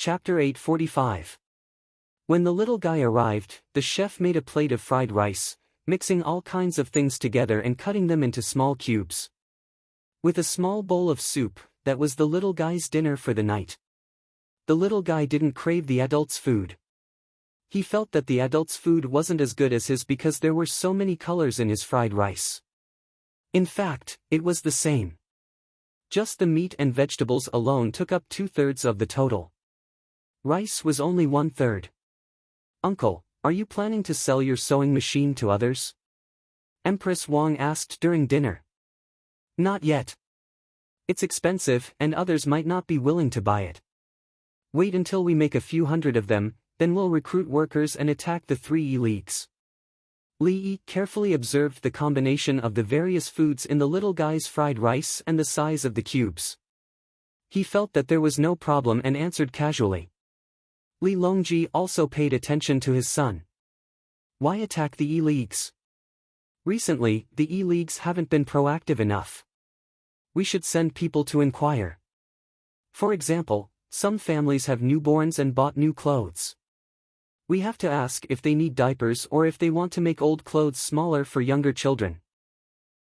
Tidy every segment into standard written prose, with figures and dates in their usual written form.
Chapter 845. When the little guy arrived, the chef made a plate of fried rice, mixing all kinds of things together and cutting them into small cubes. With a small bowl of soup, that was the little guy's dinner for the night. The little guy didn't crave the adult's food. He felt that the adult's food wasn't as good as his because there were so many colors in his fried rice. In fact, it was the same. Just the meat and vegetables alone took up 2/3 of the total. Rice was only 1/3. "Uncle, are you planning to sell your sewing machine to others?" Empress Wang asked during dinner. "Not yet. It's expensive and others might not be willing to buy it. Wait until we make a few hundred of them, then we'll recruit workers and attack the 3 leagues." Li Yi carefully observed the combination of the various foods in the little guy's fried rice and the size of the cubes. He felt that there was no problem and answered casually. Li Longji also paid attention to his son. "Why attack the E-leagues? Recently, the E-leagues haven't been proactive enough. We should send people to inquire. For example, some families have newborns and bought new clothes. We have to ask if they need diapers or if they want to make old clothes smaller for younger children.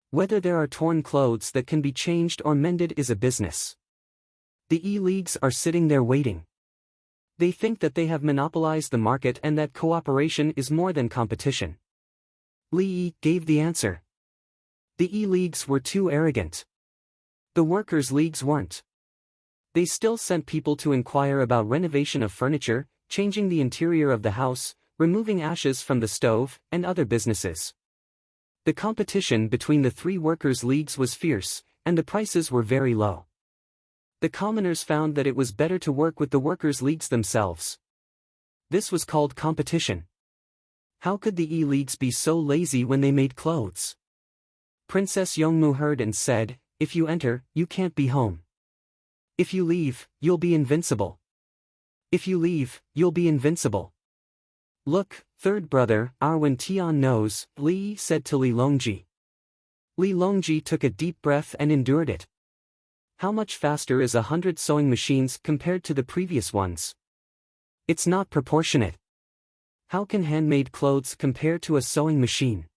Whether there are torn clothes that can be changed or mended is a business. The E-leagues are sitting there waiting. They think that they have monopolized the market and that cooperation is more than competition." Li Yi gave the answer. The E-leagues were too arrogant. The workers' leagues weren't. They still sent people to inquire about renovation of furniture, changing the interior of the house, removing ashes from the stove, and other businesses. The competition between the 3 workers' leagues was fierce, and the prices were very low. The commoners found that it was better to work with the workers' leagues themselves. This was called competition. How could the E-leagues be so lazy when they made clothes? Princess Yongmu heard and said, "If you enter, you can't be home. If you leave, you'll be invincible. If you leave, you'll be invincible." "Look, third brother, Arwen Tian knows," Li Yi said to Li Longji. Li Longji took a deep breath and endured it. How much faster is 100 sewing machines compared to the previous ones? It's not proportionate. How can handmade clothes compare to a sewing machine?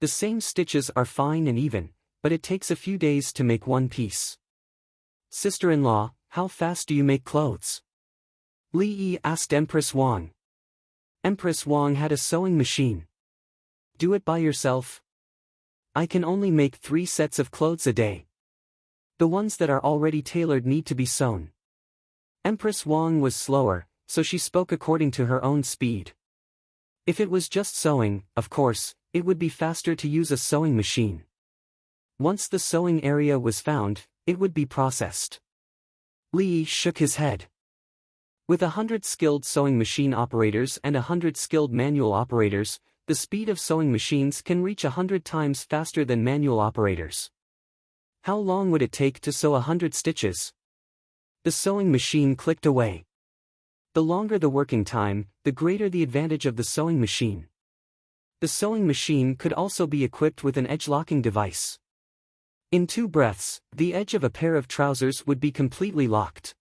The same stitches are fine and even, but it takes a few days to make one piece. "Sister-in-law, how fast do you make clothes?" Li Yi asked Empress Wang. Empress Wang had a sewing machine. "Do it by yourself. I can only make 3 sets of clothes a day. The ones that are already tailored need to be sewn." Empress Wang was slower, so she spoke according to her own speed. If it was just sewing, of course, it would be faster to use a sewing machine. Once the sewing area was found, it would be processed. Li Yi shook his head. With 100 skilled sewing machine operators and 100 skilled manual operators, the speed of sewing machines can reach 100 times faster than manual operators. How long would it take to sew 100 stitches? The sewing machine clicked away. The longer the working time, the greater the advantage of the sewing machine. The sewing machine could also be equipped with an edge-locking device. In 2 breaths, the edge of a pair of trousers would be completely locked.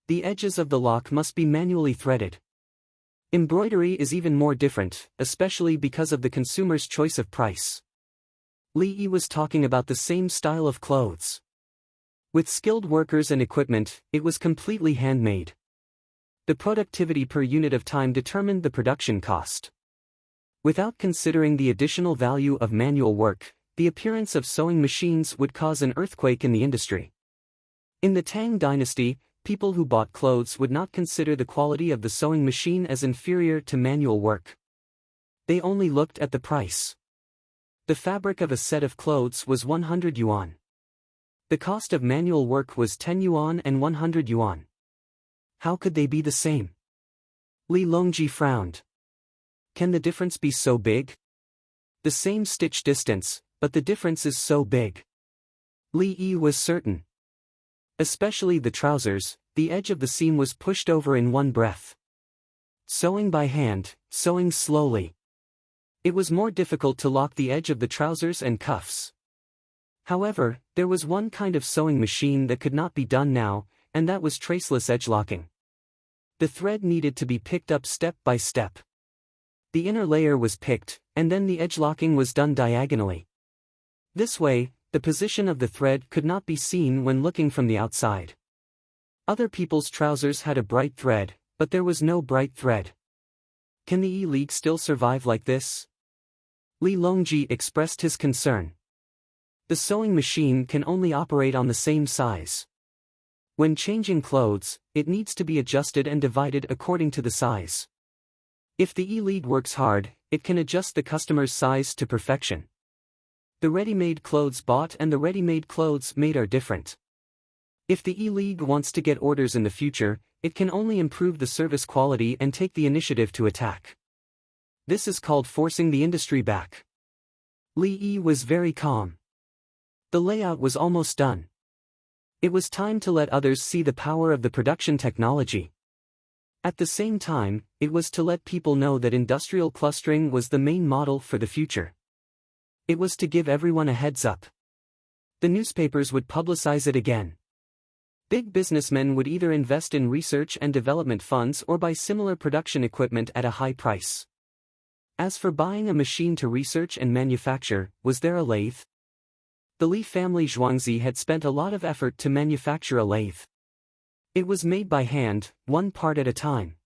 The edges of the lock must be manually threaded. Embroidery is even more different, especially because of the consumer's choice of price. Li Yi was talking about the same style of clothes. With skilled workers and equipment, it was completely handmade. The productivity per unit of time determined the production cost. Without considering the additional value of manual work, the appearance of sewing machines would cause an earthquake in the industry. In the Tang dynasty, people who bought clothes would not consider the quality of the sewing machine as inferior to manual work. They only looked at the price. The fabric of a set of clothes was 100 yuan. The cost of manual work was 10 yuan and 100 yuan. How could they be the same? Li Longji frowned. Can the difference be so big? The same stitch distance, but the difference is so big. Li Yi was certain. Especially the trousers, the edge of the seam was pushed over in one breath. Sewing by hand, sewing slowly. It was more difficult to lock the edge of the trousers and cuffs. However, there was one kind of sewing machine that could not be done now, and that was traceless edge locking. The thread needed to be picked up step by step. The inner layer was picked, and then the edge locking was done diagonally. This way, the position of the thread could not be seen when looking from the outside. Other people's trousers had a bright thread, but there was no bright thread. Can the E-League still survive like this? Li Longji expressed his concern. The sewing machine can only operate on the same size. When changing clothes, it needs to be adjusted and divided according to the size. If the E-League works hard, it can adjust the customer's size to perfection. The ready-made clothes bought and the ready-made clothes made are different. If the E-League wants to get orders in the future, it can only improve the service quality and take the initiative to attack. This is called forcing the industry back. Li Yi was very calm. The layout was almost done. It was time to let others see the power of the production technology. At the same time, it was to let people know that industrial clustering was the main model for the future. It was to give everyone a heads up. The newspapers would publicize it again. Big businessmen would either invest in research and development funds or buy similar production equipment at a high price. As for buying a machine to research and manufacture, was there a lathe? The Li family Zhuangzi had spent a lot of effort to manufacture a lathe. It was made by hand, one part at a time.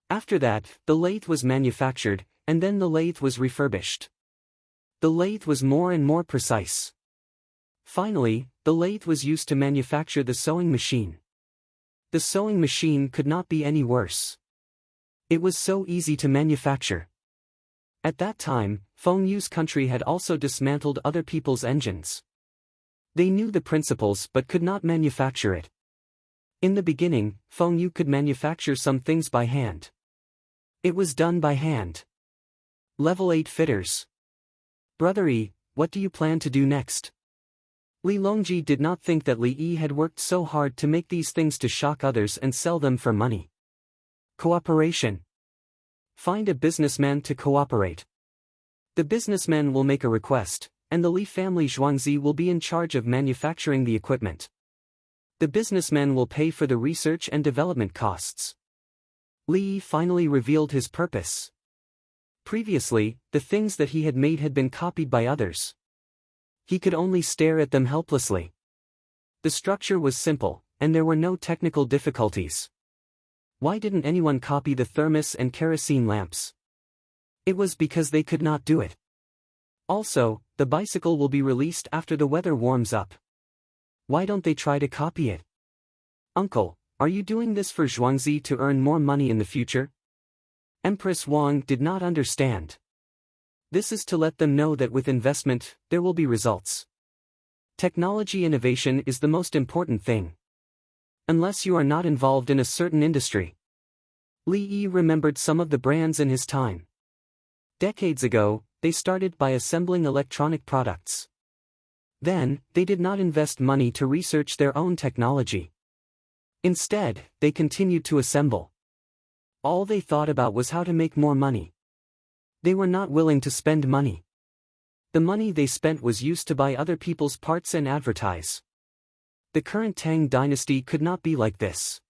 After that, the lathe was manufactured, and then the lathe was refurbished. The lathe was more and more precise. Finally, the lathe was used to manufacture the sewing machine. The sewing machine could not be any worse. It was so easy to manufacture. At that time, Feng Yu's country had also dismantled other people's engines. They knew the principles but could not manufacture it. In the beginning, Feng Yu could manufacture some things by hand. It was done by hand. Level 8 fitters. Brother Yi, what do you plan to do next? Li Longji did not think that Li Yi had worked so hard to make these things to shock others and sell them for money. Cooperation. Find a businessman to cooperate. The businessman will make a request, and the Li family Zhuangzi will be in charge of manufacturing the equipment. The businessman will pay for the research and development costs. Li Yi finally revealed his purpose. Previously, the things that he had made had been copied by others. He could only stare at them helplessly. The structure was simple, and there were no technical difficulties. Why didn't anyone copy the thermos and kerosene lamps? It was because they could not do it. Also, the bicycle will be released after the weather warms up. Why don't they try to copy it? Uncle, are you doing this for Zhuangzi to earn more money in the future? Empress Wang did not understand. This is to let them know that with investment, there will be results. Technology innovation is the most important thing. Unless you are not involved in a certain industry. Li Yi remembered some of the brands in his time. Decades ago, they started by assembling electronic products. Then, they did not invest money to research their own technology. Instead, they continued to assemble. All they thought about was how to make more money. They were not willing to spend money. The money they spent was used to buy other people's parts and advertise. The current Tang dynasty could not be like this.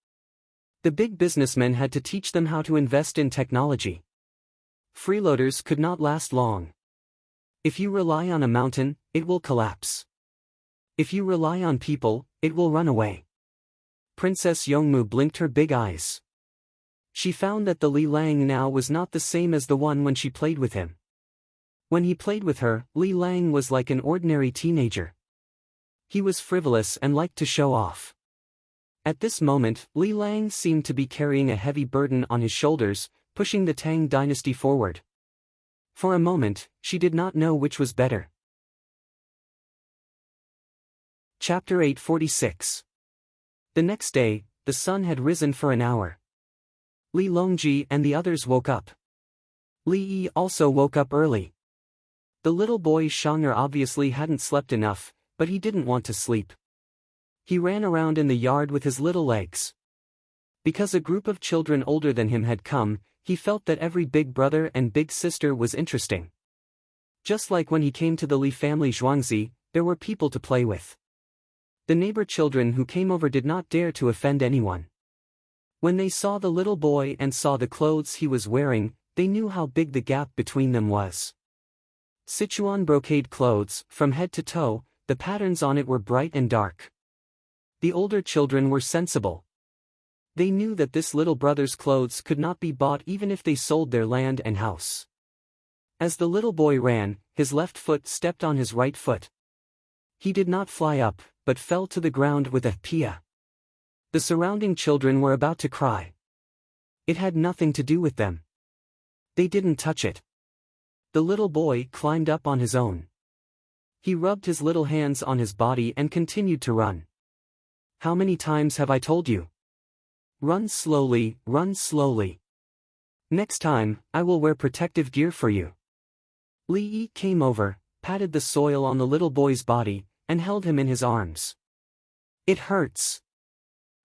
The big businessmen had to teach them how to invest in technology. Freeloaders could not last long. If you rely on a mountain, it will collapse. If you rely on people, it will run away. Princess Yongmu blinked her big eyes. She found that the Li Lang now was not the same as the one when she played with him. When he played with her, Li Lang was like an ordinary teenager. He was frivolous and liked to show off. At this moment, Li Lang seemed to be carrying a heavy burden on his shoulders, pushing the Tang dynasty forward. For a moment, she did not know which was better. Chapter 846. The next day, the sun had risen for an hour. Li Longji and the others woke up. Li Yi also woke up early. The little boy Shang'er obviously hadn't slept enough, but he didn't want to sleep. He ran around in the yard with his little legs. Because a group of children older than him had come, he felt that every big brother and big sister was interesting. Just like when he came to the Li family Zhuangzi, there were people to play with. The neighbor children who came over did not dare to offend anyone. When they saw the little boy and saw the clothes he was wearing, they knew how big the gap between them was. Sichuan brocade clothes, from head to toe, the patterns on it were bright and dark. The older children were sensible. They knew that this little brother's clothes could not be bought even if they sold their land and house. As the little boy ran, his left foot stepped on his right foot. He did not fly up, but fell to the ground with a pia. The surrounding children were about to cry. It had nothing to do with them. They didn't touch it. The little boy climbed up on his own. He rubbed his little hands on his body and continued to run. How many times have I told you? Run slowly, run slowly. Next time, I will wear protective gear for you. Li Yi came over, patted the soil on the little boy's body, and held him in his arms. It hurts.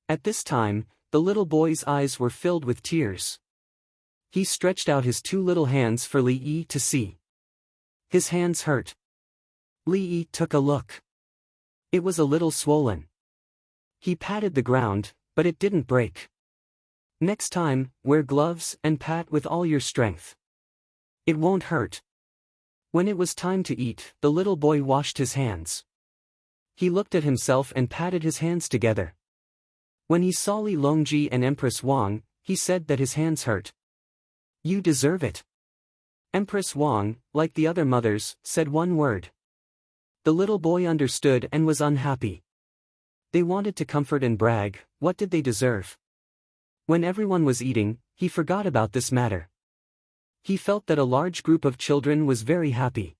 At this time, the little boy's eyes were filled with tears. He stretched out his two little hands for Li Yi to see. His hands hurt. Li Yi took a look. It was a little swollen. He patted the ground, but it didn't break. Next time, wear gloves and pat with all your strength. It won't hurt. When it was time to eat, the little boy washed his hands. He looked at himself and patted his hands together. When he saw Li Longji and Empress Wang, he said that his hands hurt. You deserve it. Empress Wang, like the other mothers, said one word. The little boy understood and was unhappy. They wanted to comfort and brag. What did they deserve? When everyone was eating, he forgot about this matter. He felt that a large group of children was very happy.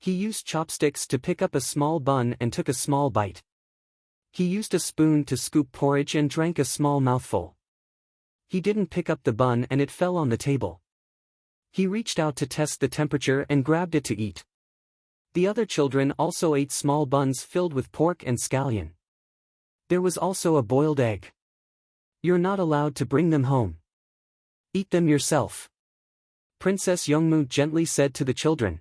He used chopsticks to pick up a small bun and took a small bite. He used a spoon to scoop porridge and drank a small mouthful. He didn't pick up the bun and it fell on the table. He reached out to test the temperature and grabbed it to eat. The other children also ate small buns filled with pork and scallion. There was also a boiled egg. You're not allowed to bring them home. Eat them yourself. Princess Youngmu gently said to the children.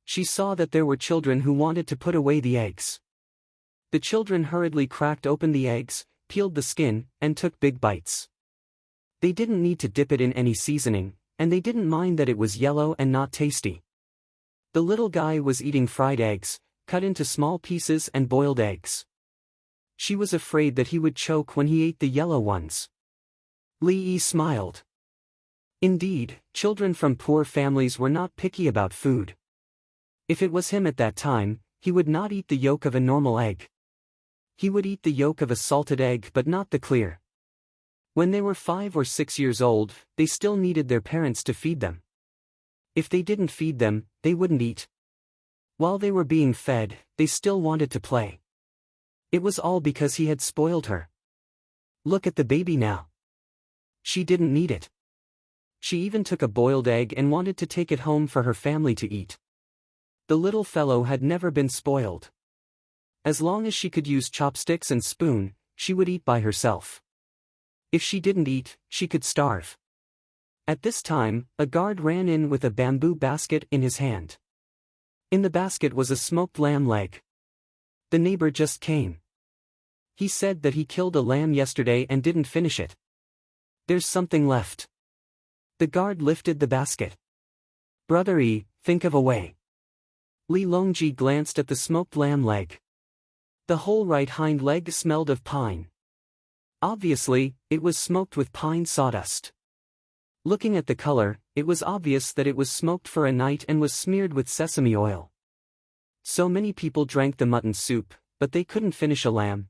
She saw that there were children who wanted to put away the eggs. The children hurriedly cracked open the eggs, peeled the skin, and took big bites. They didn't need to dip it in any seasoning, and they didn't mind that it was yellow and not tasty. The little guy was eating fried eggs, cut into small pieces and boiled eggs. She was afraid that he would choke when he ate the yellow ones. Li Yi smiled. Indeed, children from poor families were not picky about food. If it was him at that time, he would not eat the yolk of a normal egg. He would eat the yolk of a salted egg but not the clear. When they were 5 or 6 years old, they still needed their parents to feed them. If they didn't feed them, they wouldn't eat. While they were being fed, they still wanted to play. It was all because he had spoiled her. Look at the baby now. She didn't need it. She even took a boiled egg and wanted to take it home for her family to eat. The little fellow had never been spoiled. As long as she could use chopsticks and spoon, she would eat by herself. If she didn't eat, she could starve. At this time, a guard ran in with a bamboo basket in his hand. In the basket was a smoked lamb leg. The neighbor just came. He said that he killed a lamb yesterday and didn't finish it. There's something left. The guard lifted the basket. Brother Yi, think of a way. Li Longji glanced at the smoked lamb leg. The whole right hind leg smelled of pine. Obviously, it was smoked with pine sawdust. Looking at the color, it was obvious that it was smoked for a night and was smeared with sesame oil. So many people drank the mutton soup, but they couldn't finish a lamb.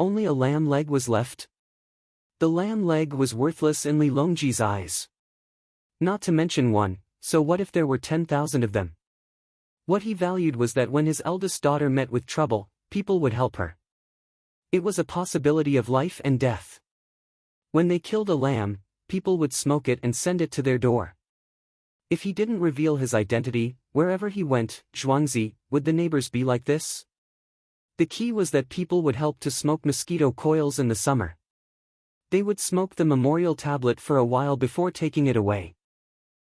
Only a lamb leg was left. The lamb leg was worthless in Li Longji's eyes. Not to mention one, so what if there were 10,000 of them? What he valued was that when his eldest daughter met with trouble, people would help her. It was a possibility of life and death. When they killed a lamb, people would smoke it and send it to their door. If he didn't reveal his identity, wherever he went, Zhuangzi, would the neighbors be like this? The key was that people would help to smoke mosquito coils in the summer. They would smoke the memorial tablet for a while before taking it away.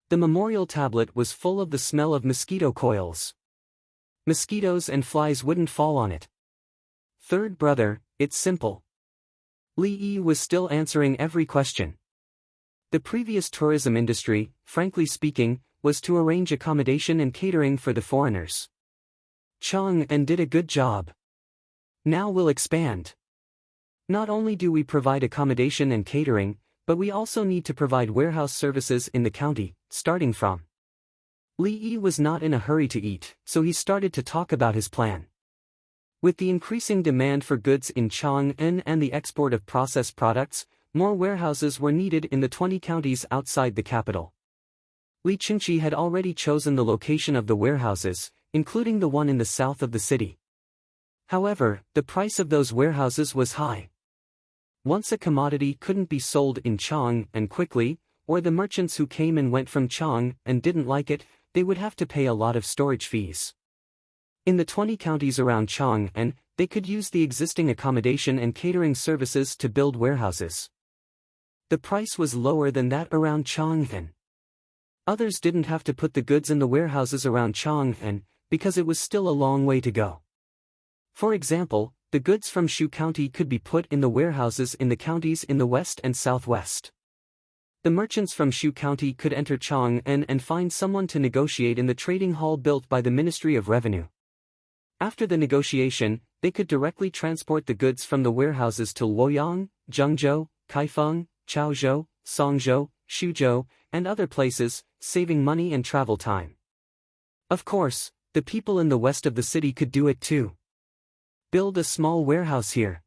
The memorial tablet was full of the smell of mosquito coils. Mosquitoes and flies wouldn't fall on it. Third brother, it's simple. Li Yi was still answering every question. The previous tourism industry, frankly speaking, was to arrange accommodation and catering for the foreigners. Chang and did a good job. Now we'll expand. Not only do we provide accommodation and catering, but we also need to provide warehouse services in the county, starting from. Li Yi was not in a hurry to eat, so he started to talk about his plan. With the increasing demand for goods in Chang'an and the export of processed products, more warehouses were needed in the 20 counties outside the capital. Li Qingqi had already chosen the location of the warehouses, including the one in the south of the city. However, the price of those warehouses was high. Once a commodity couldn't be sold in Chang'an quickly, or the merchants who came and went from Chang'an didn't like it, they would have to pay a lot of storage fees. In the 20 counties around Chang'an, they could use the existing accommodation and catering services to build warehouses. The price was lower than that around Chang'an. Others didn't have to put the goods in the warehouses around Chang'an, because it was still a long way to go. For example, the goods from Shu County could be put in the warehouses in the counties in the west and southwest. The merchants from Shu County could enter Chang'an and find someone to negotiate in the trading hall built by the Ministry of Revenue. After the negotiation, they could directly transport the goods from the warehouses to Luoyang, Zhengzhou, Kaifeng, Chaozhou, Songzhou, Xuzhou, and other places, saving money and travel time. Of course, the people in the west of the city could do it too. Build a small warehouse here.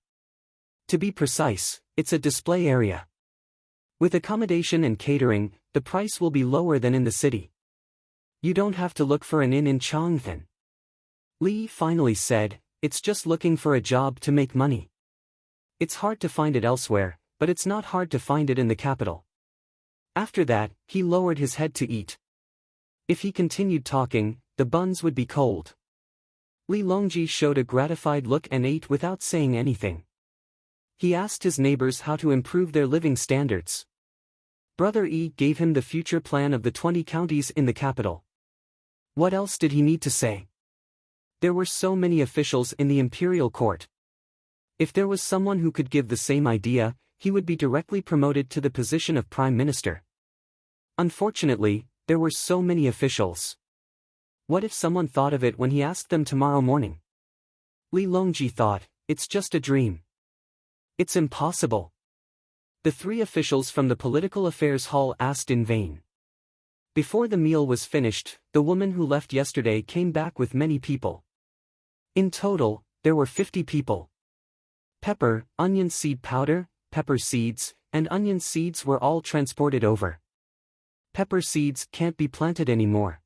To be precise, it's a display area. With accommodation and catering, the price will be lower than in the city. You don't have to look for an inn in Chang'an. Li finally said, it's just looking for a job to make money. It's hard to find it elsewhere, but it's not hard to find it in the capital. After that, he lowered his head to eat. If he continued talking, the buns would be cold. Li Longji showed a gratified look and ate without saying anything. He asked his neighbors how to improve their living standards. Brother Yi gave him the future plan of the 20 counties in the capital. What else did he need to say? There were so many officials in the imperial court. If there was someone who could give the same idea, he would be directly promoted to the position of prime minister. Unfortunately, there were so many officials. What if someone thought of it when he asked them tomorrow morning? Li Longji thought, it's just a dream. It's impossible. The 3 officials from the political affairs hall asked in vain. Before the meal was finished, the woman who left yesterday came back with many people. In total, there were 50 people. Pepper, onion seed powder, pepper seeds, and onion seeds were all transported over. Pepper seeds can't be planted anymore.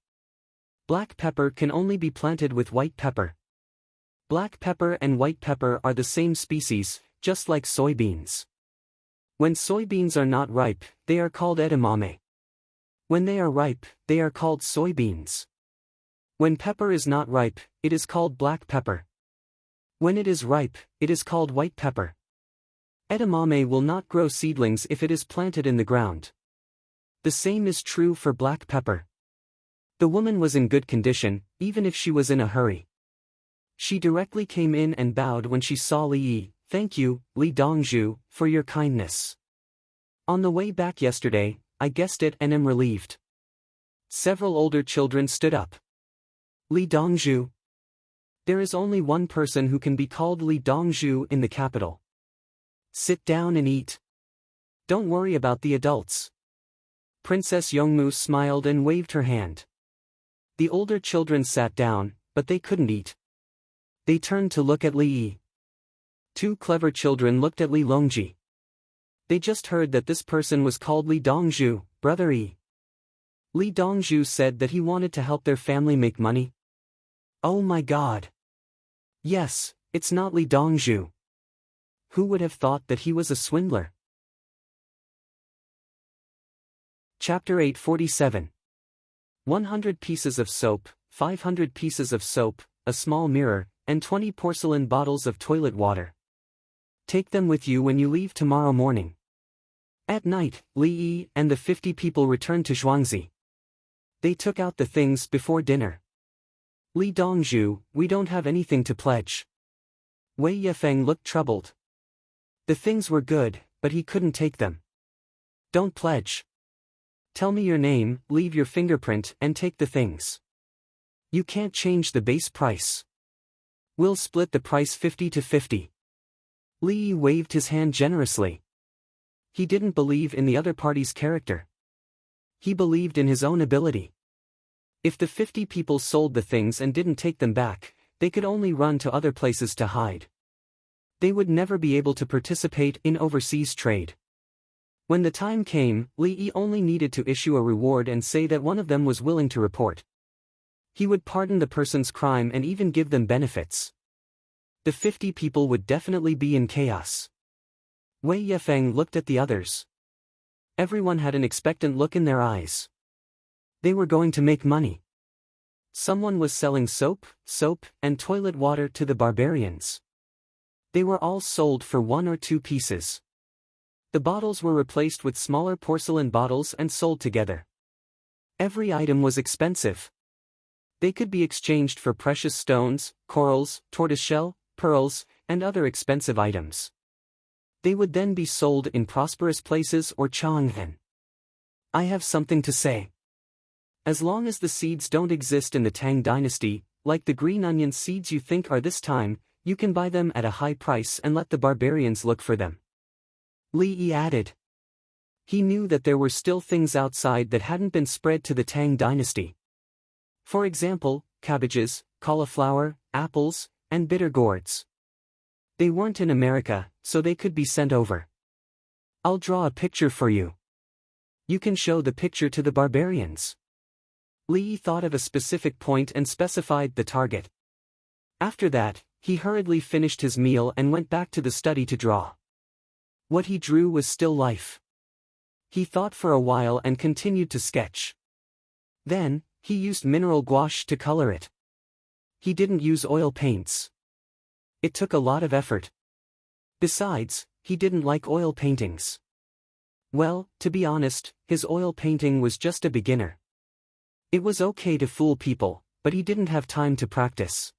Black pepper can only be planted with white pepper. Black pepper and white pepper are the same species, just like soybeans. When soybeans are not ripe, they are called edamame. When they are ripe, they are called soybeans. When pepper is not ripe, it is called black pepper. When it is ripe, it is called white pepper. Edamame will not grow seedlings if it is planted in the ground. The same is true for black pepper. The woman was in good condition, even if she was in a hurry. She directly came in and bowed when she saw Li Yi. Thank you, Li Dongzhu, for your kindness. On the way back yesterday, I guessed it and am relieved. Several older children stood up. Li Dongzhu. There is only one person who can be called Li Dongzhu in the capital. Sit down and eat. Don't worry about the adults. Princess Yongmu smiled and waved her hand. The older children sat down, but they couldn't eat. They turned to look at Li Yi. 2 clever children looked at Li Longji. They just heard that this person was called Li Dongzhu, Brother Yi. Li Dongzhu said that he wanted to help their family make money. Oh my god. Yes, it's not Li Dongzhu. Who would have thought that he was a swindler? Chapter 847. 100 pieces of soap, 500 pieces of soap, a small mirror, and 20 porcelain bottles of toilet water. Take them with you when you leave tomorrow morning. At night, Li Yi and the 50 people returned to Zhuangzi. They took out the things before dinner. Li Dongzhu, we don't have anything to pledge. Wei Yefeng looked troubled. The things were good, but he couldn't take them. Don't pledge. Tell me your name, leave your fingerprint, and take the things. You can't change the base price. We'll split the price 50 to 50. Li waved his hand generously. He didn't believe in the other party's character. He believed in his own ability. If the 50 people sold the things and didn't take them back, they could only run to other places to hide. They would never be able to participate in overseas trade. When the time came, Li only needed to issue a reward and say that one of them was willing to report. He would pardon the person's crime and even give them benefits. The 50 people would definitely be in chaos. Wei Yefeng looked at the others. Everyone had an expectant look in their eyes. They were going to make money. Someone was selling soap, and toilet water to the barbarians. They were all sold for 1 or 2 pieces. The bottles were replaced with smaller porcelain bottles and sold together. Every item was expensive. They could be exchanged for precious stones, corals, tortoiseshell, pearls, and other expensive items. They would then be sold in prosperous places or Chang'an. I have something to say. As long as the seeds don't exist in the Tang dynasty, like the green onion seeds you think are this time, you can buy them at a high price and let the barbarians look for them. Li Yi added. He knew that there were still things outside that hadn't been spread to the Tang dynasty. For example, cabbages, cauliflower, apples, and bitter gourds. They weren't in America, so they could be sent over. I'll draw a picture for you. You can show the picture to the barbarians. Li thought of a specific point and specified the target. After that, he hurriedly finished his meal and went back to the study to draw. What he drew was still life. He thought for a while and continued to sketch. Then, he used mineral gouache to color it. He didn't use oil paints. It took a lot of effort. Besides, he didn't like oil paintings. Well, to be honest, his oil painting was just a beginner. It was okay to fool people, but he didn't have time to practice.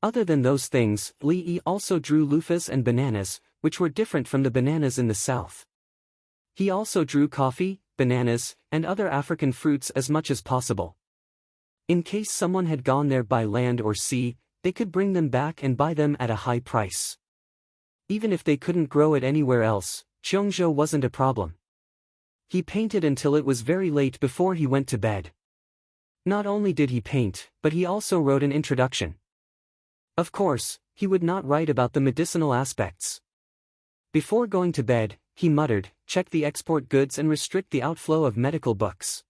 Other than those things, Li Yi also drew loofahs and bananas, which were different from the bananas in the south. He also drew coffee, bananas, and other African fruits as much as possible. In case someone had gone there by land or sea, they could bring them back and buy them at a high price. Even if they couldn't grow it anywhere else, Cheongzhou wasn't a problem. He painted until it was very late before he went to bed. Not only did he paint, but he also wrote an introduction. Of course, he would not write about the medicinal aspects. Before going to bed, he muttered, check the export goods and restrict the outflow of medical books.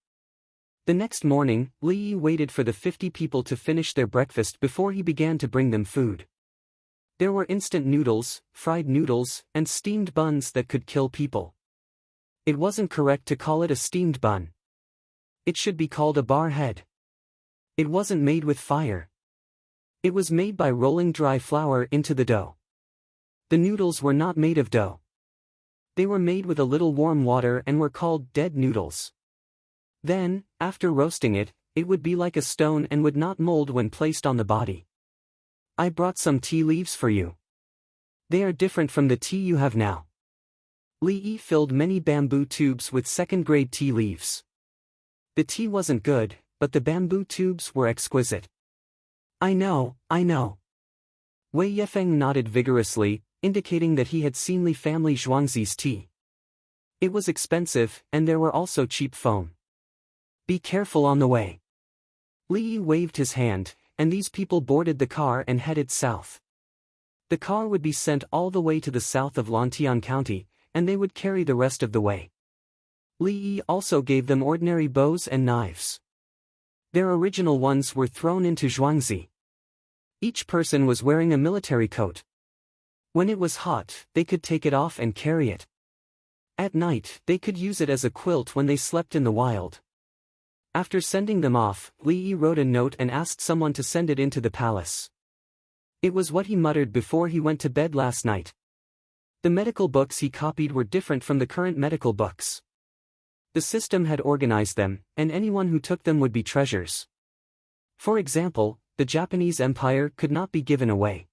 The next morning, Li Yi waited for the 50 people to finish their breakfast before he began to bring them food. There were instant noodles, fried noodles, and steamed buns that could kill people. It wasn't correct to call it a steamed bun. It should be called a bar head. It wasn't made with fire. It was made by rolling dry flour into the dough. The noodles were not made of dough. They were made with a little warm water and were called dead noodles. Then, after roasting it, it would be like a stone and would not mold when placed on the body. I brought some tea leaves for you. They are different from the tea you have now. Li Yi filled many bamboo tubes with second-grade tea leaves. The tea wasn't good, but the bamboo tubes were exquisite. I know. Wei Yefeng nodded vigorously, indicating that he had seen Li family Zhuangzi's tea. It was expensive, and there were also cheap foam. Be careful on the way. Li Yi waved his hand, and these people boarded the car and headed south. The car would be sent all the way to the south of Lantian County, and they would carry the rest of the way. Li Yi also gave them ordinary bows and knives. Their original ones were thrown into Zhuangzi. Each person was wearing a military coat. When it was hot, they could take it off and carry it. At night, they could use it as a quilt when they slept in the wild. After sending them off, Li Yi wrote a note and asked someone to send it into the palace. It was what he muttered before he went to bed last night. The medical books he copied were different from the current medical books. The system had organized them, and anyone who took them would be treasures. For example, the Japanese Empire could not be given away.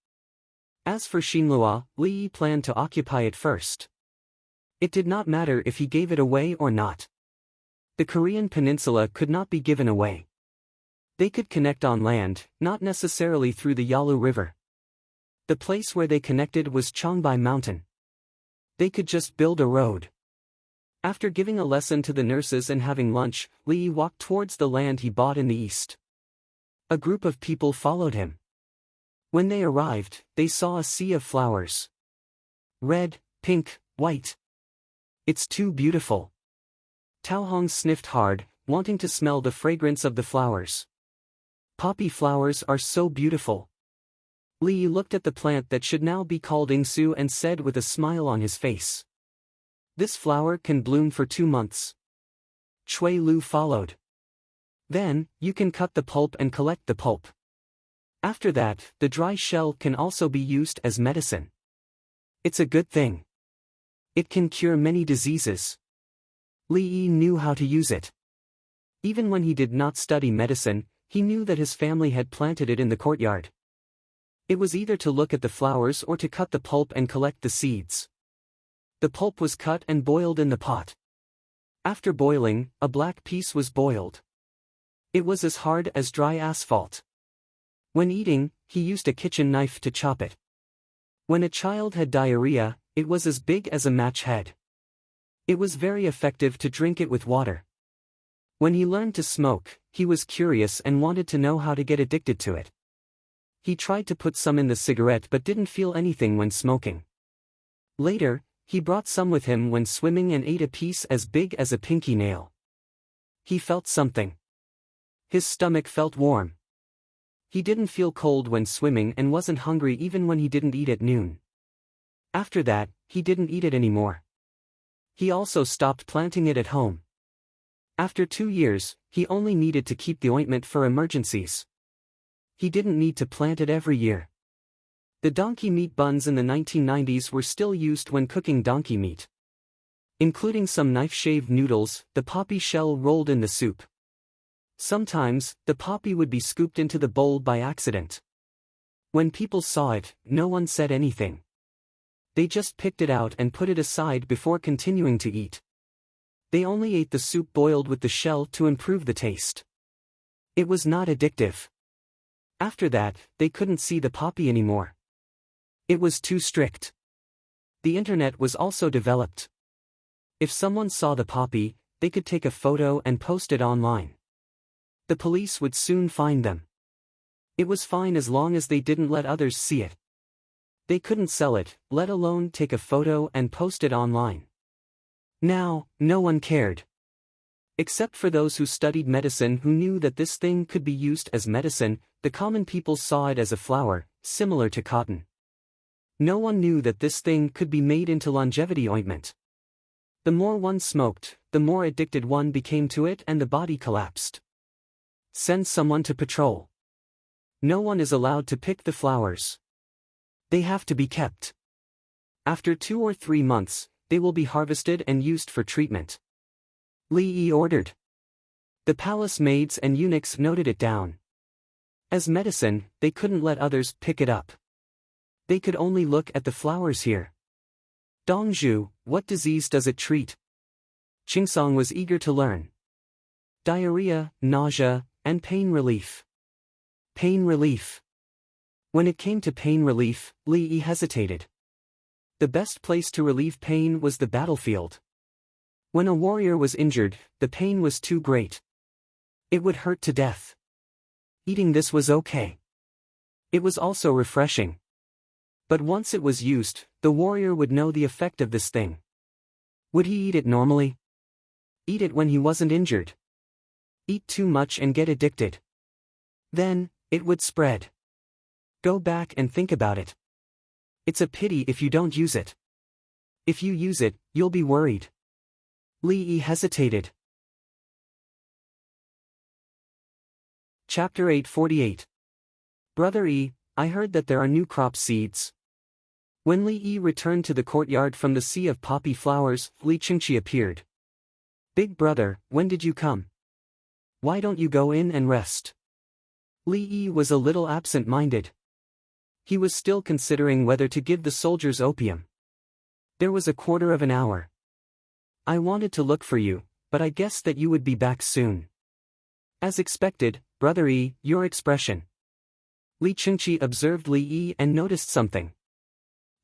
As for Xinlua, Li Yi planned to occupy it first. It did not matter if he gave it away or not. The Korean peninsula could not be given away. They could connect on land, not necessarily through the Yalu River. The place where they connected was Changbai Mountain. They could just build a road. After giving a lesson to the nurses and having lunch, Li Yi walked towards the land he bought in the east. A group of people followed him. When they arrived, they saw a sea of flowers. Red, pink, white. It's too beautiful. Tao Hong sniffed hard, wanting to smell the fragrance of the flowers. Poppy flowers are so beautiful. Li Yi looked at the plant that should now be called Ingsu and said with a smile on his face. This flower can bloom for 2 months. Chui Lu followed. Then, you can cut the pulp and collect the pulp. After that, the dry shell can also be used as medicine. It's a good thing. It can cure many diseases. Li Yi knew how to use it. Even when he did not study medicine, he knew that his family had planted it in the courtyard. It was either to look at the flowers or to cut the pulp and collect the seeds. The pulp was cut and boiled in the pot. After boiling, a black piece was boiled. It was as hard as dry asphalt. When eating, he used a kitchen knife to chop it. When a child had diarrhea, it was as big as a match head. It was very effective to drink it with water. When he learned to smoke, he was curious and wanted to know how to get addicted to it. He tried to put some in the cigarette but didn't feel anything when smoking. Later, he brought some with him when swimming and ate a piece as big as a pinky nail. He felt something. His stomach felt warm. He didn't feel cold when swimming and wasn't hungry even when he didn't eat at noon. After that, he didn't eat it anymore. He also stopped planting it at home. After 2 years, he only needed to keep the ointment for emergencies. He didn't need to plant it every year. The donkey meat buns in the 1990s were still used when cooking donkey meat. Including some knife-shaved noodles, the poppy shell rolled in the soup. Sometimes, the poppy would be scooped into the bowl by accident. When people saw it, no one said anything. They just picked it out and put it aside before continuing to eat. They only ate the soup boiled with the shell to improve the taste. It was not addictive. After that, they couldn't see the poppy anymore. It was too strict. The internet was also developed. If someone saw the poppy, they could take a photo and post it online. The police would soon find them. It was fine as long as they didn't let others see it. They couldn't sell it, let alone take a photo and post it online. Now, no one cared. Except for those who studied medicine who knew that this thing could be used as medicine, the common people saw it as a flower, similar to cotton. No one knew that this thing could be made into longevity ointment. The more one smoked, the more addicted one became to it and the body collapsed. Send someone to patrol. No one is allowed to pick the flowers. They have to be kept. After 2 or 3 months, they will be harvested and used for treatment. Li Yi ordered. The palace maids and eunuchs noted it down. As medicine, they couldn't let others pick it up. They could only look at the flowers here. Dongzhu, what disease does it treat? Qingsong was eager to learn. Diarrhea, nausea, and pain relief. Pain relief. When it came to pain relief, Li Yi hesitated. The best place to relieve pain was the battlefield. When a warrior was injured, the pain was too great. It would hurt to death. Eating this was okay. It was also refreshing. But once it was used, the warrior would know the effect of this thing. Would he eat it normally? Eat it when he wasn't injured. Eat too much and get addicted. Then, it would spread. Go back and think about it. It's a pity if you don't use it. If you use it, you'll be worried. Li Yi hesitated. Chapter 848. Brother Yi, I heard that there are new crop seeds. When Li Yi returned to the courtyard from the sea of poppy flowers, Li Qingqi appeared. Big brother, when did you come? Why don't you go in and rest? Li Yi was a little absent-minded. He was still considering whether to give the soldiers opium. There was a quarter of an hour. I wanted to look for you, but I guessed that you would be back soon. As expected, Brother Yi, your expression. Li Chengqi observed Li Yi and noticed something.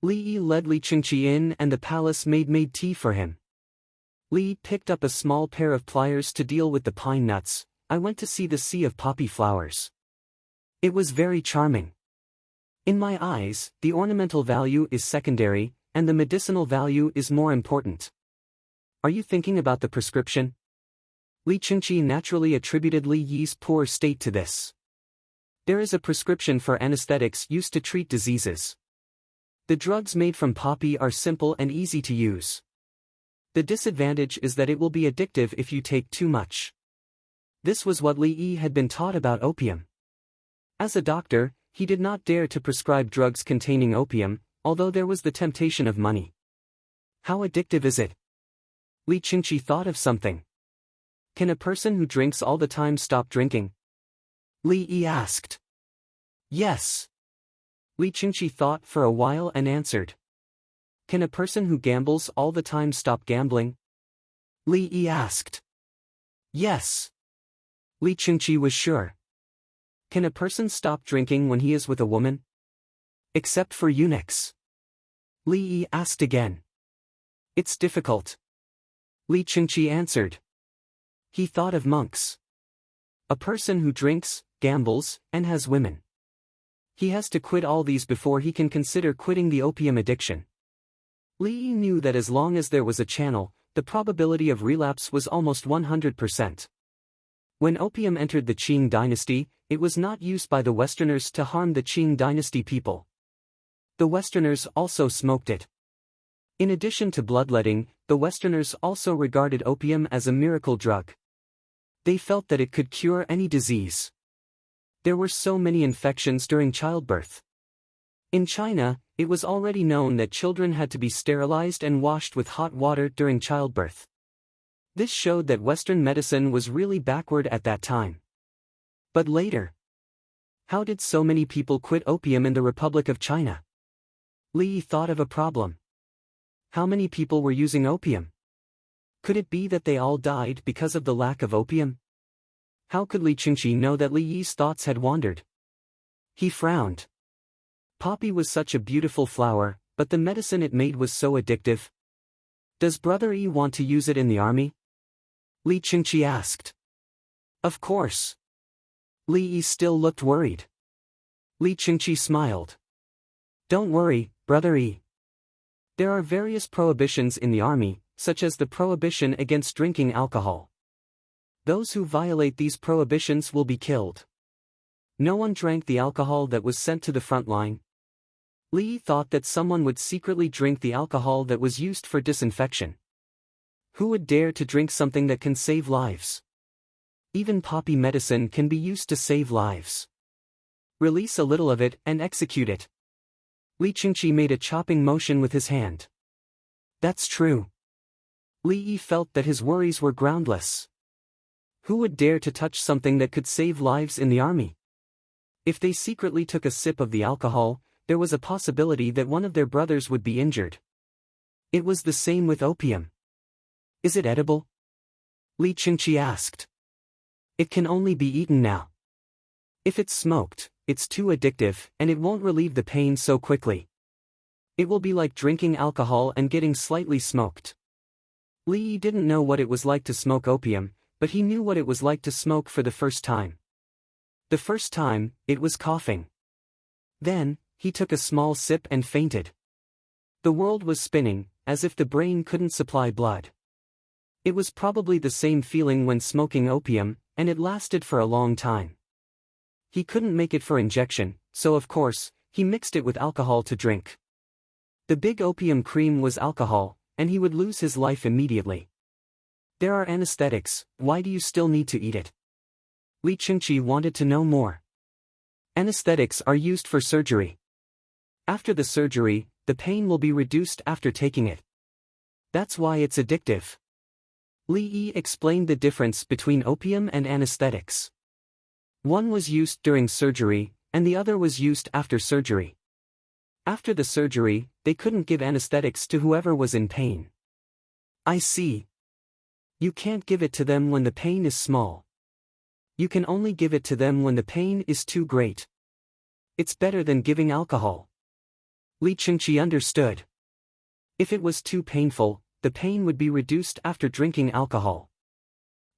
Li Yi led Li Chengqi in and the palace maid made tea for him. Li Yi picked up a small pair of pliers to deal with the pine nuts. I went to see the sea of poppy flowers. It was very charming. In my eyes, the ornamental value is secondary, and the medicinal value is more important. Are you thinking about the prescription? Li Chengqi naturally attributed Li Yi's poor state to this. There is a prescription for anesthetics used to treat diseases. The drugs made from poppy are simple and easy to use. The disadvantage is that it will be addictive if you take too much. This was what Li Yi had been taught about opium. As a doctor, he did not dare to prescribe drugs containing opium, although there was the temptation of money. How addictive is it? Li Chengqi thought of something. Can a person who drinks all the time stop drinking? Li Yi asked. Yes. Li Chengqi thought for a while and answered. Can a person who gambles all the time stop gambling? Li Yi asked. Yes. Li Chengqi was sure. Can a person stop drinking when he is with a woman? Except for eunuchs. Li Yi asked again. It's difficult. Li Chengqi answered. He thought of monks. A person who drinks, gambles, and has women. He has to quit all these before he can consider quitting the opium addiction. Li Yi knew that as long as there was a channel, the probability of relapse was almost 100%. When opium entered the Qing dynasty, it was not used by the Westerners to harm the Qing dynasty people. The Westerners also smoked it. In addition to bloodletting, the Westerners also regarded opium as a miracle drug. They felt that it could cure any disease. There were so many infections during childbirth. In China, it was already known that children had to be sterilized and washed with hot water during childbirth. This showed that Western medicine was really backward at that time. But later, how did so many people quit opium in the Republic of China? Li Yi thought of a problem. How many people were using opium? Could it be that they all died because of the lack of opium? How could Li Chengqi know that Li Yi's thoughts had wandered? He frowned. Poppy was such a beautiful flower, but the medicine it made was so addictive. Does Brother Yi want to use it in the army? Li Chengqi asked. Of course. Li Yi still looked worried. Li Chengqi smiled. Don't worry, Brother Yi. There are various prohibitions in the army, such as the prohibition against drinking alcohol. Those who violate these prohibitions will be killed. No one drank the alcohol that was sent to the front line. Li Yi thought that someone would secretly drink the alcohol that was used for disinfection. Who would dare to drink something that can save lives? Even poppy medicine can be used to save lives. Release a little of it and execute it. Li Chengqi made a chopping motion with his hand. That's true. Li Yi felt that his worries were groundless. Who would dare to touch something that could save lives in the army? If they secretly took a sip of the alcohol, there was a possibility that one of their brothers would be injured. It was the same with opium. Is it edible? Li Chengqi asked. It can only be eaten now. If it's smoked, it's too addictive, and it won't relieve the pain so quickly. It will be like drinking alcohol and getting slightly smoked. Li Yi didn't know what it was like to smoke opium, but he knew what it was like to smoke for the first time. The first time, it was coughing. Then, he took a small sip and fainted. The world was spinning, as if the brain couldn't supply blood. It was probably the same feeling when smoking opium, and it lasted for a long time. He couldn't make it for injection, so of course, he mixed it with alcohol to drink. The big opium cream was alcohol, and he would lose his life immediately. There are anesthetics, why do you still need to eat it? Li Chengqi wanted to know more. Anesthetics are used for surgery. After the surgery, the pain will be reduced after taking it. That's why it's addictive. Li Yi explained the difference between opium and anesthetics. One was used during surgery, and the other was used after surgery. After the surgery, they couldn't give anesthetics to whoever was in pain. I see. You can't give it to them when the pain is small. You can only give it to them when the pain is too great. It's better than giving alcohol. Li Chengqi understood. If it was too painful, the pain would be reduced after drinking alcohol.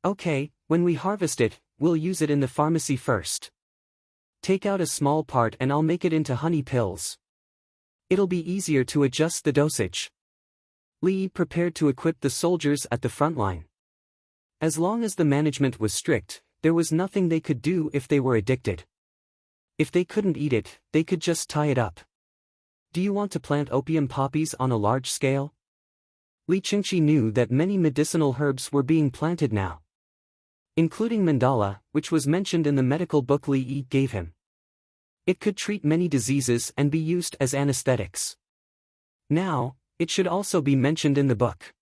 Okay, when we harvest it, we'll use it in the pharmacy first. Take out a small part and I'll make it into honey pills. It'll be easier to adjust the dosage. Li prepared to equip the soldiers at the front line. As long as the management was strict, there was nothing they could do if they were addicted. If they couldn't eat it, they could just tie it up. Do you want to plant opium poppies on a large scale? Li Chengqi knew that many medicinal herbs were being planted now, including mandala, which was mentioned in the medical book Li Yi gave him. It could treat many diseases and be used as anesthetics. Now, it should also be mentioned in the book.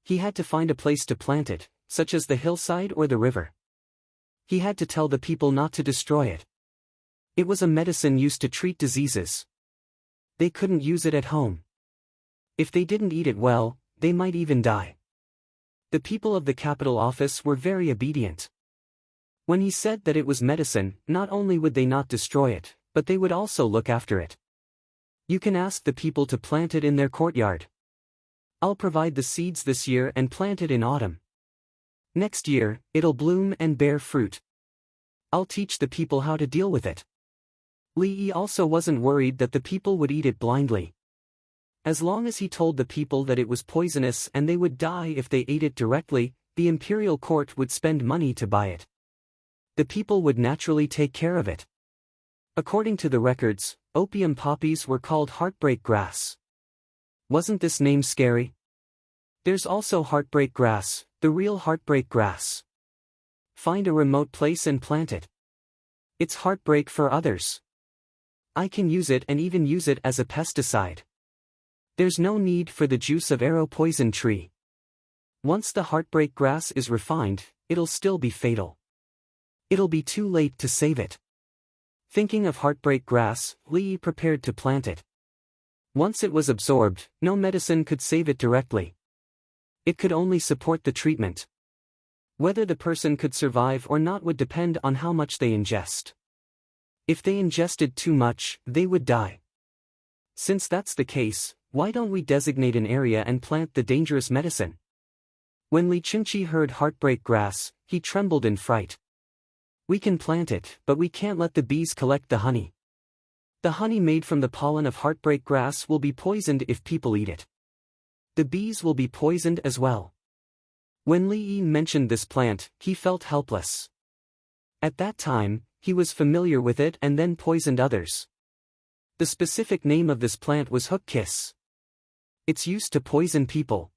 He had to find a place to plant it, such as the hillside or the river. He had to tell the people not to destroy it. It was a medicine used to treat diseases. They couldn't use it at home. If they didn't eat it well, they might even die. The people of the capital office were very obedient. When he said that it was medicine, not only would they not destroy it, but they would also look after it. You can ask the people to plant it in their courtyard. I'll provide the seeds this year and plant it in autumn. Next year, it'll bloom and bear fruit. I'll teach the people how to deal with it. Li Yi also wasn't worried that the people would eat it blindly. As long as he told the people that it was poisonous and they would die if they ate it directly, the imperial court would spend money to buy it. The people would naturally take care of it. According to the records, opium poppies were called heartbreak grass. Wasn't this name scary? There's also heartbreak grass, the real heartbreak grass. Find a remote place and plant it. It's heartbreak for others. I can use it and even use it as a pesticide. There's no need for the juice of arrow poison tree. Once the heartbreak grass is refined, it'll still be fatal. It'll be too late to save it. Thinking of heartbreak grass, Li prepared to plant it. Once it was absorbed, no medicine could save it directly. It could only support the treatment. Whether the person could survive or not would depend on how much they ingest. If they ingested too much, they would die. Since that's the case, why don't we designate an area and plant the dangerous medicine? When Li Chengqi heard heartbreak grass, he trembled in fright. We can plant it, but we can't let the bees collect the honey. The honey made from the pollen of heartbreak grass will be poisoned if people eat it. The bees will be poisoned as well. When Li Yi mentioned this plant, he felt helpless. At that time, he was familiar with it and then poisoned others. The specific name of this plant was hook kiss. It's used to poison people.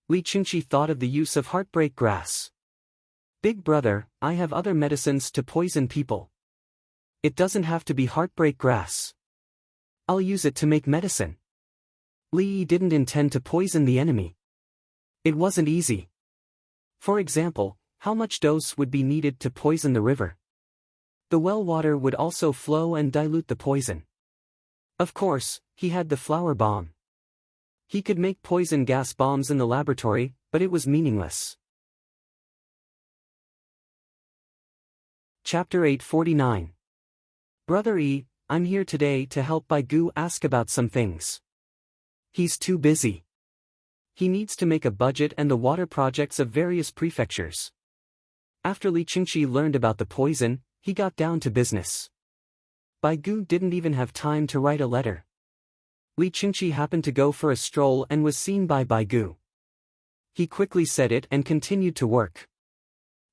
Li Chengqi thought of the use of heartbreak grass. Big brother, I have other medicines to poison people. It doesn't have to be heartbreak grass. I'll use it to make medicine. Li Yi didn't intend to poison the enemy. It wasn't easy. For example, how much dose would be needed to poison the river? The well water would also flow and dilute the poison. Of course, he had the flower bomb. He could make poison gas bombs in the laboratory, but it was meaningless. Chapter 849. Brother E, I'm here today to help Baigu ask about some things. He's too busy. He needs to make a budget and the water projects of various prefectures. After Li Chengqi learned about the poison, he got down to business. Baigu didn't even have time to write a letter. Li Chengqi happened to go for a stroll and was seen by Baigu. He quickly said it and continued to work.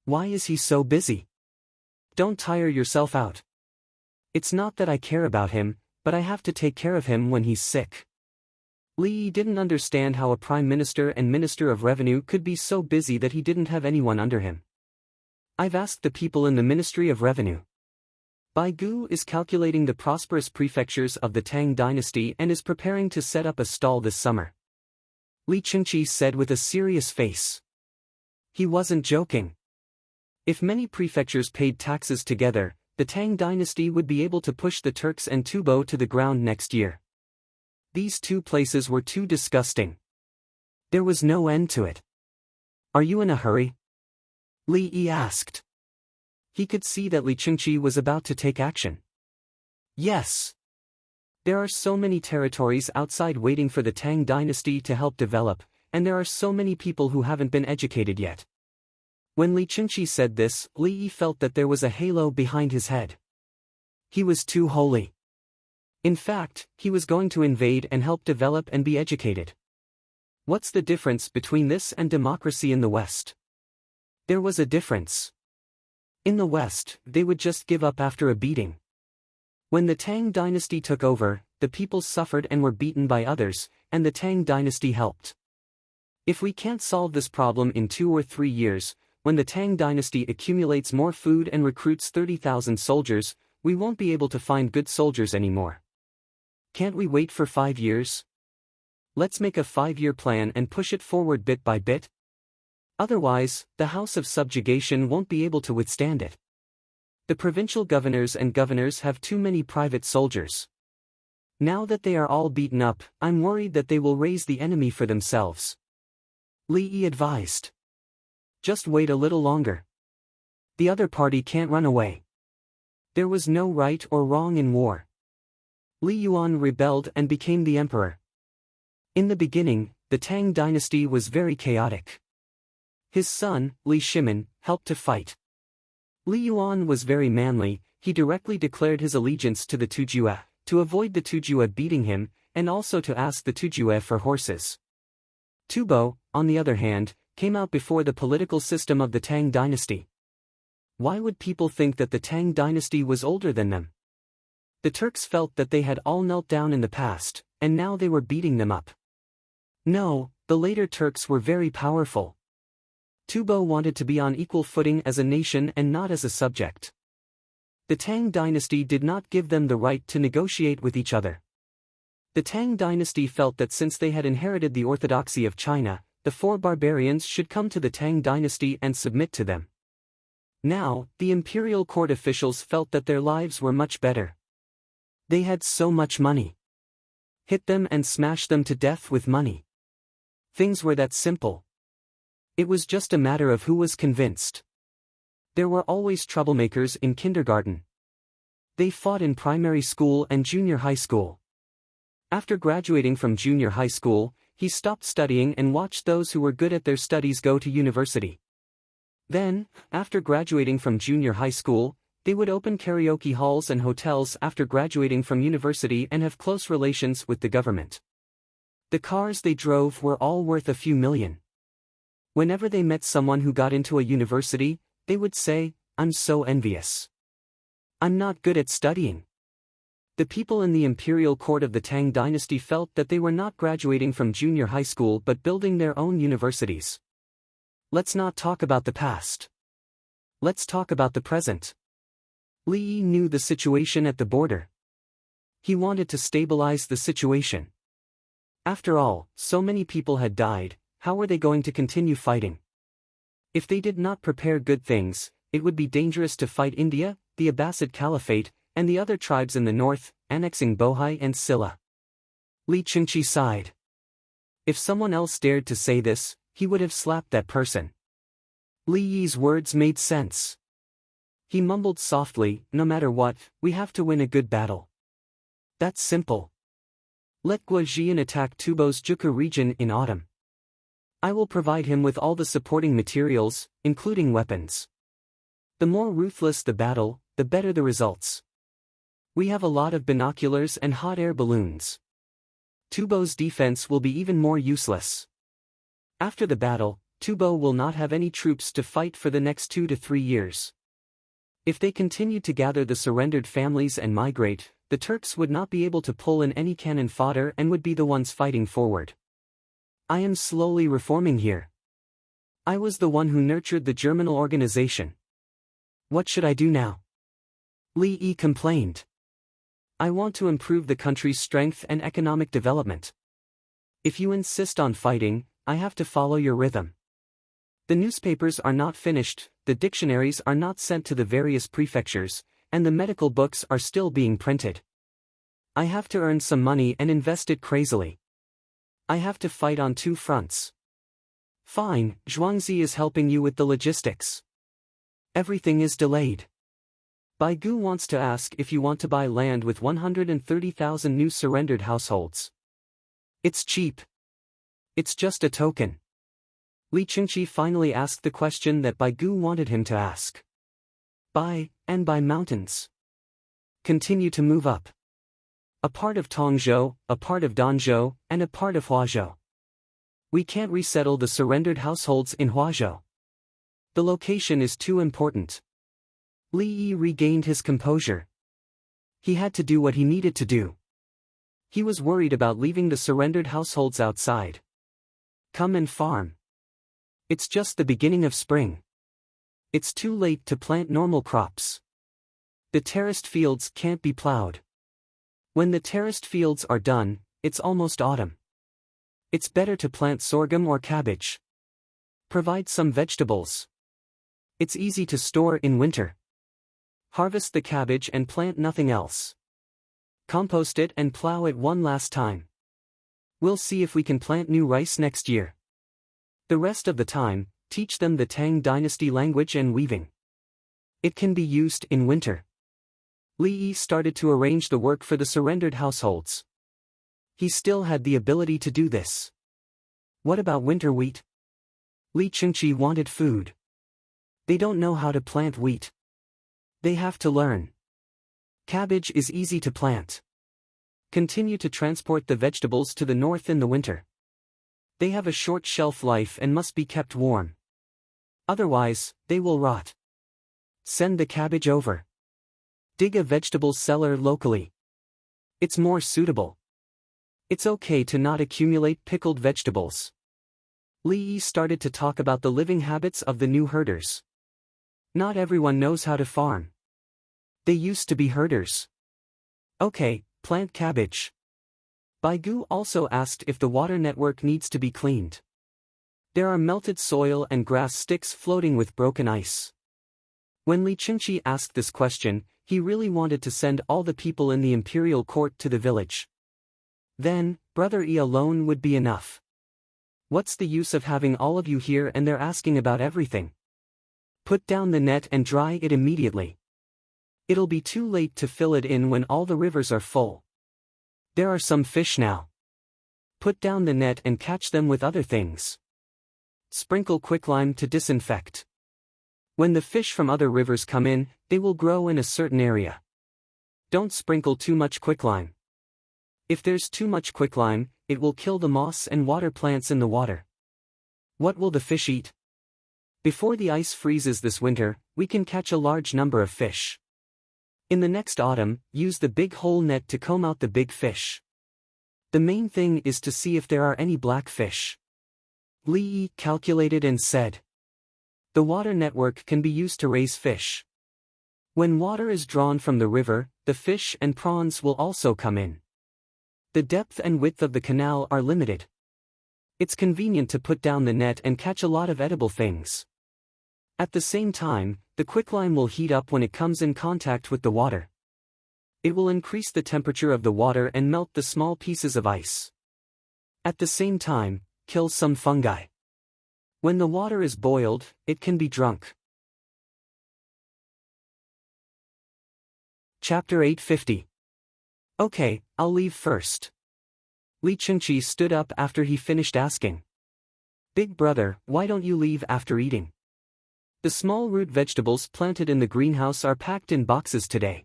Why is he so busy? Don't tire yourself out. It's not that I care about him, but I have to take care of him when he's sick. Li Yi didn't understand how a prime minister and minister of revenue could be so busy that he didn't have anyone under him. I've asked the people in the Ministry of Revenue. Baigu is calculating the prosperous prefectures of the Tang dynasty and is preparing to set up a stall this summer. Li Chengqi said with a serious face. He wasn't joking. If many prefectures paid taxes together, the Tang dynasty would be able to push the Turks and Tubo to the ground next year. These two places were too disgusting. There was no end to it. Are you in a hurry? Li Yi asked. He could see that Li Chengqi was about to take action. Yes. There are so many territories outside waiting for the Tang dynasty to help develop, and there are so many people who haven't been educated yet. When Li Chengqi said this, Li Yi felt that there was a halo behind his head. He was too holy. In fact, he was going to invade and help develop and be educated. What's the difference between this and democracy in the West? There was a difference. In the West, they would just give up after a beating. When the Tang dynasty took over, the people suffered and were beaten by others, and the Tang dynasty helped. If we can't solve this problem in 2 or 3 years, when the Tang dynasty accumulates more food and recruits 30,000 soldiers, we won't be able to find good soldiers anymore. Can't we wait for 5 years? Let's make a 5-year plan and push it forward bit by bit. Otherwise, the House of Subjugation won't be able to withstand it. The provincial governors and governors have too many private soldiers. Now that they are all beaten up, I'm worried that they will raise the enemy for themselves. Li Yi advised. Just wait a little longer. The other party can't run away. There was no right or wrong in war. Li Yuan rebelled and became the emperor. In the beginning, the Tang dynasty was very chaotic. His son, Li Shimin, helped to fight. Li Yuan was very manly. He directly declared his allegiance to the Tujue, to avoid the Tujue beating him, and also to ask the Tujue for horses. Tubo, on the other hand, came out before the political system of the Tang dynasty. Why would people think that the Tang dynasty was older than them? The Turks felt that they had all knelt down in the past, and now they were beating them up. No, the later Turks were very powerful. Tubo wanted to be on equal footing as a nation and not as a subject. The Tang dynasty did not give them the right to negotiate with each other. The Tang dynasty felt that since they had inherited the orthodoxy of China, the 4 barbarians should come to the Tang dynasty and submit to them. Now, the imperial court officials felt that their lives were much better. They had so much money. Hit them and smash them to death with money. Things were that simple. It was just a matter of who was convinced. There were always troublemakers in kindergarten. They fought in primary school and junior high school. After graduating from junior high school, he stopped studying and watched those who were good at their studies go to university. Then, after graduating from junior high school, they would open karaoke halls and hotels after graduating from university and have close relations with the government. The cars they drove were all worth a few million. Whenever they met someone who got into a university, they would say, "I'm so envious. I'm not good at studying." The people in the imperial court of the Tang dynasty felt that they were not graduating from junior high school but building their own universities. Let's not talk about the past. Let's talk about the present. Li Yi knew the situation at the border. He wanted to stabilize the situation. After all, so many people had died. How were they going to continue fighting? If they did not prepare good things, it would be dangerous to fight India, the Abbasid Caliphate, and the other tribes in the north, annexing Bohai and Silla. Li Chengqi sighed. If someone else dared to say this, he would have slapped that person. Li Yi's words made sense. He mumbled softly, "No matter what, we have to win a good battle. That's simple. Let Guojian attack Tubo's Juka region in autumn. I will provide him with all the supporting materials, including weapons. The more ruthless the battle, the better the results. We have a lot of binoculars and hot air balloons. Tubo's defense will be even more useless. After the battle, Tubo will not have any troops to fight for the next 2 to 3 years. If they continued to gather the surrendered families and migrate, the Turks would not be able to pull in any cannon fodder and would be the ones fighting forward. I am slowly reforming here. I was the one who nurtured the germinal organization. What should I do now?" Li Yi complained. "I want to improve the country's strength and economic development. If you insist on fighting, I have to follow your rhythm. The newspapers are not finished, the dictionaries are not sent to the various prefectures, and the medical books are still being printed. I have to earn some money and invest it crazily. I have to fight on two fronts. Fine, Zhuangzi is helping you with the logistics. Everything is delayed. Baigu wants to ask if you want to buy land with 130,000 new surrendered households. It's cheap. It's just a token. Li Qingqi finally asked the question that Baigu wanted him to ask. Buy mountains. Continue to move up. A part of Tongzhou, a part of Danzhou, and a part of Huazhou. We can't resettle the surrendered households in Huazhou. The location is too important. Li Yi regained his composure. He had to do what he needed to do. He was worried about leaving the surrendered households outside. Come and farm. It's just the beginning of spring. It's too late to plant normal crops. The terraced fields can't be plowed. When the terraced fields are done, it's almost autumn. It's better to plant sorghum or cabbage. Provide some vegetables. It's easy to store in winter. Harvest the cabbage and plant nothing else. Compost it and plow it one last time. We'll see if we can plant new rice next year. The rest of the time, teach them the Tang dynasty language and weaving. It can be used in winter. Li Yi started to arrange the work for the surrendered households. He still had the ability to do this. What about winter wheat? Li Qingqi wanted food. They don't know how to plant wheat. They have to learn. Cabbage is easy to plant. Continue to transport the vegetables to the north in the winter. They have a short shelf life and must be kept warm. Otherwise, they will rot. Send the cabbage over. Dig a vegetable cellar locally. It's more suitable. It's okay to not accumulate pickled vegetables. Li Yi started to talk about the living habits of the new herders. Not everyone knows how to farm. They used to be herders. Okay, plant cabbage. Baigu also asked if the water network needs to be cleaned. There are melted soil and grass sticks floating with broken ice. When Li Qingqi asked this question, he really wanted to send all the people in the imperial court to the village. Then, Brother Yi alone would be enough. What's the use of having all of you here and they're asking about everything? Put down the net and dry it immediately. It'll be too late to fill it in when all the rivers are full. There are some fish now. Put down the net and catch them with other things. Sprinkle quicklime to disinfect. When the fish from other rivers come in, they will grow in a certain area. Don't sprinkle too much quicklime. If there's too much quicklime, it will kill the moss and water plants in the water. What will the fish eat? Before the ice freezes this winter, we can catch a large number of fish. In the next autumn, use the big hole net to comb out the big fish. The main thing is to see if there are any black fish. Li Yi calculated and said. The water network can be used to raise fish. When water is drawn from the river, the fish and prawns will also come in. The depth and width of the canal are limited. It's convenient to put down the net and catch a lot of edible things. At the same time, the quicklime will heat up when it comes in contact with the water. It will increase the temperature of the water and melt the small pieces of ice. At the same time, kill some fungi. When the water is boiled, it can be drunk. Chapter 850. Okay, I'll leave first. Li Qingqi stood up after he finished asking. Big brother, why don't you leave after eating? The small root vegetables planted in the greenhouse are packed in boxes today.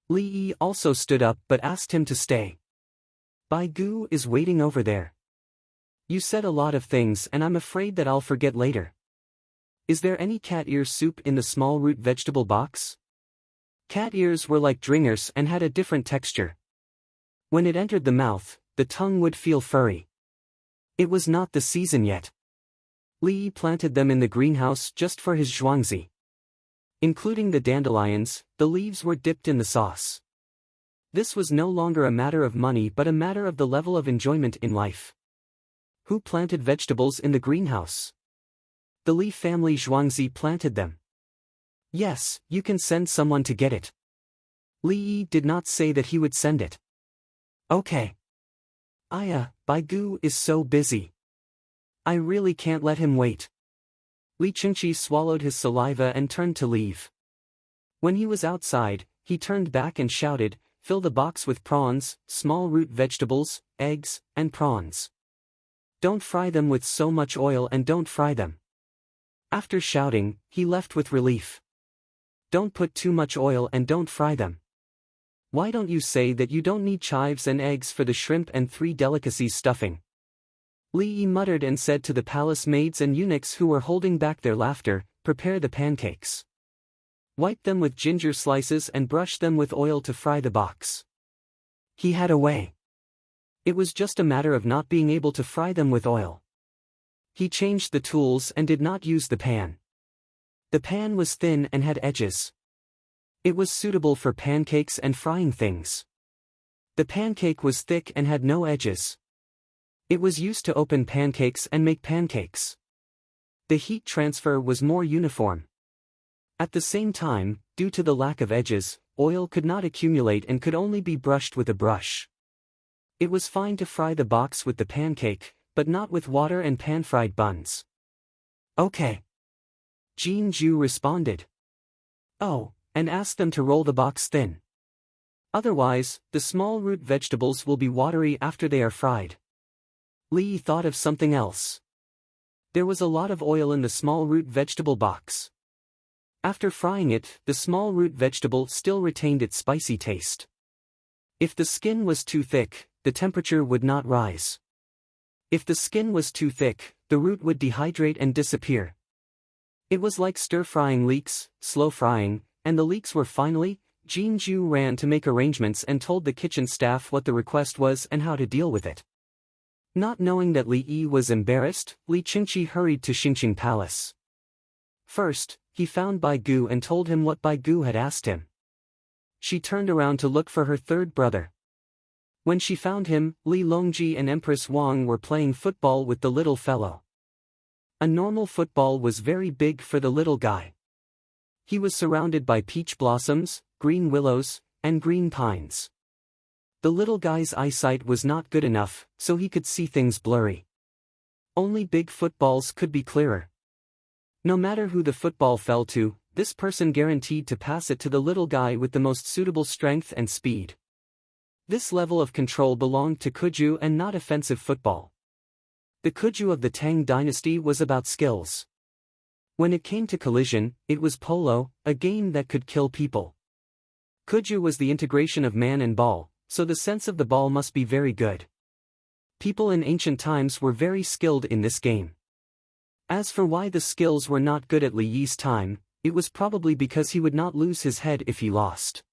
Li Yi also stood up but asked him to stay. Baigu is waiting over there. You said a lot of things and I'm afraid that I'll forget later. Is there any cat ear soup in the small root vegetable box? Cat ears were like dringers and had a different texture. When it entered the mouth, the tongue would feel furry. It was not the season yet. Li Yi planted them in the greenhouse just for his zhuangzi. Including the dandelions, the leaves were dipped in the sauce. This was no longer a matter of money but a matter of the level of enjoyment in life. Who planted vegetables in the greenhouse? The Li family zhuangzi planted them. Yes, you can send someone to get it. Li Yi did not say that he would send it. Okay. Baigu is so busy. I really can't let him wait. Li Qingqi swallowed his saliva and turned to leave. When he was outside, he turned back and shouted, "Fill the box with prawns, small root vegetables, eggs, and prawns. Don't fry them with so much oil and don't fry them." After shouting, he left with relief. Don't put too much oil and don't fry them. Why don't you say that you don't need chives and eggs for the shrimp and 3 delicacies stuffing? Li Yi muttered and said to the palace maids and eunuchs who were holding back their laughter, "Prepare the pancakes. Wipe them with ginger slices and brush them with oil to fry the box." He had a way. It was just a matter of not being able to fry them with oil. He changed the tools and did not use the pan. The pan was thin and had edges. It was suitable for pancakes and frying things. The pancake was thick and had no edges. It was used to open pancakes and make pancakes. The heat transfer was more uniform. At the same time, due to the lack of edges, oil could not accumulate and could only be brushed with a brush. It was fine to fry the box with the pancake, but not with water and pan-fried buns. Okay. Jean Ju responded. Oh, and ask them to roll the box thin. Otherwise, the small root vegetables will be watery after they are fried. Li thought of something else. There was a lot of oil in the small root vegetable box. After frying it, the small root vegetable still retained its spicy taste. If the skin was too thick, the temperature would not rise. If the skin was too thick, the root would dehydrate and disappear. It was like stir-frying leeks, slow frying, and the leeks were finally. Jean Ju ran to make arrangements and told the kitchen staff what the request was and how to deal with it. Not knowing that Li Yi was embarrassed, Li Qingqi hurried to Xingqing Palace. First, he found Baigu and told him what Baigu had asked him. She turned around to look for her third brother. When she found him, Li Longji and Empress Wang were playing football with the little fellow. A normal football was very big for the little guy. He was surrounded by peach blossoms, green willows, and green pines. The little guy's eyesight was not good enough, so he could see things blurry. Only big footballs could be clearer. No matter who the football fell to, this person guaranteed to pass it to the little guy with the most suitable strength and speed. This level of control belonged to Kuju and not offensive football. The Kuju of the Tang dynasty was about skills. When it came to collision, it was polo, a game that could kill people. Kuju was the integration of man and ball, so the sense of the ball must be very good. People in ancient times were very skilled in this game. As for why the skills were not good at Li Yi's time, it was probably because he would not lose his head if he lost.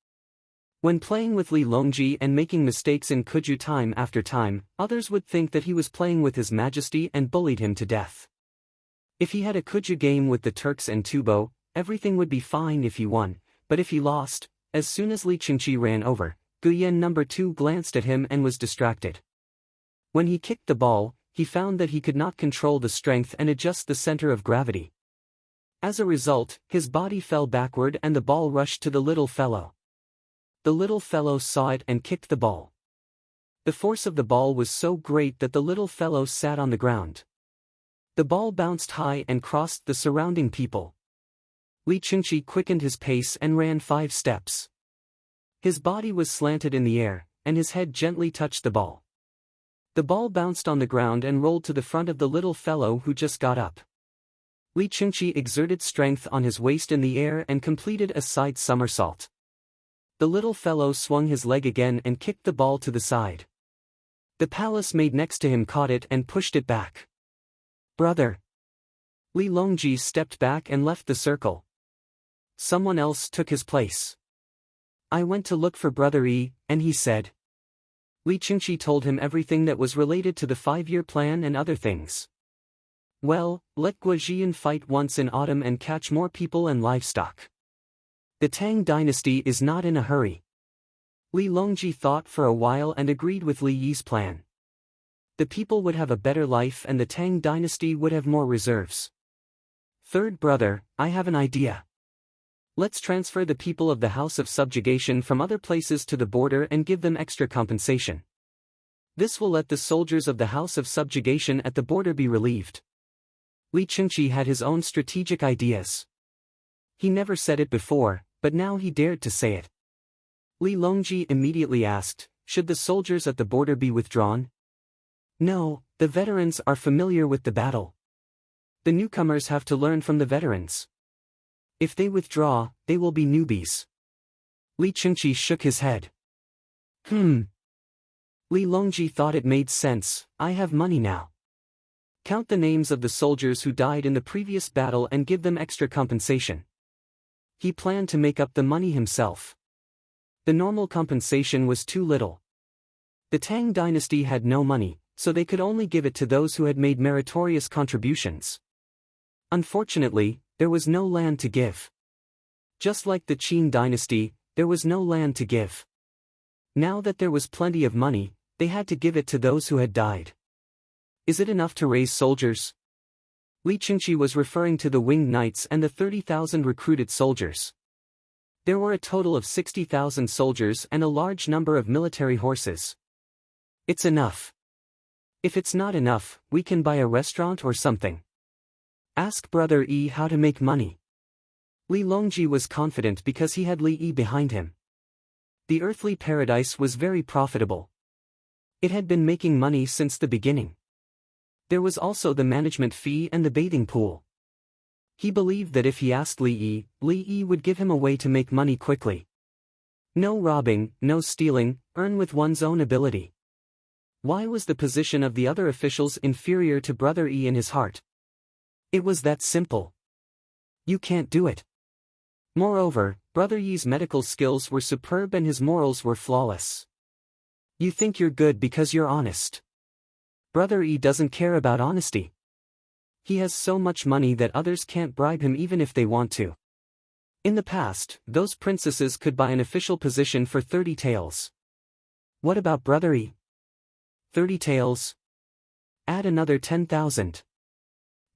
When playing with Li Longji and making mistakes in Kuju time after time, others would think that he was playing with His Majesty and bullied him to death. If he had a Kuju game with the Turks and Tubo, everything would be fine if he won, but if he lost, as soon as Li Qingqi ran over, Guyen No. 2 glanced at him and was distracted. When he kicked the ball, he found that he could not control the strength and adjust the center of gravity. As a result, his body fell backward and the ball rushed to the little fellow. The little fellow saw it and kicked the ball. The force of the ball was so great that the little fellow sat on the ground. The ball bounced high and crossed the surrounding people. Li Qingqi quickened his pace and ran 5 steps. His body was slanted in the air, and his head gently touched the ball. The ball bounced on the ground and rolled to the front of the little fellow who just got up. Li Qingqi exerted strength on his waist in the air and completed a side somersault. The little fellow swung his leg again and kicked the ball to the side. The palace maid next to him caught it and pushed it back. "Brother!" Li Longji stepped back and left the circle. Someone else took his place. "I went to look for Brother Yi, and he said." Li Qingqi told him everything that was related to the 5-year plan and other things. "Well, let Guojian fight once in autumn and catch more people and livestock. The Tang dynasty is not in a hurry." Li Longji thought for a while and agreed with Li Yi's plan. The people would have a better life and the Tang dynasty would have more reserves. "Third brother, I have an idea." Let's transfer the people of the House of Subjugation from other places to the border and give them extra compensation. This will let the soldiers of the House of Subjugation at the border be relieved. Li Chengqi had his own strategic ideas. He never said it before, but now he dared to say it. Li Longji immediately asked, should the soldiers at the border be withdrawn? No, the veterans are familiar with the battle. The newcomers have to learn from the veterans. If they withdraw, they will be newbies. Li Chengqi shook his head. Li Longji thought it made sense. I have money now. Count the names of the soldiers who died in the previous battle and give them extra compensation. He planned to make up the money himself. The normal compensation was too little. The Tang dynasty had no money, so they could only give it to those who had made meritorious contributions. Unfortunately, there was no land to give. Just like the Qin dynasty, there was no land to give. Now that there was plenty of money, they had to give it to those who had died. Is it enough to raise soldiers? Li Chengqi was referring to the winged knights and the 30,000 recruited soldiers. There were a total of 60,000 soldiers and a large number of military horses. It's enough. If it's not enough, we can buy a restaurant or something. Ask Brother Yi how to make money. Li Longji was confident because he had Li Yi behind him. The earthly paradise was very profitable. It had been making money since the beginning. There was also the management fee and the bathing pool. He believed that if he asked Li Yi would give him a way to make money quickly. No robbing, no stealing, earn with one's own ability. Why was the position of the other officials inferior to Brother Yi in his heart? It was that simple. You can't do it. Moreover, Brother Yi's medical skills were superb and his morals were flawless. You think you're good because you're honest. Brother Yi doesn't care about honesty. He has so much money that others can't bribe him even if they want to. In the past, those princesses could buy an official position for 30 taels. What about Brother Yi? 30 taels? Add another 10,000.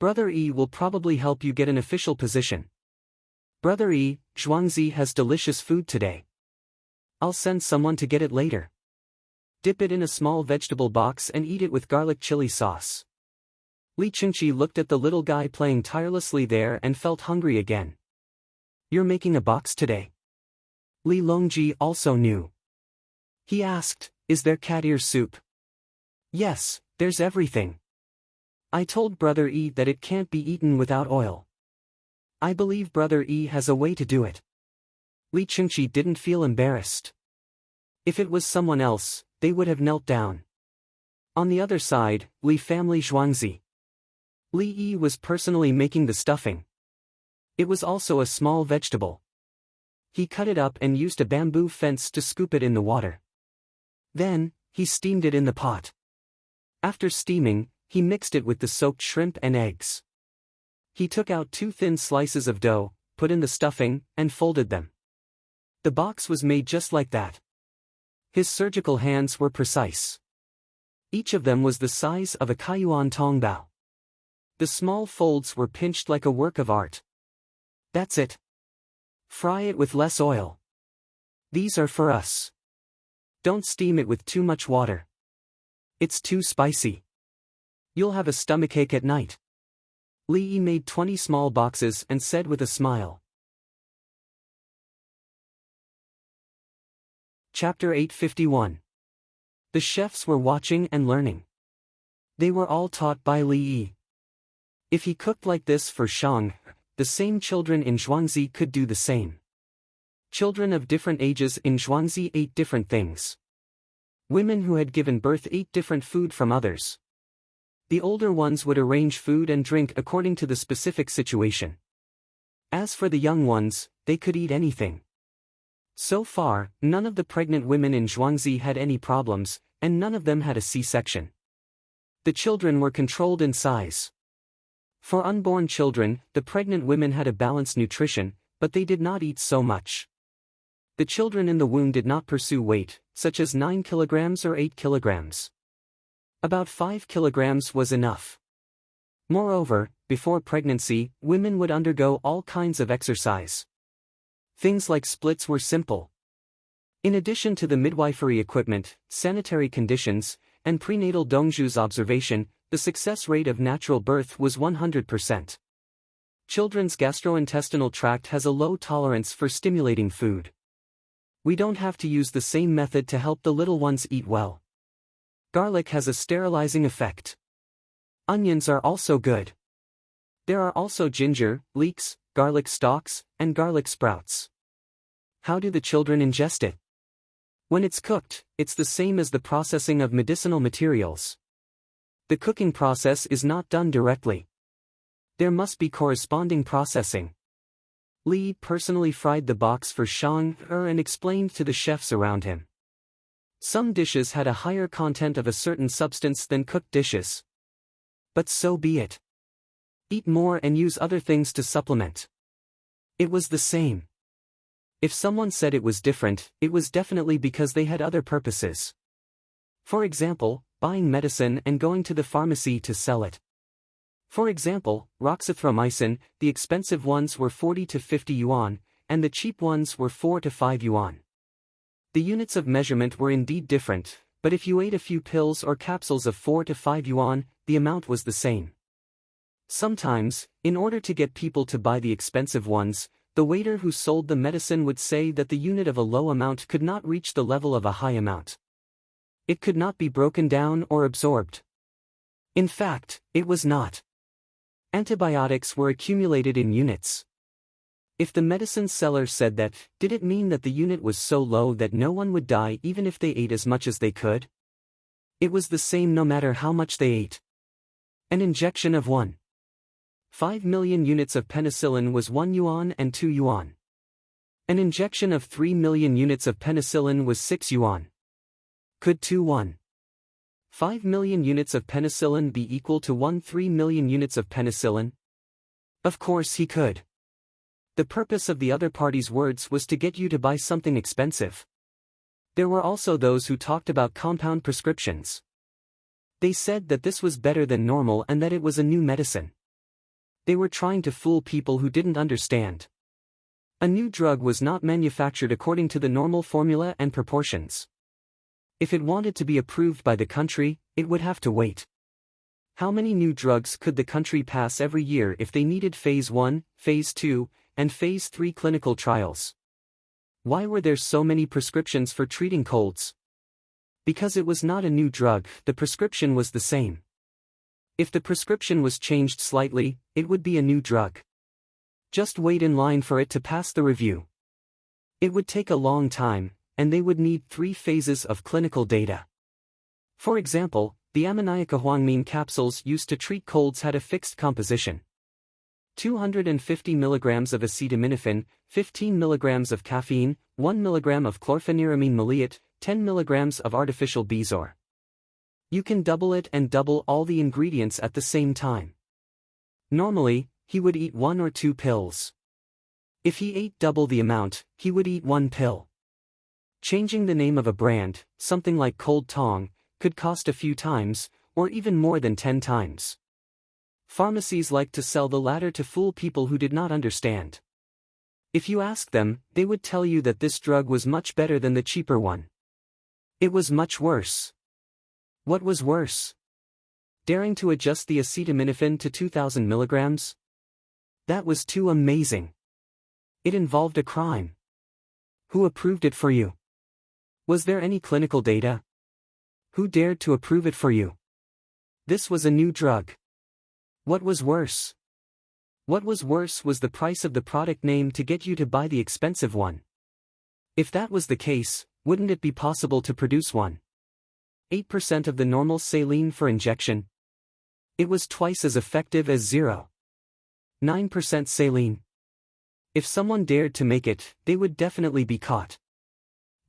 Brother Yi will probably help you get an official position. Brother Yi, Zhuangzi has delicious food today. I'll send someone to get it later. Dip it in a small vegetable box and eat it with garlic chili sauce. Li Chengqi looked at the little guy playing tirelessly there and felt hungry again. You're making a box today? Li Longji also knew. He asked, is there cat ear soup? Yes, there's everything. I told Brother Yi that it can't be eaten without oil. I believe Brother Yi has a way to do it. Li Chengqi didn't feel embarrassed. If it was someone else, they would have knelt down. On the other side, Li family Zhuangzi. Li Yi was personally making the stuffing. It was also a small vegetable. He cut it up and used a bamboo fence to scoop it in the water. Then, he steamed it in the pot. After steaming, he mixed it with the soaked shrimp and eggs. He took out 2 thin slices of dough, put in the stuffing, and folded them. The box was made just like that. His surgical hands were precise. Each of them was the size of a Kaiyuan Tongbao. The small folds were pinched like a work of art. That's it. Fry it with less oil. These are for us. Don't steam it with too much water. It's too spicy. You'll have a stomachache at night. Li Yi made 20 small boxes and said with a smile. Chapter 851. The chefs were watching and learning. They were all taught by Li Yi. If he cooked like this for Shang, the same children in Zhuangzi could do the same. Children of different ages in Zhuangzi ate different things. Women who had given birth ate different food from others. The older ones would arrange food and drink according to the specific situation. As for the young ones, they could eat anything. So far, none of the pregnant women in Zhuangzi had any problems, and none of them had a C-section. The children were controlled in size. For unborn children, the pregnant women had a balanced nutrition, but they did not eat so much. The children in the womb did not pursue weight, such as 9 kilograms or 8 kilograms. About 5 kilograms was enough. Moreover, before pregnancy, women would undergo all kinds of exercise. Things like splits were simple. In addition to the midwifery equipment, sanitary conditions, and prenatal Dongju's observation, the success rate of natural birth was 100%. Children's gastrointestinal tract has a low tolerance for stimulating food. We don't have to use the same method to help the little ones eat well. Garlic has a sterilizing effect. Onions are also good. There are also ginger, leeks, garlic stalks, and garlic sprouts. How do the children ingest it? When it's cooked, it's the same as the processing of medicinal materials. The cooking process is not done directly. There must be corresponding processing. Li personally fried the box for Shang and explained to the chefs around him. Some dishes had a higher content of a certain substance than cooked dishes. But so be it. Eat more and use other things to supplement. It was the same. If someone said it was different, it was definitely because they had other purposes. For example, buying medicine and going to the pharmacy to sell it. For example, roxithromycin, the expensive ones were 40 to 50 yuan, and the cheap ones were 4 to 5 yuan. The units of measurement were indeed different, but if you ate a few pills or capsules of 4 to 5 yuan, the amount was the same. Sometimes, in order to get people to buy the expensive ones, the waiter who sold the medicine would say that the unit of a low amount could not reach the level of a high amount. It could not be broken down or absorbed. In fact, it was not. Antibiotics were accumulated in units. If the medicine seller said that, did it mean that the unit was so low that no one would die even if they ate as much as they could? It was the same no matter how much they ate. An injection of 1.5 million units of penicillin was 1 yuan and 2 yuan. An injection of 3 million units of penicillin was 6 yuan. Could 2.5 million units of penicillin be equal to 1.3 million units of penicillin? Of course he could. The purpose of the other party's words was to get you to buy something expensive. There were also those who talked about compound prescriptions. They said that this was better than normal and that it was a new medicine. They were trying to fool people who didn't understand. A new drug was not manufactured according to the normal formula and proportions. If it wanted to be approved by the country, it would have to wait. How many new drugs could the country pass every year if they needed Phase 1, Phase 2, and Phase 3 clinical trials? Why were there so many prescriptions for treating colds? Because it was not a new drug, the prescription was the same. If the prescription was changed slightly, it would be a new drug. Just wait in line for it to pass the review. It would take a long time, and they would need 3 phases of clinical data. For example, the ammoniacahuangmine capsules used to treat colds had a fixed composition. 250 mg of acetaminophen, 15 mg of caffeine, 1 mg of chlorpheniramine maleate, 10 mg of artificial bezoar. You can double it and double all the ingredients at the same time. Normally, he would eat 1 or 2 pills. If he ate double the amount, he would eat 1 pill. Changing the name of a brand, something like Cold Tong, could cost a few times, or even more than 10 times. Pharmacies liked to sell the latter to fool people who did not understand. If you asked them, they would tell you that this drug was much better than the cheaper one. It was much worse. What was worse? Daring to adjust the acetaminophen to 2,000 milligrams? That was too amazing. It involved a crime. Who approved it for you? Was there any clinical data? Who dared to approve it for you? This was a new drug. What was worse? What was worse was the price of the product name to get you to buy the expensive one. If that was the case, wouldn't it be possible to produce 1.8% of the normal saline for injection? It was twice as effective as 0.9% saline. If someone dared to make it, they would definitely be caught.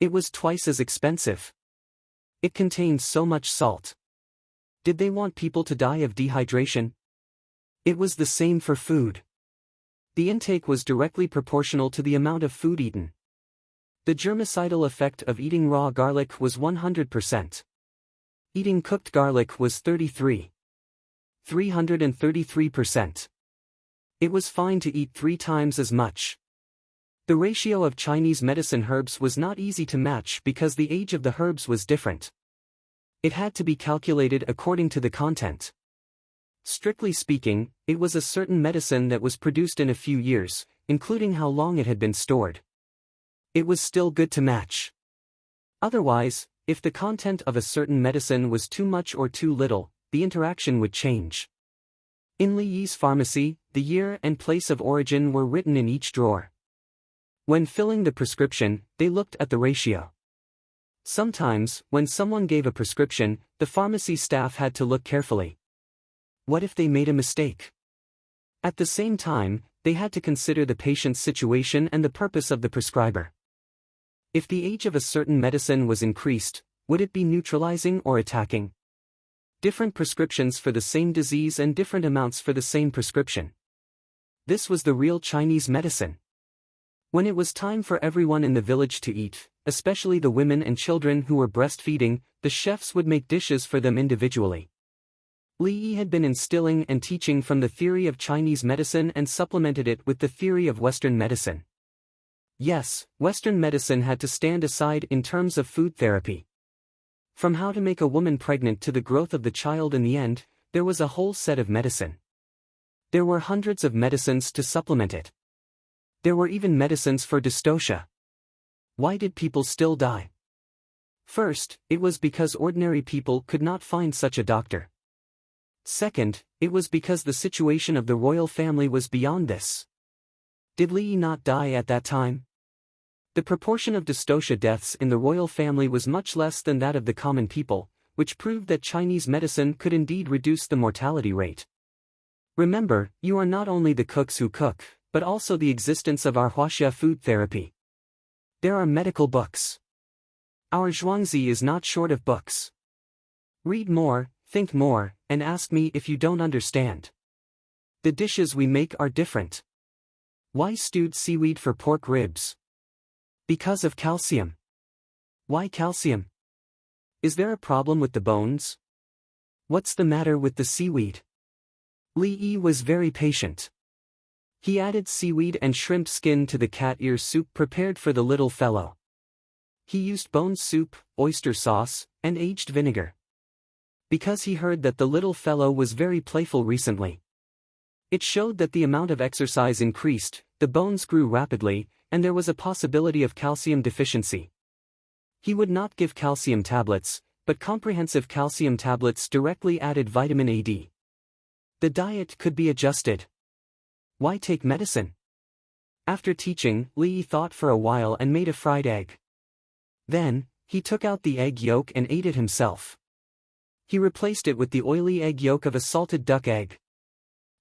It was twice as expensive. It contained so much salt. Did they want people to die of dehydration? It was the same for food. The intake was directly proportional to the amount of food eaten. The germicidal effect of eating raw garlic was 100%. Eating cooked garlic was 333%. It was fine to eat 3 times as much. The ratio of Chinese medicine herbs was not easy to match because the age of the herbs was different. It had to be calculated according to the content. Strictly speaking, it was a certain medicine that was produced in a few years, including how long it had been stored. It was still good to match. Otherwise, if the content of a certain medicine was too much or too little, the interaction would change. In Li Yi's pharmacy, the year and place of origin were written in each drawer. When filling the prescription, they looked at the ratio. Sometimes, when someone gave a prescription, the pharmacy staff had to look carefully. What if they made a mistake? At the same time, they had to consider the patient's situation and the purpose of the prescriber. If the age of a certain medicine was increased, would it be neutralizing or attacking? Different prescriptions for the same disease and different amounts for the same prescription. This was the real Chinese medicine. When it was time for everyone in the village to eat, especially the women and children who were breastfeeding, the chefs would make dishes for them individually. Li Yi had been instilling and teaching from the theory of Chinese medicine and supplemented it with the theory of Western medicine. Yes, Western medicine had to stand aside in terms of food therapy. From how to make a woman pregnant to the growth of the child in the end, there was a whole set of medicine. There were hundreds of medicines to supplement it. There were even medicines for dystocia. Why did people still die? First, it was because ordinary people could not find such a doctor. Second, it was because the situation of the royal family was beyond this. Did Li Yi not die at that time? The proportion of dystocia deaths in the royal family was much less than that of the common people, which proved that Chinese medicine could indeed reduce the mortality rate. Remember, you are not only the cooks who cook, but also the existence of our Huaxia food therapy. There are medical books. Our Zhuangzi is not short of books. Read more, think more, and ask me if you don't understand. The dishes we make are different. Why stewed seaweed for pork ribs? Because of calcium. Why calcium? Is there a problem with the bones? What's the matter with the seaweed? Li Yi was very patient. He added seaweed and shrimp skin to the cat ear soup prepared for the little fellow. He used bone soup, oyster sauce, and aged vinegar. Because he heard that the little fellow was very playful recently. It showed that the amount of exercise increased, the bones grew rapidly, and there was a possibility of calcium deficiency. He would not give calcium tablets, but comprehensive calcium tablets directly added vitamin AD. The diet could be adjusted. Why take medicine? After teaching, Li Yi thought for a while and made a fried egg. Then, he took out the egg yolk and ate it himself. He replaced it with the oily egg yolk of a salted duck egg.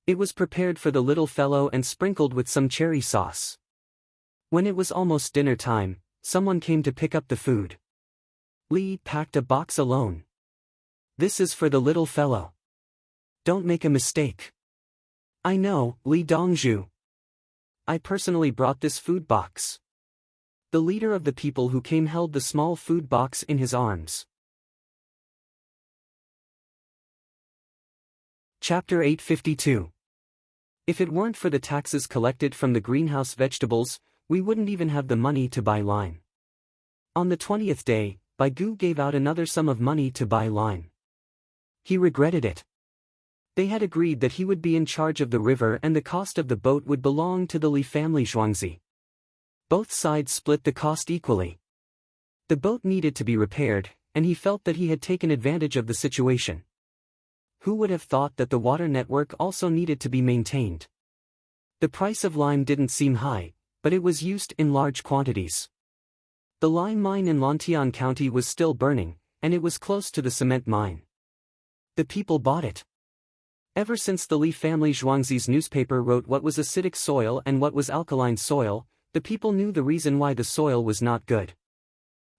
It was prepared for the little fellow and sprinkled with some cherry sauce. When it was almost dinner time, someone came to pick up the food. Li packed a box alone. This is for the little fellow. Don't make a mistake. I know, Li Dongzhu. I personally brought this food box. The leader of the people who came held the small food box in his arms. Chapter 852. If it weren't for the taxes collected from the greenhouse vegetables, we wouldn't even have the money to buy lime. On the 20th day, Baigu gave out another sum of money to buy lime. He regretted it. They had agreed that he would be in charge of the river and the cost of the boat would belong to the Li family Zhuangzi. Both sides split the cost equally. The boat needed to be repaired, and he felt that he had taken advantage of the situation. Who would have thought that the water network also needed to be maintained? The price of lime didn't seem high, but it was used in large quantities. The lime mine in Lantian County was still burning, and it was close to the cement mine. The people bought it. Ever since the Li family Zhuangzi's newspaper wrote what was acidic soil and what was alkaline soil, the people knew the reason why the soil was not good.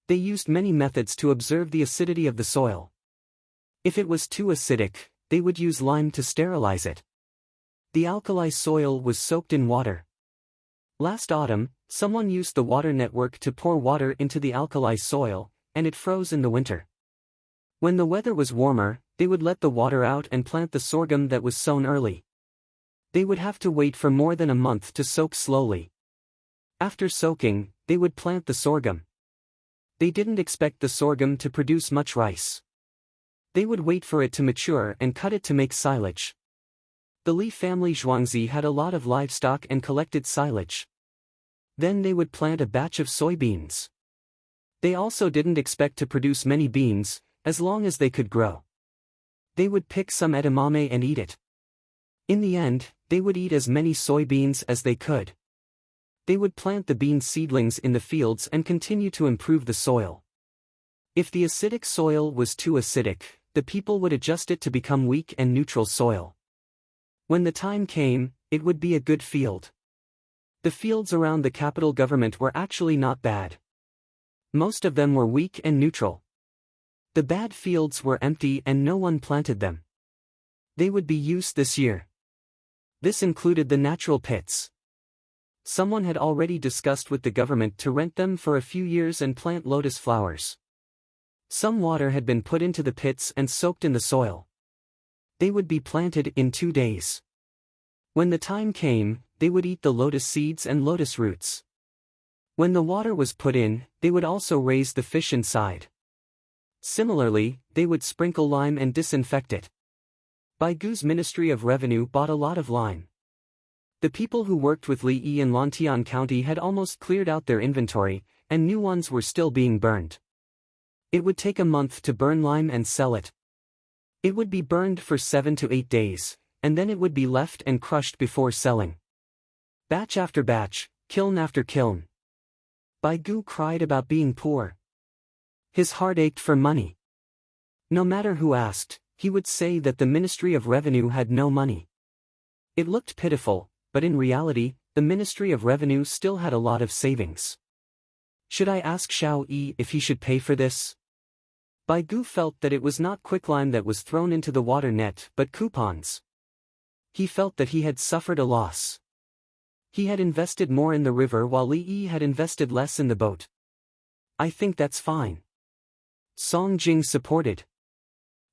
They used many methods to observe the acidity of the soil. If it was too acidic, they would use lime to sterilize it. The alkali soil was soaked in water. Last autumn, someone used the water network to pour water into the alkali soil, and it froze in the winter. When the weather was warmer, they would let the water out and plant the sorghum that was sown early. They would have to wait for more than a month to soak slowly. After soaking, they would plant the sorghum. They didn't expect the sorghum to produce much rice. They would wait for it to mature and cut it to make silage. The Li family Zhuangzi had a lot of livestock and collected silage. Then they would plant a batch of soybeans. They also didn't expect to produce many beans, as long as they could grow. They would pick some edamame and eat it. In the end, they would eat as many soybeans as they could. They would plant the bean seedlings in the fields and continue to improve the soil. If the acidic soil was too acidic, the people would adjust it to become weak and neutral soil. When the time came, it would be a good field. The fields around the capital government were actually not bad. Most of them were weak and neutral. The bad fields were empty and no one planted them. They would be used this year. This included the natural pits. Someone had already discussed with the government to rent them for a few years and plant lotus flowers. Some water had been put into the pits and soaked in the soil. They would be planted in 2 days. When the time came, they would eat the lotus seeds and lotus roots. When the water was put in, they would also raise the fish inside. Similarly, they would sprinkle lime and disinfect it. Baigu's Ministry of Revenue bought a lot of lime. The people who worked with Li Yi in Lantian County had almost cleared out their inventory, and new ones were still being burned. It would take a month to burn lime and sell it. It would be burned for 7 to 8 days, and then it would be left and crushed before selling. Batch after batch, kiln after kiln. Baigu cried about being poor. His heart ached for money. No matter who asked, he would say that the Ministry of Revenue had no money. It looked pitiful, but in reality, the Ministry of Revenue still had a lot of savings. Should I ask Xiao Yi if he should pay for this? Baigu felt that it was not quicklime that was thrown into the water net but coupons. He felt that he had suffered a loss. He had invested more in the river while Li Yi had invested less in the boat. I think that's fine. Song Jing supported.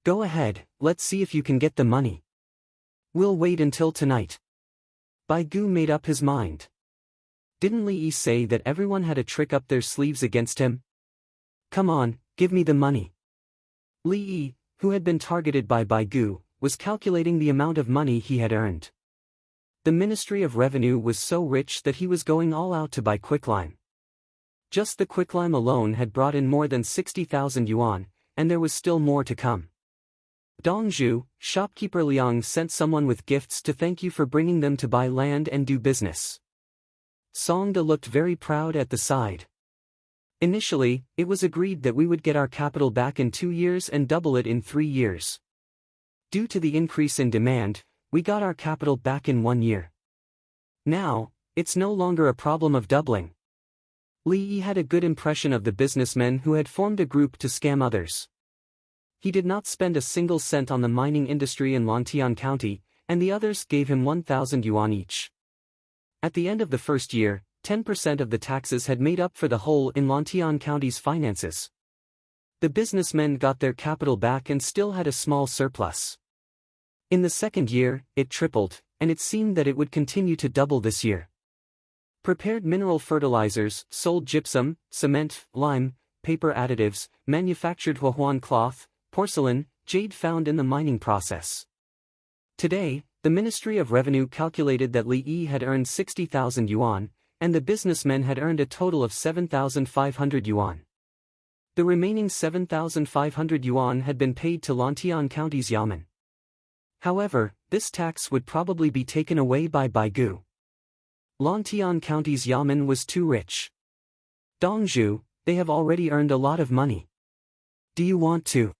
Go ahead, let's see if you can get the money. We'll wait until tonight. Baigu made up his mind. Didn't Li Yi say that everyone had a trick up their sleeves against him? Come on, give me the money. Li Yi, who had been targeted by Baigu, was calculating the amount of money he had earned. The Ministry of Revenue was so rich that he was going all out to buy quicklime. Just the quicklime alone had brought in more than 60,000 yuan, and there was still more to come. Dongzhu, shopkeeper Liang sent someone with gifts to thank you for bringing them to buy land and do business. Songda looked very proud at the side. Initially, it was agreed that we would get our capital back in 2 years and double it in 3 years. Due to the increase in demand, we got our capital back in 1 year. Now, it's no longer a problem of doubling. Li Yi had a good impression of the businessmen who had formed a group to scam others. He did not spend a single cent on the mining industry in Lantian County, and the others gave him 1,000 yuan each. At the end of the first year, 10% of the taxes had made up for the hole in Lantian County's finances. The businessmen got their capital back and still had a small surplus. In the second year, it tripled, and it seemed that it would continue to double this year. Prepared mineral fertilizers, sold gypsum, cement, lime, paper additives, manufactured Huahuan cloth, porcelain, jade found in the mining process. Today, the Ministry of Revenue calculated that Li Yi had earned 60,000 yuan, and the businessmen had earned a total of 7,500 yuan. The remaining 7,500 yuan had been paid to Lantian County's yamen. However, this tax would probably be taken away by Baigu. Lantian County's yamen was too rich. Dongzhu, they have already earned a lot of money. Do you want to?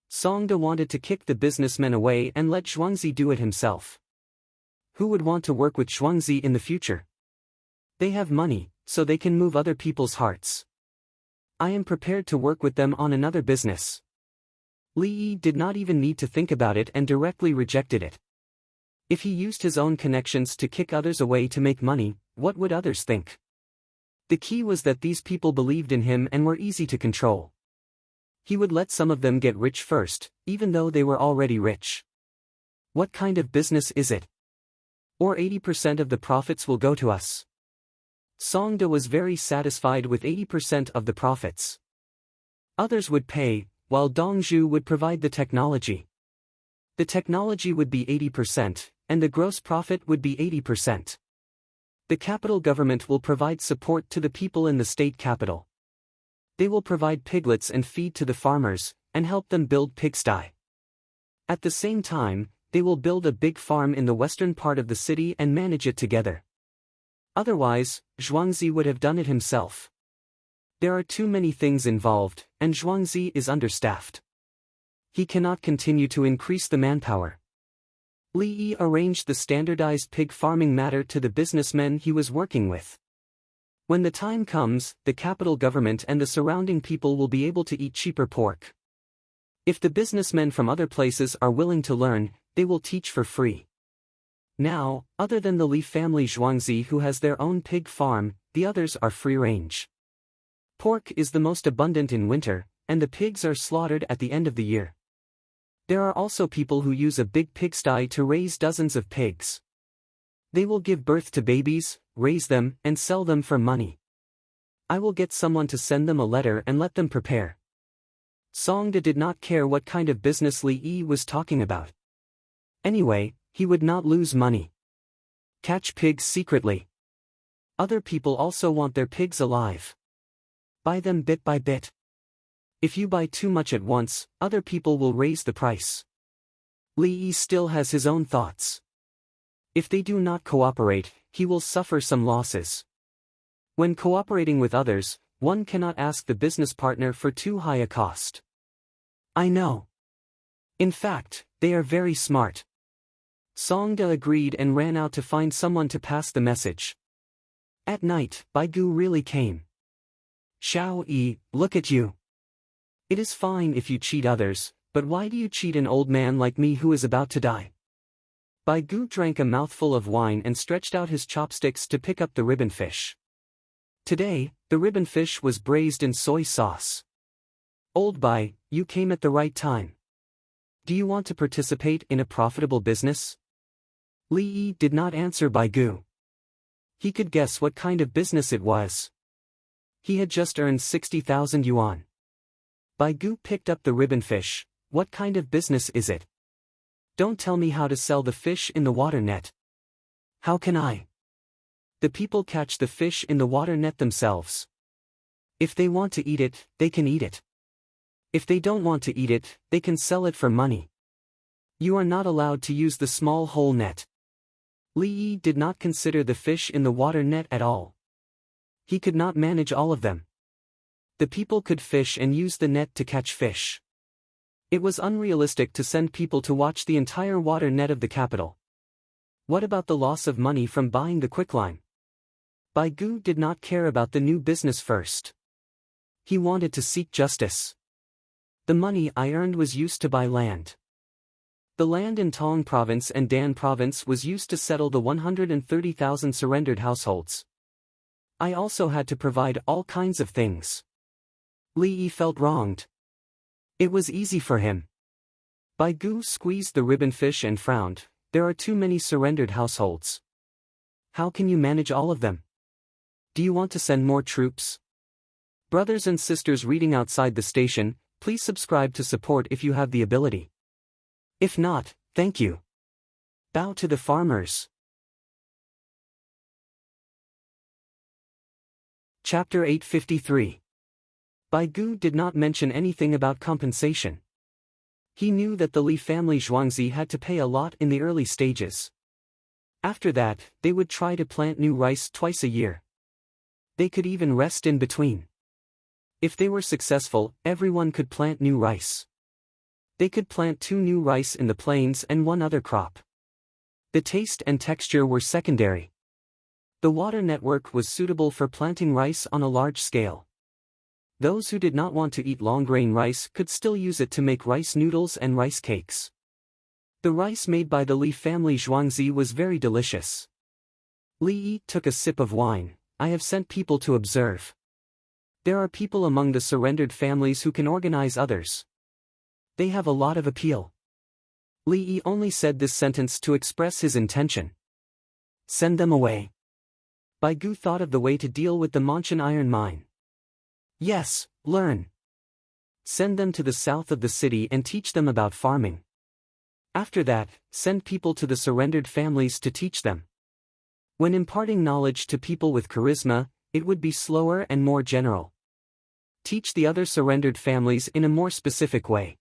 Songda wanted to kick the businessmen away and let Zhuangzi do it himself. Who would want to work with Zhuangzi in the future? They have money, so they can move other people's hearts. I am prepared to work with them on another business. Li Yi did not even need to think about it and directly rejected it. If he used his own connections to kick others away to make money, what would others think? The key was that these people believed in him and were easy to control. He would let some of them get rich first, even though they were already rich. What kind of business is it? Or 80% of the profits will go to us. Songda was very satisfied with 80% of the profits. Others would pay, while Dongzhu would provide the technology. The technology would be 80%, and the gross profit would be 80%. The capital government will provide support to the people in the state capital. They will provide piglets and feed to the farmers, and help them build pigsty. At the same time, they will build a big farm in the western part of the city and manage it together. Otherwise, Zhuangzi would have done it himself. There are too many things involved, and Zhuangzi is understaffed. He cannot continue to increase the manpower. Li Yi arranged the standardized pig farming matter to the businessmen he was working with. When the time comes, the capital government and the surrounding people will be able to eat cheaper pork. If the businessmen from other places are willing to learn, they will teach for free. Now, other than the Li family Zhuangzi who has their own pig farm, the others are free-range. Pork is the most abundant in winter, and the pigs are slaughtered at the end of the year. There are also people who use a big pigsty to raise dozens of pigs. They will give birth to babies, raise them, and sell them for money. I will get someone to send them a letter and let them prepare. Songda did not care what kind of business Li Yi was talking about. Anyway, he would not lose money. Catch pigs secretly. Other people also want their pigs alive. Buy them bit by bit. If you buy too much at once, other people will raise the price. Li Yi still has his own thoughts. If they do not cooperate, he will suffer some losses. When cooperating with others, one cannot ask the business partner for too high a cost. I know. In fact, they are very smart. Songda agreed and ran out to find someone to pass the message. At night, Baigu really came. Xiao Yi, look at you. It is fine if you cheat others, but why do you cheat an old man like me who is about to die? Baigu drank a mouthful of wine and stretched out his chopsticks to pick up the ribbon fish. Today, the ribbon fish was braised in soy sauce. Old Bai, you came at the right time. Do you want to participate in a profitable business? Li Yi did not answer Baigu. He could guess what kind of business it was. He had just earned 60,000 yuan. Baigu picked up the ribbon fish. What kind of business is it? Don't tell me how to sell the fish in the water net. How can I? The people catch the fish in the water net themselves. If they want to eat it, they can eat it. If they don't want to eat it, they can sell it for money. You are not allowed to use the small hole net. Li Yi did not consider the fish in the water net at all. He could not manage all of them. The people could fish and use the net to catch fish. It was unrealistic to send people to watch the entire water net of the capital. What about the loss of money from buying the quicklime? Baigu did not care about the new business first. He wanted to seek justice. The money I earned was used to buy land. The land in Tong province and Dan province was used to settle the 130,000 surrendered households. I also had to provide all kinds of things. Li Yi felt wronged. It was easy for him. Baigu squeezed the ribbon fish and frowned. There are too many surrendered households. How can you manage all of them? Do you want to send more troops? Brothers and sisters reading outside the station, please subscribe to support if you have the ability. If not, thank you. Bow to the farmers. Chapter 853. Baigu did not mention anything about compensation. He knew that the Li family Zhuangzi had to pay a lot in the early stages. After that, they would try to plant new rice twice a year. They could even rest in between. If they were successful, everyone could plant new rice. They could plant 2 new rice in the plains and 1 other crop. The taste and texture were secondary. The water network was suitable for planting rice on a large scale. Those who did not want to eat long-grain rice could still use it to make rice noodles and rice cakes. The rice made by the Li family Zhuangzi was very delicious. Li Yi took a sip of wine. I have sent people to observe. There are people among the surrendered families who can organize others. They have a lot of appeal. Li Yi only said this sentence to express his intention. Send them away. Bai Gu thought of the way to deal with the Monshan iron mine. Yes, learn. Send them to the south of the city and teach them about farming. After that, send people to the surrendered families to teach them. When imparting knowledge to people with charisma, it would be slower and more general. Teach the other surrendered families in a more specific way.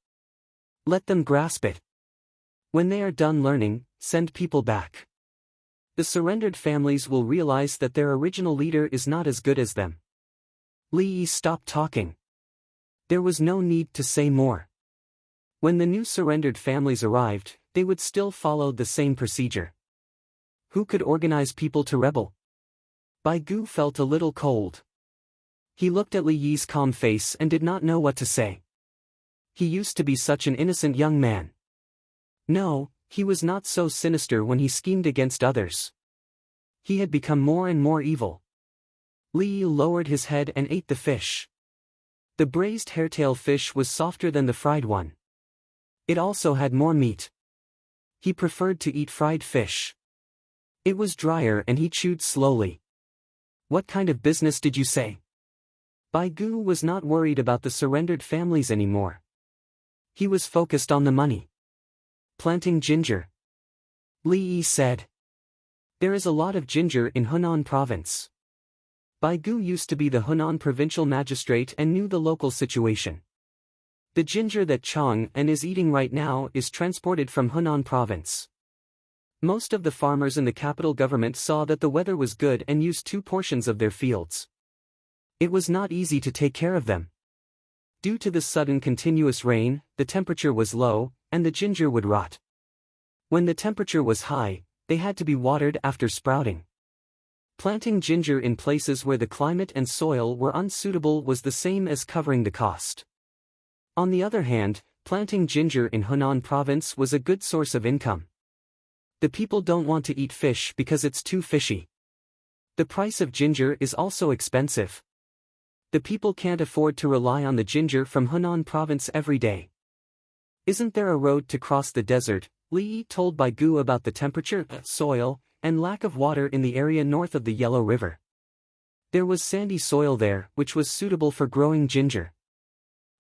Let them grasp it. When they are done learning, send people back. The surrendered families will realize that their original leader is not as good as them. Li Yi stopped talking. There was no need to say more. When the new surrendered families arrived, they would still follow the same procedure. Who could organize people to rebel? Bai Gu felt a little cold. He looked at Li Yi's calm face and did not know what to say. He used to be such an innocent young man. No, he was not so sinister when he schemed against others. He had become more and more evil. Li Yi lowered his head and ate the fish. The braised hairtail fish was softer than the fried one. It also had more meat. He preferred to eat fried fish. It was drier and he chewed slowly. What kind of business did you say? Bai Gu was not worried about the surrendered families anymore. He was focused on the money. Planting ginger. Li Yi said. There is a lot of ginger in Hunan province. Bai Gu used to be the Hunan provincial magistrate and knew the local situation. The ginger that Chang An is eating right now is transported from Hunan province. Most of the farmers in the capital government saw that the weather was good and used 2 portions of their fields. It was not easy to take care of them. Due to the sudden continuous rain, the temperature was low, and the ginger would rot. When the temperature was high, they had to be watered after sprouting. Planting ginger in places where the climate and soil were unsuitable was the same as covering the cost. On the other hand, planting ginger in Hunan province was a good source of income. The people don't want to eat fish because it's too fishy. The price of ginger is also expensive. The people can't afford to rely on the ginger from Hunan province every day. Isn't there a road to cross the desert? Li Yi told Bai Gu about the temperature, soil, and lack of water in the area north of the Yellow River. There was sandy soil there, which was suitable for growing ginger.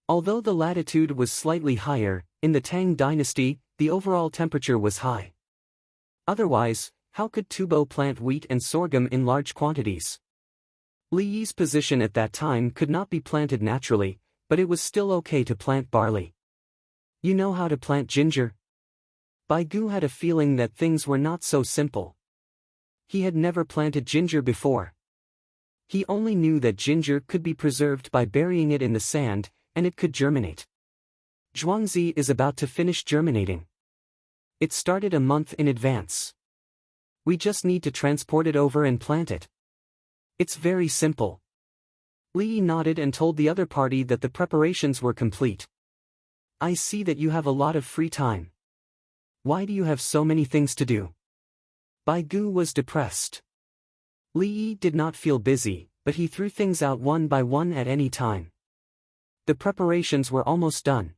Although the latitude was slightly higher, in the Tang dynasty, the overall temperature was high. Otherwise, how could Tubo plant wheat and sorghum in large quantities? Li Yi's position at that time could not be planted naturally, but it was still okay to plant barley. You know how to plant ginger? Bai Gu had a feeling that things were not so simple. He had never planted ginger before. He only knew that ginger could be preserved by burying it in the sand, and it could germinate. Zhuangzi is about to finish germinating. It started a month in advance. We just need to transport it over and plant it. It's very simple. Li Yi nodded and told the other party that the preparations were complete. I see that you have a lot of free time. Why do you have so many things to do? Bai Gu was depressed. Li Yi did not feel busy, but he threw things out one by one at any time. The preparations were almost done.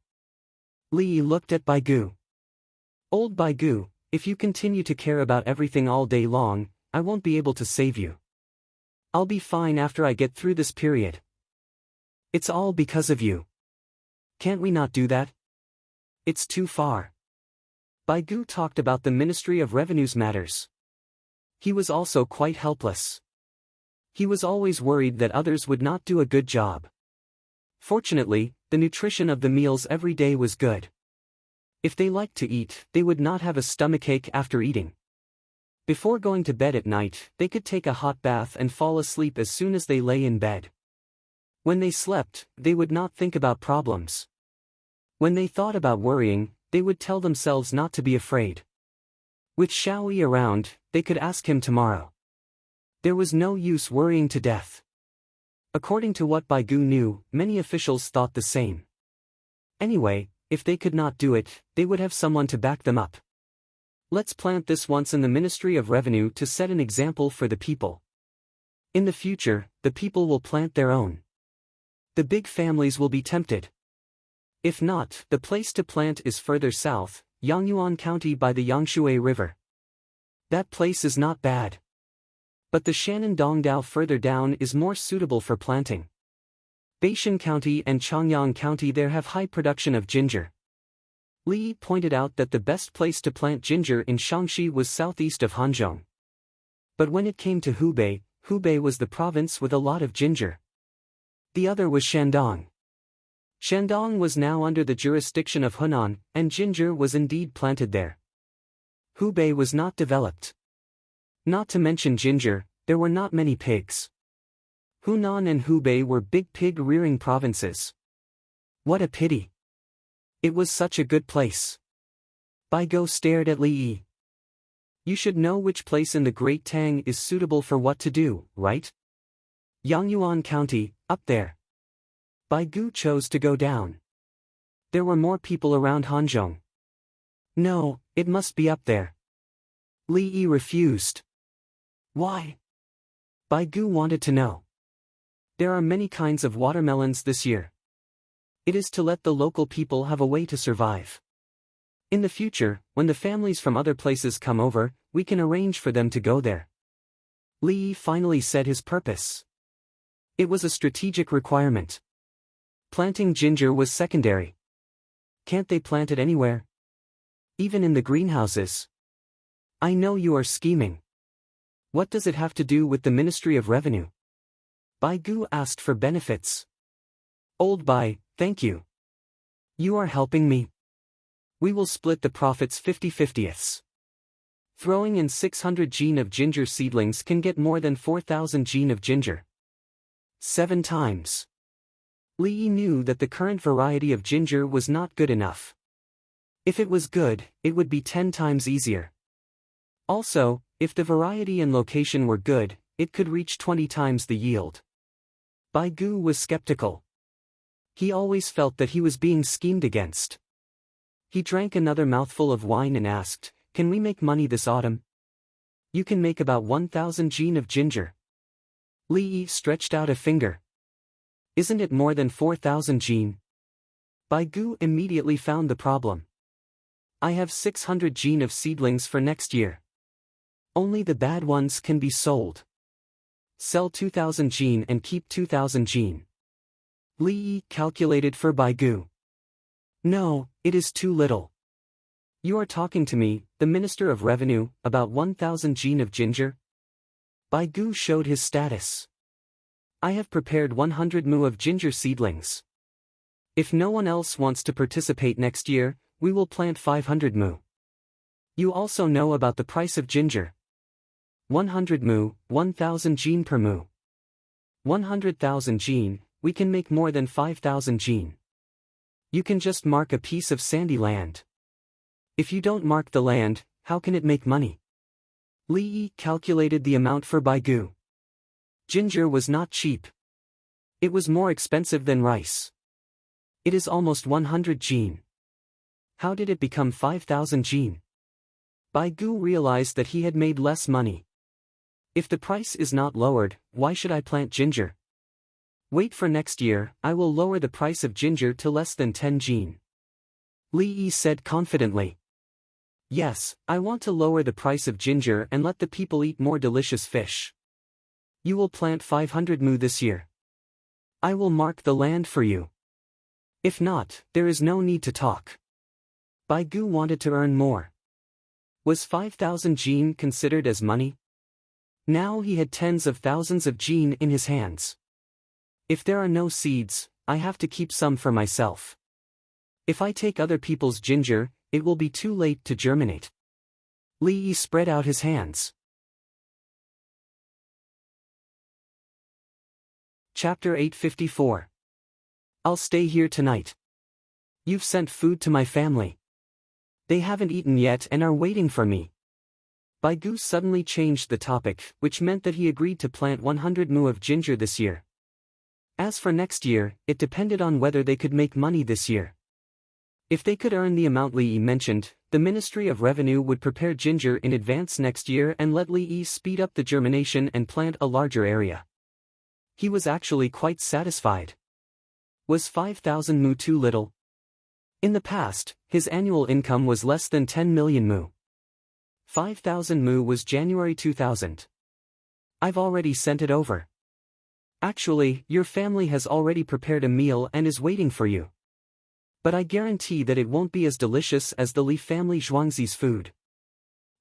Li Yi looked at Bai Gu. Old Bai Gu, if you continue to care about everything all day long, I won't be able to save you. I'll be fine after I get through this period. It's all because of you. Can't we not do that? It's too far. Bai Gu talked about the Ministry of Revenue's matters. He was also quite helpless. He was always worried that others would not do a good job. Fortunately, the nutrition of the meals every day was good. If they liked to eat, they would not have a stomachache after eating. Before going to bed at night, they could take a hot bath and fall asleep as soon as they lay in bed. When they slept, they would not think about problems. When they thought about worrying, they would tell themselves not to be afraid. With Xiaoyi around, they could ask him tomorrow. There was no use worrying to death. According to what Bai Gu knew, many officials thought the same. Anyway, if they could not do it, they would have someone to back them up. Let's plant this once in the Ministry of Revenue to set an example for the people. In the future, the people will plant their own. The big families will be tempted. If not, the place to plant is further south, Yangyuan County by the Yangshui River. That place is not bad. But the Shannon-Dongdao further down is more suitable for planting. Baishan County and Changyang County there have high production of ginger. Li pointed out that the best place to plant ginger in Shaanxi was southeast of Hanzhong. But when it came to Hubei, Hubei was the province with a lot of ginger. The other was Shandong. Shandong was now under the jurisdiction of Hunan, and ginger was indeed planted there. Hubei was not developed. Not to mention ginger, there were not many pigs. Hunan and Hubei were big pig-rearing provinces. What a pity. It was such a good place. Baigo stared at Li Yi. You should know which place in the Great Tang is suitable for what to do, right? Yangyuan County, up there. Baigu chose to go down. There were more people around Hanzhong. No, it must be up there. Li Yi refused. Why? Baigu wanted to know. There are many kinds of watermelons this year. It is to let the local people have a way to survive. In the future, when the families from other places come over, we can arrange for them to go there. Li Yi finally said his purpose. It was a strategic requirement. Planting ginger was secondary. Can't they plant it anywhere? Even in the greenhouses? I know you are scheming. What does it have to do with the Ministry of Revenue? Baigu asked for benefits. Old Bai, thank you. You are helping me. We will split the profits 50/50ths. Throwing in 600 gene of ginger seedlings can get more than 4,000 gene of ginger. 7 times. Li Yi knew that the current variety of ginger was not good enough. If it was good, it would be 10 times easier. Also, if the variety and location were good, it could reach 20 times the yield. Baigu was skeptical. He always felt that he was being schemed against. He drank another mouthful of wine and asked, "Can we make money this autumn?" "You can make about 1,000 gene of ginger." Li Yi stretched out a finger. "Isn't it more than 4,000 gene?" Baigu immediately found the problem. "I have 600 gene of seedlings for next year. Only the bad ones can be sold. Sell 2,000 gene and keep 2,000 gene." Li Yi calculated for Baigu. "No, it is too little. You are talking to me, the Minister of Revenue, about 1,000 gene of ginger?" Baigu showed his status. "I have prepared 100 mu of ginger seedlings. If no one else wants to participate next year, we will plant 500 mu. You also know about the price of ginger. 100 mu, 1,000 gene per mu. 100,000 gene, we can make more than 5,000 gene. You can just mark a piece of sandy land. If you don't mark the land, how can it make money?" Li Yi calculated the amount for Baigu. Ginger was not cheap. It was more expensive than rice. It is almost 100 gene. How did it become 5,000 gene? Baigu realized that he had made less money. If the price is not lowered, why should I plant ginger? Wait for next year, I will lower the price of ginger to less than 10 gene. Li Yi said confidently. Yes, I want to lower the price of ginger and let the people eat more delicious fish. You will plant 500 mu this year. I will mark the land for you. If not, there is no need to talk. Baigu wanted to earn more. Was 5,000 gene considered as money? Now he had tens of thousands of gene in his hands. If there are no seeds, I have to keep some for myself. If I take other people's ginger, it will be too late to germinate. Li Yi spread out his hands. Chapter 854. I'll stay here tonight. You've sent food to my family. They haven't eaten yet and are waiting for me. Baigu suddenly changed the topic, which meant that he agreed to plant 100 mu of ginger this year. As for next year, it depended on whether they could make money this year. If they could earn the amount Li Yi mentioned, the Ministry of Revenue would prepare ginger in advance next year and let Li Yi speed up the germination and plant a larger area. He was actually quite satisfied. Was 5,000 mu too little? In the past, his annual income was less than 10 million mu. 5,000 mu was January 2000. I've already sent it over. Actually, your family has already prepared a meal and is waiting for you. But I guarantee that it won't be as delicious as the Li family Zhuangzi's food.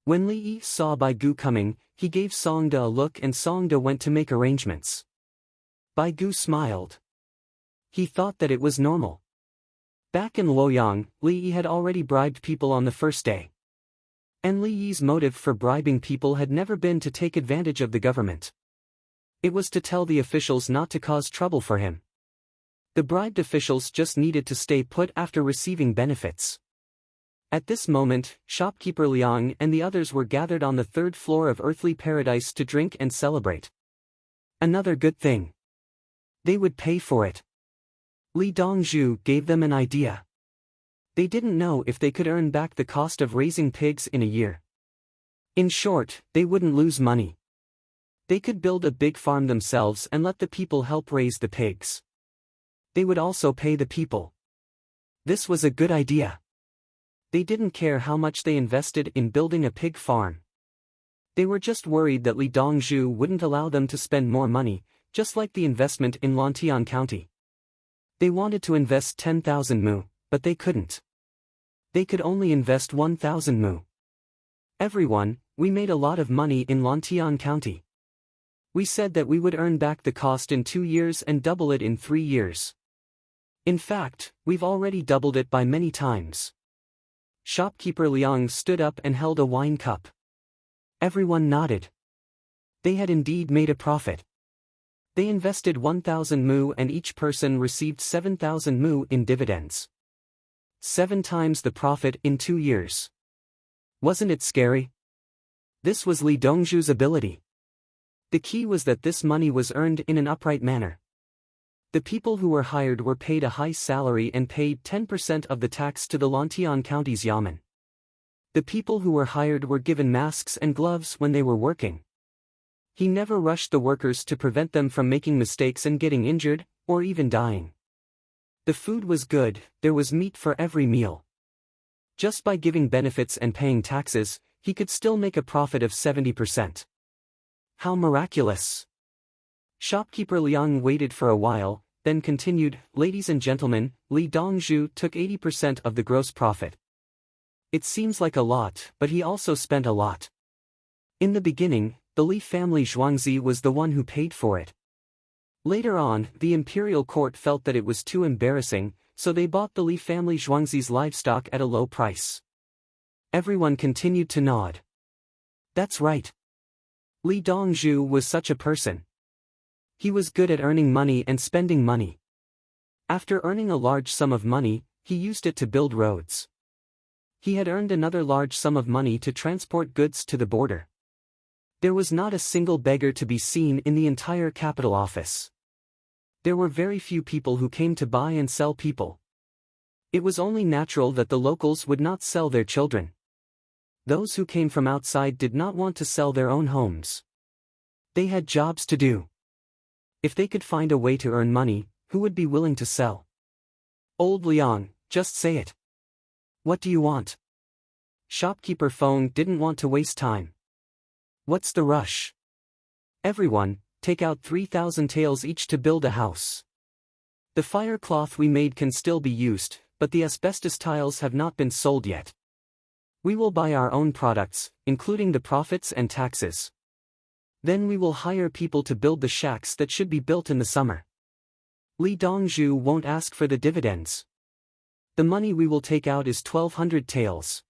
When Li Yi saw Bai Gu coming, he gave Songda a look and Songda went to make arrangements. Bai Gu smiled. He thought that it was normal. Back in Luoyang, Li Yi had already bribed people on the first day. And Li Yi's motive for bribing people had never been to take advantage of the government. It was to tell the officials not to cause trouble for him. The bribed officials just needed to stay put after receiving benefits. At this moment, shopkeeper Liang and the others were gathered on the third floor of Earthly Paradise to drink and celebrate. Another good thing. They would pay for it. Li Dongzhu gave them an idea. They didn't know if they could earn back the cost of raising pigs in a year. In short, they wouldn't lose money. They could build a big farm themselves and let the people help raise the pigs. They would also pay the people. This was a good idea. They didn't care how much they invested in building a pig farm. They were just worried that Li Dongzhu wouldn't allow them to spend more money, just like the investment in Lantian County. They wanted to invest 10,000 mu, but they couldn't. They could only invest 1,000 mu. Everyone, we made a lot of money in Lantian County. We said that we would earn back the cost in 2 years and double it in 3 years. In fact, we've already doubled it by many times. Shopkeeper Liang stood up and held a wine cup. Everyone nodded. They had indeed made a profit. They invested 1,000 mu and each person received 7,000 mu in dividends. 7 times the profit in 2 years. Wasn't it scary? This was Li Dongzhu's ability. The key was that this money was earned in an upright manner. The people who were hired were paid a high salary and paid 10% of the tax to the Lantian County's yamen. The people who were hired were given masks and gloves when they were working. He never rushed the workers to prevent them from making mistakes and getting injured, or even dying. The food was good, there was meat for every meal. Just by giving benefits and paying taxes, he could still make a profit of 70%. How miraculous! Shopkeeper Liang waited for a while, then continued, "Ladies and gentlemen, Li Dongzhu took 80% of the gross profit. It seems like a lot, but he also spent a lot. In the beginning, the Li family Zhuangzi was the one who paid for it. Later on, the imperial court felt that it was too embarrassing, so they bought the Li family Zhuangzi's livestock at a low price." Everyone continued to nod. That's right. Li Dongzhu was such a person. He was good at earning money and spending money. After earning a large sum of money, he used it to build roads. He had earned another large sum of money to transport goods to the border. There was not a single beggar to be seen in the entire capital office. There were very few people who came to buy and sell people. It was only natural that the locals would not sell their children. Those who came from outside did not want to sell their own homes. They had jobs to do. If they could find a way to earn money, who would be willing to sell? Old Liang, just say it. What do you want? Shopkeeper Feng didn't want to waste time. What's the rush? Everyone, take out 3,000 taels each to build a house. The fire cloth we made can still be used, but the asbestos tiles have not been sold yet. We will buy our own products, including the profits and taxes. Then we will hire people to build the shacks that should be built in the summer. Li Dongzhu won't ask for the dividends. The money we will take out is 1,200 taels.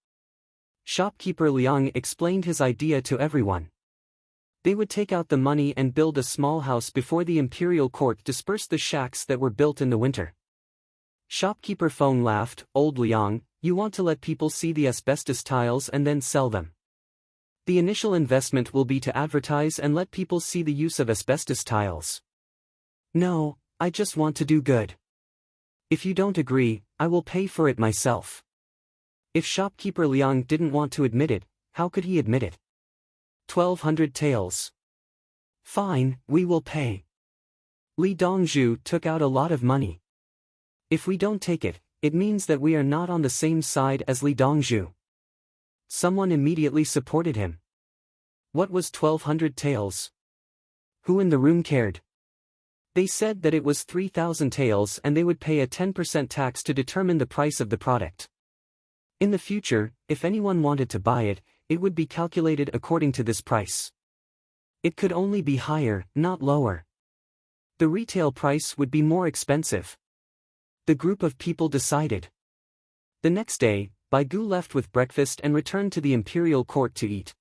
Shopkeeper Liang explained his idea to everyone. They would take out the money and build a small house before the imperial court dispersed the shacks that were built in the winter. Shopkeeper Feng laughed, "Old Liang, you want to let people see the asbestos tiles and then sell them. The initial investment will be to advertise and let people see the use of asbestos tiles." "No, I just want to do good. If you don't agree, I will pay for it myself." If shopkeeper Liang didn't want to admit it, how could he admit it? 1,200 taels. Fine, we will pay. Li Dongzhu took out a lot of money. If we don't take it, it means that we are not on the same side as Li Dongzhu. Someone immediately supported him. What was 1,200 taels? who in the room cared? They said that it was 3,000 taels and they would pay a 10% tax to determine the price of the product. In the future, if anyone wanted to buy it, it would be calculated according to this price. It could only be higher, not lower. The retail price would be more expensive. The group of people decided. The next day, Baigu left with breakfast and returned to the imperial court to eat.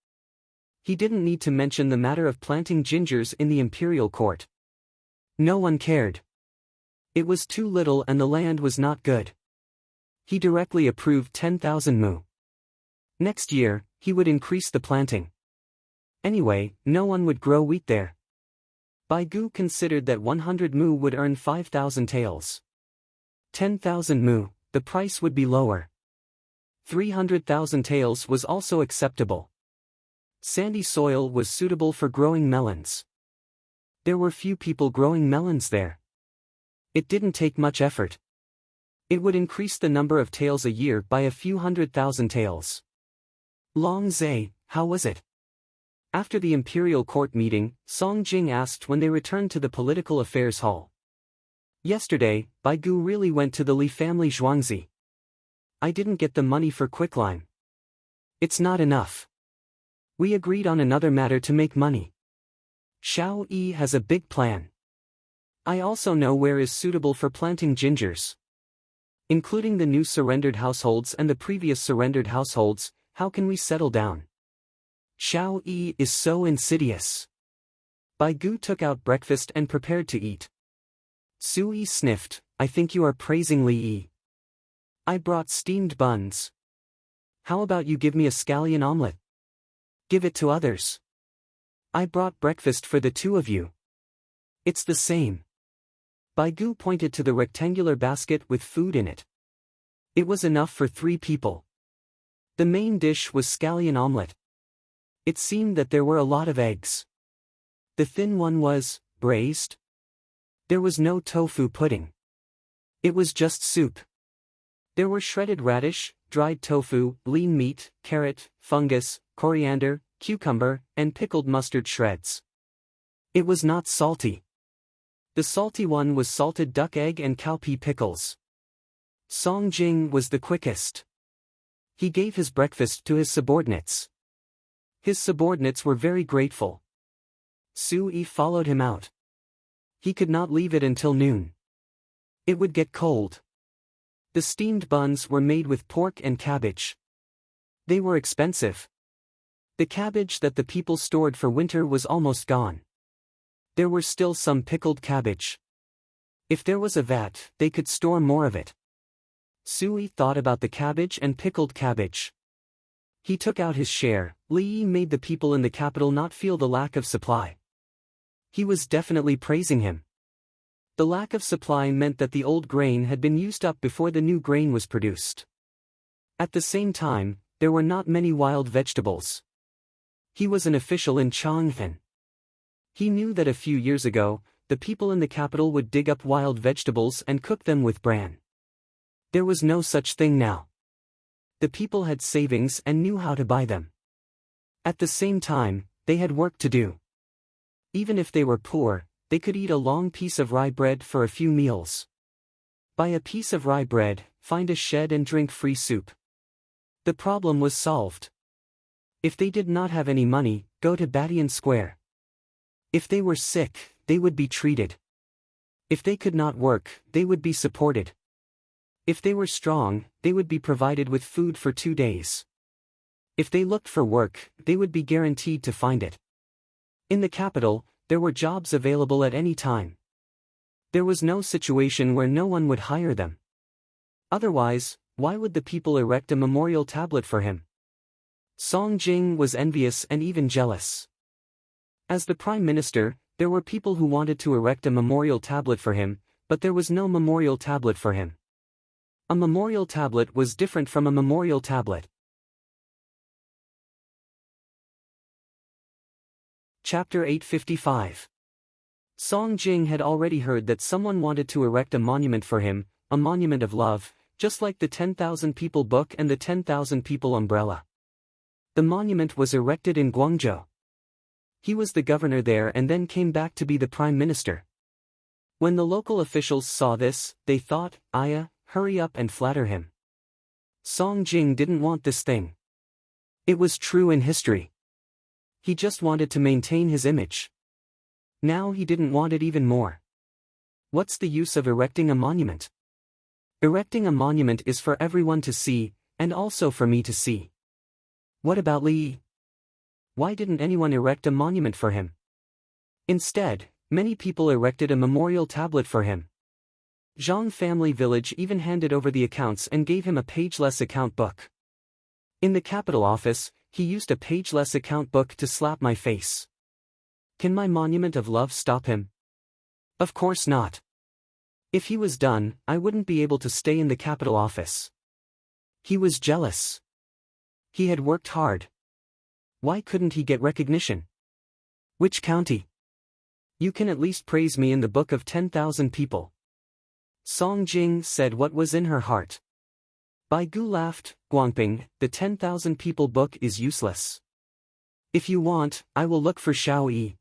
He didn't need to mention the matter of planting gingers in the imperial court. No one cared. It was too little and the land was not good. He directly approved 10,000 mu. Next year, he would increase the planting. Anyway, no one would grow wheat there. Baigu considered that 100 mu would earn 5,000 taels. 10,000 mu, the price would be lower. 300,000 taels was also acceptable. Sandy soil was suitable for growing melons. There were few people growing melons there. It didn't take much effort. It would increase the number of taels a year by a few 100,000 taels. Long Zhe, how was it? After the imperial court meeting, Song Jing asked when they returned to the political affairs hall. Yesterday, Baigu really went to the Li family Zhuangzi. I didn't get the money for quicklime. It's not enough. We agreed on another matter to make money. Xiao Yi has a big plan. I also know where is suitable for planting gingers. Including the new surrendered households and the previous surrendered households, how can we settle down? Xiao Yi is so insidious. Baigu took out breakfast and prepared to eat. Su Yi sniffed, I think you are praising Li Yi. I brought steamed buns. How about you give me a scallion omelette? Give it to others. I brought breakfast for the two of you. It's the same. Baigu pointed to the rectangular basket with food in it. It was enough for 3 people. The main dish was scallion omelette. It seemed that there were a lot of eggs. The thin one was braised. There was no tofu pudding. It was just soup. There were shredded radish, dried tofu, lean meat, carrot, fungus, coriander, cucumber, and pickled mustard shreds. It was not salty. The salty one was salted duck egg and cowpea pickles. Song Jing was the quickest. He gave his breakfast to his subordinates. His subordinates were very grateful. Su Yi followed him out. He could not leave it until noon. It would get cold. The steamed buns were made with pork and cabbage. They were expensive. The cabbage that the people stored for winter was almost gone. There were still some pickled cabbage. If there was a vat, they could store more of it. Su Yi thought about the cabbage and pickled cabbage. He took out his share. Li Yi made the people in the capital not feel the lack of supply. He was definitely praising him. The lack of supply meant that the old grain had been used up before the new grain was produced. At the same time, there were not many wild vegetables. He was an official in Chang'an. He knew that a few years ago, the people in the capital would dig up wild vegetables and cook them with bran. There was no such thing now. The people had savings and knew how to buy them. At the same time, they had work to do. Even if they were poor, they could eat a long piece of rye bread for a few meals. Buy a piece of rye bread, find a shed and drink free soup. The problem was solved. If they did not have any money, go to Batian Square. If they were sick, they would be treated. If they could not work, they would be supported. If they were strong, they would be provided with food for 2 days. If they looked for work, they would be guaranteed to find it. In the capital, there were jobs available at any time. There was no situation where no one would hire them. Otherwise, why would the people erect a memorial tablet for him? Song Jing was envious and even jealous. As the prime minister, there were people who wanted to erect a memorial tablet for him, but there was no memorial tablet for him. A memorial tablet was different from a memorial tablet. Chapter 855. Song Jing had already heard that someone wanted to erect a monument for him, a monument of love, just like the 10,000 people book and the 10,000 people umbrella. The monument was erected in Guangzhou. He was the governor there and then came back to be the prime minister. When the local officials saw this, they thought, "Aya, hurry up and flatter him." Song Jing didn't want this thing. It was true in history. He just wanted to maintain his image. Now he didn't want it even more. What's the use of erecting a monument? Erecting a monument is for everyone to see, and also for me to see. What about Li? Why didn't anyone erect a monument for him? Instead, many people erected a memorial tablet for him. Zhang family village even handed over the accounts and gave him a pageless account book. In the capital office, he used a pageless account book to slap my face. Can my monument of love stop him? Of course not. If he was done, I wouldn't be able to stay in the capital office. He was jealous. He had worked hard. Why couldn't he get recognition? Which county? You can at least praise me in the book of 10,000 people. Song Jing said what was in her heart. Bai Gu laughed, "Guangping, the 10,000 people book is useless. If you want, I will look for Xiao Yi.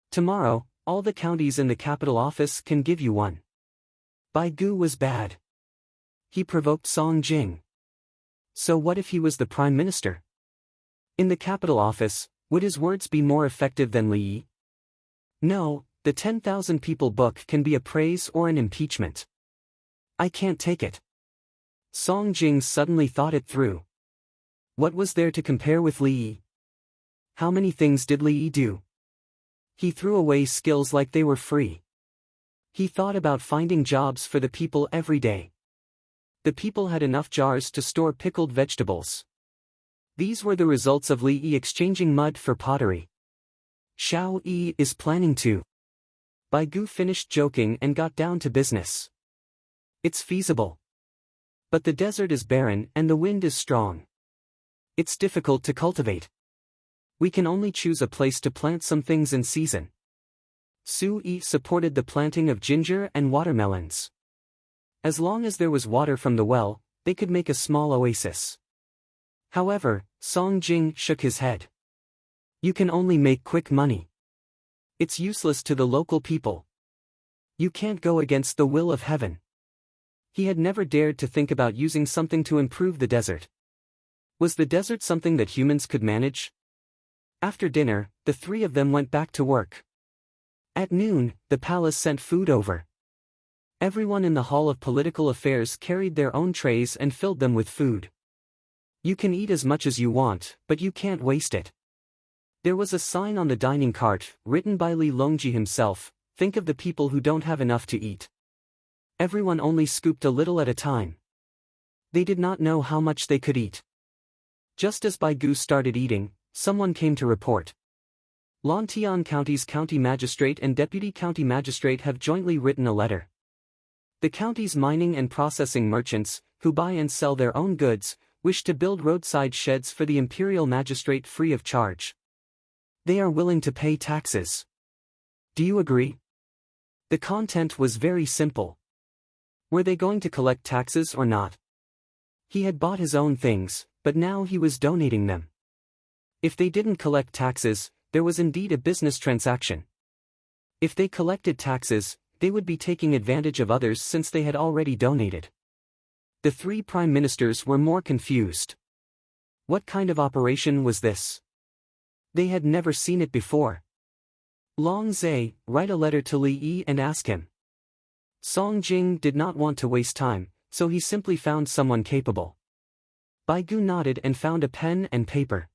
Tomorrow, all the counties in the capital office can give you one." Bai Gu was bad. He provoked Song Jing. So what if he was the prime minister? In the capital office, would his words be more effective than Li Yi? No, the 10,000 people book can be a praise or an impeachment. I can't take it. Song Jing suddenly thought it through. What was there to compare with Li Yi? How many things did Li Yi do? He threw away skills like they were free. He thought about finding jobs for the people every day. The people had enough jars to store pickled vegetables. These were the results of Li Yi exchanging mud for pottery. Xiao Yi is planning to. Bai Gu finished joking and got down to business. It's feasible. But the desert is barren and the wind is strong. It's difficult to cultivate. We can only choose a place to plant some things in season. Su Yi supported the planting of ginger and watermelons. As long as there was water from the well, they could make a small oasis. However, Song Jing shook his head. You can only make quick money. It's useless to the local people. You can't go against the will of heaven. He had never dared to think about using something to improve the desert. Was the desert something that humans could manage? After dinner, the three of them went back to work. At noon, the palace sent food over. Everyone in the Hall of Political Affairs carried their own trays and filled them with food. You can eat as much as you want, but you can't waste it. There was a sign on the dining cart, written by Li Longji himself, "Think of the people who don't have enough to eat." Everyone only scooped a little at a time. They did not know how much they could eat. Just as Bai Gu started eating, someone came to report. Lantian County's county magistrate and deputy county magistrate have jointly written a letter. The county's mining and processing merchants, who buy and sell their own goods, wish to build roadside sheds for the imperial magistrate free of charge. They are willing to pay taxes. Do you agree? The content was very simple. Were they going to collect taxes or not? He had bought his own things, but now he was donating them. If they didn't collect taxes, there was indeed a business transaction. If they collected taxes, they would be taking advantage of others since they had already donated. The three prime ministers were more confused. What kind of operation was this? They had never seen it before. Long Zhe, write a letter to Li Yi and ask him. Song Jing did not want to waste time, so he simply found someone capable. Bai Gu nodded and found a pen and paper.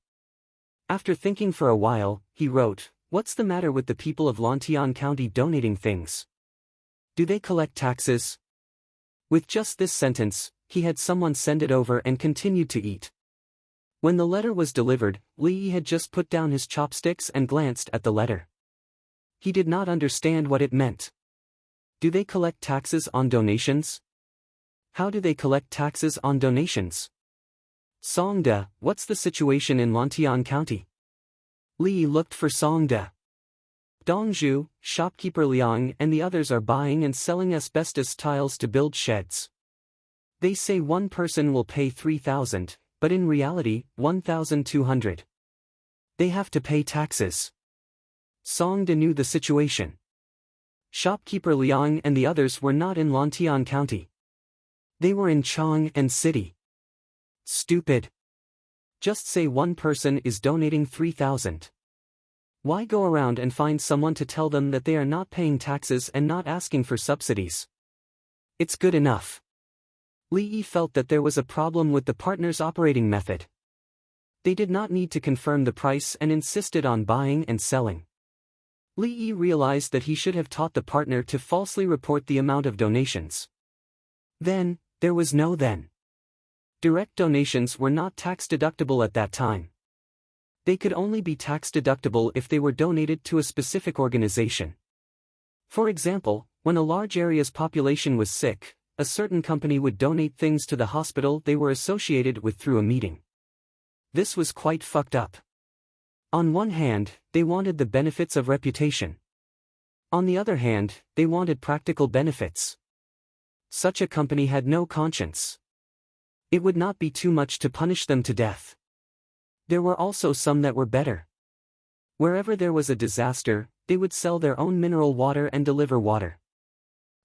After thinking for a while, he wrote, "What's the matter with the people of Lantian County donating things? Do they collect taxes?" With just this sentence, he had someone send it over and continued to eat. When the letter was delivered, Li Yi had just put down his chopsticks and glanced at the letter. He did not understand what it meant. Do they collect taxes on donations? How do they collect taxes on donations? Songda, what's the situation in Lantian County? Li looked for Songda. Dongzhu, shopkeeper Liang and the others are buying and selling asbestos tiles to build sheds. They say one person will pay 3,000, but in reality, 1,200. They have to pay taxes. Song De knew the situation. Shopkeeper Liang and the others were not in Lantian County. They were in Chang'an City. Stupid. Just say one person is donating 3,000. Why go around and find someone to tell them that they are not paying taxes and not asking for subsidies? It's good enough. Li Yi felt that there was a problem with the partners' operating method. They did not need to confirm the price and insisted on buying and selling. Li Yi realized that he should have taught the partner to falsely report the amount of donations. Then, there was no then. Direct donations were not tax-deductible at that time. They could only be tax-deductible if they were donated to a specific organization. For example, when a large area's population was sick, a certain company would donate things to the hospital they were associated with through a meeting. This was quite fucked up. On one hand, they wanted the benefits of reputation. On the other hand, they wanted practical benefits. Such a company had no conscience. It would not be too much to punish them to death. There were also some that were better. Wherever there was a disaster, they would sell their own mineral water and deliver water.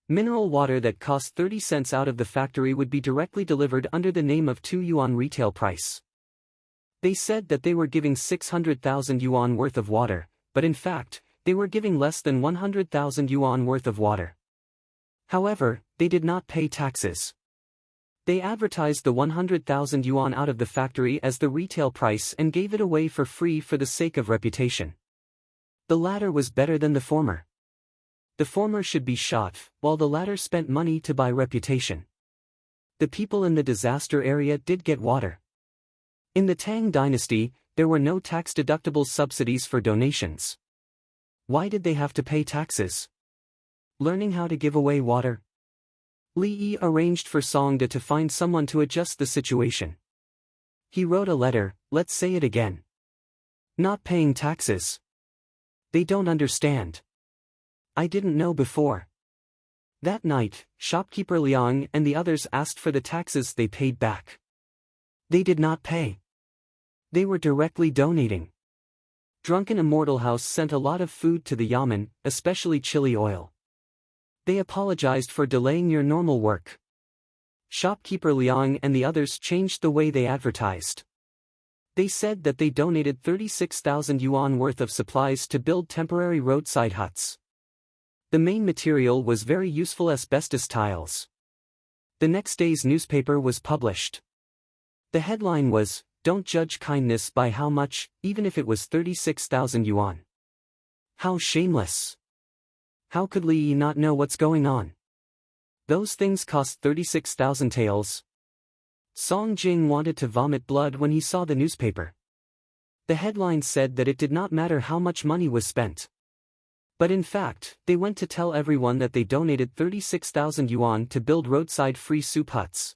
Mineral water that cost 30 cents out of the factory would be directly delivered under the name of 2 yuan retail price. They said that they were giving 600,000 yuan worth of water, but in fact, they were giving less than 100,000 yuan worth of water. However, they did not pay taxes. They advertised the 100,000 yuan out of the factory as the retail price and gave it away for free for the sake of reputation. The latter was better than the former. The former should be shot, while the latter spent money to buy reputation. The people in the disaster area did get water. In the Tang dynasty, there were no tax-deductible subsidies for donations. Why did they have to pay taxes? Learning how to give away water? Li Yi arranged for Song De to find someone to adjust the situation. He wrote a letter, let's say it again. Not paying taxes. They don't understand. I didn't know before. That night, shopkeeper Liang and the others asked for the taxes they paid back. They did not pay. They were directly donating. Drunken Immortal House sent a lot of food to the yamen, especially chili oil. They apologized for delaying your normal work. Shopkeeper Liang and the others changed the way they advertised. They said that they donated 36,000 yuan worth of supplies to build temporary roadside huts. The main material was very useful asbestos tiles. The next day's newspaper was published. The headline was, "Don't judge kindness by how much, even if it was 36,000 yuan." How shameless. How could Li Yi not know what's going on? Those things cost 36,000 taels. Song Jing wanted to vomit blood when he saw the newspaper. The headline said that it did not matter how much money was spent. But in fact, they went to tell everyone that they donated 36,000 yuan to build roadside free soup huts.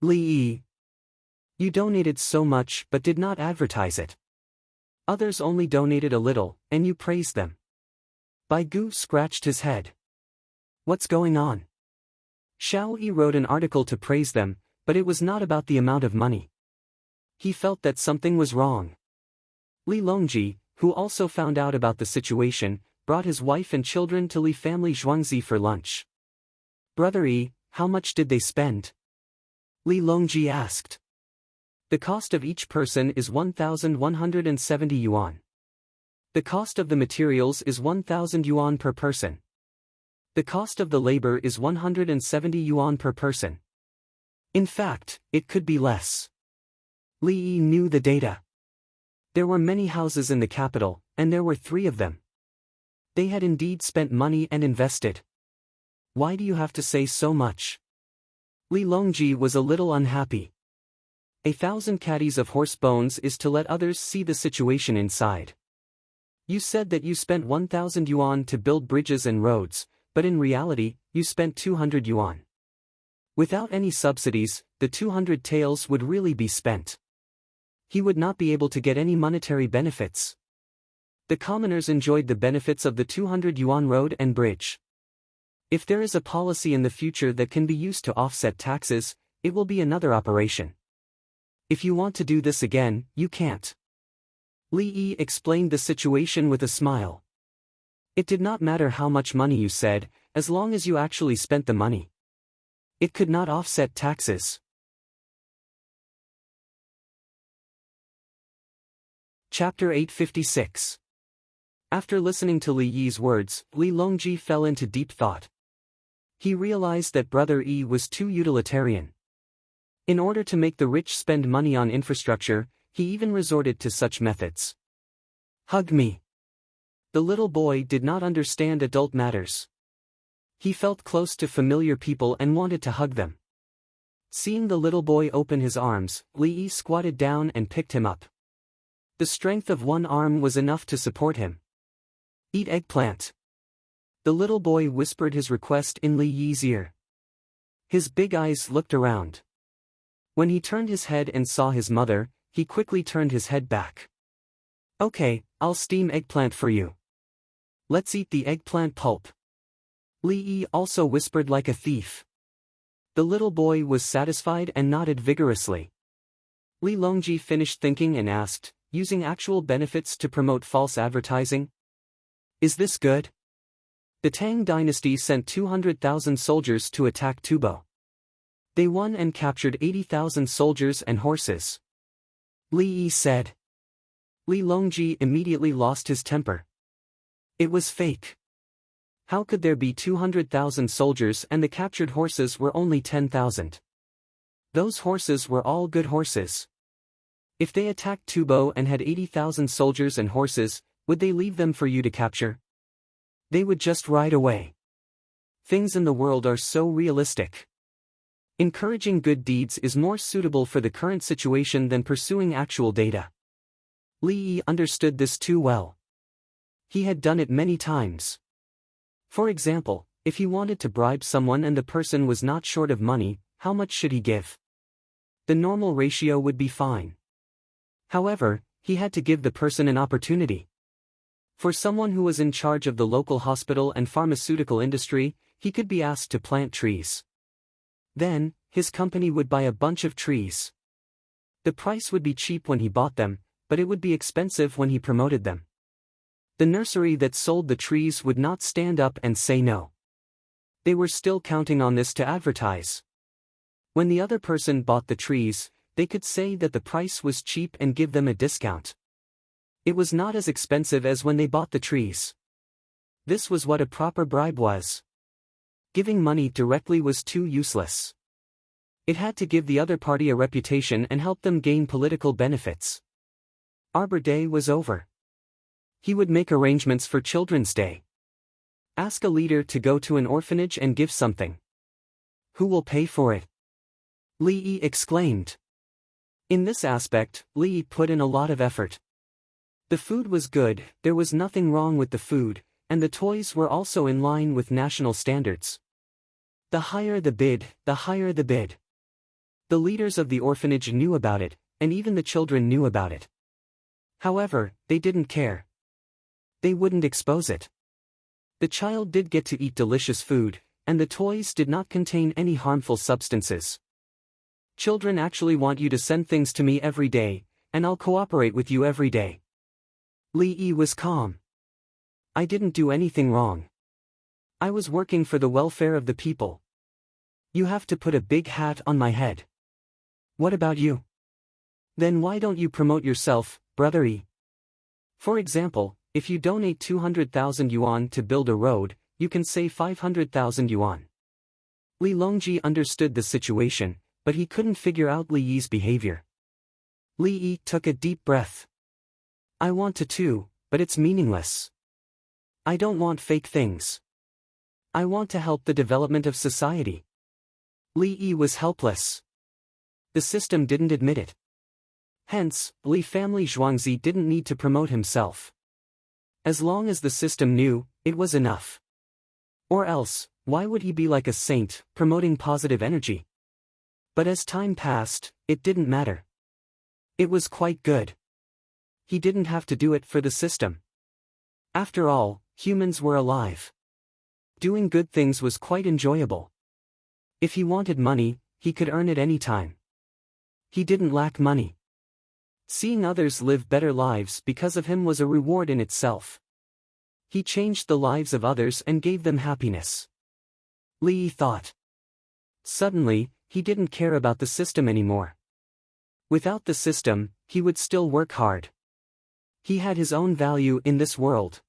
Li Yi, you donated so much but did not advertise it. Others only donated a little, and you praised them. Bai Gu scratched his head. What's going on? Xiao Yi wrote an article to praise them, but it was not about the amount of money. He felt that something was wrong. Li Longji, who also found out about the situation, brought his wife and children to Li family Zhuangzi for lunch. Brother Yi, how much did they spend? Li Longji asked. The cost of each person is 1,170 yuan. The cost of the materials is 1,000 yuan per person. The cost of the labor is 170 yuan per person. In fact, it could be less. Li Yi knew the data. There were many houses in the capital, and there were 3 of them. They had indeed spent money and invested. Why do you have to say so much? Li Longji was a little unhappy. 1,000 caddies of horse bones is to let others see the situation inside. You said that you spent 1,000 yuan to build bridges and roads, but in reality, you spent 200 yuan. Without any subsidies, the 200 taels would really be spent. He would not be able to get any monetary benefits. The commoners enjoyed the benefits of the 200 yuan road and bridge. If there is a policy in the future that can be used to offset taxes, it will be another operation. If you want to do this again, you can't. Li Yi explained the situation with a smile. It did not matter how much money you said, as long as you actually spent the money. It could not offset taxes. Chapter 856. After listening to Li Yi's words, Li Longji fell into deep thought. He realized that Brother Yi was too utilitarian. In order to make the rich spend money on infrastructure, he even resorted to such methods. Hug me. The little boy did not understand adult matters. He felt close to familiar people and wanted to hug them. Seeing the little boy open his arms, Li Yi squatted down and picked him up. The strength of one arm was enough to support him. Eat eggplant. The little boy whispered his request in Li Yi's ear. His big eyes looked around. When he turned his head and saw his mother, he quickly turned his head back. Okay, I'll steam eggplant for you. Let's eat the eggplant pulp. Li Yi also whispered like a thief. The little boy was satisfied and nodded vigorously. Li Longji finished thinking and asked, using actual benefits to promote false advertising? Is this good? The Tang dynasty sent 200,000 soldiers to attack Tubo. They won and captured 80,000 soldiers and horses. Li Yi said. Li Longji immediately lost his temper. It was fake. How could there be 200,000 soldiers and the captured horses were only 10,000? Those horses were all good horses. If they attacked Tubo and had 80,000 soldiers and horses, would they leave them for you to capture? They would just ride away. Things in the world are so realistic. Encouraging good deeds is more suitable for the current situation than pursuing actual data. Li Yi understood this too well. He had done it many times. For example, if he wanted to bribe someone and the person was not short of money, how much should he give? The normal ratio would be fine. However, he had to give the person an opportunity. For someone who was in charge of the local hospital and pharmaceutical industry, he could be asked to plant trees. Then, his company would buy a bunch of trees. The price would be cheap when he bought them, but it would be expensive when he promoted them. The nursery that sold the trees would not stand up and say no. They were still counting on this to advertise. When the other person bought the trees, they could say that the price was cheap and give them a discount. It was not as expensive as when they bought the trees. This was what a proper bribe was. Giving money directly was too useless. It had to give the other party a reputation and help them gain political benefits. Arbor Day was over. He would make arrangements for Children's Day. Ask a leader to go to an orphanage and give something. Who will pay for it? Li Yi exclaimed. In this aspect, Li Yi put in a lot of effort. The food was good, there was nothing wrong with the food, and the toys were also in line with national standards. The higher the bid, the higher the bid. The leaders of the orphanage knew about it, and even the children knew about it. However, they didn't care. They wouldn't expose it. The child did get to eat delicious food, and the toys did not contain any harmful substances. Children actually want you to send things to me every day, and I'll cooperate with you every day. Li Yi was calm. I didn't do anything wrong. I was working for the welfare of the people. You have to put a big hat on my head. What about you? Then why don't you promote yourself, Brother Yi? For example, if you donate 200,000 yuan to build a road, you can save 500,000 yuan. Li Longji understood the situation, but he couldn't figure out Li Yi's behavior. Li Yi took a deep breath. I want to too, but it's meaningless. I don't want fake things. I want to help the development of society. Li Yi was helpless. The system didn't admit it. Hence, Li family Zhuangzi didn't need to promote himself. As long as the system knew, it was enough. Or else, why would he be like a saint, promoting positive energy? But as time passed, it didn't matter. It was quite good. He didn't have to do it for the system. After all, humans were alive. Doing good things was quite enjoyable. If he wanted money, he could earn it any time. He didn't lack money. Seeing others live better lives because of him was a reward in itself. He changed the lives of others and gave them happiness. Lee thought. Suddenly, he didn't care about the system anymore. Without the system, he would still work hard. He had his own value in this world.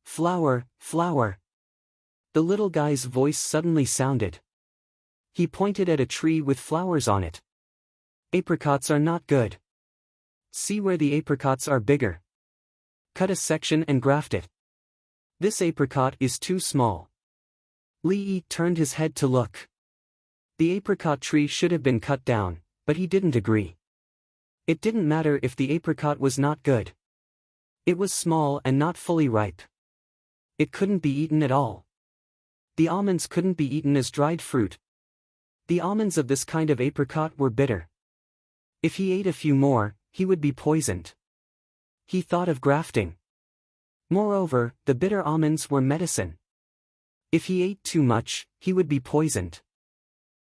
Flower, flower. The little guy's voice suddenly sounded. He pointed at a tree with flowers on it. Apricots are not good. See where the apricots are bigger. Cut a section and graft it. This apricot is too small. Lee turned his head to look. The apricot tree should have been cut down, but he didn't agree. It didn't matter if the apricot was not good. It was small and not fully ripe. It couldn't be eaten at all. The almonds couldn't be eaten as dried fruit. The almonds of this kind of apricot were bitter. If he ate a few more, he would be poisoned. He thought of grafting. Moreover, the bitter almonds were medicine. If he ate too much, he would be poisoned.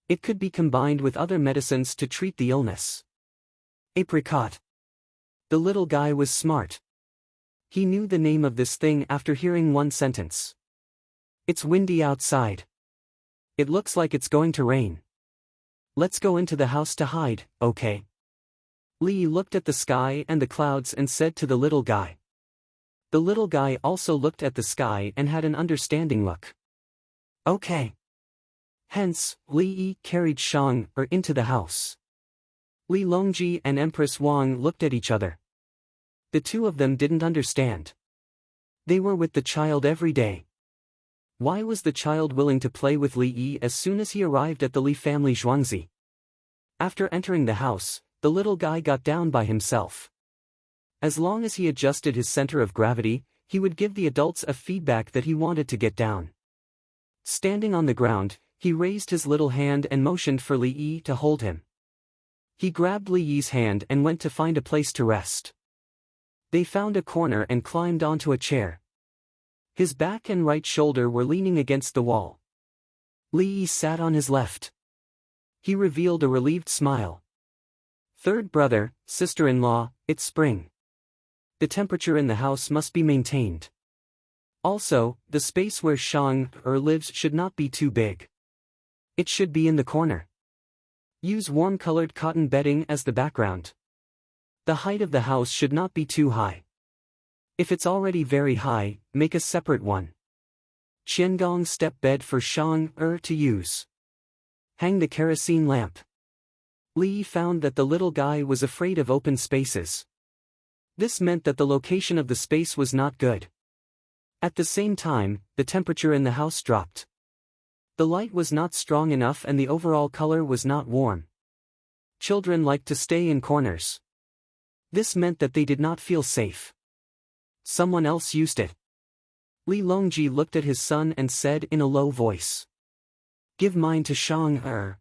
It could be combined with other medicines to treat the illness. Apricot. The little guy was smart. He knew the name of this thing after hearing one sentence. It's windy outside. It looks like it's going to rain. Let's go into the house to hide, okay? Lee looked at the sky and the clouds and said to the little guy. The little guy also looked at the sky and had an understanding look. Okay. Hence, Li carried Shang-Er into the house. Li Longji and Empress Wang looked at each other. The two of them didn't understand. They were with the child every day. Why was the child willing to play with Li as soon as he arrived at the Li family Zhuangzi? After entering the house, the little guy got down by himself. As long as he adjusted his center of gravity, he would give the adults a feedback that he wanted to get down. Standing on the ground, he raised his little hand and motioned for Li Yi to hold him. He grabbed Li Yi's hand and went to find a place to rest. They found a corner and climbed onto a chair. His back and right shoulder were leaning against the wall. Li Yi sat on his left. He revealed a relieved smile. Third brother, sister-in-law, it's spring. The temperature in the house must be maintained. Also, the space where Shang-Er lives should not be too big. It should be in the corner. Use warm-colored cotton bedding as the background. The height of the house should not be too high. If it's already very high, make a separate one. Qiangong step bed for Shang-Er to use. Hang the kerosene lamp. Li found that the little guy was afraid of open spaces. This meant that the location of the space was not good. At the same time, the temperature in the house dropped. The light was not strong enough and the overall color was not warm. Children liked to stay in corners. This meant that they did not feel safe. Someone else used it. Li Longji looked at his son and said in a low voice. Give mine to Shang-Er.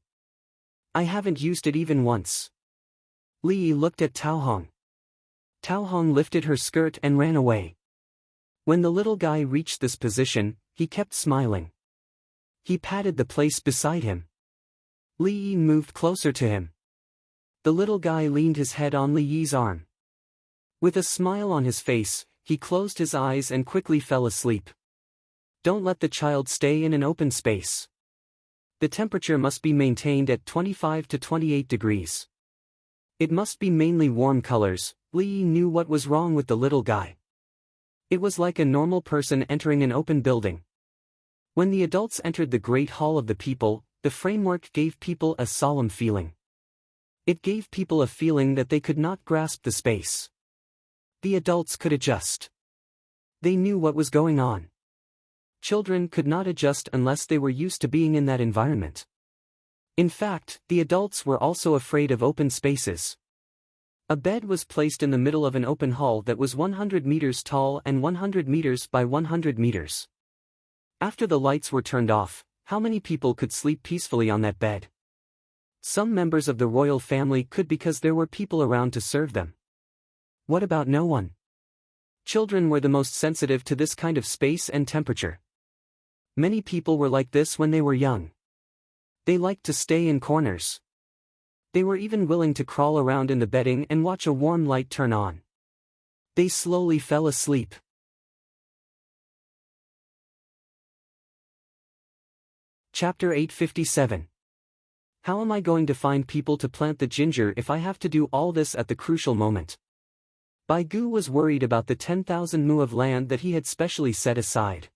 I haven't used it even once. Li looked at Tao Hong. Tao Hong lifted her skirt and ran away. When the little guy reached this position, he kept smiling. He patted the place beside him. Li moved closer to him. The little guy leaned his head on Li Yi's arm. With a smile on his face, he closed his eyes and quickly fell asleep. Don't let the child stay in an open space. The temperature must be maintained at 25 to 28 degrees. It must be mainly warm colors. Li knew what was wrong with the little guy. It was like a normal person entering an open building. When the adults entered the Great Hall of the People, the framework gave people a solemn feeling. It gave people a feeling that they could not grasp the space. The adults could adjust. They knew what was going on. Children could not adjust unless they were used to being in that environment. In fact, the adults were also afraid of open spaces. A bed was placed in the middle of an open hall that was 100 meters tall and 100 meters by 100 meters. After the lights were turned off, how many people could sleep peacefully on that bed? Some members of the royal family could because there were people around to serve them. What about no one? Children were the most sensitive to this kind of space and temperature. Many people were like this when they were young. They liked to stay in corners. They were even willing to crawl around in the bedding and watch a warm light turn on. They slowly fell asleep. Chapter 857. How am I going to find people to plant the ginger if I have to do all this at the crucial moment? Bai Gu was worried about the 10,000 mu of land that he had specially set aside.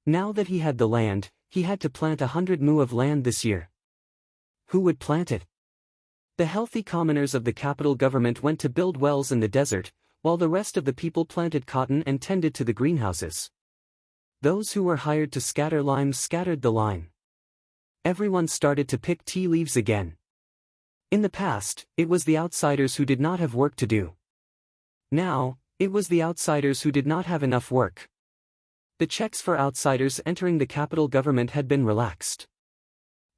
Now that he had the land, he had to plant 100 mu of land this year. Who would plant it? The healthy commoners of the capital government went to build wells in the desert, while the rest of the people planted cotton and tended to the greenhouses. Those who were hired to scatter limes scattered the lime. Everyone started to pick tea leaves again. In the past, it was the outsiders who did not have work to do. Now, it was the outsiders who did not have enough work. The checks for outsiders entering the capital government had been relaxed.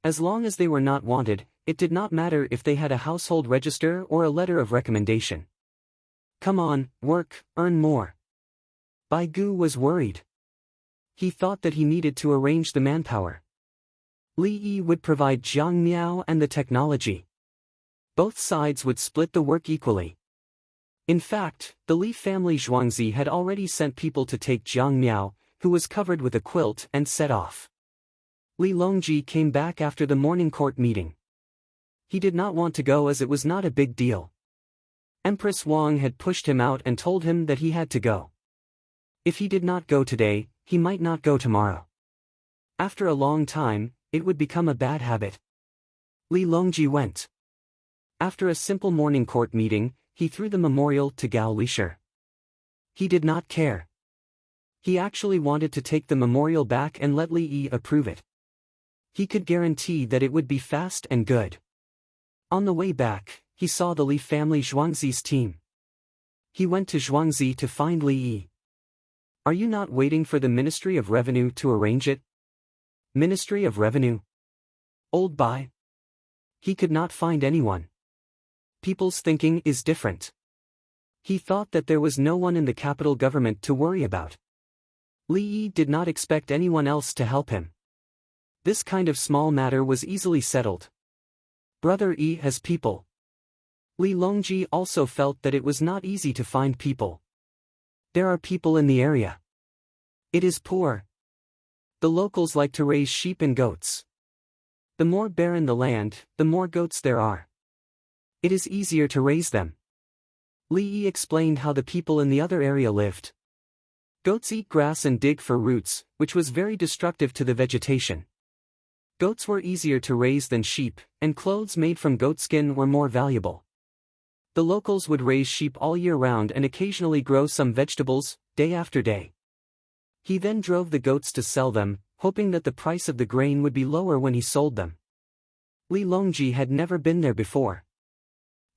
As long as they were not wanted, it did not matter if they had a household register or a letter of recommendation. Come on, work, earn more. Bai Gu was worried. He thought that he needed to arrange the manpower. Li Yi would provide Jiang Miao and the technology. Both sides would split the work equally. In fact, the Li family Zhuangzi had already sent people to take Jiang Miao, who was covered with a quilt, and set off. Li Longji came back after the morning court meeting. He did not want to go as it was not a big deal. Empress Wang had pushed him out and told him that he had to go. If he did not go today, he might not go tomorrow. After a long time, it would become a bad habit. Li Longji went. After a simple morning court meeting, he threw the memorial to Gao Lisher. He did not care. He actually wanted to take the memorial back and let Li Yi approve it. He could guarantee that it would be fast and good. On the way back, he saw the Li family Zhuangzi's team. He went to Zhuangzi to find Li Yi. Are you not waiting for the Ministry of Revenue to arrange it? Ministry of Revenue? Old Bai? He could not find anyone. People's thinking is different. He thought that there was no one in the capital government to worry about. Li Yi did not expect anyone else to help him. This kind of small matter was easily settled. Brother Yi has people. Li Longji also felt that it was not easy to find people. There are people in the area. It is poor. The locals like to raise sheep and goats. The more barren the land, the more goats there are. It is easier to raise them. Li Yi explained how the people in the other area lived. Goats eat grass and dig for roots, which was very destructive to the vegetation. Goats were easier to raise than sheep, and clothes made from goatskin were more valuable. The locals would raise sheep all year round and occasionally grow some vegetables, day after day. He then drove the goats to sell them, hoping that the price of the grain would be lower when he sold them. Li Longji had never been there before.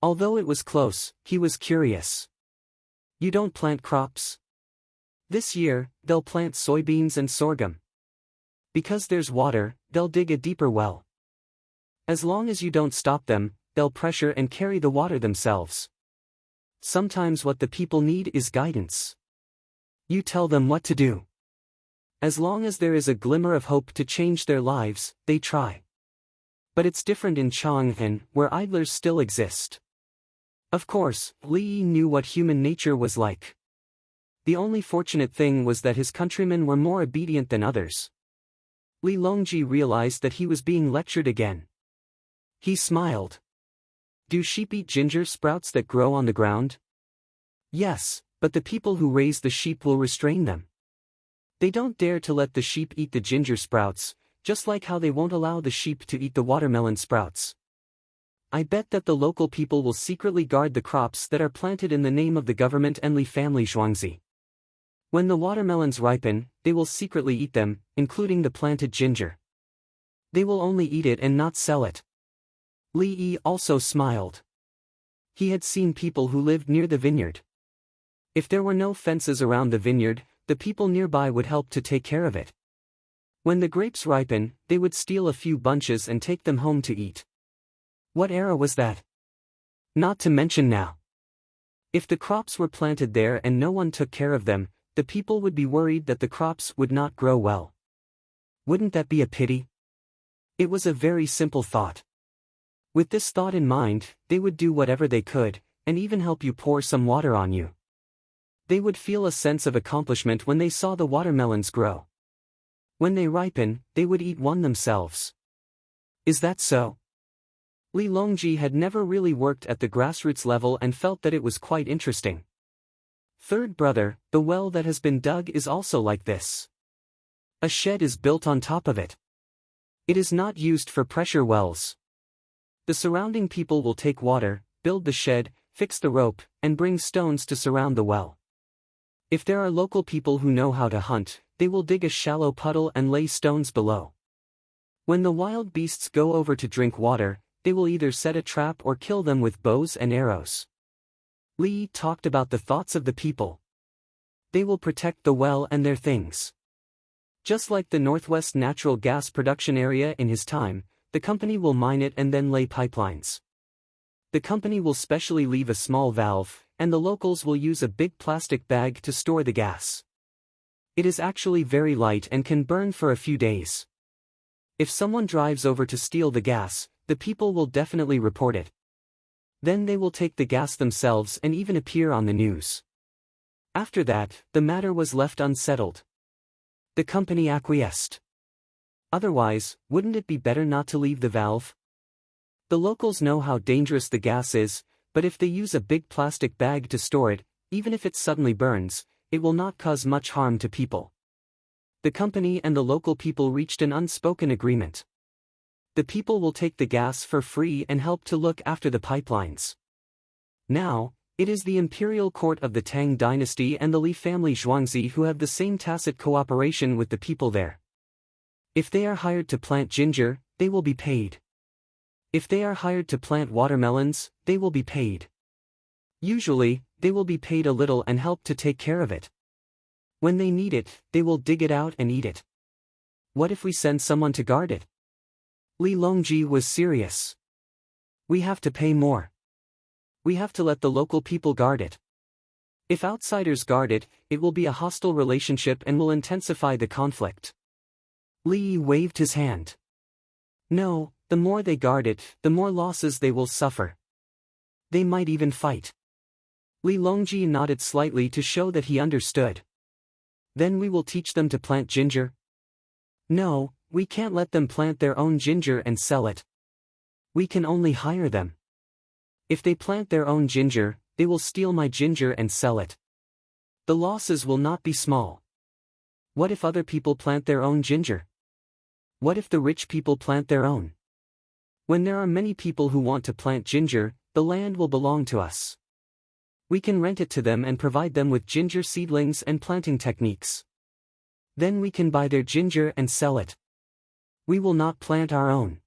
Although it was close, he was curious. You don't plant crops? This year, they'll plant soybeans and sorghum. Because there's water, they'll dig a deeper well. As long as you don't stop them, they'll pressure and carry the water themselves. Sometimes what the people need is guidance. You tell them what to do. As long as there is a glimmer of hope to change their lives, they try. But it's different in Chang'an, where idlers still exist. Of course, Li Yi knew what human nature was like. The only fortunate thing was that his countrymen were more obedient than others. Li Longji realized that he was being lectured again. He smiled. Do sheep eat ginger sprouts that grow on the ground? Yes, but the people who raise the sheep will restrain them. They don't dare to let the sheep eat the ginger sprouts, just like how they won't allow the sheep to eat the watermelon sprouts. I bet that the local people will secretly guard the crops that are planted in the name of the government and Li family Zhuangzi. When the watermelons ripen, they will secretly eat them, including the planted ginger. They will only eat it and not sell it. Li Yi also smiled. He had seen people who lived near the vineyard. If there were no fences around the vineyard, the people nearby would help to take care of it. When the grapes ripen, they would steal a few bunches and take them home to eat. What era was that? Not to mention now. If the crops were planted there and no one took care of them, the people would be worried that the crops would not grow well. Wouldn't that be a pity? It was a very simple thought. With this thought in mind, they would do whatever they could, and even help you pour some water on you. They would feel a sense of accomplishment when they saw the watermelons grow. When they ripen, they would eat one themselves. Is that so? Li Longji had never really worked at the grassroots level and felt that it was quite interesting. Third brother, the well that has been dug is also like this. A shed is built on top of it. It is not used for pressure wells. The surrounding people will take water, build the shed, fix the rope, and bring stones to surround the well. If there are local people who know how to hunt, they will dig a shallow puddle and lay stones below. When the wild beasts go over to drink water, they will either set a trap or kill them with bows and arrows. Li talked about the thoughts of the people. They will protect the well and their things. Just like the Northwest natural gas production area in his time, the company will mine it and then lay pipelines. The company will specially leave a small valve, and the locals will use a big plastic bag to store the gas. It is actually very light and can burn for a few days. If someone drives over to steal the gas, the people will definitely report it. Then they will take the gas themselves and even appear on the news. After that, the matter was left unsettled. The company acquiesced. Otherwise, wouldn't it be better not to leave the valve? The locals know how dangerous the gas is, but if they use a big plastic bag to store it, even if it suddenly burns, it will not cause much harm to people. The company and the local people reached an unspoken agreement. The people will take the gas for free and help to look after the pipelines. Now, it is the imperial court of the Tang dynasty and the Li family Zhuangzi who have the same tacit cooperation with the people there. If they are hired to plant ginger, they will be paid. If they are hired to plant watermelons, they will be paid. Usually, they will be paid a little and help to take care of it. When they need it, they will dig it out and eat it. What if we send someone to guard it? Li Longji was serious. We have to pay more. We have to let the local people guard it. If outsiders guard it, it will be a hostile relationship and will intensify the conflict. Li waved his hand. No, the more they guard it, the more losses they will suffer. They might even fight. Li Longji nodded slightly to show that he understood. Then we will teach them to plant ginger? No, we can't let them plant their own ginger and sell it. We can only hire them. If they plant their own ginger, they will steal my ginger and sell it. The losses will not be small. What if other people plant their own ginger? What if the rich people plant their own? When there are many people who want to plant ginger, the land will belong to us. We can rent it to them and provide them with ginger seedlings and planting techniques. Then we can buy their ginger and sell it. We will not plant our own.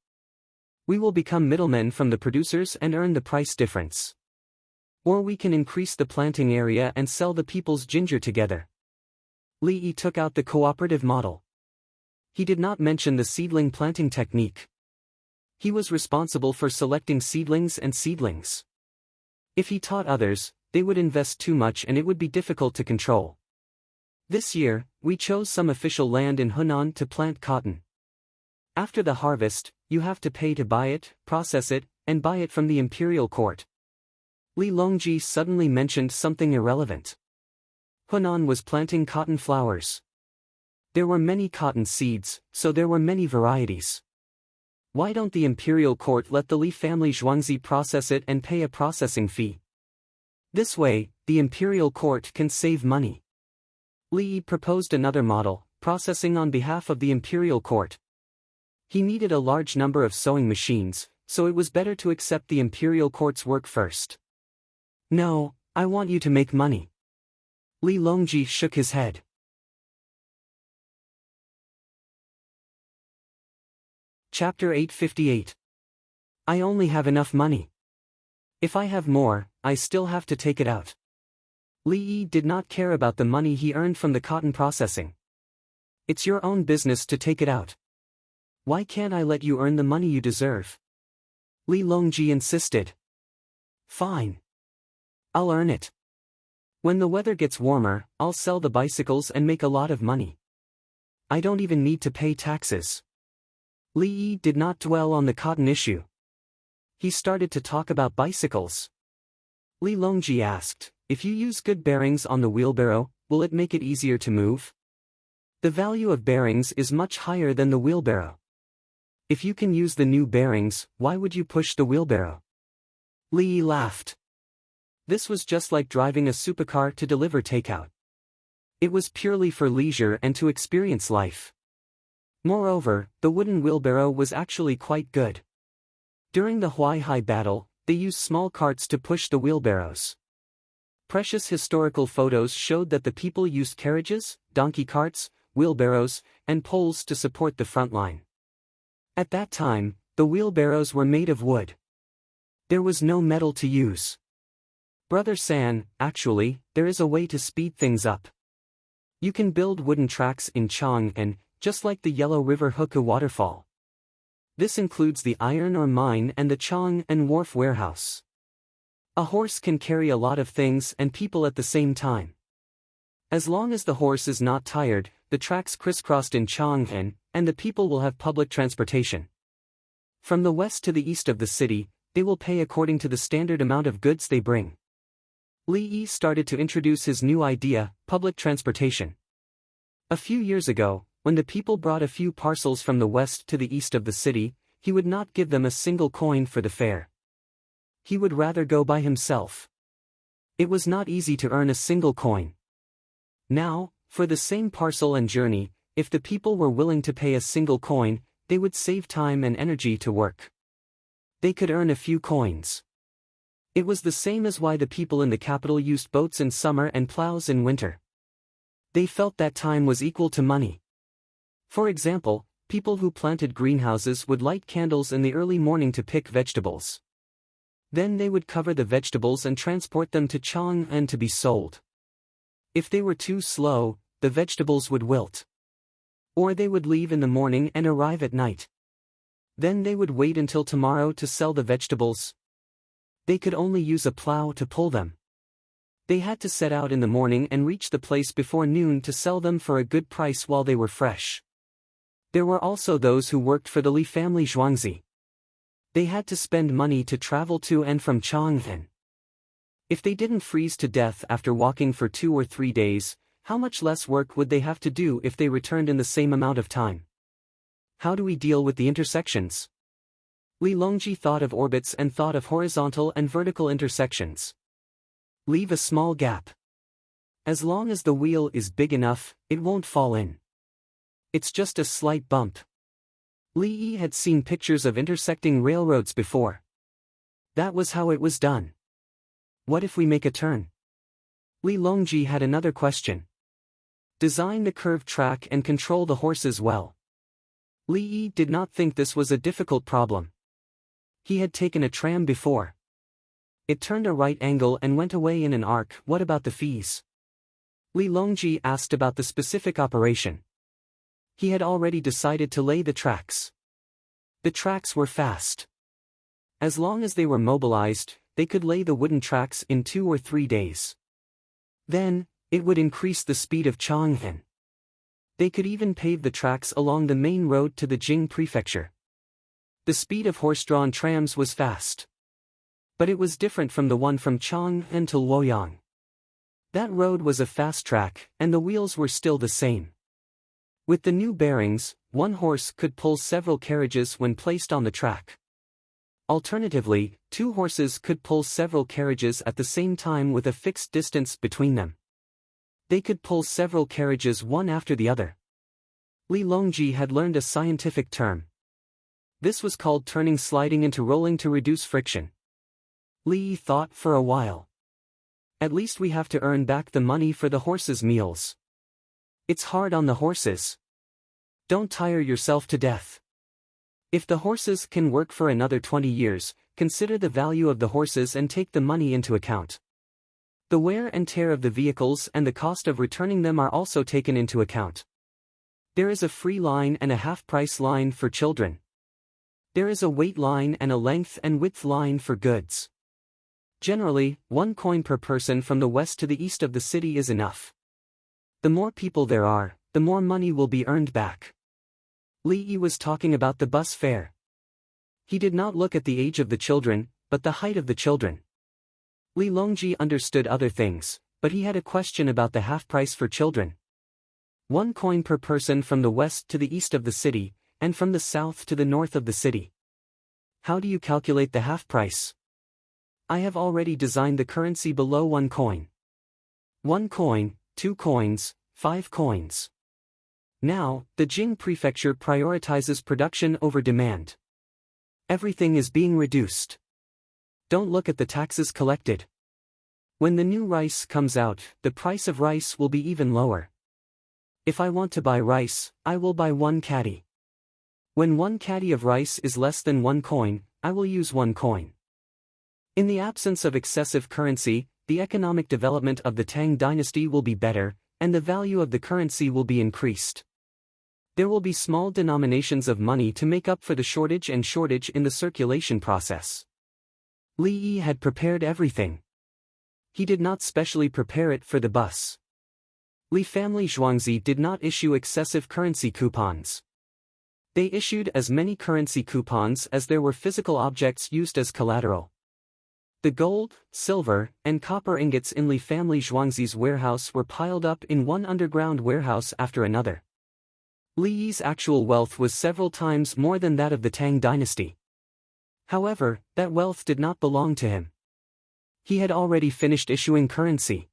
We will become middlemen from the producers and earn the price difference. Or we can increase the planting area and sell the people's ginger together. Li took out the cooperative model. He did not mention the seedling planting technique. He was responsible for selecting seedlings and seedlings. If he taught others, they would invest too much and it would be difficult to control. This year, we chose some official land in Hunan to plant cotton. After the harvest, you have to pay to buy it, process it, and buy it from the imperial court. Li Longji suddenly mentioned something irrelevant. Hunan was planting cotton flowers. There were many cotton seeds, so there were many varieties. Why don't the imperial court let the Li family Zhuangzi process it and pay a processing fee? This way, the imperial court can save money. Li proposed another model, processing on behalf of the imperial court. He needed a large number of sewing machines, so it was better to accept the imperial court's work first. No, I want you to make money. Li Longji shook his head. Chapter 858. I only have enough money. If I have more, I still have to take it out. Li did not care about the money he earned from the cotton processing. It's your own business to take it out. Why can't I let you earn the money you deserve? Li Longji insisted. Fine. I'll earn it. When the weather gets warmer, I'll sell the bicycles and make a lot of money. I don't even need to pay taxes. Li did not dwell on the cotton issue. He started to talk about bicycles. Li Longji asked, if you use good bearings on the wheelbarrow, will it make it easier to move? The value of bearings is much higher than the wheelbarrow. If you can use the new bearings, why would you push the wheelbarrow? Lee laughed. This was just like driving a supercar to deliver takeout. It was purely for leisure and to experience life. Moreover, the wooden wheelbarrow was actually quite good. During the Huai battle, they used small carts to push the wheelbarrows. Precious historical photos showed that the people used carriages, donkey carts, wheelbarrows, and poles to support the front line. At that time, the wheelbarrows were made of wood. There was no metal to use. Brother San, actually, there is a way to speed things up. You can build wooden tracks in Chang'an, just like the Yellow River Hukou waterfall. This includes the iron ore mine and the Chang'an wharf warehouse. A horse can carry a lot of things and people at the same time. As long as the horse is not tired, the tracks crisscrossed in Chang'an, and the people will have public transportation. From the west to the east of the city, they will pay according to the standard amount of goods they bring. Li Yi started to introduce his new idea, public transportation. A few years ago, when the people brought a few parcels from the west to the east of the city, he would not give them a single coin for the fare. He would rather go by himself. It was not easy to earn a single coin. Now, for the same parcel and journey, if the people were willing to pay a single coin, they would save time and energy to work. They could earn a few coins. It was the same as why the people in the capital used boats in summer and plows in winter. They felt that time was equal to money. For example, people who planted greenhouses would light candles in the early morning to pick vegetables. Then they would cover the vegetables and transport them to Chang'an to be sold. If they were too slow, the vegetables would wilt. Or they would leave in the morning and arrive at night. Then they would wait until tomorrow to sell the vegetables. They could only use a plow to pull them. They had to set out in the morning and reach the place before noon to sell them for a good price while they were fresh. There were also those who worked for the Li family Zhuangzi. They had to spend money to travel to and from Chang'an. If they didn't freeze to death after walking for 2 or 3 days, how much less work would they have to do if they returned in the same amount of time? How do we deal with the intersections? Li Longji thought of orbits and thought of horizontal and vertical intersections. Leave a small gap. As long as the wheel is big enough, it won't fall in. It's just a slight bump. Li Yi had seen pictures of intersecting railroads before. That was how it was done. What if we make a turn? Li Longji had another question. Design the curved track and control the horses well. Li Yi did not think this was a difficult problem. He had taken a tram before. It turned a right angle and went away in an arc. What about the fees? Li Longji asked about the specific operation. He had already decided to lay the tracks. The tracks were fast. As long as they were mobilized, they could lay the wooden tracks in 2 or 3 days. Then, it would increase the speed of Chang'an. They could even pave the tracks along the main road to the Jing prefecture. The speed of horse-drawn trams was fast. But it was different from the one from Chang'an to Luoyang. That road was a fast track, and the wheels were still the same. With the new bearings, one horse could pull several carriages when placed on the track. Alternatively, 2 horses could pull several carriages at the same time with a fixed distance between them. They could pull several carriages one after the other. Li Longji had learned a scientific term. This was called turning sliding into rolling to reduce friction. Li thought for a while. At least we have to earn back the money for the horses' meals. It's hard on the horses. Don't tire yourself to death. If the horses can work for another 20 years, consider the value of the horses and take the money into account. The wear and tear of the vehicles and the cost of returning them are also taken into account. There is a free line and a half-price line for children. There is a weight line and a length and width line for goods. Generally, 1 coin per person from the west to the east of the city is enough. The more people there are, the more money will be earned back. Li Yi was talking about the bus fare. He did not look at the age of the children, but the height of the children. Li Longji understood other things, but he had a question about the half price for children. 1 coin per person from the west to the east of the city, and from the south to the north of the city. How do you calculate the half price? I have already designed the currency below 1 coin. 1 coin, 2 coins, 5 coins. Now, the Jing prefecture prioritizes production over demand. Everything is being reduced. Don't look at the taxes collected. When the new rice comes out, the price of rice will be even lower. If I want to buy rice, I will buy 1 caddy. When 1 caddy of rice is less than 1 coin, I will use 1 coin. In the absence of excessive currency, the economic development of the Tang dynasty will be better, and the value of the currency will be increased. There will be small denominations of money to make up for the shortage in the circulation process. Li Yi had prepared everything. He did not specially prepare it for the bus. Li family Zhuangzi did not issue excessive currency coupons. They issued as many currency coupons as there were physical objects used as collateral. The gold, silver, and copper ingots in Li family Zhuangzi's warehouse were piled up in one underground warehouse after another. Li Yi's actual wealth was several times more than that of the Tang dynasty. However, that wealth did not belong to him. He had already finished issuing currency.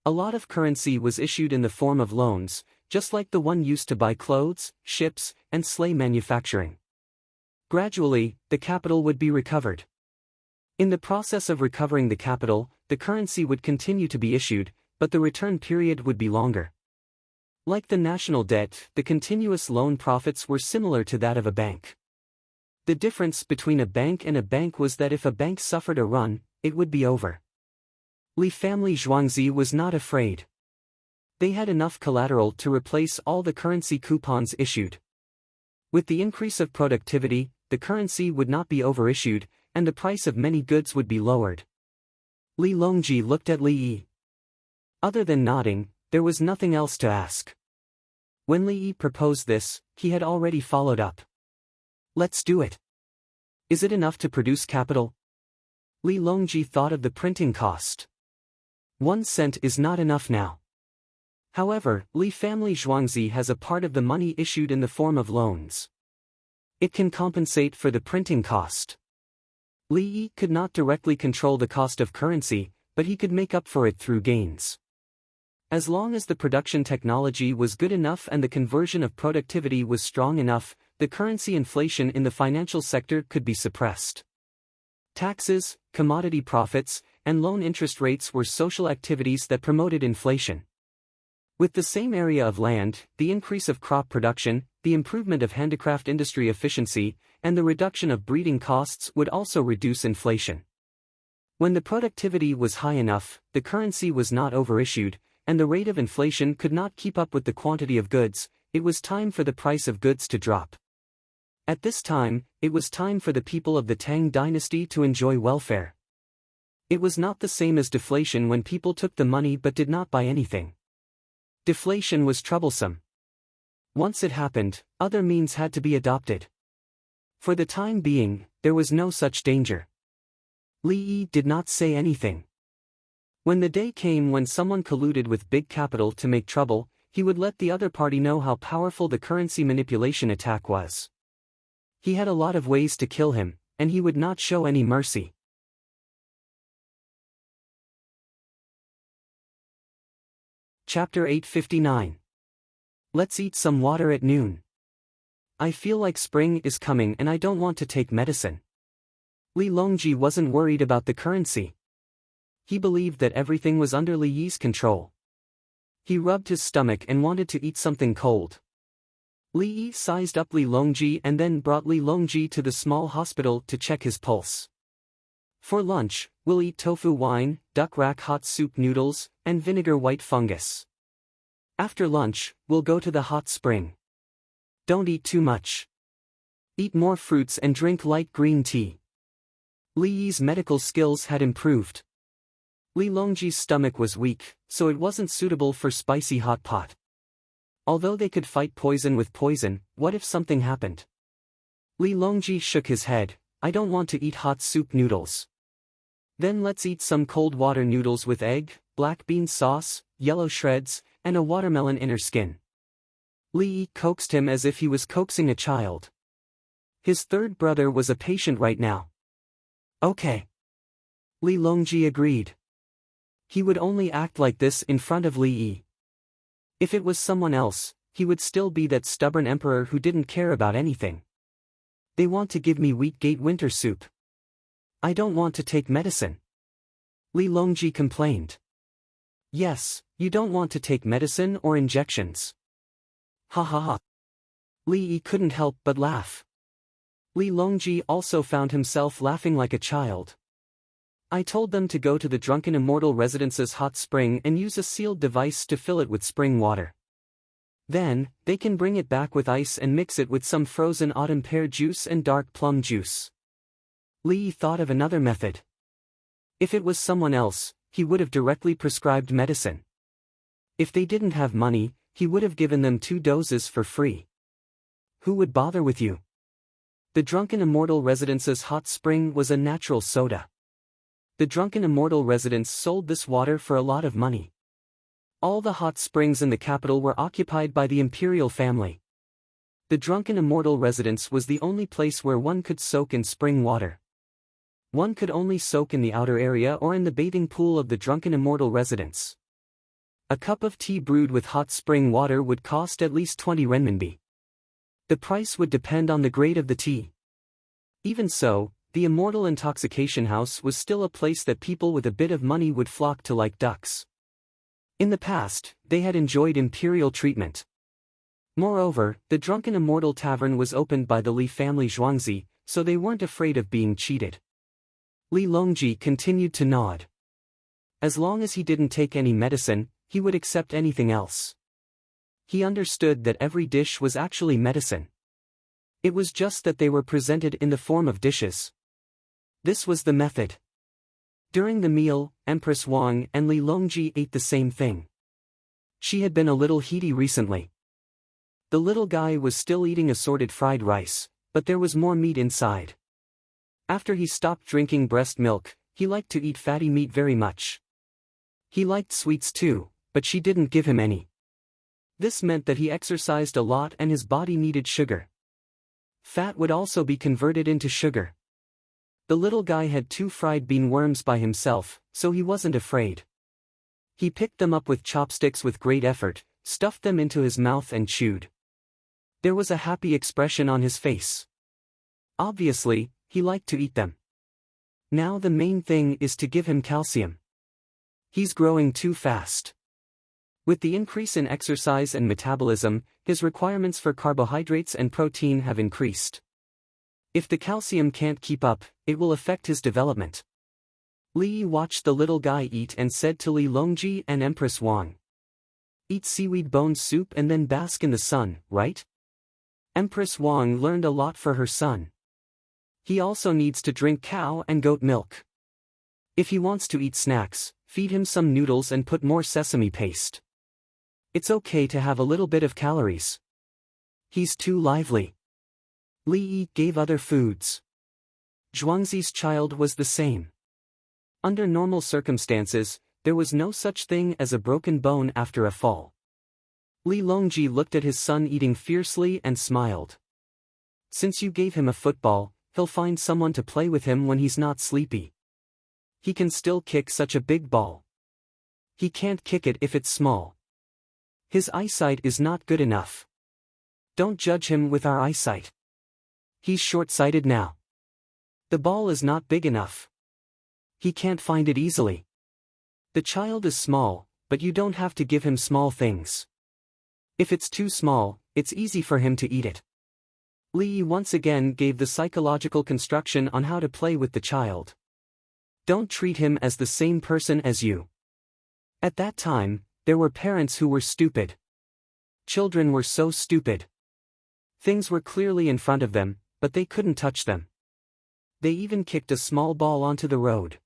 A lot of currency was issued in the form of loans, just like the one used to buy clothes, ships, and sleigh manufacturing. Gradually, the capital would be recovered. In the process of recovering the capital, the currency would continue to be issued, but the return period would be longer. Like the national debt, the continuous loan profits were similar to that of a bank. The difference between a bank and a bank was that if a bank suffered a run, it would be over. Li family Zhuangzi was not afraid. They had enough collateral to replace all the currency coupons issued. With the increase of productivity, the currency would not be overissued, and the price of many goods would be lowered. Li Longji looked at Li Yi. Other than nodding, there was nothing else to ask. When Li Yi proposed this, he had already followed up. Let's do it. Is it enough to produce capital? Li Longji thought of the printing cost. 1 cent is not enough now. However, Li family Zhuangzi has a part of the money issued in the form of loans. It can compensate for the printing cost. Li Yi could not directly control the cost of currency, but he could make up for it through gains. As long as the production technology was good enough and the conversion of productivity was strong enough, the currency inflation in the financial sector could be suppressed. Taxes, commodity profits, and loan interest rates were social activities that promoted inflation. With the same area of land, the increase of crop production, the improvement of handicraft industry efficiency, and the reduction of breeding costs would also reduce inflation. When the productivity was high enough, the currency was not overissued, and the rate of inflation could not keep up with the quantity of goods, it was time for the price of goods to drop. At this time, it was time for the people of the Tang dynasty to enjoy welfare. It was not the same as deflation when people took the money but did not buy anything. Deflation was troublesome. Once it happened, other means had to be adopted. For the time being, there was no such danger. Li Yi did not say anything. When the day came when someone colluded with big capital to make trouble, he would let the other party know how powerful the currency manipulation attack was. He had a lot of ways to kill him, and he would not show any mercy. Chapter 859. Let's eat some water at noon. I feel like spring is coming and I don't want to take medicine. Li Longji wasn't worried about the currency. He believed that everything was under Li Yi's control. He rubbed his stomach and wanted to eat something cold. Li Yi sized up Li Longji and then brought Li Longji to the small hospital to check his pulse. For lunch, we'll eat tofu wine, duck rack hot soup noodles, and vinegar white fungus. After lunch, we'll go to the hot spring. Don't eat too much. Eat more fruits and drink light green tea. Li Yi's medical skills had improved. Li Longji's stomach was weak, so it wasn't suitable for spicy hot pot. Although they could fight poison with poison, what if something happened? Li Longji shook his head. I don't want to eat hot soup noodles. Then let's eat some cold water noodles with egg, black bean sauce, yellow shreds, and a watermelon inner skin. Li Yi coaxed him as if he was coaxing a child. His third brother was a patient right now. Okay. Li Longji agreed. He would only act like this in front of Li Yi. If it was someone else, he would still be that stubborn emperor who didn't care about anything. They want to give me wheat gate winter soup. I don't want to take medicine. Li Longji complained. Yes, you don't want to take medicine or injections. Ha ha ha. Li Yi couldn't help but laugh. Li Longji also found himself laughing like a child. I told them to go to the Drunken Immortal Residence's hot spring and use a sealed device to fill it with spring water. Then, they can bring it back with ice and mix it with some frozen autumn pear juice and dark plum juice. Li Yi thought of another method. If it was someone else, he would have directly prescribed medicine. If they didn't have money, he would have given them 2 doses for free. Who would bother with you? The Drunken Immortal Residence's hot spring was a natural soda. The Drunken Immortal Residence sold this water for a lot of money. All the hot springs in the capital were occupied by the imperial family. The Drunken Immortal Residence was the only place where one could soak in spring water. One could only soak in the outer area or in the bathing pool of the Drunken Immortal Residence. A cup of tea brewed with hot spring water would cost at least 20 renminbi. The price would depend on the grade of the tea. Even so, the Immortal Intoxication House was still a place that people with a bit of money would flock to like ducks. In the past, they had enjoyed imperial treatment. Moreover, the Drunken Immortal Tavern was opened by the Li family Zhuangzi, so they weren't afraid of being cheated. Li Longji continued to nod. As long as he didn't take any medicine, he would accept anything else. He understood that every dish was actually medicine. It was just that they were presented in the form of dishes. This was the method. During the meal, Empress Wang and Li Longji ate the same thing. She had been a little heaty recently. The little guy was still eating assorted fried rice, but there was more meat inside. After he stopped drinking breast milk, he liked to eat fatty meat very much. He liked sweets too, but she didn't give him any. This meant that he exercised a lot and his body needed sugar. Fat would also be converted into sugar. The little guy had 2 fried bean worms by himself, so he wasn't afraid. He picked them up with chopsticks with great effort, stuffed them into his mouth and chewed. There was a happy expression on his face. Obviously, he liked to eat them. Now the main thing is to give him calcium. He's growing too fast. With the increase in exercise and metabolism, his requirements for carbohydrates and protein have increased. If the calcium can't keep up, it will affect his development. Li Yi watched the little guy eat and said to Li Longji and Empress Wang. Eat seaweed bone soup and then bask in the sun, right? Empress Wang learned a lot for her son. He also needs to drink cow and goat milk. If he wants to eat snacks, feed him some noodles and put more sesame paste. It's okay to have a little bit of calories. He's too lively. Li Yi gave other foods. Zhuangzi's child was the same. Under normal circumstances, there was no such thing as a broken bone after a fall. Li Longji looked at his son eating fiercely and smiled. Since you gave him a football, he'll find someone to play with him when he's not sleepy. He can still kick such a big ball. He can't kick it if it's small. His eyesight is not good enough. Don't judge him with our eyesight. He's short-sighted now. The ball is not big enough. He can't find it easily. The child is small, but you don't have to give him small things. If it's too small, it's easy for him to eat it. Li Yi once again gave the psychological construction on how to play with the child. Don't treat him as the same person as you. At that time, there were parents who were stupid. Children were so stupid. Things were clearly in front of them, but they couldn't touch them. They even kicked a small ball onto the road.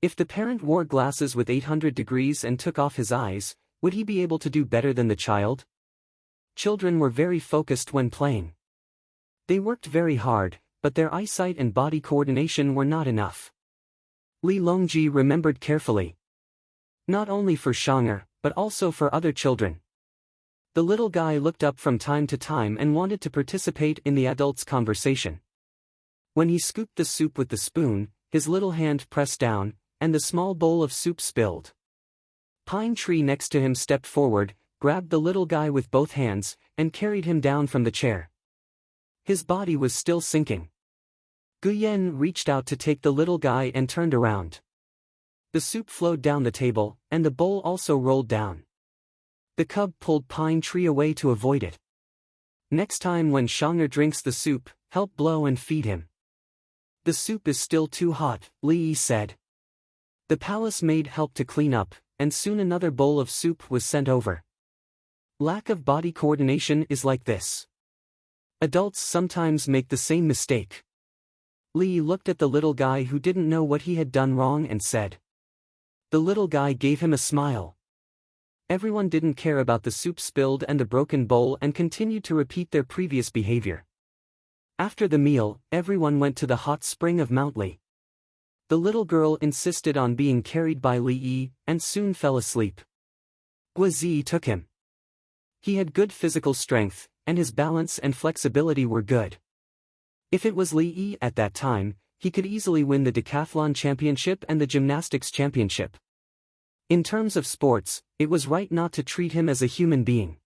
If the parent wore glasses with 800 degrees and took off his eyes, would he be able to do better than the child? Children were very focused when playing. They worked very hard, but their eyesight and body coordination were not enough. Li Longji remembered carefully. Not only for Shang'er, but also for other children. The little guy looked up from time to time and wanted to participate in the adults' conversation. When he scooped the soup with the spoon, his little hand pressed down, and the small bowl of soup spilled. Pine Tree next to him stepped forward, grabbed the little guy with both hands, and carried him down from the chair. His body was still sinking. Guyen reached out to take the little guy and turned around. The soup flowed down the table, and the bowl also rolled down. The cub pulled Pine Tree away to avoid it. Next time when Shang'er drinks the soup, help blow and feed him. The soup is still too hot, Li said. The palace maid helped to clean up, and soon another bowl of soup was sent over. Lack of body coordination is like this. Adults sometimes make the same mistake. Li looked at the little guy who didn't know what he had done wrong and said. The little guy gave him a smile. Everyone didn't care about the soup spilled and the broken bowl and continued to repeat their previous behavior. After the meal, everyone went to the hot spring of Mount Li. The little girl insisted on being carried by Li Yi, and soon fell asleep. Guizi took him. He had good physical strength, and his balance and flexibility were good. If it was Li Yi at that time, he could easily win the decathlon championship and the gymnastics championship. In terms of sports, it was right not to treat him as a human being.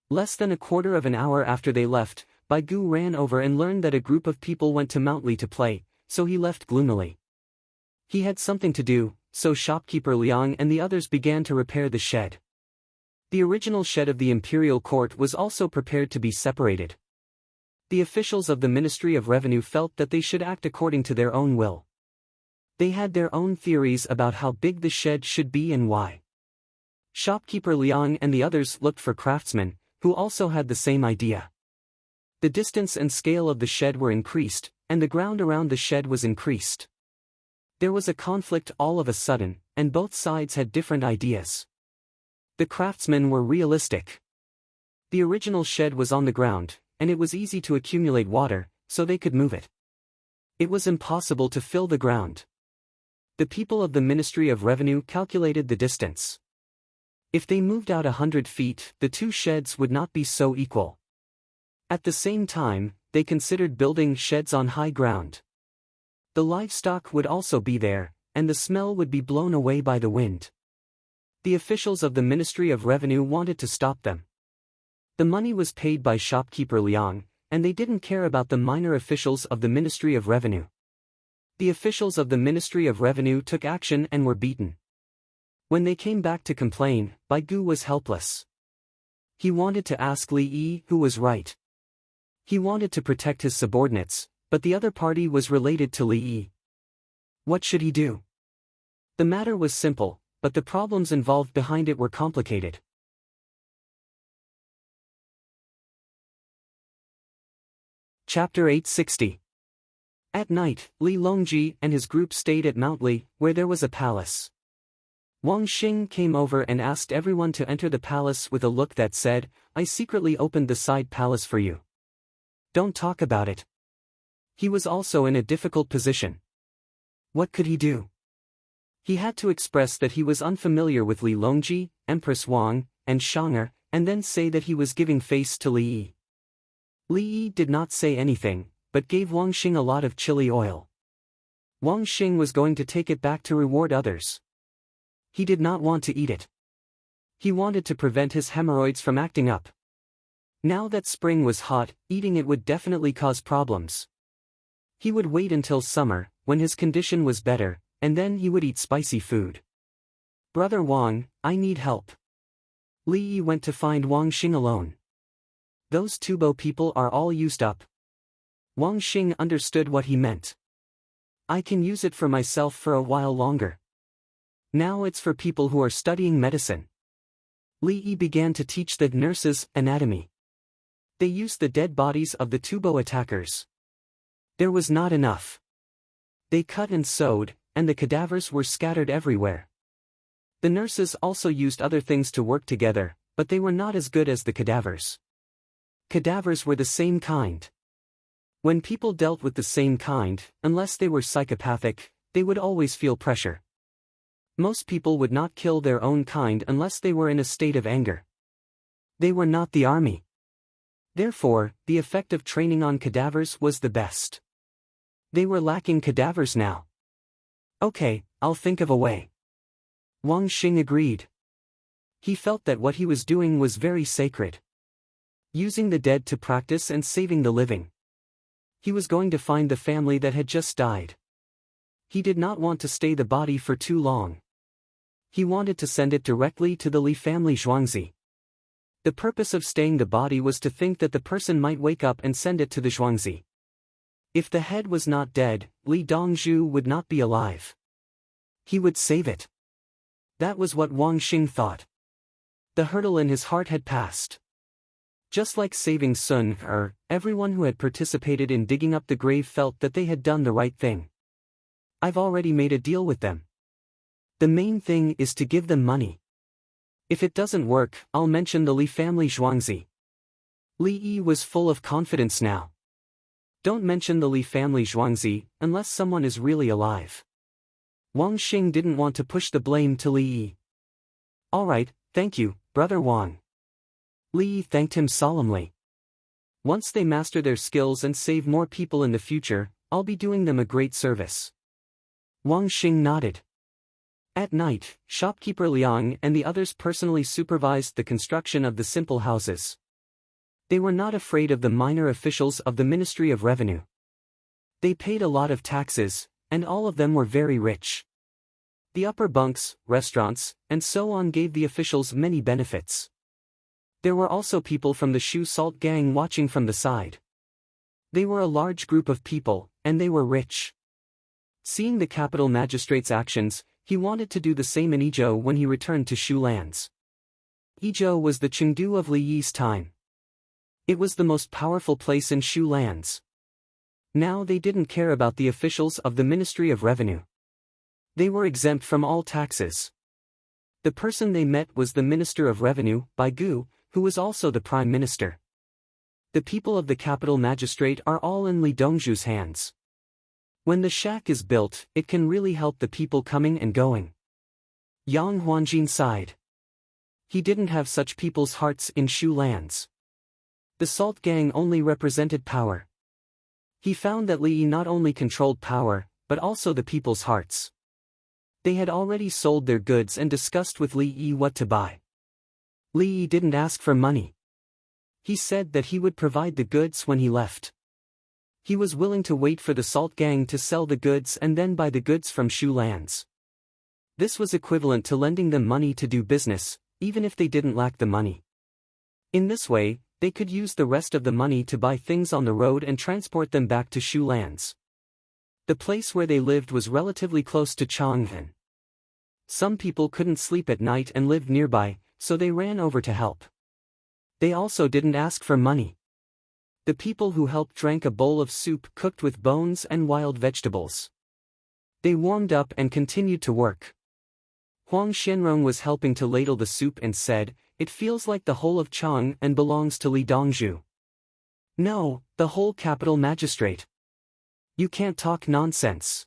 Less than a quarter of an hour after they left, Bai Gu ran over and learned that a group of people went to Mount Li to play, so he left gloomily. He had something to do, so shopkeeper Liang and the others began to repair the shed. The original shed of the imperial court was also prepared to be separated. The officials of the Ministry of Revenue felt that they should act according to their own will. They had their own theories about how big the shed should be and why. Shopkeeper Liang and the others looked for craftsmen, who also had the same idea. The distance and scale of the shed were increased, and the ground around the shed was increased. There was a conflict all of a sudden, and both sides had different ideas. The craftsmen were realistic. The original shed was on the ground, and it was easy to accumulate water, so they could move it. It was impossible to fill the ground. The people of the Ministry of Revenue calculated the distance. If they moved out 100 feet, the two sheds would not be so equal. At the same time, they considered building sheds on high ground. The livestock would also be there, and the smell would be blown away by the wind. The officials of the Ministry of Revenue wanted to stop them. The money was paid by shopkeeper Liang, and they didn't care about the minor officials of the Ministry of Revenue. The officials of the Ministry of Revenue took action and were beaten. When they came back to complain, Bai Gu was helpless. He wanted to ask Li Yi who was right. He wanted to protect his subordinates, but the other party was related to Li Yi. What should he do? The matter was simple, but the problems involved behind it were complicated. Chapter 860. At night, Li Longji and his group stayed at Mount Li, where there was a palace. Wang Xing came over and asked everyone to enter the palace with a look that said, "I secretly opened the side palace for you. Don't talk about it." He was also in a difficult position. What could he do? He had to express that he was unfamiliar with Li Longji, Empress Wang, and Shang'er, and then say that he was giving face to Li Yi. Li Yi did not say anything, but gave Wang Xing a lot of chili oil. Wang Xing was going to take it back to reward others. He did not want to eat it. He wanted to prevent his hemorrhoids from acting up. Now that spring was hot, eating it would definitely cause problems. He would wait until summer, when his condition was better, and then he would eat spicy food. "Brother Wang, I need help." Li Yi went to find Wang Xing alone. "Those Tubo people are all used up." Wang Xing understood what he meant. "I can use it for myself for a while longer. Now it's for people who are studying medicine." Li Yi began to teach the nurses anatomy. They used the dead bodies of the Tubo attackers. There was not enough. They cut and sewed, and the cadavers were scattered everywhere. The nurses also used other things to work together, but they were not as good as the cadavers. Cadavers were the same kind. When people dealt with the same kind, unless they were psychopathic, they would always feel pressure. Most people would not kill their own kind unless they were in a state of anger. They were not the army. Therefore, the effect of training on cadavers was the best. They were lacking cadavers now. Okay, I'll think of a way. Wang Xing agreed. He felt that what he was doing was very sacred. Using the dead to practice and saving the living. He was going to find the family that had just died. He did not want to stay the body for too long. He wanted to send it directly to the Li family Zhuangzi. The purpose of staying the body was to think that the person might wake up and send it to the Zhuangzi. If the head was not dead, Li Dongzhu would not be alive. He would save it. That was what Wang Xing thought. The hurdle in his heart had passed. Just like saving Sun Er, everyone who had participated in digging up the grave felt that they had done the right thing. I've already made a deal with them. The main thing is to give them money. If it doesn't work, I'll mention the Li family Zhuangzi. Li Yi was full of confidence now. Don't mention the Li family Zhuangzi, unless someone is really alive. Wang Xing didn't want to push the blame to Li Yi. Alright, thank you, Brother Wang. Li Yi thanked him solemnly. Once they master their skills and save more people in the future, I'll be doing them a great service. Wang Xing nodded. At night, shopkeeper Liang and the others personally supervised the construction of the simple houses. They were not afraid of the minor officials of the Ministry of Revenue. They paid a lot of taxes, and all of them were very rich. The upper bunks, restaurants, and so on gave the officials many benefits. There were also people from the Shu Salt gang watching from the side. They were a large group of people, and they were rich. Seeing the capital magistrate's actions, he wanted to do the same in Izhou when he returned to Shu lands. Izhou was the Chengdu of Li Yi's time. It was the most powerful place in Shu lands. Now they didn't care about the officials of the Ministry of Revenue. They were exempt from all taxes. The person they met was the Minister of Revenue, Bai Gu, who was also the Prime Minister. The people of the capital magistrate are all in Li Dongzhu's hands. When the shack is built, it can really help the people coming and going. Yang Huanjin sighed. He didn't have such people's hearts in Shu lands. The Salt Gang only represented power. He found that Li Yi not only controlled power, but also the people's hearts. They had already sold their goods and discussed with Li Yi what to buy. Li Yi didn't ask for money. He said that he would provide the goods when he left. He was willing to wait for the Salt Gang to sell the goods and then buy the goods from Shu lands. This was equivalent to lending them money to do business, even if they didn't lack the money. In this way, they could use the rest of the money to buy things on the road and transport them back to Shu lands. The place where they lived was relatively close to Chang'an. Some people couldn't sleep at night and lived nearby, so they ran over to help. They also didn't ask for money. The people who helped drank a bowl of soup cooked with bones and wild vegetables. They warmed up and continued to work. Huang Xianrong was helping to ladle the soup and said, "It feels like the whole of Chang and belongs to Li Dongzhu." "No, the whole capital magistrate. You can't talk nonsense.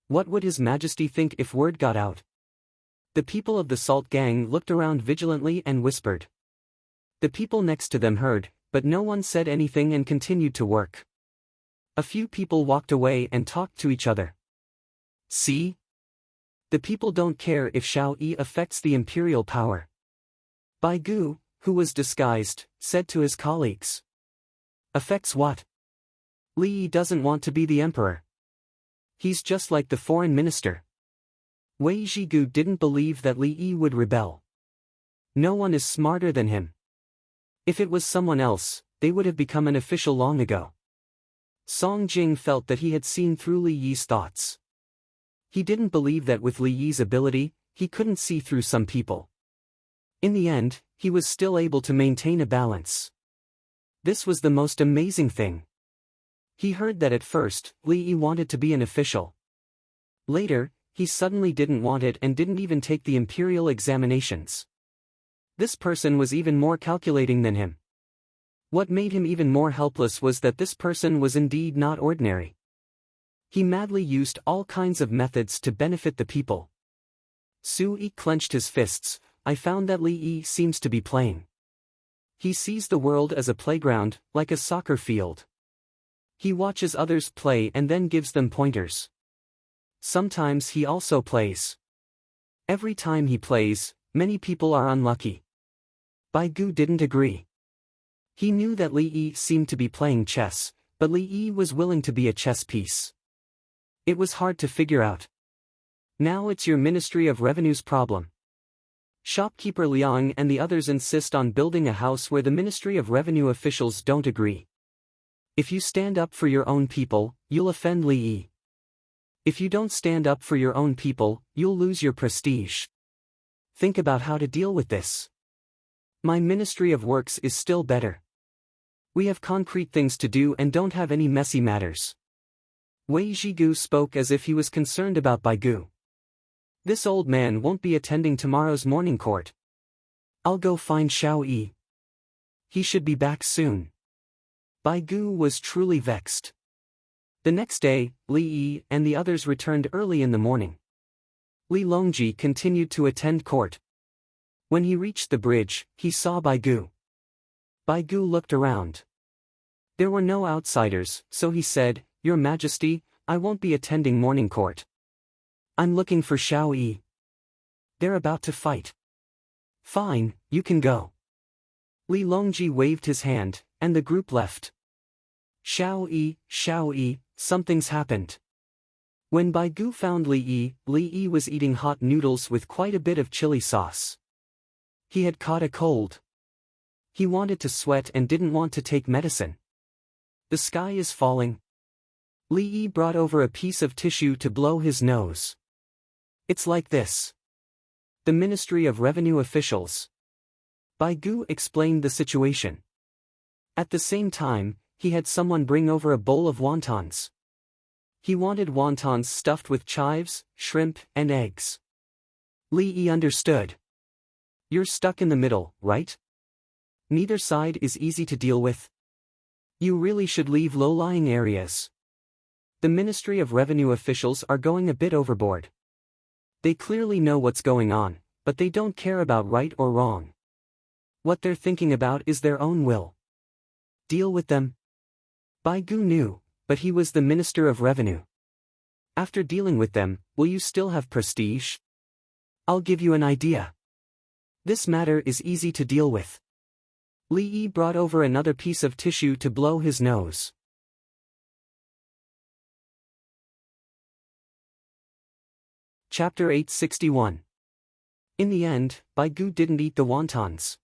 What would His Majesty think if word got out?" The people of the Salt Gang looked around vigilantly and whispered. The people next to them heard, but no one said anything and continued to work. A few people walked away and talked to each other. "See? The people don't care if Shao Yi affects the imperial power." Bai Gu, who was disguised, said to his colleagues. "Affects what? Li Yi doesn't want to be the emperor. He's just like the foreign minister." Wei Zhigu didn't believe that Li Yi would rebel. No one is smarter than him. If it was someone else, they would have become an official long ago. Song Jing felt that he had seen through Li Yi's thoughts. He didn't believe that with Li Yi's ability, he couldn't see through some people. In the end, he was still able to maintain a balance. This was the most amazing thing. He heard that at first, Li Yi wanted to be an official. Later, he suddenly didn't want it and didn't even take the imperial examinations. This person was even more calculating than him. What made him even more helpless was that this person was indeed not ordinary. He madly used all kinds of methods to benefit the people. Su Yi clenched his fists. "I found that Li Yi seems to be playing. He sees the world as a playground, like a soccer field. He watches others play and then gives them pointers. Sometimes he also plays. Every time he plays, many people are unlucky. Baigu didn't agree. He knew that Li Yi seemed to be playing chess, but Li Yi was willing to be a chess piece. It was hard to figure out. Now it's your Ministry of Revenue's problem. Shopkeeper Liang and the others insist on building a house where the Ministry of Revenue officials don't agree. If you stand up for your own people, you'll offend Li Yi. If you don't stand up for your own people, you'll lose your prestige. Think about how to deal with this. My Ministry of Works is still better. We have concrete things to do and don't have any messy matters. Wei Zhigu spoke as if he was concerned about Baigu. This old man won't be attending tomorrow's morning court. I'll go find Xiao Yi. He should be back soon. Baigu was truly vexed. The next day, Li Yi and the others returned early in the morning. Li Longji continued to attend court. When he reached the bridge, he saw Baigu. Baigu looked around. There were no outsiders, so he said, "Your Majesty, I won't be attending morning court. I'm looking for Xiao Yi. They're about to fight." "Fine, you can go." Li Longji waved his hand, and the group left. Xiao Yi, something's happened. When Baigu found Li Yi was eating hot noodles with quite a bit of chili sauce. He had caught a cold. He wanted to sweat and didn't want to take medicine. The sky is falling. Li Yi brought over a piece of tissue to blow his nose. It's like this. The Ministry of Revenue officials. Baigu explained the situation. At the same time, he had someone bring over a bowl of wontons. He wanted wontons stuffed with chives, shrimp, and eggs. Li Yi understood. You're stuck in the middle, right? Neither side is easy to deal with. You really should leave low-lying areas. The Ministry of Revenue officials are going a bit overboard. They clearly know what's going on, but they don't care about right or wrong. What they're thinking about is their own will. Deal with them. Baigu knew, but he was the Minister of Revenue. After dealing with them, will you still have prestige? I'll give you an idea. This matter is easy to deal with. Li Yi brought over another piece of tissue to blow his nose. Chapter 861. In the end, Baigu didn't eat the wontons.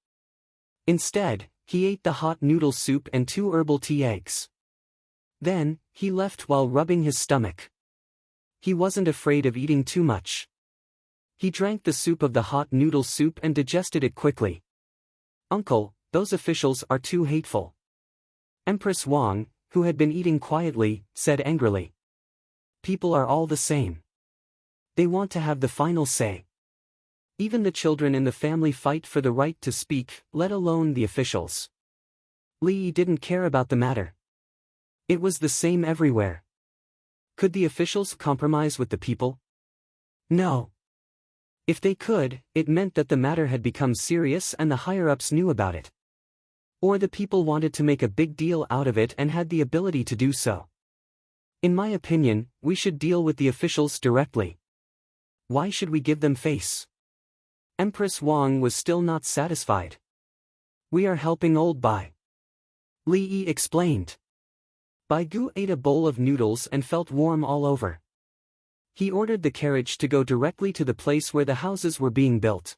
Instead, he ate the hot noodle soup and 2 herbal tea eggs. Then, he left while rubbing his stomach. He wasn't afraid of eating too much. He drank the soup of the hot noodle soup and digested it quickly. "Uncle, those officials are too hateful." Empress Wang, who had been eating quietly, said angrily. "People are all the same. They want to have the final say. Even the children in the family fight for the right to speak, let alone the officials." Li Yi didn't care about the matter. It was the same everywhere. Could the officials compromise with the people? No. If they could, it meant that the matter had become serious and the higher-ups knew about it. Or the people wanted to make a big deal out of it and had the ability to do so. In my opinion, we should deal with the officials directly. Why should we give them face? Empress Wang was still not satisfied. "We are helping old Bai," Li Yi explained. Baigu ate a bowl of noodles and felt warm all over. He ordered the carriage to go directly to the place where the houses were being built.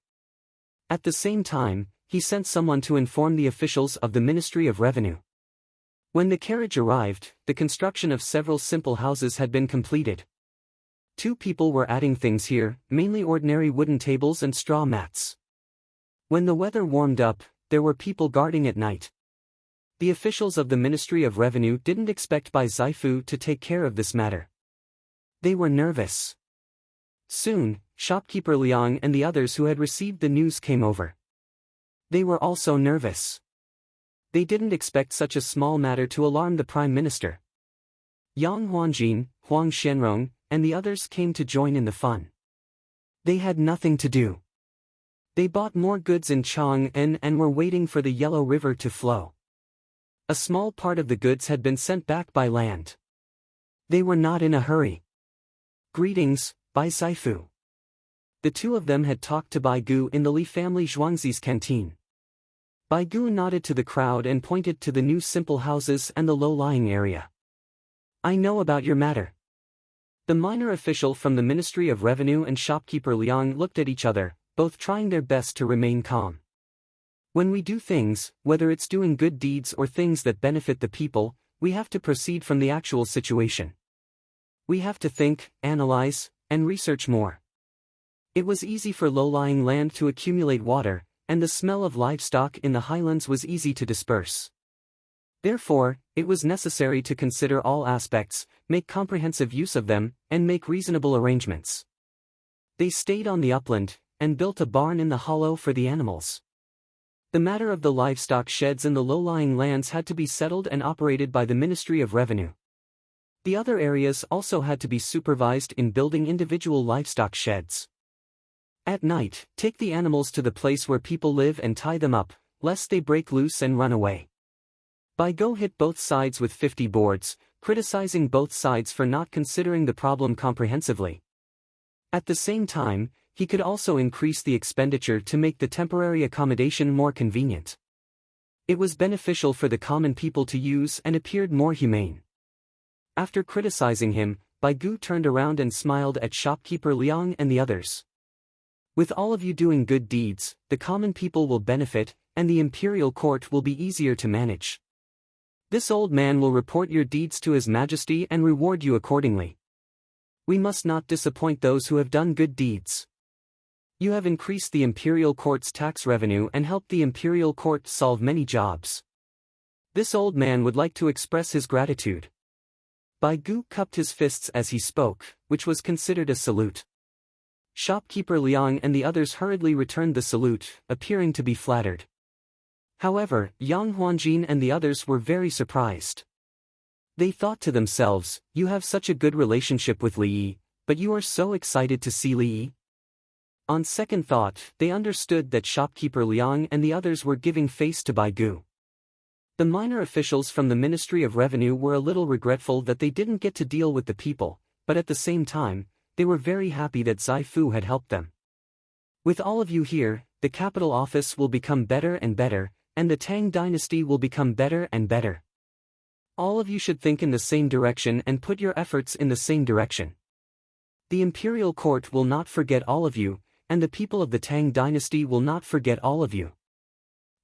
At the same time, he sent someone to inform the officials of the Ministry of Revenue. When the carriage arrived, the construction of several simple houses had been completed. 2 people were adding things here, mainly ordinary wooden tables and straw mats. When the weather warmed up, there were people guarding at night. The officials of the Ministry of Revenue didn't expect Bai Zaifu to take care of this matter. They were nervous. Soon, shopkeeper Liang and the others who had received the news came over. They were also nervous. They didn't expect such a small matter to alarm the Prime Minister. Yang Huanjin, Huang Xianrong, and the others came to join in the fun. They had nothing to do. They bought more goods in Chang'an and were waiting for the Yellow River to flow. A small part of the goods had been sent back by land. They were not in a hurry. Greetings, Bai Saifu. The two of them had talked to Bai Gu in the Li family Zhuangzi's canteen. Bai Gu nodded to the crowd and pointed to the new simple houses and the low-lying area. I know about your matter. The minor official from the Ministry of Revenue and shopkeeper Liang looked at each other, both trying their best to remain calm. When we do things, whether it's doing good deeds or things that benefit the people, we have to proceed from the actual situation. We have to think, analyze, and research more. It was easy for low-lying land to accumulate water, and the smell of livestock in the highlands was easy to disperse. Therefore, it was necessary to consider all aspects, make comprehensive use of them, and make reasonable arrangements. They stayed on the upland, and built a barn in the hollow for the animals. The matter of the livestock sheds in the low-lying lands had to be settled and operated by the Ministry of Revenue. The other areas also had to be supervised in building individual livestock sheds. At night, take the animals to the place where people live and tie them up, lest they break loose and run away. Bai Go hit both sides with 50 boards, criticizing both sides for not considering the problem comprehensively. At the same time, he could also increase the expenditure to make the temporary accommodation more convenient. It was beneficial for the common people to use and appeared more humane. After criticizing him, Bai Gu turned around and smiled at shopkeeper Liang and the others. With all of you doing good deeds, the common people will benefit, and the imperial court will be easier to manage. This old man will report your deeds to His Majesty and reward you accordingly. We must not disappoint those who have done good deeds. You have increased the imperial court's tax revenue and helped the imperial court solve many jobs. This old man would like to express his gratitude. Bai Gu cupped his fists as he spoke, which was considered a salute. Shopkeeper Liang and the others hurriedly returned the salute, appearing to be flattered. However, Yang Huanjin and the others were very surprised. They thought to themselves, you have such a good relationship with Li Yi, but you are so excited to see Li Yi? On second thought, they understood that shopkeeper Liang and the others were giving face to Bai Gu. The minor officials from the Ministry of Revenue were a little regretful that they didn't get to deal with the people, but at the same time, they were very happy that Zai Fu had helped them. With all of you here, the capital office will become better and better, and the Tang dynasty will become better and better. All of you should think in the same direction and put your efforts in the same direction. The imperial court will not forget all of you, and the people of the Tang dynasty will not forget all of you.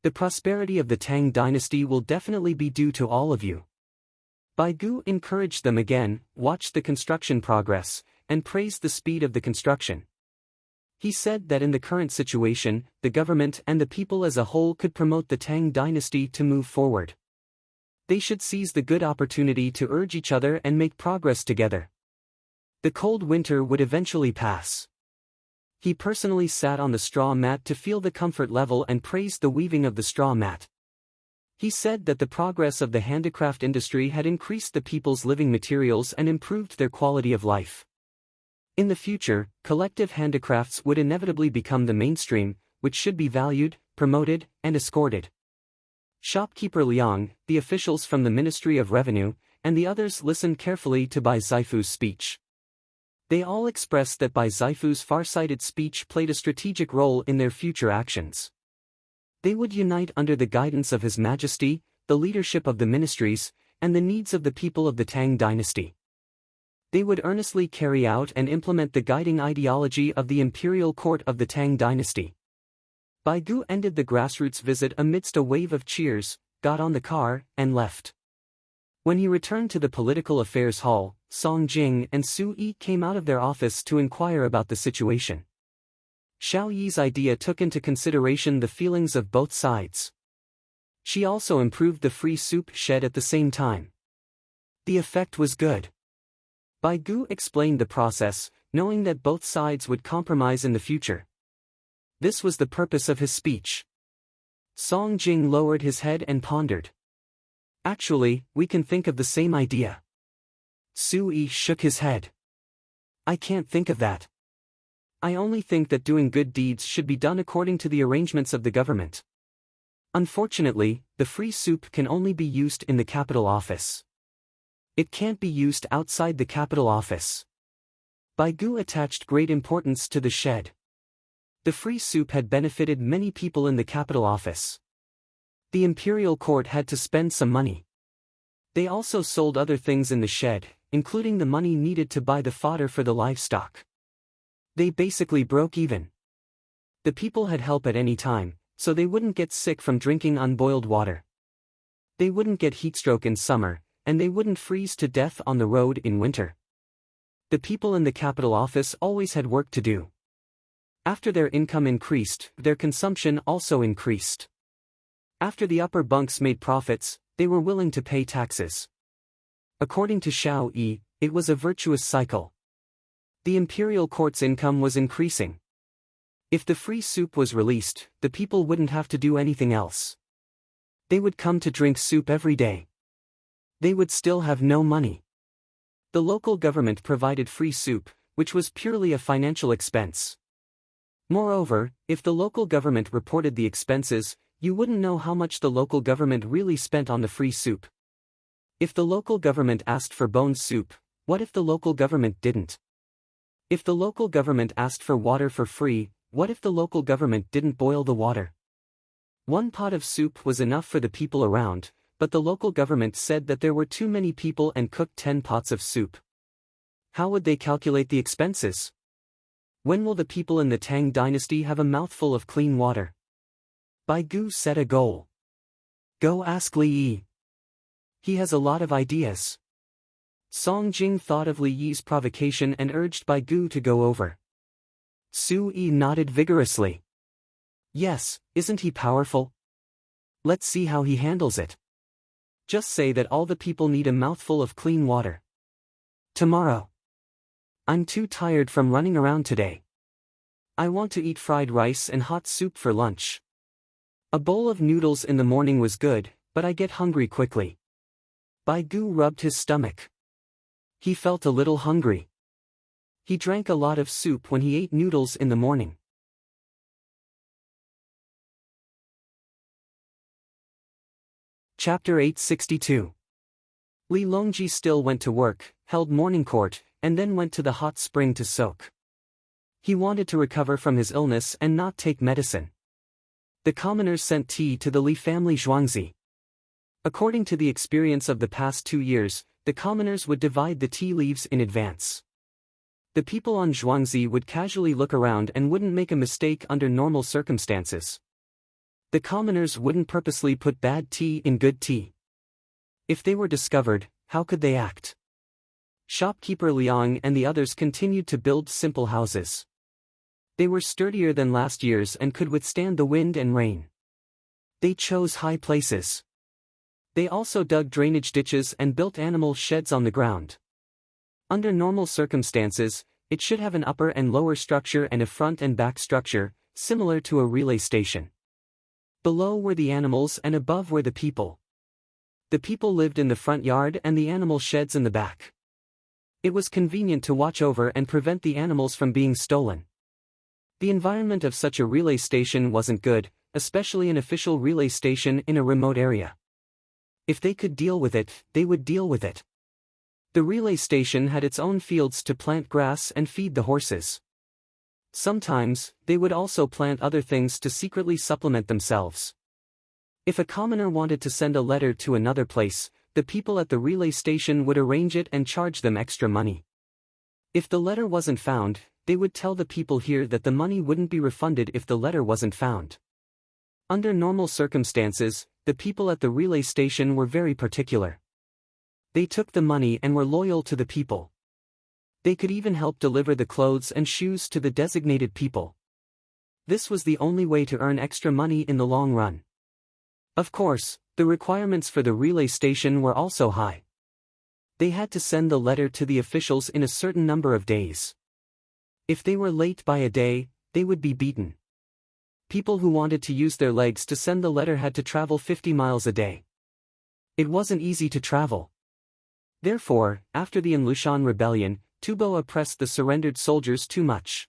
The prosperity of the Tang dynasty will definitely be due to all of you. Bai Gu encouraged them again, watched the construction progress, and praised the speed of the construction. He said that in the current situation, the government and the people as a whole could promote the Tang dynasty to move forward. They should seize the good opportunity to urge each other and make progress together. The cold winter would eventually pass. He personally sat on the straw mat to feel the comfort level and praised the weaving of the straw mat. He said that the progress of the handicraft industry had increased the people's living materials and improved their quality of life. In the future, collective handicrafts would inevitably become the mainstream, which should be valued, promoted, and escorted. Shopkeeper Liang, the officials from the Ministry of Revenue, and the others listened carefully to Bai Zaifu's speech. They all expressed that Bai Zaifu's far-sighted speech played a strategic role in their future actions. They would unite under the guidance of His Majesty, the leadership of the ministries, and the needs of the people of the Tang dynasty. They would earnestly carry out and implement the guiding ideology of the imperial court of the Tang dynasty. Bai Gu ended the grassroots visit amidst a wave of cheers, got on the car, and left. When he returned to the political affairs hall, Song Jing and Su Yi came out of their office to inquire about the situation. Xiao Yi's idea took into consideration the feelings of both sides. She also improved the free soup shed at the same time. The effect was good. Bai Gu explained the process, knowing that both sides would compromise in the future. This was the purpose of his speech. Song Jing lowered his head and pondered. Actually, we can think of the same idea. Su Yi shook his head. I can't think of that. I only think that doing good deeds should be done according to the arrangements of the government. Unfortunately, the free soup can only be used in the capital office. It can't be used outside the capital office. Baigu attached great importance to the shed. The free soup had benefited many people in the capital office. The imperial court had to spend some money. They also sold other things in the shed, including the money needed to buy the fodder for the livestock. They basically broke even. The people had help at any time, so they wouldn't get sick from drinking unboiled water. They wouldn't get heatstroke in summer, and they wouldn't freeze to death on the road in winter. The people in the capital office always had work to do. After their income increased, their consumption also increased. After the upper bunks made profits, they were willing to pay taxes. According to Xiao Yi, it was a virtuous cycle. The imperial court's income was increasing. If the free soup was released, the people wouldn't have to do anything else. They would come to drink soup every day. They would still have no money. The local government provided free soup, which was purely a financial expense. Moreover, if the local government reported the expenses, you wouldn't know how much the local government really spent on the free soup. If the local government asked for bone soup, what if the local government didn't? If the local government asked for water for free, what if the local government didn't boil the water? One pot of soup was enough for the people around, but the local government said that there were too many people and cooked 10 pots of soup. How would they calculate the expenses? When will the people in the Tang dynasty have a mouthful of clean water? Baigu set a goal. Go ask Li Yi. He has a lot of ideas. Song Jing thought of Li Yi's provocation and urged Baigu to go over. Su Yi nodded vigorously. Yes, isn't he powerful? Let's see how he handles it. Just say that all the people need a mouthful of clean water. Tomorrow. I'm too tired from running around today. I want to eat fried rice and hot soup for lunch. A bowl of noodles in the morning was good, but I get hungry quickly. Baigu rubbed his stomach. He felt a little hungry. He drank a lot of soup when he ate noodles in the morning. Chapter 862. Li Longji still went to work, held morning court, and then went to the hot spring to soak. He wanted to recover from his illness and not take medicine. The commoners sent tea to the Li family Zhuangzi. According to the experience of the past 2 years, the commoners would divide the tea leaves in advance. The people on Zhuangzi would casually look around and wouldn't make a mistake under normal circumstances. The commoners wouldn't purposely put bad tea in good tea. If they were discovered, how could they act? Shopkeeper Liang and the others continued to build simple houses. They were sturdier than last year's and could withstand the wind and rain. They chose high places. They also dug drainage ditches and built animal sheds on the ground. Under normal circumstances, it should have an upper and lower structure and a front and back structure, similar to a relay station. Below were the animals and above were the people. The people lived in the front yard and the animal sheds in the back. It was convenient to watch over and prevent the animals from being stolen. The environment of such a relay station wasn't good, especially an official relay station in a remote area. If they could deal with it, they would deal with it. The relay station had its own fields to plant grass and feed the horses. Sometimes, they would also plant other things to secretly supplement themselves. If a commoner wanted to send a letter to another place, the people at the relay station would arrange it and charge them extra money. If the letter wasn't found, they would tell the people here that the money wouldn't be refunded if the letter wasn't found. Under normal circumstances, the people at the relay station were very particular. They took the money and were loyal to the people. They could even help deliver the clothes and shoes to the designated people. This was the only way to earn extra money in the long run. Of course, the requirements for the relay station were also high. They had to send the letter to the officials in a certain number of days. If they were late by a day, they would be beaten. People who wanted to use their legs to send the letter had to travel 50 miles a day. It wasn't easy to travel. Therefore, after the Enlushan rebellion, Tubo oppressed the surrendered soldiers too much.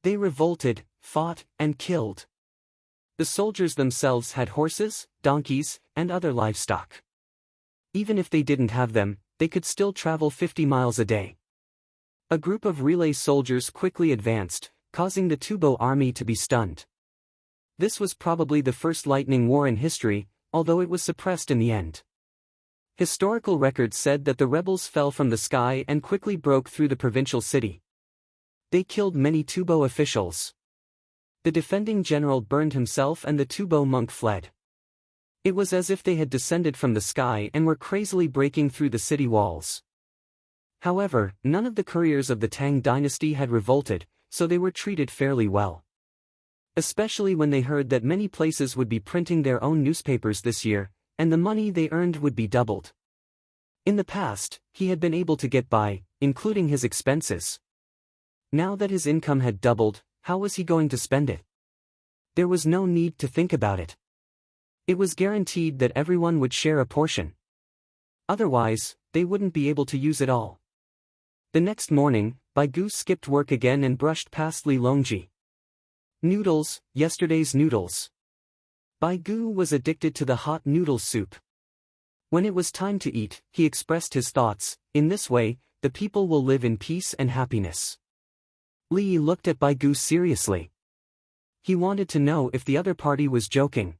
They revolted, fought, and killed. The soldiers themselves had horses, donkeys, and other livestock. Even if they didn't have them, they could still travel 50 miles a day. A group of relay soldiers quickly advanced, causing the Tubo army to be stunned. This was probably the first lightning war in history, although it was suppressed in the end. Historical records said that the rebels fell from the sky and quickly broke through the provincial city. They killed many Tubo officials. The defending general burned himself and the Tubo monk fled. It was as if they had descended from the sky and were crazily breaking through the city walls. However, none of the couriers of the Tang dynasty had revolted, so they were treated fairly well. Especially when they heard that many places would be printing their own newspapers this year, and the money they earned would be doubled. In the past, he had been able to get by, including his expenses. Now that his income had doubled, how was he going to spend it? There was no need to think about it. It was guaranteed that everyone would share a portion. Otherwise, they wouldn't be able to use it all. The next morning, Baigu skipped work again and brushed past Li Longji. Noodles, yesterday's noodles. Baigu was addicted to the hot noodle soup. When it was time to eat, he expressed his thoughts, in this way, the people will live in peace and happiness. Li looked at Baigu seriously. He wanted to know if the other party was joking.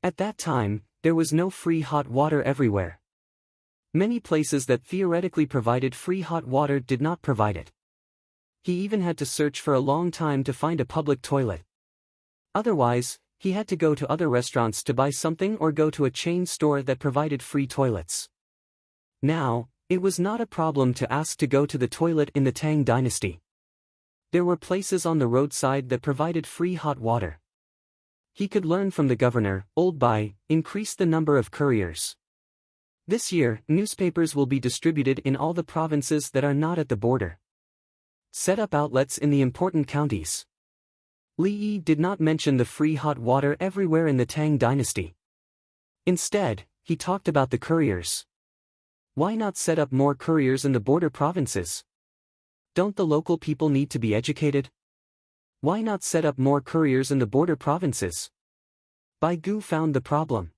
At that time, there was no free hot water everywhere. Many places that theoretically provided free hot water did not provide it. He even had to search for a long time to find a public toilet. Otherwise, he had to go to other restaurants to buy something or go to a chain store that provided free toilets. Now, it was not a problem to ask to go to the toilet in the Tang dynasty. There were places on the roadside that provided free hot water. He could learn from the governor, Old Bai, increase the number of couriers. This year, newspapers will be distributed in all the provinces that are not at the border. Set up outlets in the important counties. Li Yi did not mention the free hot water everywhere in the Tang dynasty. Instead, he talked about the couriers. Why not set up more couriers in the border provinces? Don't the local people need to be educated? Why not set up more couriers in the border provinces? Baigu found the problem.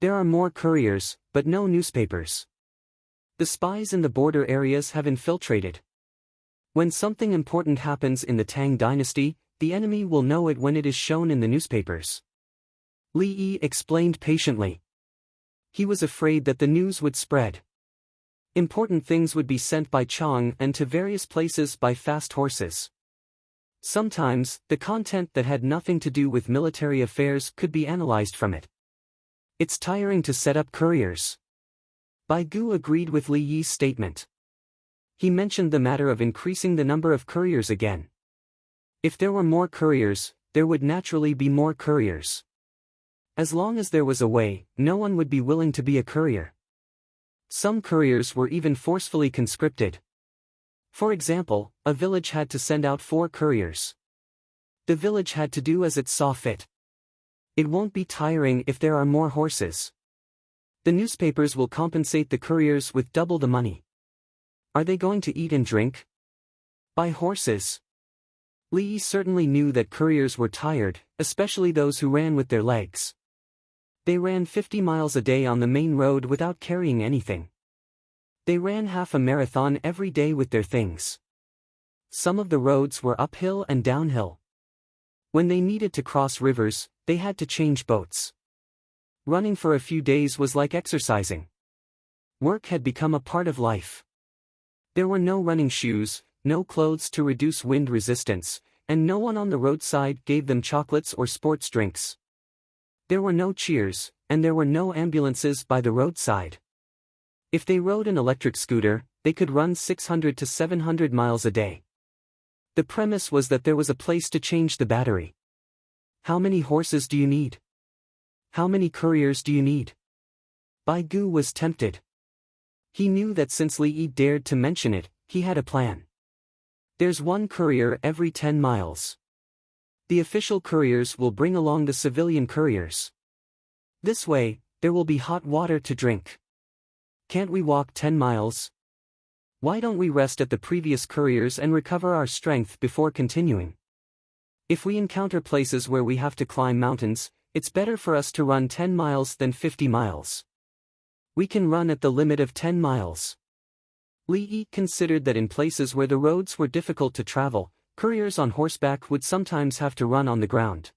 There are more couriers, but no newspapers. The spies in the border areas have infiltrated. When something important happens in the Tang dynasty, the enemy will know it when it is shown in the newspapers. Li Yi explained patiently. He was afraid that the news would spread. Important things would be sent by Chang and to various places by fast horses. Sometimes, the content that had nothing to do with military affairs could be analyzed from it. It's tiring to set up couriers. Baigu agreed with Li Yi's statement. He mentioned the matter of increasing the number of couriers again. If there were more couriers, there would naturally be more couriers. As long as there was a way, no one would be willing to be a courier. Some couriers were even forcefully conscripted. For example, a village had to send out 4 couriers. The village had to do as it saw fit. It won't be tiring if there are more horses. The newspapers will compensate the couriers with double the money. Are they going to eat and drink? By horses? Li Yi certainly knew that couriers were tired, especially those who ran with their legs. They ran 50 miles a day on the main road without carrying anything. They ran half a marathon every day with their things. Some of the roads were uphill and downhill. When they needed to cross rivers, they had to change boats. Running for a few days was like exercising. Work had become a part of life. There were no running shoes, no clothes to reduce wind resistance, and no one on the roadside gave them chocolates or sports drinks. There were no cheers, and there were no ambulances by the roadside. If they rode an electric scooter, they could run 600 to 700 miles a day. The premise was that there was a place to change the battery. How many horses do you need? How many couriers do you need? Baigu was tempted. He knew that since Li Yi dared to mention it, he had a plan. There's 1 courier every 10 miles. The official couriers will bring along the civilian couriers. This way, there will be hot water to drink. Can't we walk 10 miles? Why don't we rest at the previous couriers and recover our strength before continuing? If we encounter places where we have to climb mountains, it's better for us to run 10 miles than 50 miles. We can run at the limit of 10 miles. Li considered that in places where the roads were difficult to travel, couriers on horseback would sometimes have to run on the ground.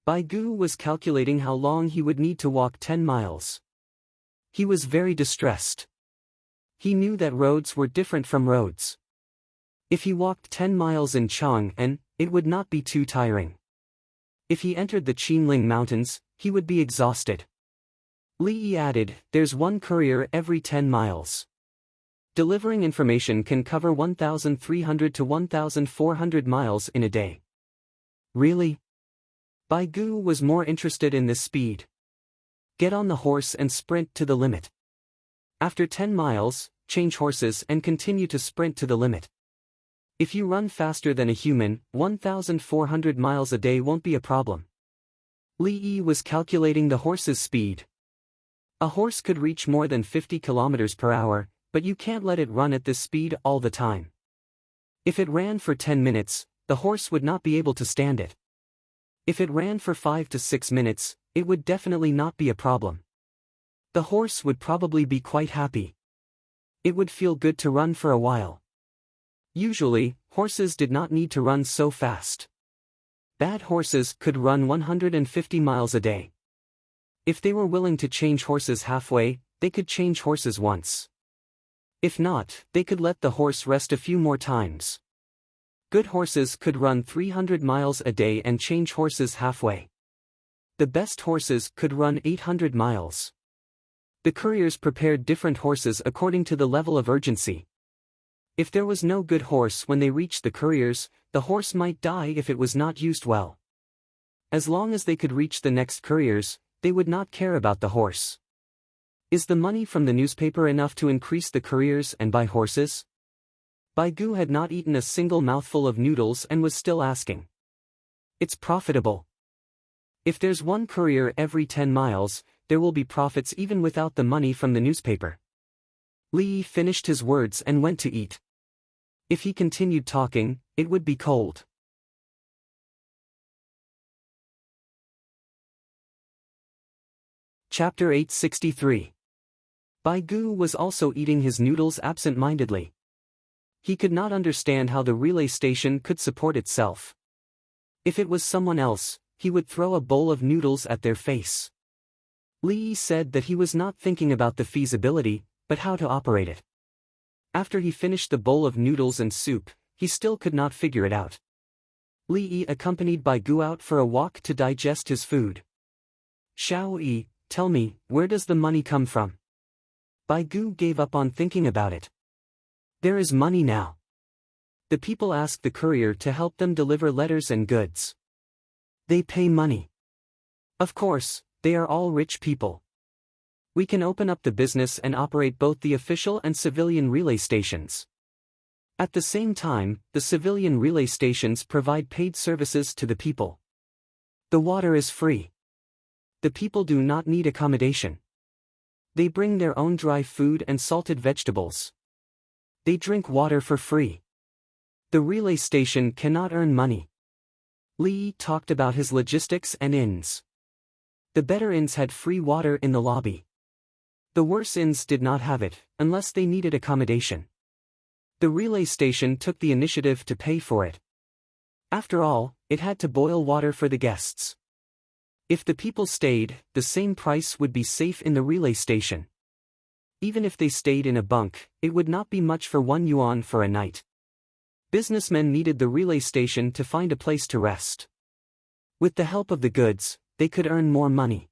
Bai Gu was calculating how long he would need to walk 10 miles. He was very distressed. He knew that roads were different from roads. If he walked 10 miles in Chang'an, it would not be too tiring. If he entered the Qinling Mountains, he would be exhausted. Li added, there's one courier every 10 miles. Delivering information can cover 1,300 to 1,400 miles in a day. Really? Bai Gu was more interested in this speed. Get on the horse and sprint to the limit. After 10 miles, change horses and continue to sprint to the limit. If you run faster than a human, 1,400 miles a day won't be a problem. Li was calculating the horse's speed. A horse could reach more than 50 kilometers per hour, but you can't let it run at this speed all the time. If it ran for 10 minutes, the horse would not be able to stand it. If it ran for 5 to 6 minutes, it would definitely not be a problem. The horse would probably be quite happy. It would feel good to run for a while. Usually, horses did not need to run so fast. Bad horses could run 150 miles a day. If they were willing to change horses halfway, they could change horses once. If not, they could let the horse rest a few more times. Good horses could run 300 miles a day and change horses halfway. The best horses could run 800 miles. The couriers prepared different horses according to the level of urgency. If there was no good horse when they reached the couriers, the horse might die if it was not used well. As long as they could reach the next couriers, they would not care about the horse. Is the money from the newspaper enough to increase the couriers and buy horses? Bai Gu had not eaten a single mouthful of noodles and was still asking. It's profitable. If there's one courier every 10 miles, there will be profits even without the money from the newspaper. Li finished his words and went to eat. If he continued talking, it would be cold. Chapter 863. Bai Gu was also eating his noodles absent-mindedly. He could not understand how the relay station could support itself. If it was someone else, he would throw a bowl of noodles at their face. Li said that he was not thinking about the feasibility, but how to operate it. After he finished the bowl of noodles and soup, he still could not figure it out. Li accompanied Bai Gu out for a walk to digest his food. Xiao Yi, tell me, where does the money come from? Bai Gu gave up on thinking about it. There is money now. The people ask the courier to help them deliver letters and goods. They pay money. Of course, they are all rich people. We can open up the business and operate both the official and civilian relay stations. At the same time, the civilian relay stations provide paid services to the people. The water is free. The people do not need accommodation. They bring their own dry food and salted vegetables. They drink water for free. The relay station cannot earn money. Li talked about his logistics and inns. The better inns had free water in the lobby. The worse inns did not have it, unless they needed accommodation. The relay station took the initiative to pay for it. After all, it had to boil water for the guests. If the people stayed, the same price would be safe in the relay station. Even if they stayed in a bunk, it would not be much for 1 yuan for a night. Businessmen needed the relay station to find a place to rest. With the help of the goods, they could earn more money.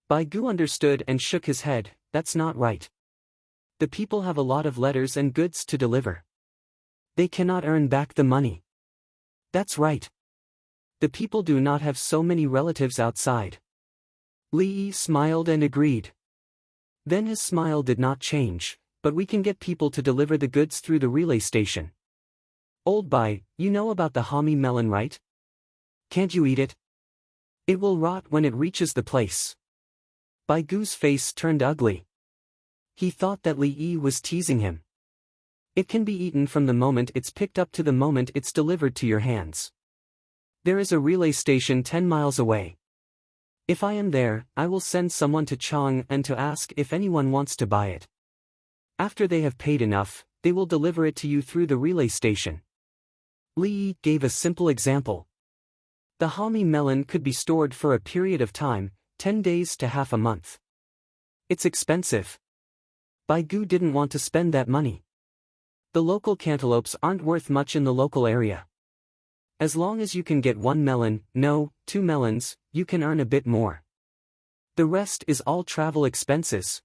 Bai Gu understood and shook his head, that's not right. The people have a lot of letters and goods to deliver. They cannot earn back the money. That's right. The people do not have so many relatives outside. Li smiled and agreed. Then his smile did not change, but we can get people to deliver the goods through the relay station. Old Bai, you know about the Hami melon, right? Can't you eat it? It will rot when it reaches the place. Bai Gu's face turned ugly. He thought that Li was teasing him. It can be eaten from the moment it's picked up to the moment it's delivered to your hands. There is a relay station 10 miles away. If I am there, I will send someone to Chang'an to ask if anyone wants to buy it. After they have paid enough, they will deliver it to you through the relay station. Li gave a simple example. The Hami melon could be stored for a period of time, 10 days to half a month. It's expensive. Baigu didn't want to spend that money. The local cantaloupes aren't worth much in the local area. As long as you can get 1 melon, no, 2 melons, you can earn a bit more. The rest is all travel expenses.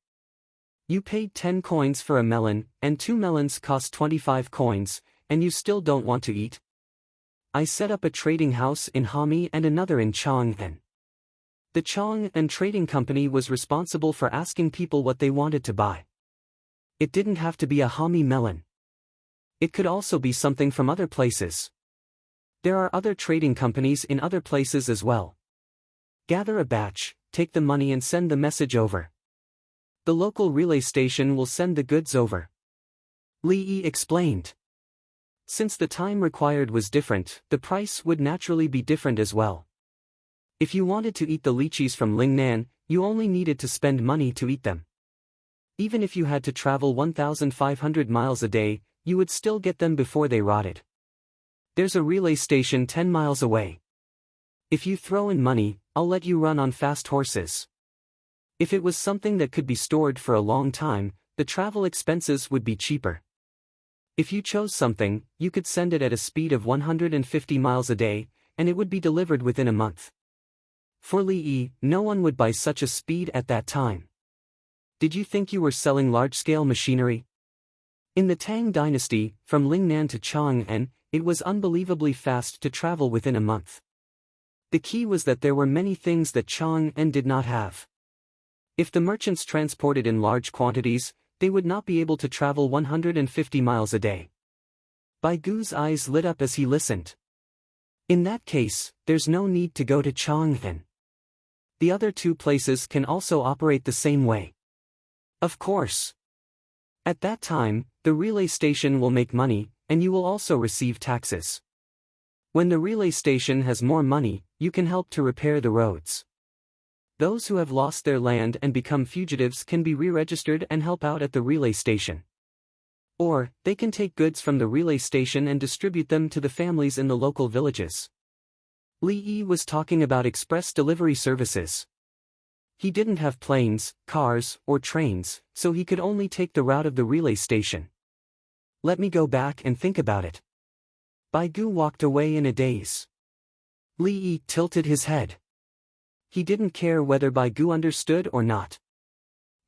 You paid 10 coins for a melon, and 2 melons cost 25 coins, and you still don't want to eat? I set up a trading house in Hami and another in Chang'an. The Chang'an trading company was responsible for asking people what they wanted to buy. It didn't have to be a Hami melon. It could also be something from other places. There are other trading companies in other places as well. Gather a batch, take the money and send the message over. The local relay station will send the goods over. Li explained. Since the time required was different, the price would naturally be different as well. If you wanted to eat the lychees from Lingnan, you only needed to spend money to eat them. Even if you had to travel 1,500 miles a day, you would still get them before they rotted. There's a relay station 10 miles away. If you throw in money, I'll let you run on fast horses. If it was something that could be stored for a long time, the travel expenses would be cheaper. If you chose something, you could send it at a speed of 150 miles a day, and it would be delivered within a month. For Li, no one would buy such a speed at that time. Did you think you were selling large-scale machinery? In the Tang dynasty, from Lingnan to Chang'an, it was unbelievably fast to travel within a month. The key was that there were many things that Chang'an did not have. If the merchants transported in large quantities, they would not be able to travel 150 miles a day. Baigu's eyes lit up as he listened. In that case, there's no need to go to Chang'an. The other two places can also operate the same way. Of course. At that time, the relay station will make money, and you will also receive taxes. When the relay station has more money, you can help to repair the roads. Those who have lost their land and become fugitives can be re-registered and help out at the relay station. Or, they can take goods from the relay station and distribute them to the families in the local villages. Li was talking about express delivery services. He didn't have planes, cars, or trains, so he could only take the route of the relay station. Let me go back and think about it. Baigu walked away in a daze. Li tilted his head. He didn't care whether Baigu understood or not.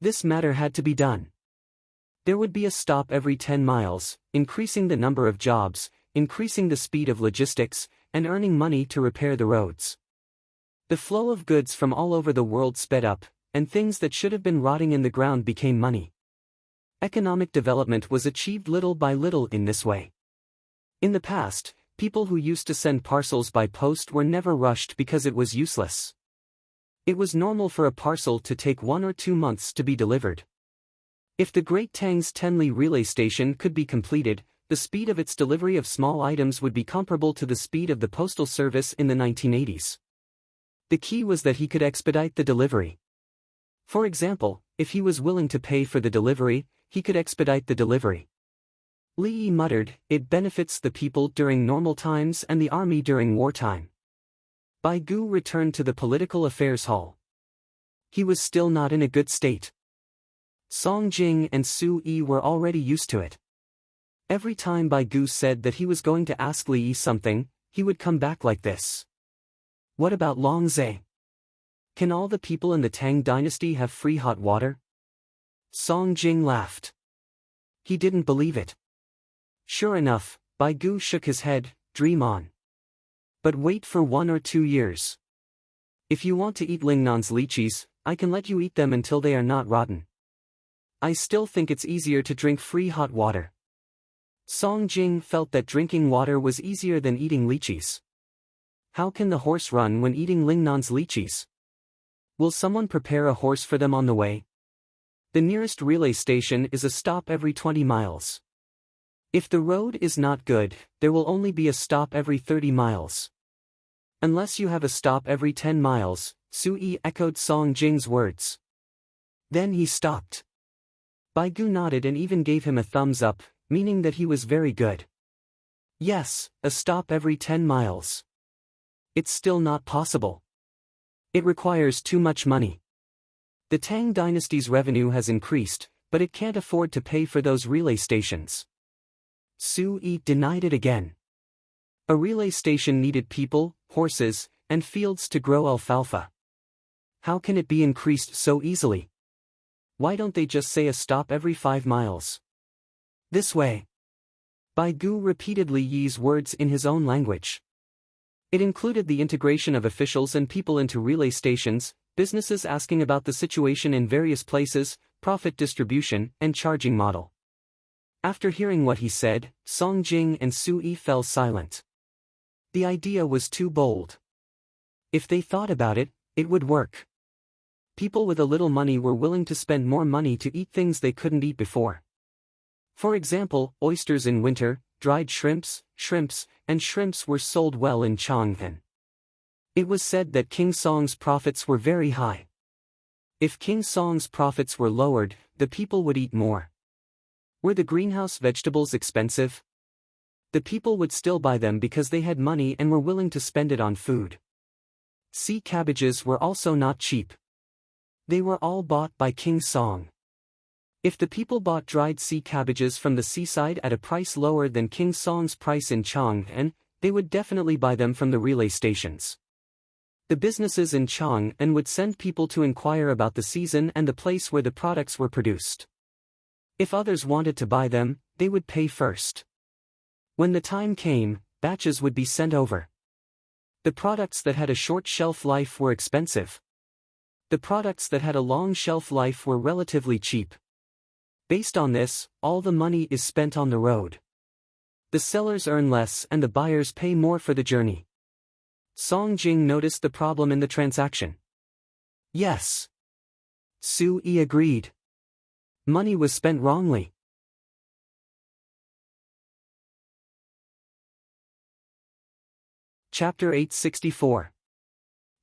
This matter had to be done. There would be a stop every 10 miles, increasing the number of jobs, increasing the speed of logistics, and earning money to repair the roads. The flow of goods from all over the world sped up, and things that should have been rotting in the ground became money. Economic development was achieved little by little in this way. In the past, people who used to send parcels by post were never rushed because it was useless. It was normal for a parcel to take 1 or 2 months to be delivered. If the Great Tang's Tenli relay station could be completed, the speed of its delivery of small items would be comparable to the speed of the postal service in the 1980s. The key was that he could expedite the delivery. For example, if he was willing to pay for the delivery, he could expedite the delivery. Li muttered, "It benefits the people during normal times and the army during wartime." Baigu returned to the political affairs hall. He was still not in a good state. Song Jing and Su Yi were already used to it. Every time Baigu said that he was going to ask Li something, he would come back like this. What about Longzhe? Can all the people in the Tang dynasty have free hot water? Song Jing laughed. He didn't believe it. Sure enough, Baigu shook his head, dream on. But wait for 1 or 2 years. If you want to eat Lingnan's lychees, I can let you eat them until they are not rotten. I still think it's easier to drink free hot water. Song Jing felt that drinking water was easier than eating lychees. How can the horse run when eating Lingnan's lychees? Will someone prepare a horse for them on the way? The nearest relay station is a stop every 20 miles. If the road is not good, there will only be a stop every 30 miles. Unless you have a stop every 10 miles, Sui echoed Song Jing's words. Then he stopped. Baigu nodded and even gave him a thumbs up, meaning that he was very good. Yes, a stop every 10 miles. It's still not possible. It requires too much money. The Tang dynasty's revenue has increased, but it can't afford to pay for those relay stations. Sui denied it again. A relay station needed people, horses, and fields to grow alfalfa. How can it be increased so easily? Why don't they just say a stop every 5 miles? This way. Baigu repeated Li Yi's words in his own language. It included the integration of officials and people into relay stations, businesses asking about the situation in various places, profit distribution, and charging model. After hearing what he said, Song Jing and Sui fell silent. The idea was too bold. If they thought about it, it would work. People with a little money were willing to spend more money to eat things they couldn't eat before. For example, oysters in winter, dried shrimps, and shrimps were sold well in Chang'an. It was said that King Song's profits were very high. If King Song's profits were lowered, the people would eat more. Were the greenhouse vegetables expensive? The people would still buy them because they had money and were willing to spend it on food. Sea cabbages were also not cheap. They were all bought by King Song. If the people bought dried sea cabbages from the seaside at a price lower than King Song's price in Chang'an, they would definitely buy them from the relay stations. The businesses in Chang'an would send people to inquire about the season and the place where the products were produced. If others wanted to buy them, they would pay first. When the time came, batches would be sent over. The products that had a short shelf life were expensive. The products that had a long shelf life were relatively cheap. Based on this, all the money is spent on the road. The sellers earn less and the buyers pay more for the journey. Song Jing noticed the problem in the transaction. Yes. Sui agreed. Money was spent wrongly. Chapter 864.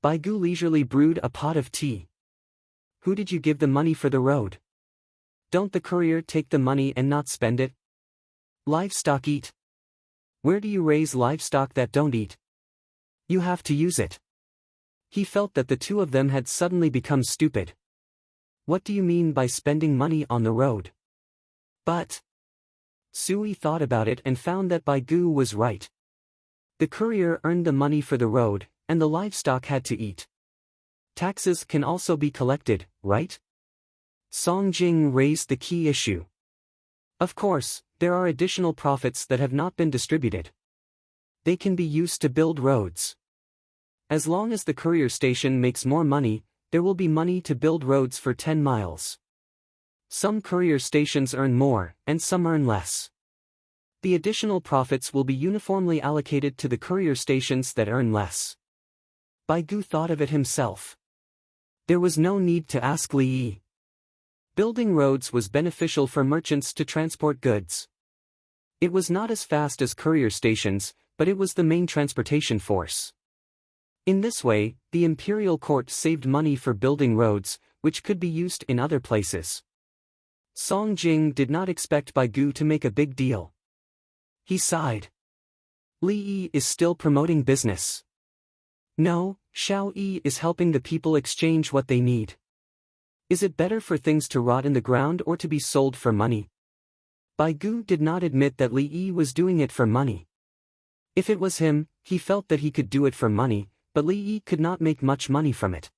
Baigu leisurely brewed a pot of tea. Who did you give the money for the road? Don't the courier take the money and not spend it? Livestock eat. Where do you raise livestock that don't eat? You have to use it. He felt that the two of them had suddenly become stupid. What do you mean by spending money on the road? But Sui thought about it and found that Baigu was right. The courier earned the money for the road, and the livestock had to eat. Taxes can also be collected, right? Song Jing raised the key issue. Of course, there are additional profits that have not been distributed. They can be used to build roads. As long as the courier station makes more money, there will be money to build roads for 10 miles. Some courier stations earn more, and some earn less. The additional profits will be uniformly allocated to the courier stations that earn less. Baigu thought of it himself. There was no need to ask Li Yi. Building roads was beneficial for merchants to transport goods. It was not as fast as courier stations, but it was the main transportation force. In this way, the imperial court saved money for building roads, which could be used in other places. Song Jing did not expect Baigu to make a big deal. He sighed. Li Yi is still promoting business. No, Xiao Yi is helping the people exchange what they need. Is it better for things to rot in the ground or to be sold for money? Baigu did not admit that Li Yi was doing it for money. If it was him, he felt that he could do it for money, but Li Yi could not make much money from it.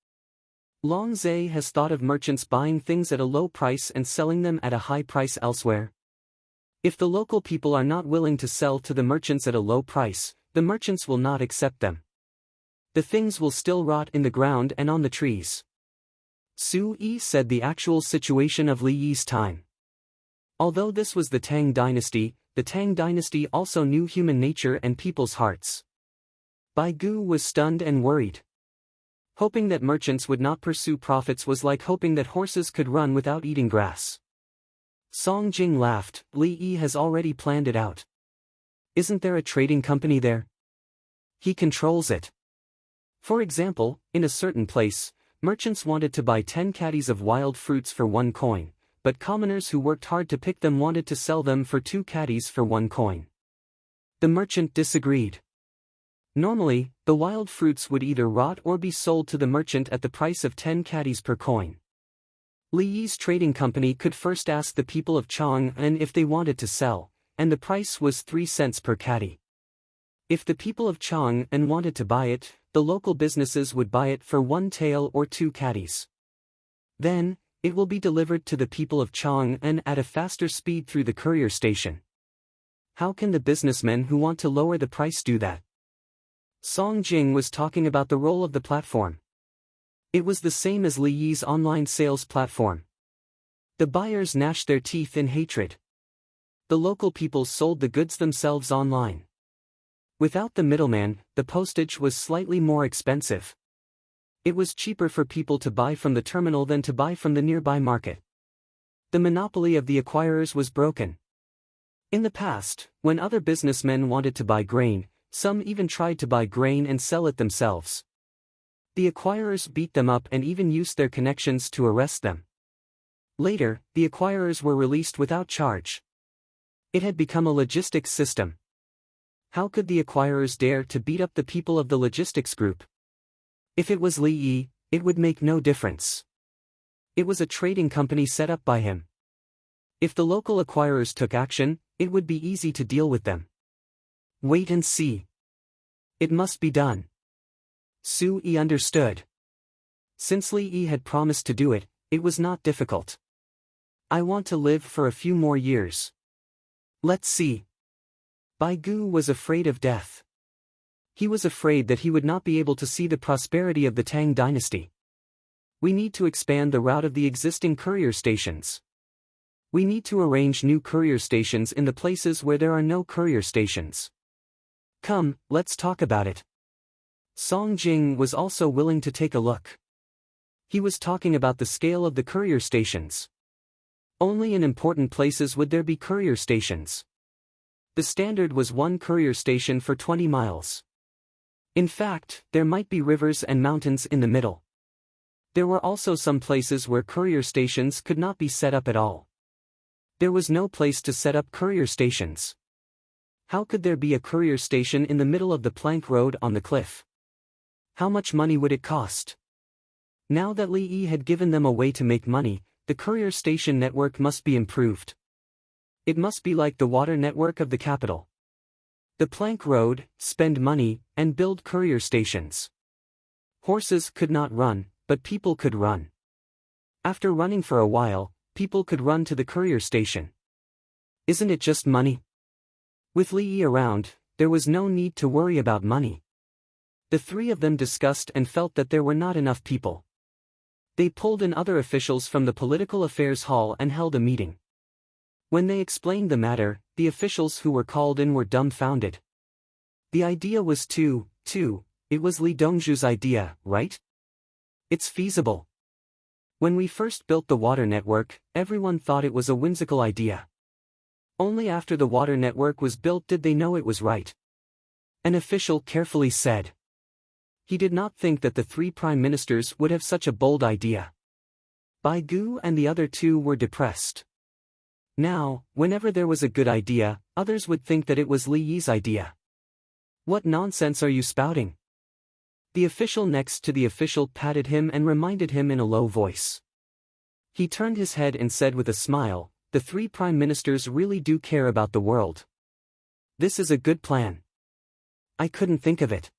Long Zhe has thought of merchants buying things at a low price and selling them at a high price elsewhere. If the local people are not willing to sell to the merchants at a low price, the merchants will not accept them. The things will still rot in the ground and on the trees. Sui said the actual situation of Li Yi's time. Although this was the Tang dynasty also knew human nature and people's hearts. Baigu was stunned and worried. Hoping that merchants would not pursue profits was like hoping that horses could run without eating grass. Song Jing laughed. Li Yi has already planned it out. Isn't there a trading company there? He controls it. For example, in a certain place, merchants wanted to buy 10 caddies of wild fruits for 1 coin, but commoners who worked hard to pick them wanted to sell them for 2 caddies for 1 coin. The merchant disagreed. Normally, the wild fruits would either rot or be sold to the merchant at the price of 10 caddies per coin. Li Yi's trading company could first ask the people of Chang'an if they wanted to sell, and the price was 3 cents per caddy. If the people of Chang'an wanted to buy it, the local businesses would buy it for 1 tael or 2 caddies. Then, it will be delivered to the people of Chang'an at a faster speed through the courier station. How can the businessmen who want to lower the price do that? Song Jing was talking about the role of the platform. It was the same as Li Yi's online sales platform. The buyers gnashed their teeth in hatred. The local people sold the goods themselves online. Without the middleman, the postage was slightly more expensive. It was cheaper for people to buy from the terminal than to buy from the nearby market. The monopoly of the acquirers was broken. In the past, when other businessmen wanted to buy grain, some even tried to buy grain and sell it themselves. The acquirers beat them up and even used their connections to arrest them. Later, the acquirers were released without charge. It had become a logistics system. How could the acquirers dare to beat up the people of the logistics group? If it was Li Yi, it would make no difference. It was a trading company set up by him. If the local acquirers took action, it would be easy to deal with them. Wait and see. It must be done. Su Yi understood. Since Li Yi had promised to do it, it was not difficult. I want to live for a few more years. Let's see. Bai Gu was afraid of death. He was afraid that he would not be able to see the prosperity of the Tang dynasty. We need to expand the route of the existing courier stations. We need to arrange new courier stations in the places where there are no courier stations. Come, let's talk about it. Song Jing was also willing to take a look. He was talking about the scale of the courier stations. Only in important places would there be courier stations. The standard was 1 courier station for 20 miles. In fact, there might be rivers and mountains in the middle. There were also some places where courier stations could not be set up at all. There was no place to set up courier stations. How could there be a courier station in the middle of the plank road on the cliff? How much money would it cost? Now that Li Yi had given them a way to make money, the courier station network must be improved. It must be like the water network of the capital. The plank road, spend money, and build courier stations. Horses could not run, but people could run. After running for a while, people could run to the courier station. Isn't it just money? With Li Yi around, there was no need to worry about money. The 3 of them discussed and felt that there were not enough people. They pulled in other officials from the political affairs hall and held a meeting. When they explained the matter, the officials who were called in were dumbfounded. The idea was it was Li Dongzhu's idea, right? It's feasible. When we first built the water network, everyone thought it was a whimsical idea. Only after the water network was built did they know it was right. An official carefully said. He did not think that the 3 prime ministers would have such a bold idea. Bai Gu and the other 2 were depressed. Now, whenever there was a good idea, others would think that it was Li Yi's idea. What nonsense are you spouting? The official next to the official patted him and reminded him in a low voice. He turned his head and said with a smile, the 3 prime ministers really do care about the world. This is a good plan. I couldn't think of it.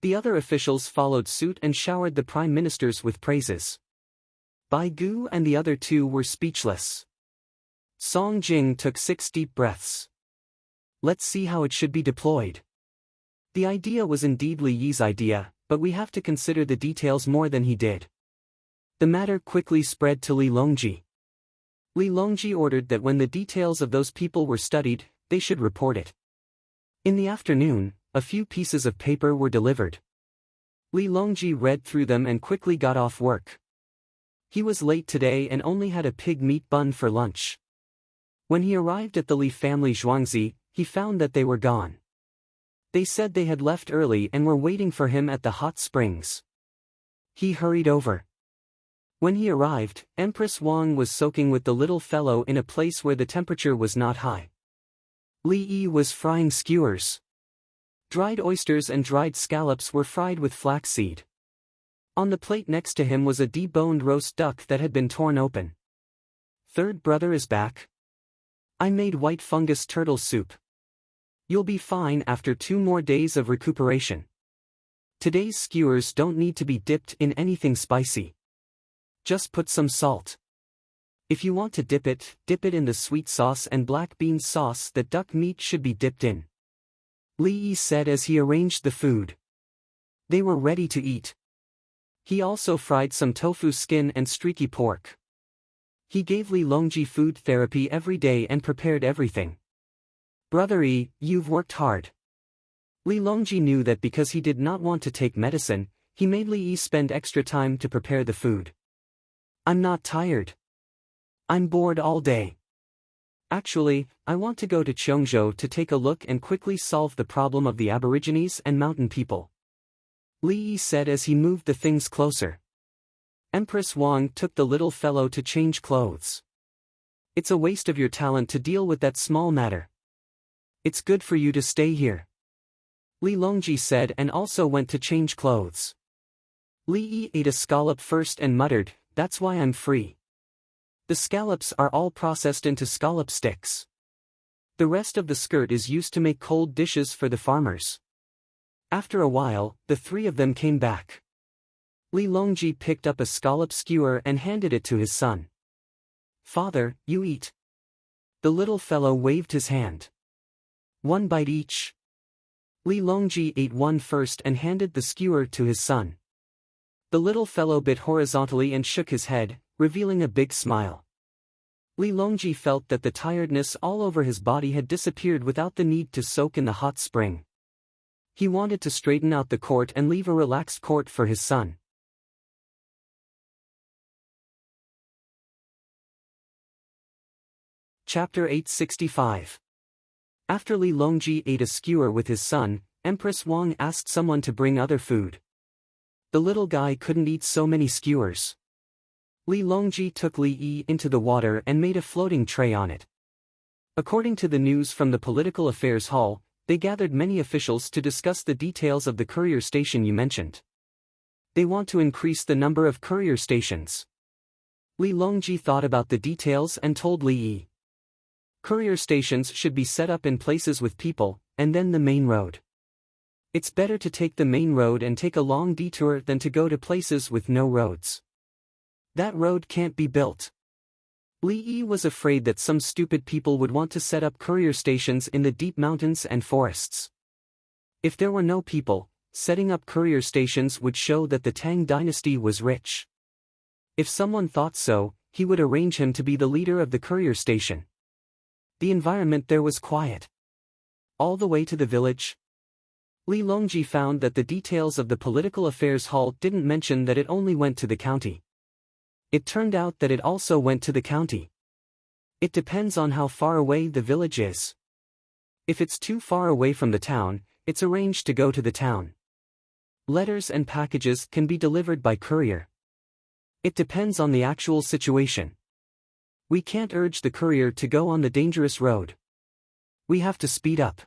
The other officials followed suit and showered the prime ministers with praises. Bai Gu and the other 2 were speechless. Song Jing took 6 deep breaths. Let's see how it should be deployed. The idea was indeed Li Yi's idea, but we have to consider the details more than he did. The matter quickly spread to Li Longji. Li Longji ordered that when the details of those people were studied, they should report it. In the afternoon, a few pieces of paper were delivered. Li Longji read through them and quickly got off work. He was late today and only had a pig meat bun for lunch. When he arrived at the Li family Zhuangzi, he found that they were gone. They said they had left early and were waiting for him at the hot springs. He hurried over. When he arrived, Empress Wang was soaking with the little fellow in a place where the temperature was not high. Li Yi was frying skewers. Dried oysters and dried scallops were fried with flaxseed. On the plate next to him was a deboned roast duck that had been torn open. Third brother is back. I made white fungus turtle soup. You'll be fine after 2 more days of recuperation. Today's skewers don't need to be dipped in anything spicy. Just put some salt. If you want to dip it in the sweet sauce and black bean sauce that duck meat should be dipped in. Li Yi said as he arranged the food. They were ready to eat. He also fried some tofu skin and streaky pork. He gave Li Longji food therapy every day and prepared everything. Brother Yi, you've worked hard. Li Longji knew that because he did not want to take medicine, he made Li Yi spend extra time to prepare the food. I'm not tired. I'm bored all day. Actually, I want to go to Cheongzhou to take a look and quickly solve the problem of the Aborigines and mountain people. Li Yi said as he moved the things closer. Empress Wang took the little fellow to change clothes. It's a waste of your talent to deal with that small matter. It's good for you to stay here. Li Longji said and also went to change clothes. Li Yi ate a scallop first and muttered, "That's why I'm free." The scallops are all processed into scallop sticks. The rest of the skirt is used to make cold dishes for the farmers. After a while, the 3 of them came back. Li Longji picked up a scallop skewer and handed it to his son. "Father, you eat." The little fellow waved his hand. "1 bite each." Li Longji ate one first and handed the skewer to his son. The little fellow bit horizontally and shook his head, revealing a big smile. Li Longji felt that the tiredness all over his body had disappeared without the need to soak in the hot spring. He wanted to straighten out the court and leave a relaxed court for his son. Chapter 865. After Li Longji ate a skewer with his son, Empress Wang asked someone to bring other food. The little guy couldn't eat so many skewers. Li Longji took Li Yi into the water and made a floating tray on it. According to the news from the Political Affairs Hall, they gathered many officials to discuss the details of the courier station you mentioned. They want to increase the number of courier stations. Li Longji thought about the details and told Li Yi. Courier stations should be set up in places with people, and then the main road. It's better to take the main road and take a long detour than to go to places with no roads. That road can't be built. Li Yi was afraid that some stupid people would want to set up courier stations in the deep mountains and forests. If there were no people, setting up courier stations would show that the Tang dynasty was rich. If someone thought so, he would arrange him to be the leader of the courier station. The environment there was quiet. All the way to the village. Li Longji found that the details of the Political Affairs Hall didn't mention that it only went to the county. It turned out that it also went to the county. It depends on how far away the village is. If it's too far away from the town, it's arranged to go to the town. Letters and packages can be delivered by courier. It depends on the actual situation. We can't urge the courier to go on the dangerous road. We have to speed up.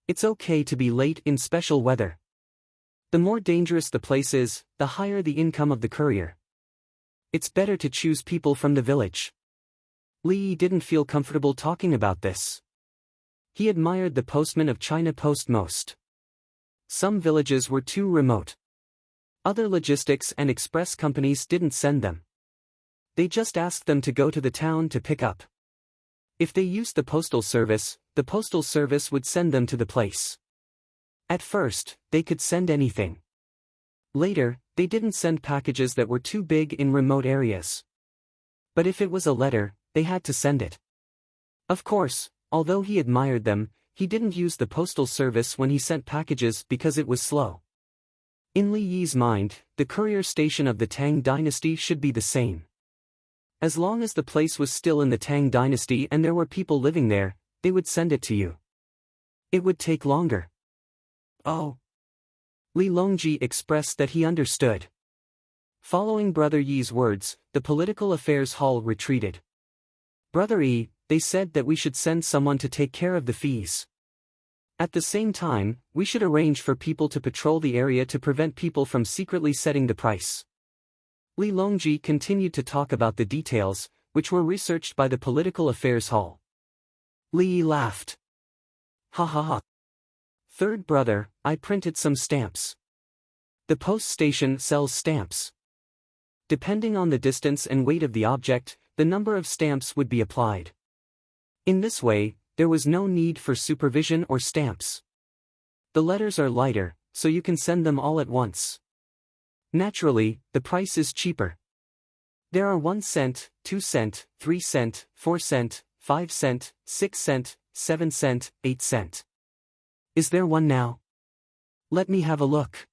It's okay to be late in special weather. The more dangerous the place is, the higher the income of the courier. It's better to choose people from the village. Li Yi didn't feel comfortable talking about this. He admired the postmen of China Post most. Some villages were too remote. Other logistics and express companies didn't send them. They just asked them to go to the town to pick up. If they used the postal service would send them to the place. At first, they could send anything. Later, they didn't send packages that were too big in remote areas. But if it was a letter, they had to send it. Of course, although he admired them, he didn't use the postal service when he sent packages because it was slow. In Li Yi's mind, the courier station of the Tang dynasty should be the same. As long as the place was still in the Tang dynasty and there were people living there, they would send it to you. It would take longer. Oh. Li Longji expressed that he understood. Following Brother Yi's words, the political affairs hall retreated. Brother Yi, they said that we should send someone to take care of the fees. At the same time, we should arrange for people to patrol the area to prevent people from secretly setting the price. Li Longji continued to talk about the details, which were researched by the political affairs hall. Li Yi laughed. Ha ha ha. Third brother, I printed some stamps. The post station sells stamps. Depending on the distance and weight of the object, the number of stamps would be applied. In this way, there was no need for supervision or stamps. The letters are lighter, so you can send them all at once. Naturally, the price is cheaper. There are 1 cent, 2 cent, 3 cent, 4 cent, 5 cent, 6 cent, 7 cent, 8 cent. Is there one now? Let me have a look.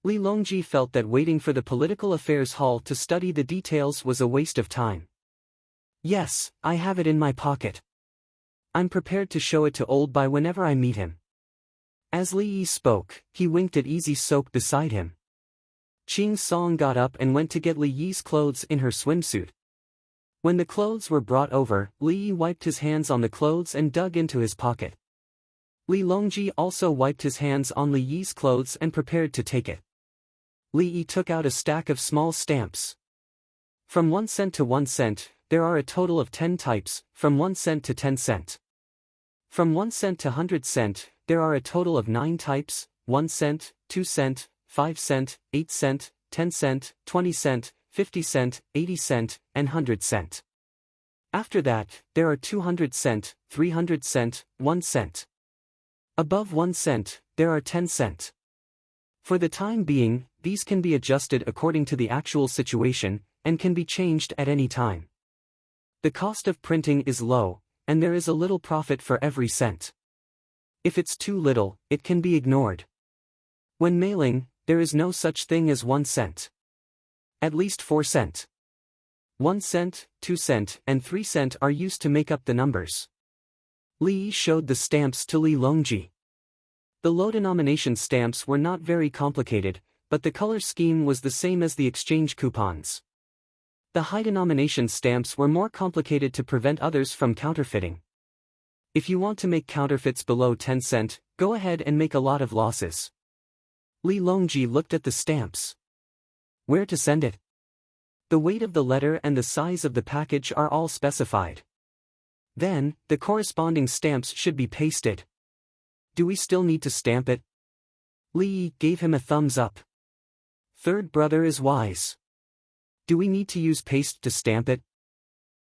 Li Longji felt that waiting for the political affairs hall to study the details was a waste of time. Yes, I have it in my pocket. I'm prepared to show it to Old Bai whenever I meet him. As Li Yi spoke, he winked at Easy Soak beside him. Ching Song got up and went to get Li Yi's clothes in her swimsuit. When the clothes were brought over, Li Yi wiped his hands on the clothes and dug into his pocket. Li Longji also wiped his hands on Li Yi's clothes and prepared to take it. Li Yi took out a stack of small stamps. From 1 cent to 1 cent, there are a total of 10 types, from 1 cent to 10 cent. From 1 cent to 100 cent, there are a total of 9 types, 1 cent, 2 cent, 5 cent, 8 cent, 10 cent, 20 cent, 50 cent, 80 cent, and 100 cent. After that, there are 200 cent, 300 cent, 1 cent. Above 1 cent, there are 10 cent. For the time being, these can be adjusted according to the actual situation, and can be changed at any time. The cost of printing is low, and there is a little profit for every cent. If it's too little, it can be ignored. When mailing, there is no such thing as 1 cent. At least 4 cent. 1 cent, 2 cent, and 3 cent are used to make up the numbers. Li Yi showed the stamps to Li Longji. The low-denomination stamps were not very complicated, but the color scheme was the same as the exchange coupons. The high-denomination stamps were more complicated to prevent others from counterfeiting. If you want to make counterfeits below 10 cent, go ahead and make a lot of losses. Li Longji looked at the stamps. Where to send it? The weight of the letter and the size of the package are all specified. Then, the corresponding stamps should be pasted. Do we still need to stamp it? Li Yi gave him a thumbs up. Third brother is wise. Do we need to use paste to stamp it?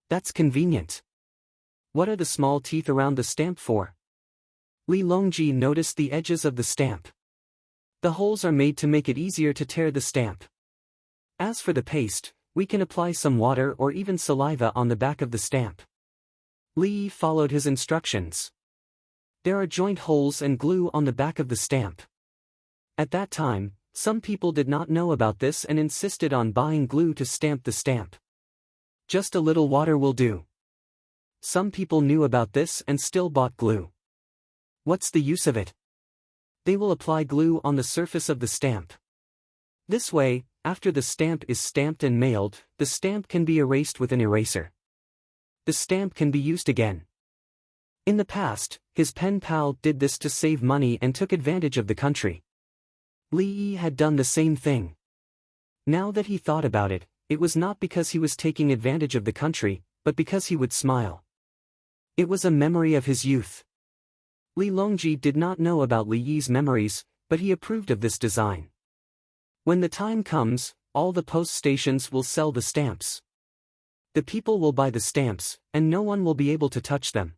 That's convenient. What are the small teeth around the stamp for? Li Longji noticed the edges of the stamp. The holes are made to make it easier to tear the stamp. As for the paste, we can apply some water or even saliva on the back of the stamp. Li Yi followed his instructions. There are joint holes and glue on the back of the stamp. At that time, some people did not know about this and insisted on buying glue to stamp the stamp. Just a little water will do. Some people knew about this and still bought glue. What's the use of it? They will apply glue on the surface of the stamp. This way, after the stamp is stamped and mailed, the stamp can be erased with an eraser. The stamp can be used again. In the past, his pen pal did this to save money and took advantage of the country. Li Yi had done the same thing. Now that he thought about it, it was not because he was taking advantage of the country, but because he would smile. It was a memory of his youth. Li Longji did not know about Li Yi's memories, but he approved of this design. When the time comes, all the post stations will sell the stamps. The people will buy the stamps, and no one will be able to touch them.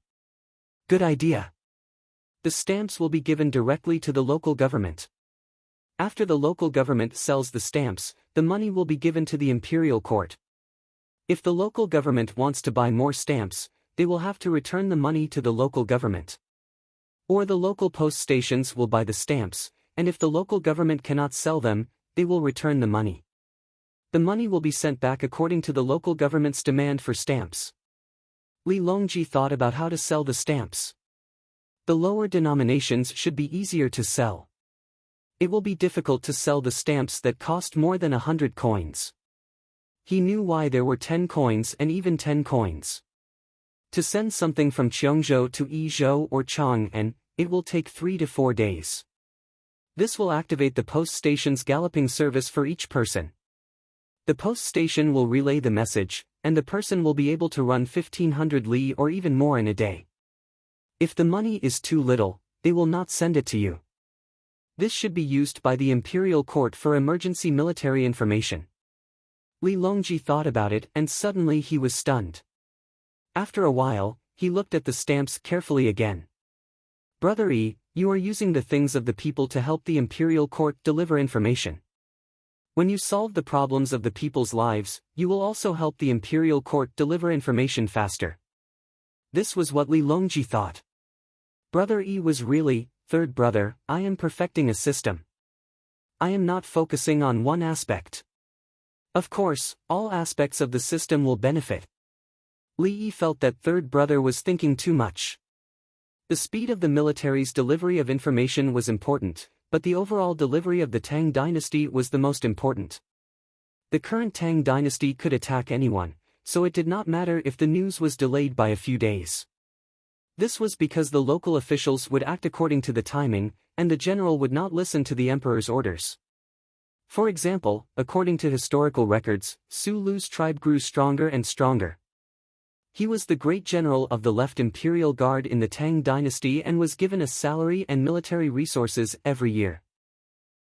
Good idea. The stamps will be given directly to the local government. After the local government sells the stamps, the money will be given to the imperial court. If the local government wants to buy more stamps, they will have to return the money to the local government. Or the local post stations will buy the stamps, and if the local government cannot sell them, they will return the money. The money will be sent back according to the local government's demand for stamps. Li Longji thought about how to sell the stamps. The lower denominations should be easier to sell. It will be difficult to sell the stamps that cost more than 100 coins. He knew why there were 10 coins and even 10 coins. To send something from Cheongzhou to Yizhou or Chang'an, it will take 3 to 4 days. This will activate the post station's galloping service for each person. The post station will relay the message, and the person will be able to run 1500 li or even more in a day. If the money is too little, they will not send it to you. This should be used by the imperial court for emergency military information. Li Longji thought about it and suddenly he was stunned. After a while, he looked at the stamps carefully again. Brother Yi, you are using the things of the people to help the imperial court deliver information. When you solve the problems of the people's lives, you will also help the imperial court deliver information faster. This was what Li Longji thought. Brother Yi was really, third brother, I am perfecting a system. I am not focusing on one aspect. Of course, all aspects of the system will benefit. Li Yi felt that third brother was thinking too much. The speed of the military's delivery of information was important, but the overall delivery of the Tang dynasty was the most important. The current Tang dynasty could attack anyone, so it did not matter if the news was delayed by a few days. This was because the local officials would act according to the timing, and the general would not listen to the emperor's orders. For example, according to historical records, Su Lu's tribe grew stronger and stronger. He was the great general of the left imperial guard in the Tang dynasty and was given a salary and military resources every year.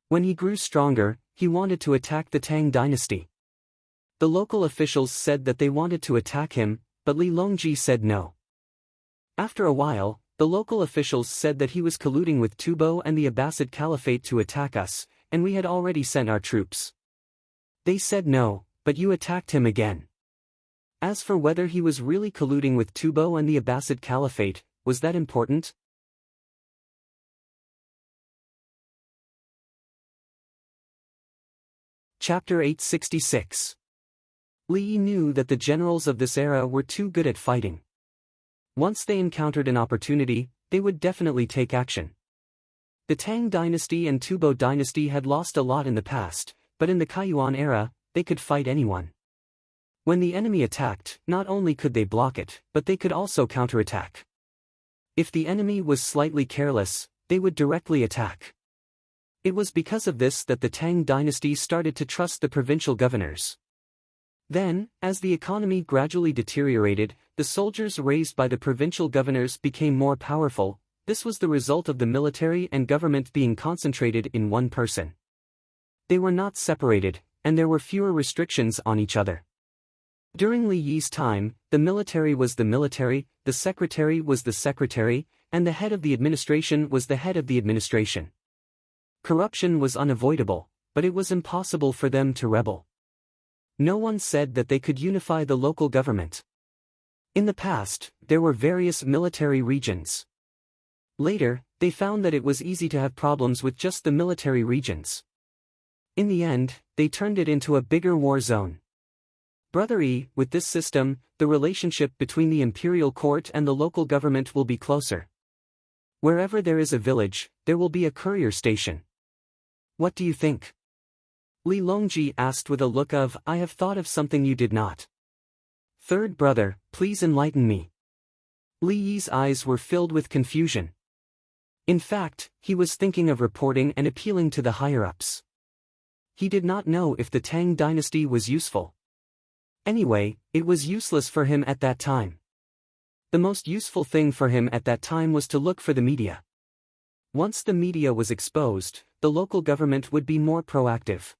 When he grew stronger, he wanted to attack the Tang dynasty. The local officials said that they wanted to attack him, but Li Longji said no. After a while, the local officials said that he was colluding with Tubo and the Abbasid Caliphate to attack us, and we had already sent our troops. They said no, but you attacked him again. As for whether he was really colluding with Tubo and the Abbasid Caliphate, was that important? Chapter 866. Li Yi knew that the generals of this era were too good at fighting. Once they encountered an opportunity, they would definitely take action. The Tang dynasty and Tubo dynasty had lost a lot in the past, but in the Kaiyuan era, they could fight anyone. When the enemy attacked, not only could they block it, but they could also counterattack. If the enemy was slightly careless, they would directly attack. It was because of this that the Tang dynasty started to trust the provincial governors. Then, as the economy gradually deteriorated, the soldiers raised by the provincial governors became more powerful. This was the result of the military and government being concentrated in one person. They were not separated, and there were fewer restrictions on each other. During Li Yi's time, the military was the military, the secretary was the secretary, and the head of the administration was the head of the administration. Corruption was unavoidable, but it was impossible for them to rebel. No one said that they could unify the local government. In the past, there were various military regions. Later, they found that it was easy to have problems with just the military regions. In the end, they turned it into a bigger war zone. Brother Yi, with this system, the relationship between the imperial court and the local government will be closer. Wherever there is a village, there will be a courier station. What do you think? Li Longji asked with a look of, I have thought of something you did not. Third brother, please enlighten me. Li Yi's eyes were filled with confusion. In fact, he was thinking of reporting and appealing to the higher-ups. He did not know if the Tang dynasty was useful. Anyway, it was useless for him at that time. The most useful thing for him at that time was to look for the media. Once the media was exposed, the local government would be more proactive.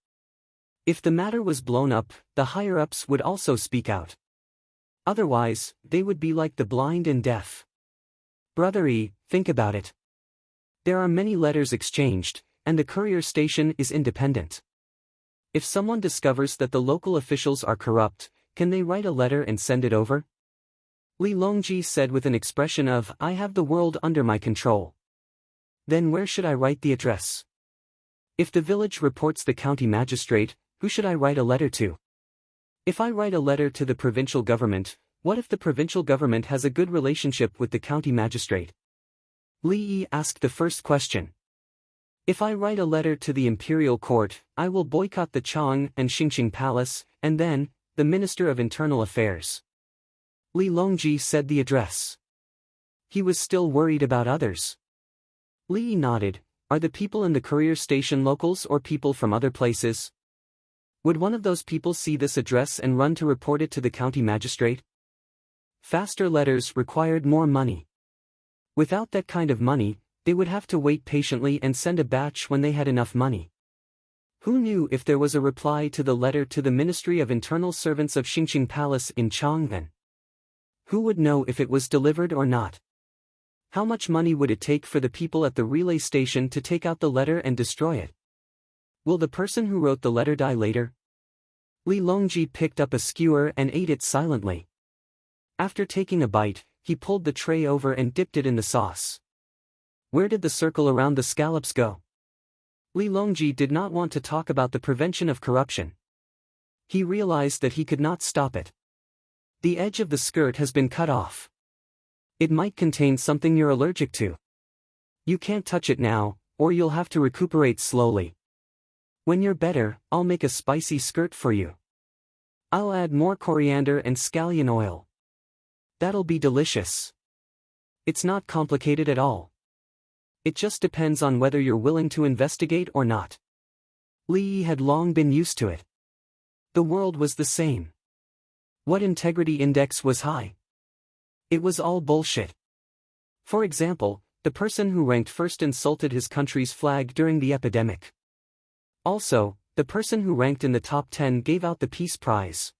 If the matter was blown up, the higher-ups would also speak out. Otherwise, they would be like the blind and deaf. Brother Yi, think about it. There are many letters exchanged, and the courier station is independent. If someone discovers that the local officials are corrupt, can they write a letter and send it over? Li Longji said with an expression of, I have the world under my control. Then where should I write the address? If the village reports the county magistrate, who should I write a letter to? If I write a letter to the provincial government, what if the provincial government has a good relationship with the county magistrate? Li Yi asked the first question. If I write a letter to the imperial court, I will boycott the Chang and Xingqing Palace, and then, the Minister of Internal Affairs. Li Longji said the address. He was still worried about others. Li Yi nodded. Are the people in the courier station locals or people from other places? Would one of those people see this address and run to report it to the county magistrate? Faster letters required more money. Without that kind of money, they would have to wait patiently and send a batch when they had enough money. Who knew if there was a reply to the letter to the Ministry of Internal Servants of Xingqing Palace in Chang'an? Who would know if it was delivered or not? How much money would it take for the people at the relay station to take out the letter and destroy it? Will the person who wrote the letter die later? Li Longji picked up a skewer and ate it silently. After taking a bite, he pulled the tray over and dipped it in the sauce. Where did the circle around the scallops go? Li Longji did not want to talk about the prevention of corruption. He realized that he could not stop it. The edge of the skirt has been cut off. It might contain something you're allergic to. You can't touch it now, or you'll have to recuperate slowly. When you're better, I'll make a spicy skirt for you. I'll add more coriander and scallion oil. That'll be delicious. It's not complicated at all. It just depends on whether you're willing to investigate or not. Li Yi had long been used to it. The world was the same. What integrity index was high? It was all bullshit. For example, the person who ranked first insulted his country's flag during the epidemic. Also, the person who ranked in the top 10 gave out the Peace Prize.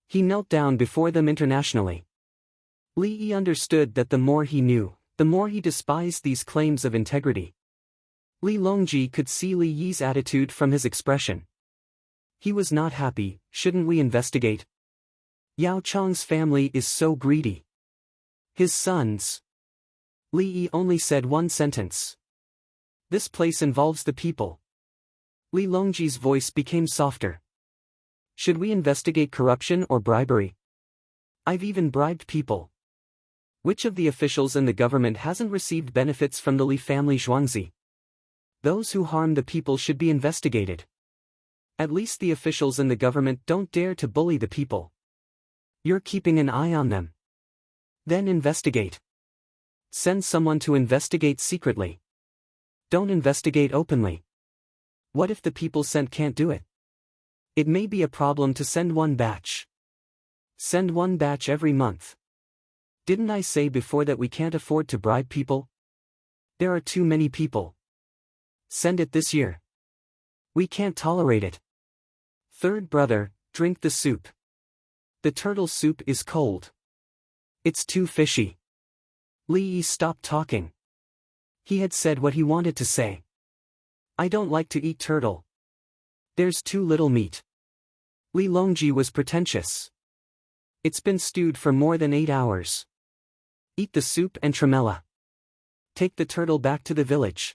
He knelt down before them internationally. Li Yi understood that the more he knew, the more he despised these claims of integrity. Li Longji could see Li Yi's attitude from his expression. He was not happy. Shouldn't we investigate? Yao Chang's family is so greedy. His sons. Li Yi only said one sentence. This place involves the people. Li Longji's voice became softer. Should we investigate corruption or bribery? I've even bribed people. Which of the officials in the government hasn't received benefits from the Li family Zhuangzi? Those who harm the people should be investigated. At least the officials in the government don't dare to bully the people. You're keeping an eye on them. Then investigate. Send someone to investigate secretly. Don't investigate openly. What if the people sent can't do it? It may be a problem to send one batch. Send one batch every month. Didn't I say before that we can't afford to bribe people? There are too many people. Send it this year. We can't tolerate it. Third brother, drink the soup. The turtle soup is cold. It's too fishy. Li Yi stopped talking. He had said what he wanted to say. I don't like to eat turtle. There's too little meat. Li Longji was pretentious. It's been stewed for more than 8 hours. Eat the soup and tremella. Take the turtle back to the village.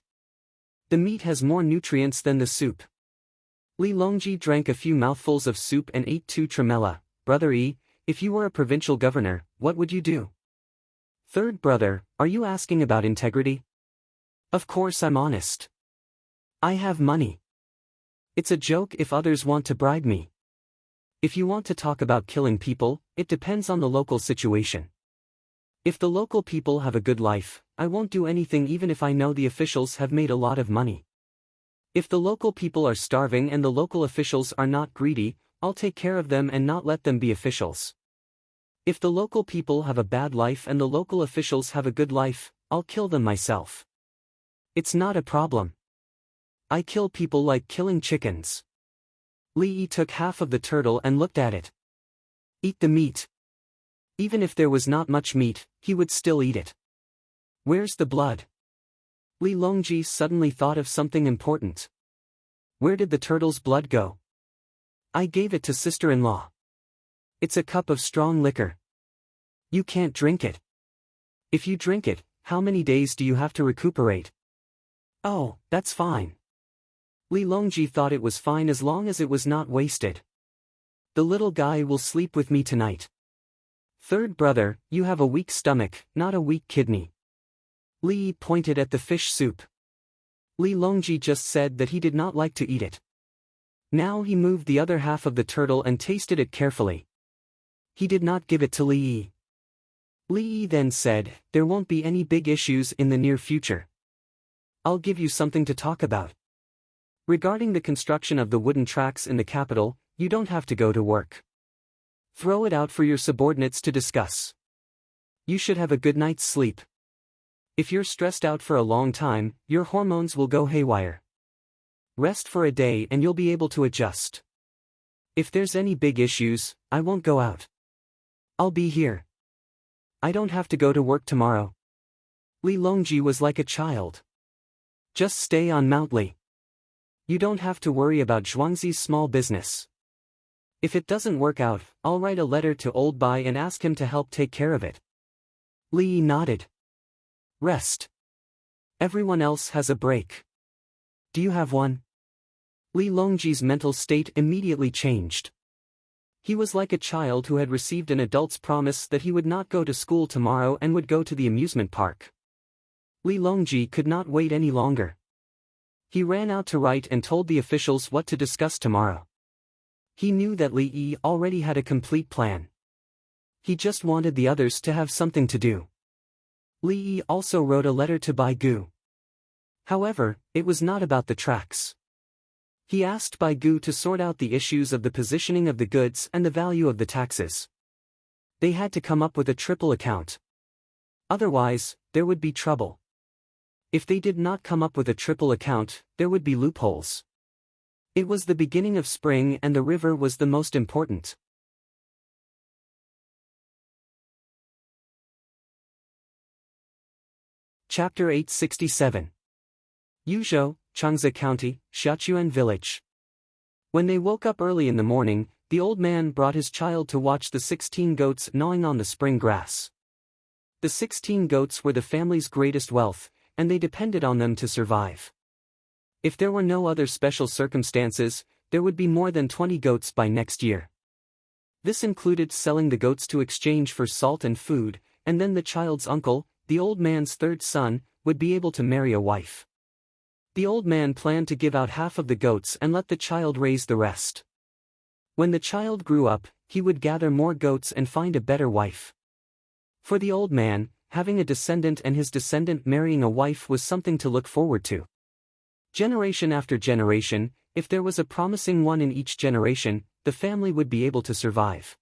The meat has more nutrients than the soup. Li Longji drank a few mouthfuls of soup and ate 2 tremella. Brother Yi, if you were a provincial governor, what would you do? Third brother, are you asking about integrity? Of course I'm honest. I have money. It's a joke if others want to bribe me. If you want to talk about killing people, it depends on the local situation. If the local people have a good life, I won't do anything even if I know the officials have made a lot of money. If the local people are starving and the local officials are not greedy, I'll take care of them and not let them be officials. If the local people have a bad life and the local officials have a good life, I'll kill them myself. It's not a problem. I kill people like killing chickens. Li Yi took half of the turtle and looked at it. Eat the meat. Even if there was not much meat, he would still eat it. Where's the blood? Li Longji suddenly thought of something important. Where did the turtle's blood go? I gave it to sister-in-law. It's a cup of strong liquor. You can't drink it. If you drink it, how many days do you have to recuperate? Oh, that's fine. Li Longji thought it was fine as long as it was not wasted. The little guy will sleep with me tonight. Third brother, you have a weak stomach, not a weak kidney. Li pointed at the fish soup. Li Longji just said that he did not like to eat it. Now he moved the other half of the turtle and tasted it carefully. He did not give it to Li Yi. Li Yi then said, there won't be any big issues in the near future. I'll give you something to talk about. Regarding the construction of the wooden tracks in the capital, you don't have to go to work. Throw it out for your subordinates to discuss. You should have a good night's sleep. If you're stressed out for a long time, your hormones will go haywire. Rest for a day and you'll be able to adjust. If there's any big issues, I won't go out. I'll be here. I don't have to go to work tomorrow. Li Longji was like a child. Just stay on Mount Li. You don't have to worry about Zhuangzi's small business. If it doesn't work out, I'll write a letter to Old Bai and ask him to help take care of it. Li Yi nodded. Rest. Everyone else has a break. Do you have one? Li Longji's mental state immediately changed. He was like a child who had received an adult's promise that he would not go to school tomorrow and would go to the amusement park. Li Longji could not wait any longer. He ran out to write and told the officials what to discuss tomorrow. He knew that Li Yi already had a complete plan. He just wanted the others to have something to do. Li Yi also wrote a letter to Bai Gu. However, it was not about the tracks. He asked Bai Gu to sort out the issues of the positioning of the goods and the value of the taxes. They had to come up with a triple account. Otherwise, there would be trouble. If they did not come up with a triple account, there would be loopholes. It was the beginning of spring and the river was the most important. Chapter 867. Yuzhou, Changzhou County, Xiachuan Village. When they woke up early in the morning, the old man brought his child to watch the 16 goats gnawing on the spring grass. The 16 goats were the family's greatest wealth, and they depended on them to survive. If there were no other special circumstances, there would be more than 20 goats by next year. This included selling the goats to exchange for salt and food, and then the child's uncle, the old man's third son, would be able to marry a wife. The old man planned to give out half of the goats and let the child raise the rest. When the child grew up, he would gather more goats and find a better wife. For the old man, having a descendant and his descendant marrying a wife was something to look forward to. Generation after generation, if there was a promising one in each generation, the family would be able to survive.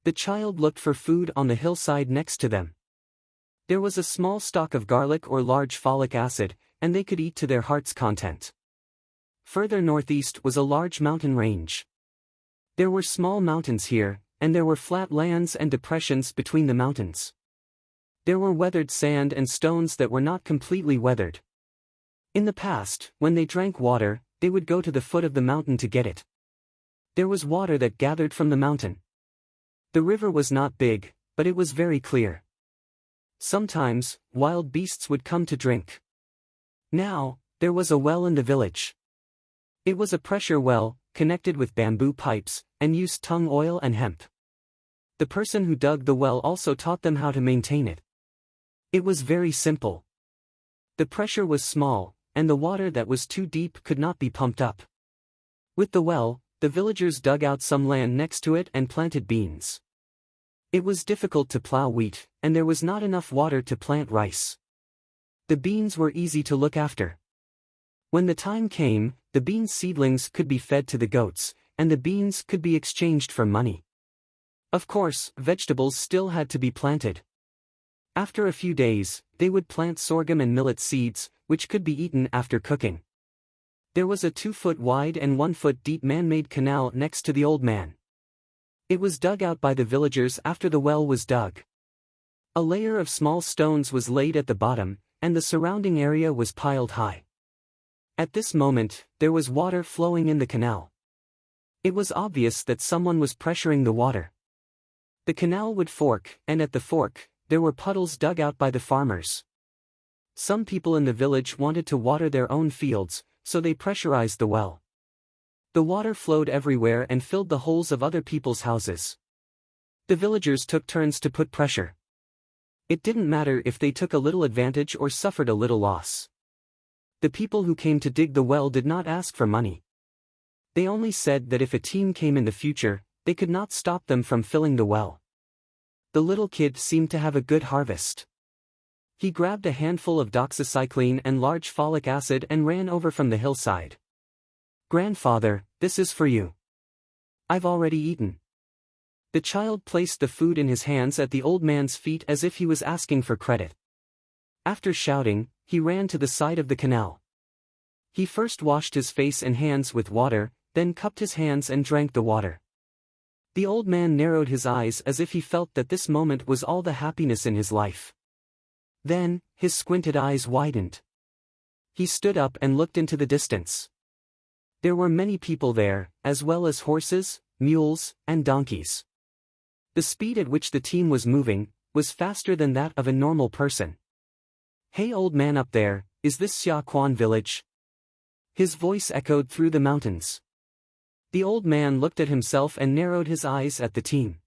The child looked for food on the hillside next to them. There was a small stock of garlic or large folic acid, and they could eat to their heart's content. Further northeast was a large mountain range. There were small mountains here, and there were flat lands and depressions between the mountains. There were weathered sand and stones that were not completely weathered. In the past, when they drank water, they would go to the foot of the mountain to get it. There was water that gathered from the mountain. The river was not big, but it was very clear. Sometimes, wild beasts would come to drink. Now, there was a well in the village. It was a pressure well, connected with bamboo pipes, and used tung oil and hemp. The person who dug the well also taught them how to maintain it. It was very simple. The pressure was small, and the water that was too deep could not be pumped up. With the well, the villagers dug out some land next to it and planted beans. It was difficult to plow wheat, and there was not enough water to plant rice. The beans were easy to look after. When the time came, the bean seedlings could be fed to the goats, and the beans could be exchanged for money. Of course, vegetables still had to be planted. After a few days, they would plant sorghum and millet seeds, which could be eaten after cooking. There was a 2-foot wide and 1-foot deep man-made canal next to the old man. It was dug out by the villagers after the well was dug. A layer of small stones was laid at the bottom, and the surrounding area was piled high. At this moment, there was water flowing in the canal. It was obvious that someone was pressuring the water. The canal would fork, and at the fork, there were puddles dug out by the farmers. Some people in the village wanted to water their own fields, so they pressurized the well. The water flowed everywhere and filled the holes of other people's houses. The villagers took turns to put pressure. It didn't matter if they took a little advantage or suffered a little loss. The people who came to dig the well did not ask for money. They only said that if a team came in the future, they could not stop them from filling the well. The little kid seemed to have a good harvest. He grabbed a handful of doxycycline and large folic acid and ran over from the hillside. "Grandfather, this is for you. I've already eaten." The child placed the food in his hands at the old man's feet as if he was asking for credit. After shouting, he ran to the side of the canal. He first washed his face and hands with water, then cupped his hands and drank the water. The old man narrowed his eyes as if he felt that this moment was all the happiness in his life. Then, his squinted eyes widened. He stood up and looked into the distance. There were many people there, as well as horses, mules, and donkeys. The speed at which the team was moving was faster than that of a normal person. "Hey, old man up there, is this Xia Quan village?" His voice echoed through the mountains. The old man looked at himself and narrowed his eyes at the team.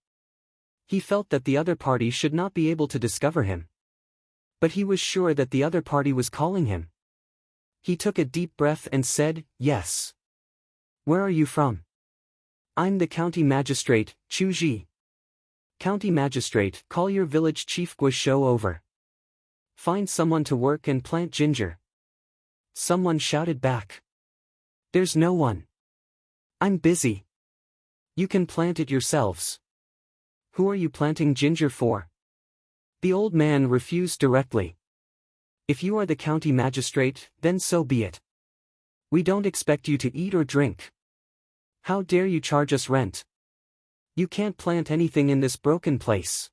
He felt that the other party should not be able to discover him. But he was sure that the other party was calling him. He took a deep breath and said, "Yes." "Where are you from?" "I'm the county magistrate, Chu Ji." "County magistrate, call your village chief Guo over. Find someone to work and plant ginger." Someone shouted back. "There's no one. I'm busy. You can plant it yourselves." "Who are you planting ginger for?" The old man refused directly. "If you are the county magistrate, then so be it. We don't expect you to eat or drink. How dare you charge us rent? You can't plant anything in this broken place.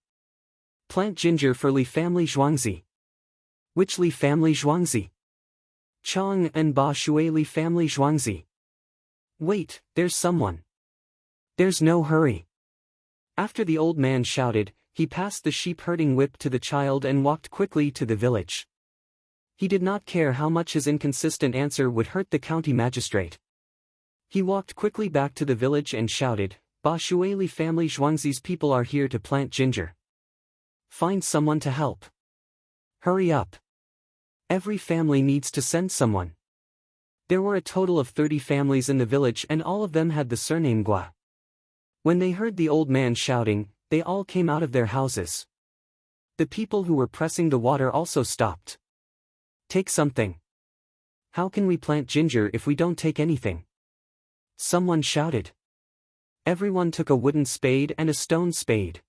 Plant ginger for Li family Zhuangzi." "Which Li family Zhuangzi?" "Chang and Ba Shui Li family Zhuangzi." "Wait, there's someone." "There's no hurry." After the old man shouted, he passed the sheep-herding whip to the child and walked quickly to the village. He did not care how much his inconsistent answer would hurt the county magistrate. He walked quickly back to the village and shouted, "Ba Shui Li family Zhuangzi's people are here to plant ginger. Find someone to help. Hurry up. Every family needs to send someone." There were a total of 30 families in the village and all of them had the surname Gua. When they heard the old man shouting, they all came out of their houses. The people who were pressing the water also stopped. "Take something. How can we plant ginger if we don't take anything?" Someone shouted. Everyone took a wooden spade and a stone spade.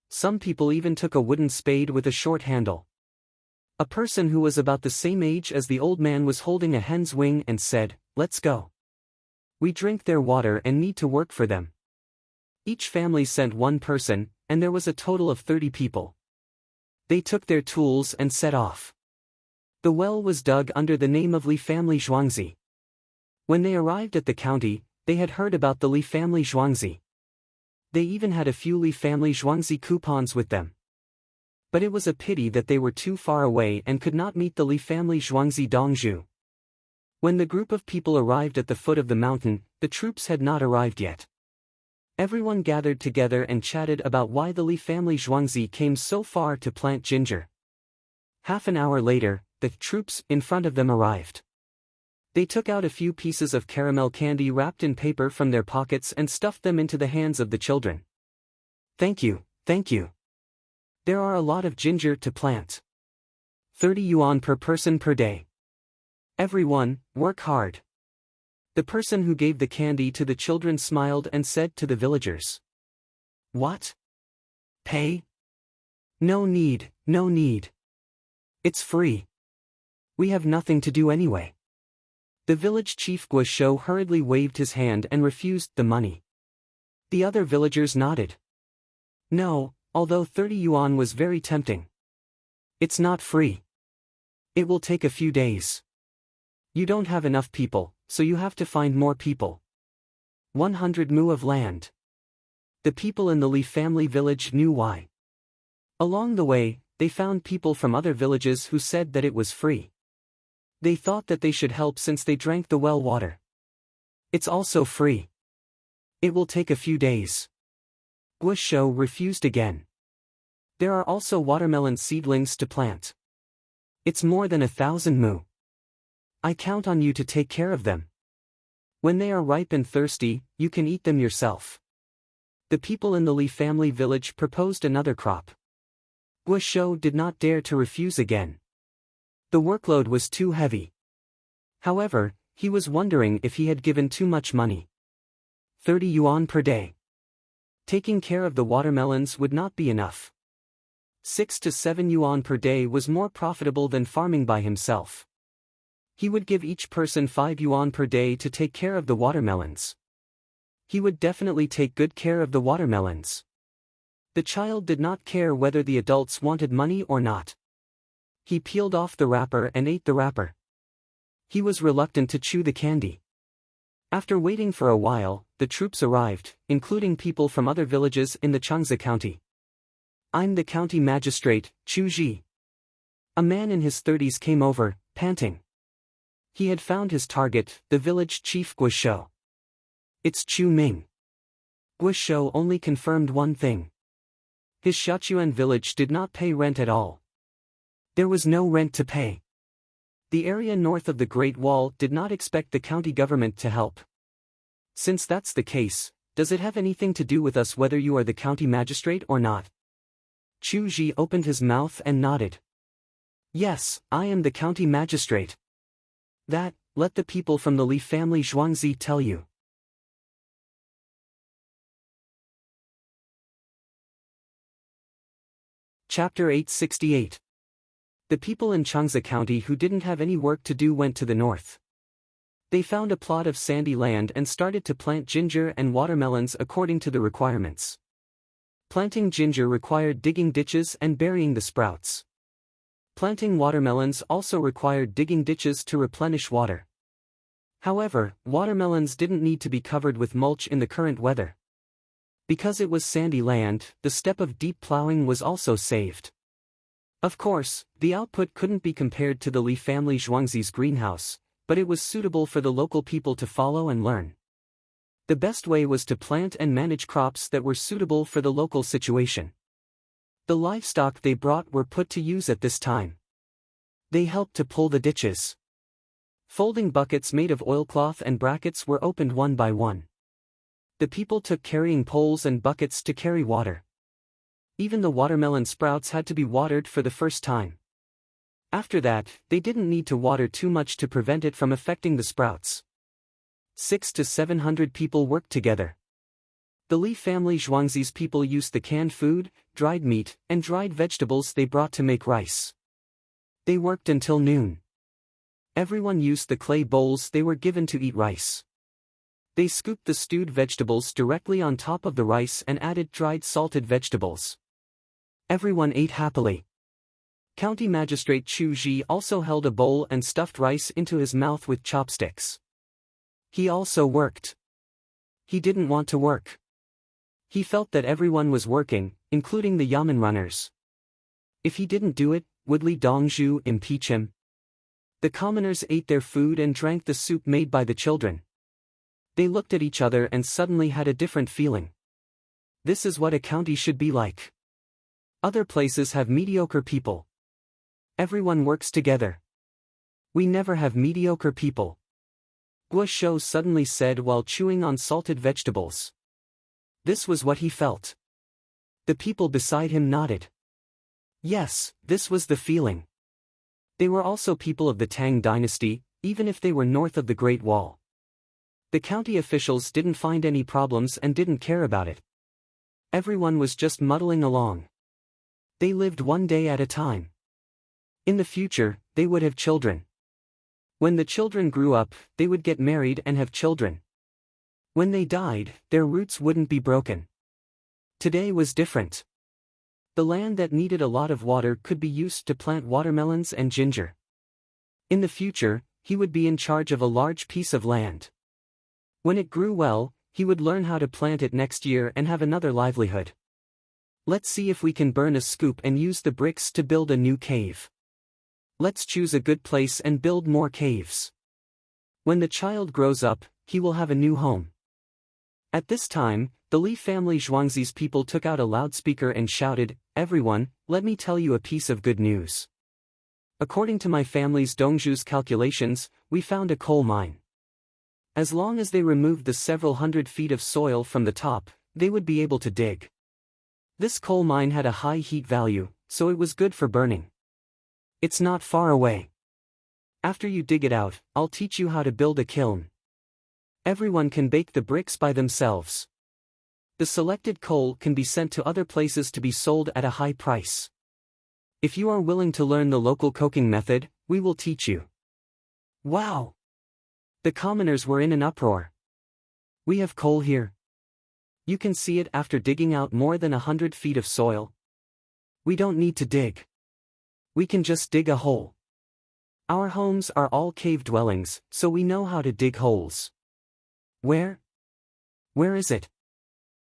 Some people even took a wooden spade with a short handle. A person who was about the same age as the old man was holding a hen's wing and said, "Let's go. We drink their water and need to work for them." Each family sent one person, and there was a total of 30 people. They took their tools and set off. The well was dug under the name of Li family Zhuangzi. When they arrived at the county, they had heard about the Li family Zhuangzi. They even had a few Li family Zhuangzi coupons with them. But it was a pity that they were too far away and could not meet the Li family Zhuangzi Dongzhu. When the group of people arrived at the foot of the mountain, the troops had not arrived yet. Everyone gathered together and chatted about why the Li family Zhuangzi came so far to plant ginger. Half an hour later, the troops in front of them arrived. They took out a few pieces of caramel candy wrapped in paper from their pockets and stuffed them into the hands of the children. "Thank you, thank you. There are a lot of ginger to plant. 30 yuan per person per day. Everyone, work hard." The person who gave the candy to the children smiled and said to the villagers, "What? Pay? No need, no need. It's free. We have nothing to do anyway." The village chief Guo hurriedly waved his hand and refused the money. The other villagers nodded. "No, although 30 yuan was very tempting. It's not free. It will take a few days. You don't have enough people, so you have to find more people. 100 mu of land." The people in the Li family village knew why. Along the way, they found people from other villages who said that it was free. They thought that they should help since they drank the well water. It's also free. It will take a few days. Guosho refused again. There are also watermelon seedlings to plant. It's more than 1,000 mu. I count on you to take care of them. When they are ripe and thirsty, you can eat them yourself. The people in the Li family village proposed another crop. Guosho did not dare to refuse again. The workload was too heavy. However, he was wondering if he had given too much money. 30 yuan per day. Taking care of the watermelons would not be enough. 6 to 7 yuan per day was more profitable than farming by himself. He would give each person 5 yuan per day to take care of the watermelons. He would definitely take good care of the watermelons. The child did not care whether the adults wanted money or not. He peeled off the wrapper and ate the wrapper. He was reluctant to chew the candy. After waiting for a while, the troops arrived, including people from other villages in the Changsa County. I'm the county magistrate, Chu Ji. A man in his 30s came over, panting. He had found his target, the village chief Guosho. It's Chu Ming. Guosho only confirmed one thing. His Shachuan village did not pay rent at all. There was no rent to pay. The area north of the Great Wall did not expect the county government to help. Since that's the case, does it have anything to do with us whether you are the county magistrate or not? Chu Ji opened his mouth and nodded. Yes, I am the county magistrate. That, let the people from the Li family Zhuangzi tell you. Chapter 868. The people in Changsa County who didn't have any work to do went to the north. They found a plot of sandy land and started to plant ginger and watermelons according to the requirements. Planting ginger required digging ditches and burying the sprouts. Planting watermelons also required digging ditches to replenish water. However, watermelons didn't need to be covered with mulch in the current weather. Because it was sandy land, the step of deep plowing was also saved. Of course, the output couldn't be compared to the Li family Zhuangzi's greenhouse, but it was suitable for the local people to follow and learn. The best way was to plant and manage crops that were suitable for the local situation. The livestock they brought were put to use at this time. They helped to pull the ditches. Folding buckets made of oilcloth and brackets were opened one by one. The people took carrying poles and buckets to carry water. Even the watermelon sprouts had to be watered for the first time. After that, they didn't need to water too much to prevent it from affecting the sprouts. 600 to 700 people worked together. The Li family Zhuangzi's people used the canned food, dried meat, and dried vegetables they brought to make rice. They worked until noon. Everyone used the clay bowls they were given to eat rice. They scooped the stewed vegetables directly on top of the rice and added dried salted vegetables. Everyone ate happily. County Magistrate Chu Ji also held a bowl and stuffed rice into his mouth with chopsticks. He also worked. He didn't want to work. He felt that everyone was working, including the yamen runners. If he didn't do it, would Li Dongzhu impeach him? The commoners ate their food and drank the soup made by the children. They looked at each other and suddenly had a different feeling. This is what a county should be like. Other places have mediocre people. Everyone works together. We never have mediocre people. Guosho suddenly said while chewing on salted vegetables. This was what he felt. The people beside him nodded. Yes, this was the feeling. They were also people of the Tang dynasty, even if they were north of the Great Wall. The county officials didn't find any problems and didn't care about it. Everyone was just muddling along. They lived one day at a time. In the future, they would have children. When the children grew up, they would get married and have children. When they died, their roots wouldn't be broken. Today was different. The land that needed a lot of water could be used to plant watermelons and ginger. In the future, he would be in charge of a large piece of land. When it grew well, he would learn how to plant it next year and have another livelihood. Let's see if we can burn a scoop and use the bricks to build a new cave. Let's choose a good place and build more caves. When the child grows up, he will have a new home. At this time, the Li family Zhuangzi's people took out a loudspeaker and shouted, "Everyone, let me tell you a piece of good news. According to my family's Dongzhu's calculations, we found a coal mine. As long as they removed the several hundred feet of soil from the top, they would be able to dig. This coal mine had a high heat value, so it was good for burning. It's not far away. After you dig it out, I'll teach you how to build a kiln. Everyone can bake the bricks by themselves. The selected coal can be sent to other places to be sold at a high price. If you are willing to learn the local coking method, we will teach you." Wow! The commoners were in an uproar. "We have coal here. You can see it after digging out more than 100 feet of soil. We don't need to dig. We can just dig a hole. Our homes are all cave dwellings, so we know how to dig holes." Where is it?"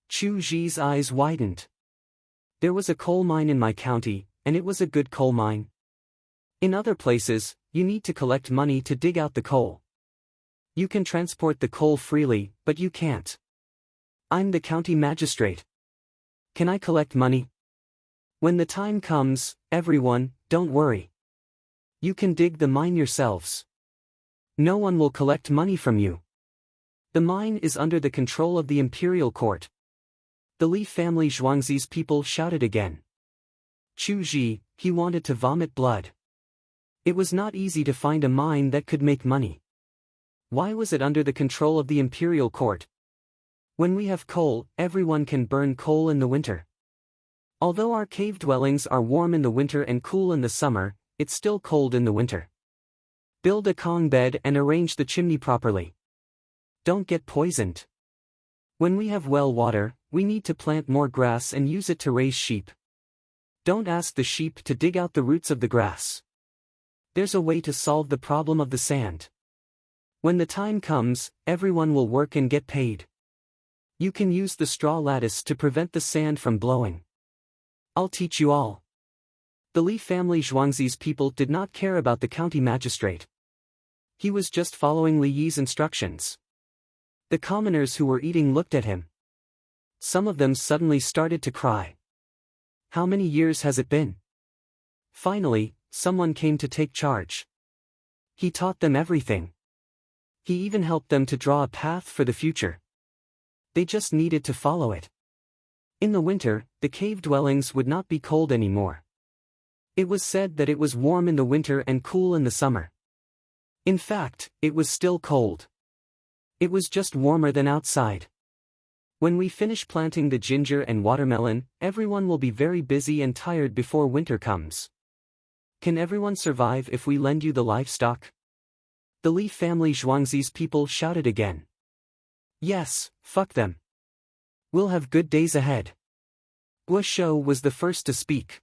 Chu Ji's eyes widened. "There was a coal mine in my county, and it was a good coal mine. In other places, you need to collect money to dig out the coal. You can transport the coal freely, but you can't. I'm the county magistrate. Can I collect money? When the time comes, everyone, don't worry. You can dig the mine yourselves. No one will collect money from you. The mine is under the control of the imperial court." The Li family Zhuangzi's people shouted again. Chu Ji, he wanted to vomit blood. It was not easy to find a mine that could make money. Why was it under the control of the imperial court? When we have coal, everyone can burn coal in the winter. Although our cave dwellings are warm in the winter and cool in the summer, it's still cold in the winter. Build a Kong bed and arrange the chimney properly. Don't get poisoned. When we have well water, we need to plant more grass and use it to raise sheep. Don't ask the sheep to dig out the roots of the grass. There's a way to solve the problem of the sand. When the time comes, everyone will work and get paid. You can use the straw lattice to prevent the sand from blowing. I'll teach you all." The Li family Zhuangzi's people did not care about the county magistrate. He was just following Li Yi's instructions. The commoners who were eating looked at him. Some of them suddenly started to cry. How many years has it been? Finally, someone came to take charge. He taught them everything. He even helped them to draw a path for the future. They just needed to follow it. In the winter, the cave dwellings would not be cold anymore. It was said that it was warm in the winter and cool in the summer. In fact, it was still cold. It was just warmer than outside. When we finish planting the ginger and watermelon, everyone will be very busy and tired before winter comes. Can everyone survive if we lend you the livestock? The Li family Zhuangzi's people shouted again. Yes, fuck them. We'll have good days ahead. Guo Shou was the first to speak.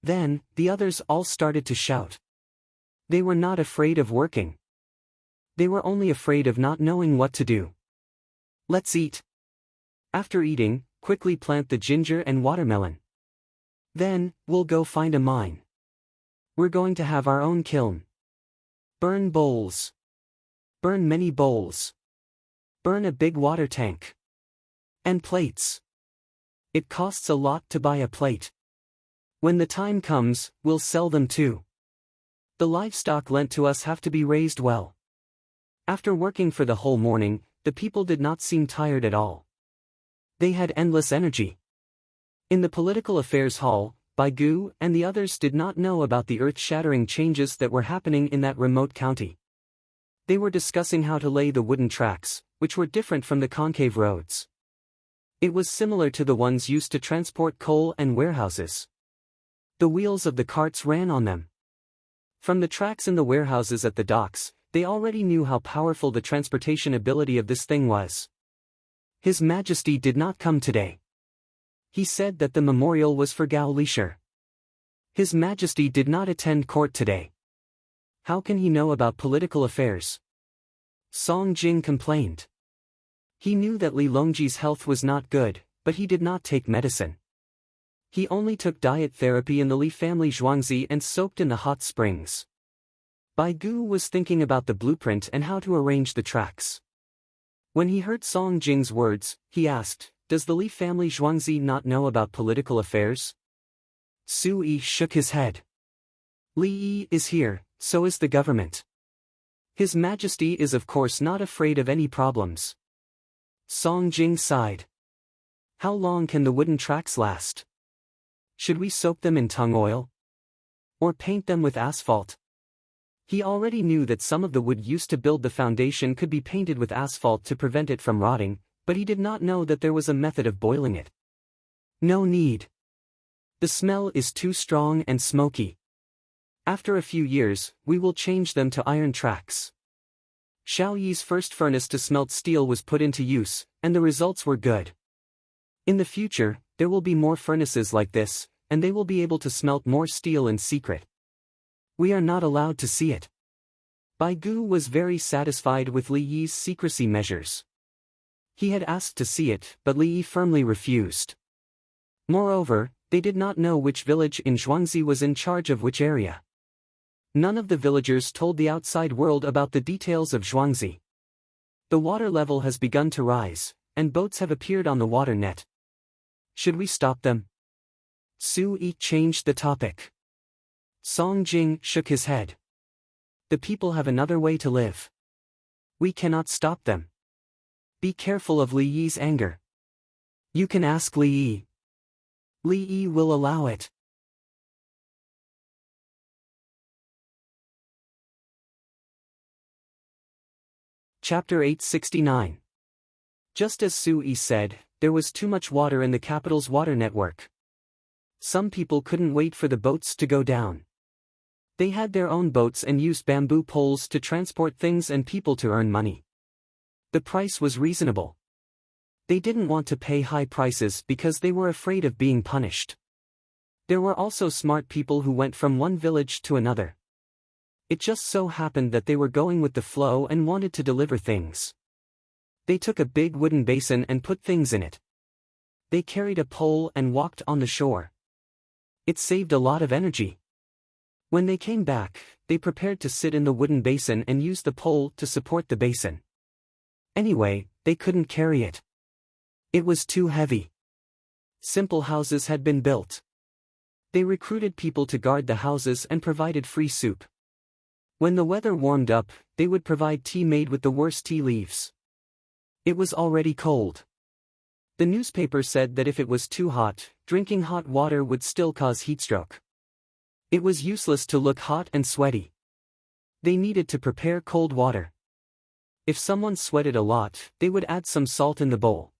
Then, the others all started to shout. They were not afraid of working. They were only afraid of not knowing what to do. Let's eat. After eating, quickly plant the ginger and watermelon. Then, we'll go find a mine. We're going to have our own kiln. Burn bowls. Burn many bowls. Burn a big water tank. And plates. It costs a lot to buy a plate. When the time comes, we'll sell them too. The livestock lent to us have to be raised well. After working for the whole morning, the people did not seem tired at all. They had endless energy. In the political affairs hall, Bai Gu and the others did not know about the earth-shattering changes that were happening in that remote county. They were discussing how to lay the wooden tracks, which were different from the concave roads. It was similar to the ones used to transport coal and warehouses. The wheels of the carts ran on them. From the tracks in the warehouses at the docks, they already knew how powerful the transportation ability of this thing was. His Majesty did not come today. He said that the memorial was for Gao Lisher. His Majesty did not attend court today. How can he know about political affairs? Song Jing complained. He knew that Li Longji's health was not good, but he did not take medicine. He only took diet therapy in the Li family Zhuangzi and soaked in the hot springs. Bai Gu was thinking about the blueprint and how to arrange the tracks. When he heard Song Jing's words, he asked, "Does the Li family Zhuangzi not know about political affairs?" Su Yi shook his head. "Li Yi is here, so is the government. His Majesty is of course not afraid of any problems." Song Jing sighed. "How long can the wooden tracks last? Should we soak them in tung oil? Or paint them with asphalt?" He already knew that some of the wood used to build the foundation could be painted with asphalt to prevent it from rotting, but he did not know that there was a method of boiling it. "No need. The smell is too strong and smoky. After a few years, we will change them to iron tracks." Xiao Yi's first furnace to smelt steel was put into use, and the results were good. In the future, there will be more furnaces like this, and they will be able to smelt more steel in secret. We are not allowed to see it. Bai Gu was very satisfied with Li Yi's secrecy measures. He had asked to see it, but Li Yi firmly refused. Moreover, they did not know which village in Zhuangzi was in charge of which area. None of the villagers told the outside world about the details of Zhuangzi. The water level has begun to rise, and boats have appeared on the water net. Should we stop them? Su Yi changed the topic. Song Jing shook his head. The people have another way to live. We cannot stop them. Be careful of Li Yi's anger. You can ask Li Yi. Li Yi will allow it. Chapter 869. Just as Su Yi said, there was too much water in the capital's water network. Some people couldn't wait for the boats to go down. They had their own boats and used bamboo poles to transport things and people to earn money. The price was reasonable. They didn't want to pay high prices because they were afraid of being punished. There were also smart people who went from one village to another. It just so happened that they were going with the flow and wanted to deliver things. They took a big wooden basin and put things in it. They carried a pole and walked on the shore. It saved a lot of energy. When they came back, they prepared to sit in the wooden basin and use the pole to support the basin. Anyway, they couldn't carry it. It was too heavy. Simple houses had been built. They recruited people to guard the houses and provided free soup. When the weather warmed up, they would provide tea made with the worst tea leaves. It was already cold. The newspaper said that if it was too hot, drinking hot water would still cause heatstroke. It was useless to look hot and sweaty. They needed to prepare cold water. If someone sweated a lot, they would add some salt in the bowl.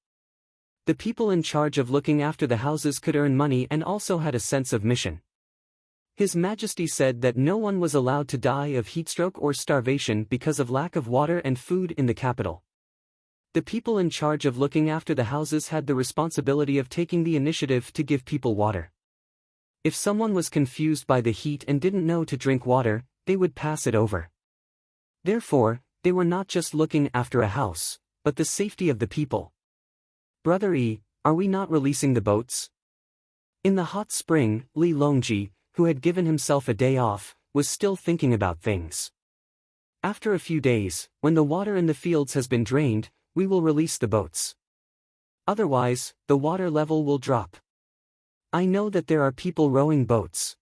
The people in charge of looking after the houses could earn money and also had a sense of mission. His Majesty said that no one was allowed to die of heatstroke or starvation because of lack of water and food in the capital. The people in charge of looking after the houses had the responsibility of taking the initiative to give people water. If someone was confused by the heat and didn't know to drink water, they would pass it over. Therefore, they were not just looking after a house, but the safety of the people. "Brother Yi, are we not releasing the boats?" In the hot spring, Li Longji, who had given himself a day off, was still thinking about things. "After a few days, when the water in the fields has been drained, we will release the boats. Otherwise, the water level will drop. I know that there are people rowing boats.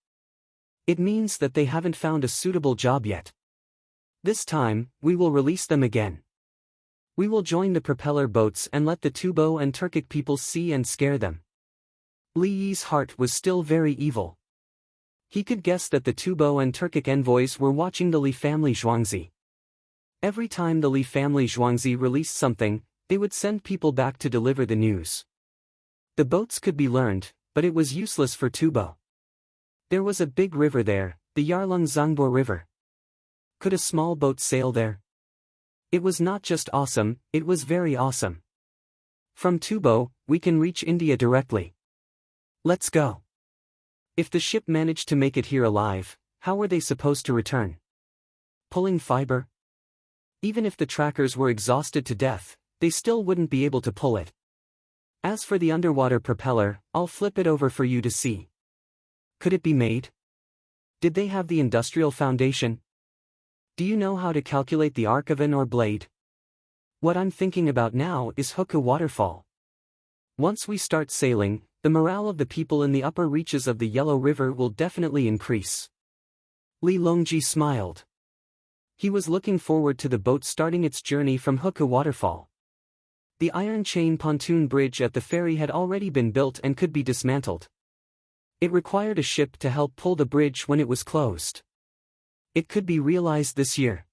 It means that they haven't found a suitable job yet. This time, we will release them again. We will join the propeller boats and let the Tubo and Turkic people see and scare them." Li Yi's heart was still very evil. He could guess that the Tubo and Turkic envoys were watching the Li family Zhuangzi. Every time the Li family Zhuangzi released something, they would send people back to deliver the news. The boats could be learned, but it was useless for Tubo. There was a big river there, the Yarlung Zangbo River. Could a small boat sail there? It was not just awesome, it was very awesome. From Tubo, we can reach India directly. Let's go. If the ship managed to make it here alive, how were they supposed to return? Pulling fiber? Even if the trackers were exhausted to death, they still wouldn't be able to pull it. As for the underwater propeller, I'll flip it over for you to see. Could it be made? Did they have the industrial foundation? Do you know how to calculate the arc of an oar blade? What I'm thinking about now is Hoku Waterfall. Once we start sailing, the morale of the people in the upper reaches of the Yellow River will definitely increase. Li Longji smiled. He was looking forward to the boat starting its journey from Hoku Waterfall. The iron chain pontoon bridge at the ferry had already been built and could be dismantled. It required a ship to help pull the bridge when it was closed. It could be realized this year.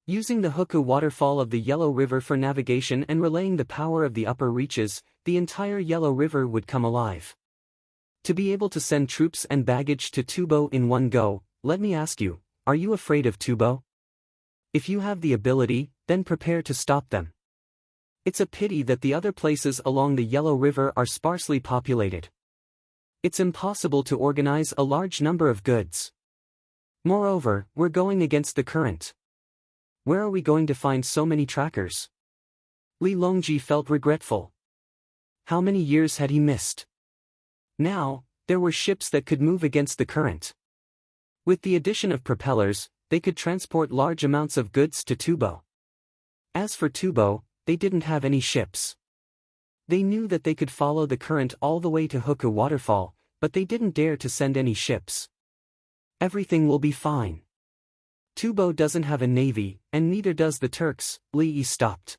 Using the Hoku Waterfall of the Yellow River for navigation and relaying the power of the upper reaches, the entire Yellow River would come alive. To be able to send troops and baggage to Tubo in one go, let me ask you, are you afraid of Tubo? If you have the ability, then prepare to stop them. It's a pity that the other places along the Yellow River are sparsely populated. It's impossible to organize a large number of goods. Moreover, we're going against the current. Where are we going to find so many trackers? Li Longji felt regretful. How many years had he missed? Now, there were ships that could move against the current. With the addition of propellers, they could transport large amounts of goods to Tubo. As for Tubo, they didn't have any ships. They knew that they could follow the current all the way to Hoku Waterfall, but they didn't dare to send any ships. Everything will be fine. Tubo doesn't have a navy, and neither does the Turks. Li stopped.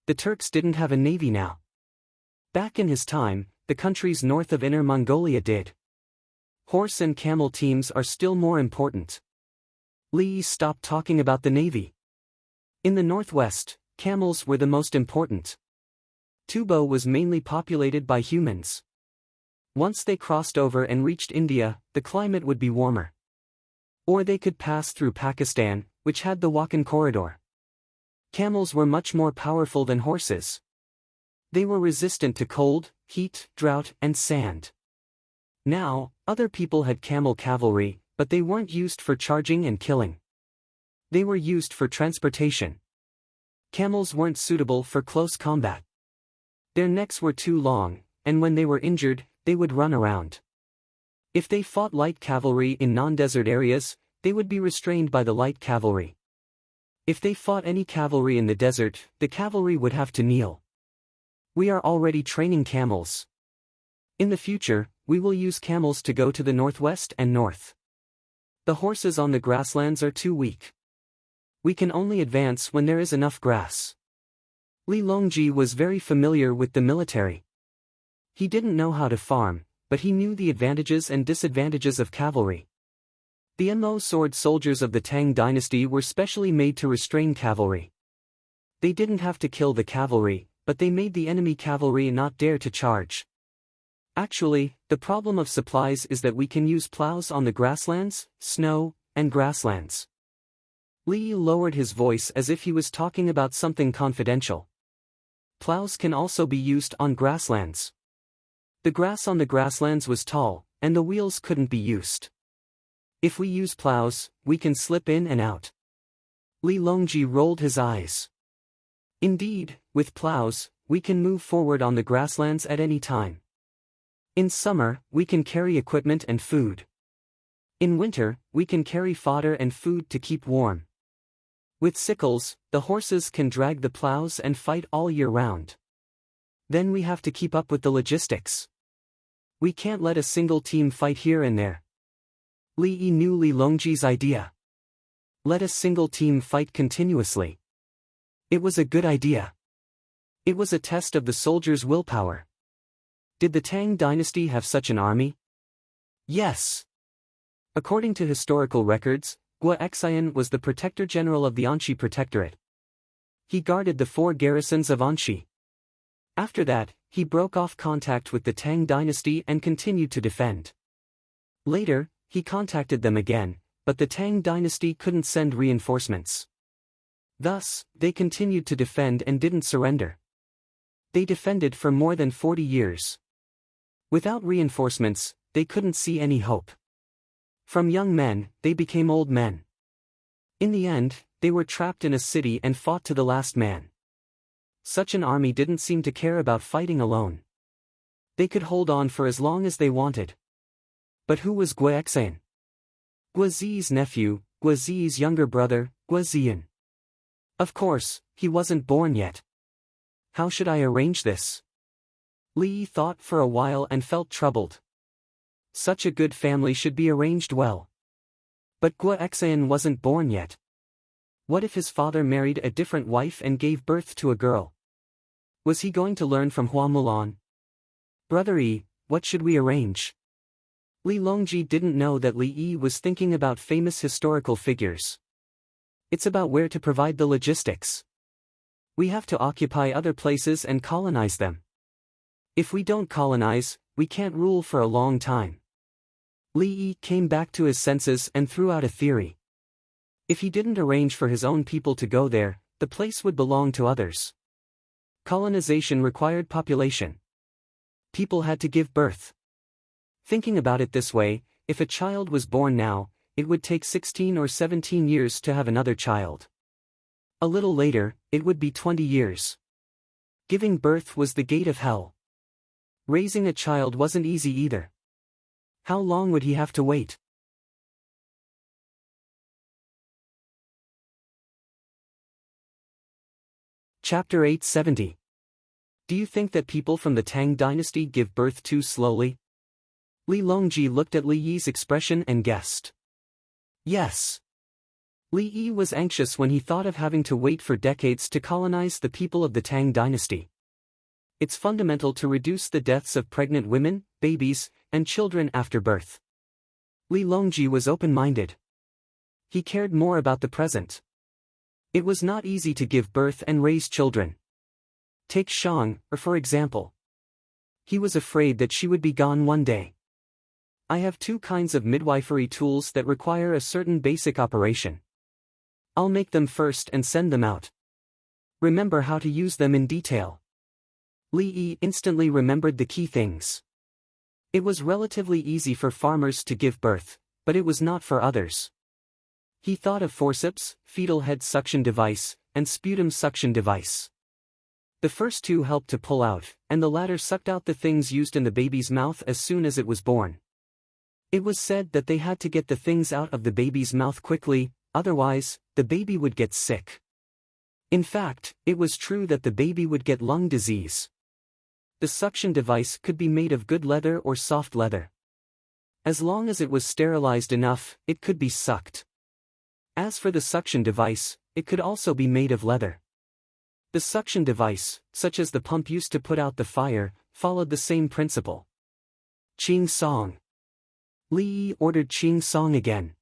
The Turks didn't have a navy now. Back in his time, the countries north of Inner Mongolia did. Horse and camel teams are still more important. Li stopped talking about the navy. In the northwest, camels were the most important. Tubo was mainly populated by humans. Once they crossed over and reached India, the climate would be warmer. Or they could pass through Pakistan, which had the Wakhan corridor. Camels were much more powerful than horses. They were resistant to cold, heat, drought, and sand. Now, other people had camel cavalry, but they weren't used for charging and killing. They were used for transportation. Camels weren't suitable for close combat. Their necks were too long, and when they were injured, they would run around. If they fought light cavalry in non-desert areas, they would be restrained by the light cavalry. If they fought any cavalry in the desert, the cavalry would have to kneel. We are already training camels. In the future, we will use camels to go to the northwest and north. The horses on the grasslands are too weak. We can only advance when there is enough grass. Li Longji was very familiar with the military. He didn't know how to farm, but he knew the advantages and disadvantages of cavalry. The Mo sword soldiers of the Tang dynasty were specially made to restrain cavalry. They didn't have to kill the cavalry, but they made the enemy cavalry not dare to charge. Actually, the problem of supplies is that we can use plows on the grasslands, snow, and grasslands. Li lowered his voice as if he was talking about something confidential. Plows can also be used on grasslands. The grass on the grasslands was tall, and the wheels couldn't be used. If we use plows, we can slip in and out. Li Longji rolled his eyes. Indeed, with plows, we can move forward on the grasslands at any time. In summer, we can carry equipment and food. In winter, we can carry fodder and food to keep warm. With sickles, the horses can drag the plows and fight all year round. Then we have to keep up with the logistics. We can't let a single team fight here and there. Li knew Li Longji's idea. Let a single team fight continuously. It was a good idea. It was a test of the soldiers' willpower. Did the Tang dynasty have such an army? Yes. According to historical records, Gua Xian was the protector general of the Anshi protectorate. He guarded the 4 garrisons of Anshi. After that, he broke off contact with the Tang dynasty and continued to defend. Later, he contacted them again, but the Tang dynasty couldn't send reinforcements. Thus, they continued to defend and didn't surrender. They defended for more than 40 years. Without reinforcements, they couldn't see any hope. From young men, they became old men. In the end, they were trapped in a city and fought to the last man. Such an army didn't seem to care about fighting alone. They could hold on for as long as they wanted. But who was Guexan? Guazi's nephew, Guazi's younger brother, Guazian. Of course, he wasn't born yet. How should I arrange this? Li thought for a while and felt troubled. Such a good family should be arranged well. But Guexan wasn't born yet. What if his father married a different wife and gave birth to a girl? Was he going to learn from Hua Mulan? Brother Yi, what should we arrange? Li Longji didn't know that Li Yi was thinking about famous historical figures. It's about where to provide the logistics. We have to occupy other places and colonize them. If we don't colonize, we can't rule for a long time. Li Yi came back to his senses and threw out a theory. If he didn't arrange for his own people to go there, the place would belong to others. Colonization required population. People had to give birth. Thinking about it this way, if a child was born now, it would take 16 or 17 years to have another child. A little later, it would be 20 years. Giving birth was the gate of hell. Raising a child wasn't easy either. How long would he have to wait? Chapter 870. Do you think that people from the Tang dynasty give birth too slowly? Li Longji looked at Li Yi's expression and guessed. Yes. Li Yi was anxious when he thought of having to wait for decades to colonize the people of the Tang dynasty. It's fundamental to reduce the deaths of pregnant women, babies, and children after birth. Li Longji was open-minded. He cared more about the present. It was not easy to give birth and raise children. Take Shang, for example. He was afraid that she would be gone one day. I have two kinds of midwifery tools that require a certain basic operation. I'll make them first and send them out. Remember how to use them in detail. Li Yi instantly remembered the key things. It was relatively easy for farmers to give birth, but it was not for others. He thought of forceps, fetal head suction device, and sputum suction device. The first two helped to pull out, and the latter sucked out the things used in the baby's mouth as soon as it was born. It was said that they had to get the things out of the baby's mouth quickly, otherwise, the baby would get sick. In fact, it was true that the baby would get lung disease. The suction device could be made of good leather or soft leather. As long as it was sterilized enough, it could be sucked. As for the suction device, it could also be made of leather. The suction device, such as the pump used to put out the fire, followed the same principle. Qing Song. Li Yi ordered Qing Song again.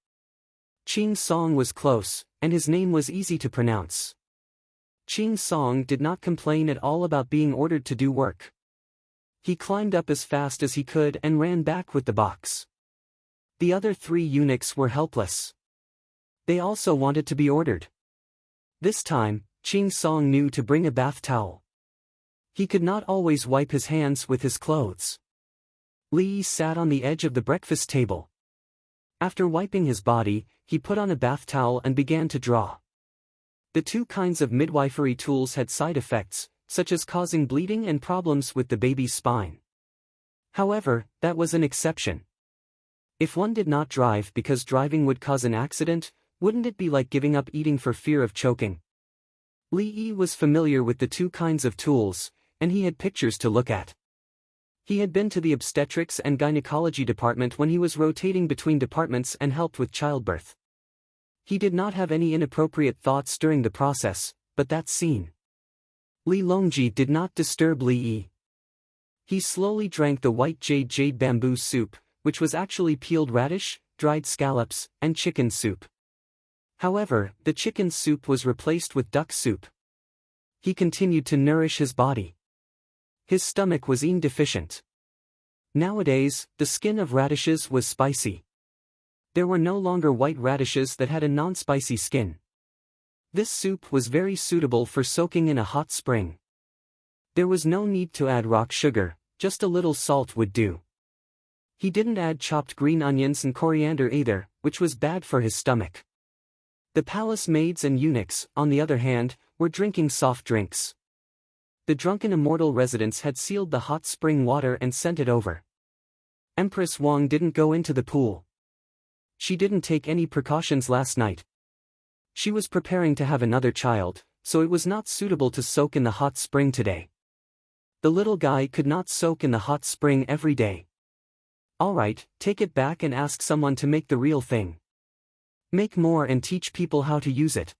Qing Song was close, and his name was easy to pronounce. Qing Song did not complain at all about being ordered to do work. He climbed up as fast as he could and ran back with the box. The other three eunuchs were helpless. They also wanted to be ordered. This time, Qing Song knew to bring a bath towel. He could not always wipe his hands with his clothes. Li Yi sat on the edge of the breakfast table. After wiping his body, he put on a bath towel and began to draw. The two kinds of midwifery tools had side effects, such as causing bleeding and problems with the baby's spine. However, that was an exception. If one did not drive because driving would cause an accident, wouldn't it be like giving up eating for fear of choking? Li Yi was familiar with the two kinds of tools, and he had pictures to look at. He had been to the obstetrics and gynecology department when he was rotating between departments and helped with childbirth. He did not have any inappropriate thoughts during the process, but that scene. Li Longji did not disturb Li Yi. He slowly drank the white jade bamboo soup, which was actually peeled radish, dried scallops, and chicken soup. However, the chicken soup was replaced with duck soup. He continued to nourish his body. His stomach was deficient. Nowadays, the skin of radishes was spicy. There were no longer white radishes that had a non-spicy skin. This soup was very suitable for soaking in a hot spring. There was no need to add rock sugar, just a little salt would do. He didn't add chopped green onions and coriander either, which was bad for his stomach. The palace maids and eunuchs, on the other hand, were drinking soft drinks. The drunken immortal residents had sealed the hot spring water and sent it over. Empress Wang didn't go into the pool. She didn't take any precautions last night. She was preparing to have another child, so it was not suitable to soak in the hot spring today. The little guy could not soak in the hot spring every day. Alright, take it back and ask someone to make the real thing. Make more and teach people how to use it.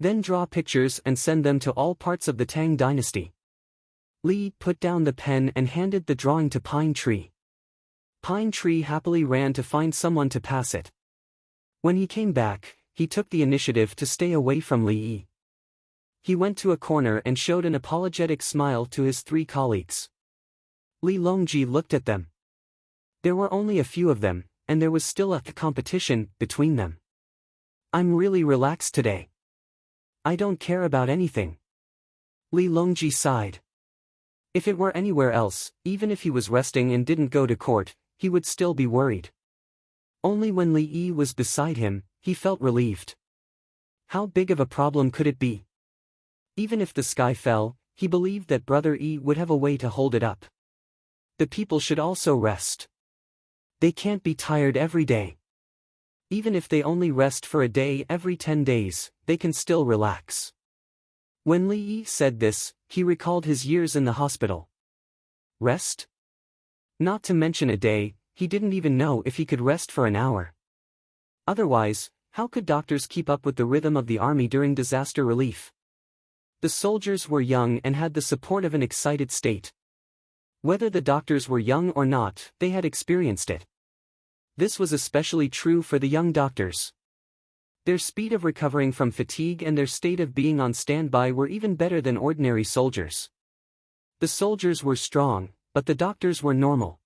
Then draw pictures and send them to all parts of the Tang dynasty. Li put down the pen and handed the drawing to Pine Tree. Pine Tree happily ran to find someone to pass it. When he came back, he took the initiative to stay away from Li. He went to a corner and showed an apologetic smile to his 3 colleagues. Li Longji looked at them. There were only a few of them, and there was still a competition between them. I'm really relaxed today. I don't care about anything. Li Longji sighed. If it were anywhere else, even if he was resting and didn't go to court, he would still be worried. Only when Li Yi was beside him, he felt relieved. How big of a problem could it be? Even if the sky fell, he believed that Brother Yi would have a way to hold it up. The people should also rest. They can't be tired every day. Even if they only rest for a day every 10 days, they can still relax. When Li Yi said this, he recalled his years in the hospital. Rest? Not to mention a day, he didn't even know if he could rest for an hour. Otherwise, how could doctors keep up with the rhythm of the army during disaster relief? The soldiers were young and had the support of an excited state. Whether the doctors were young or not, they had experienced it. This was especially true for the young doctors. Their speed of recovering from fatigue and their state of being on standby were even better than ordinary soldiers. The soldiers were strong, but the doctors were normal.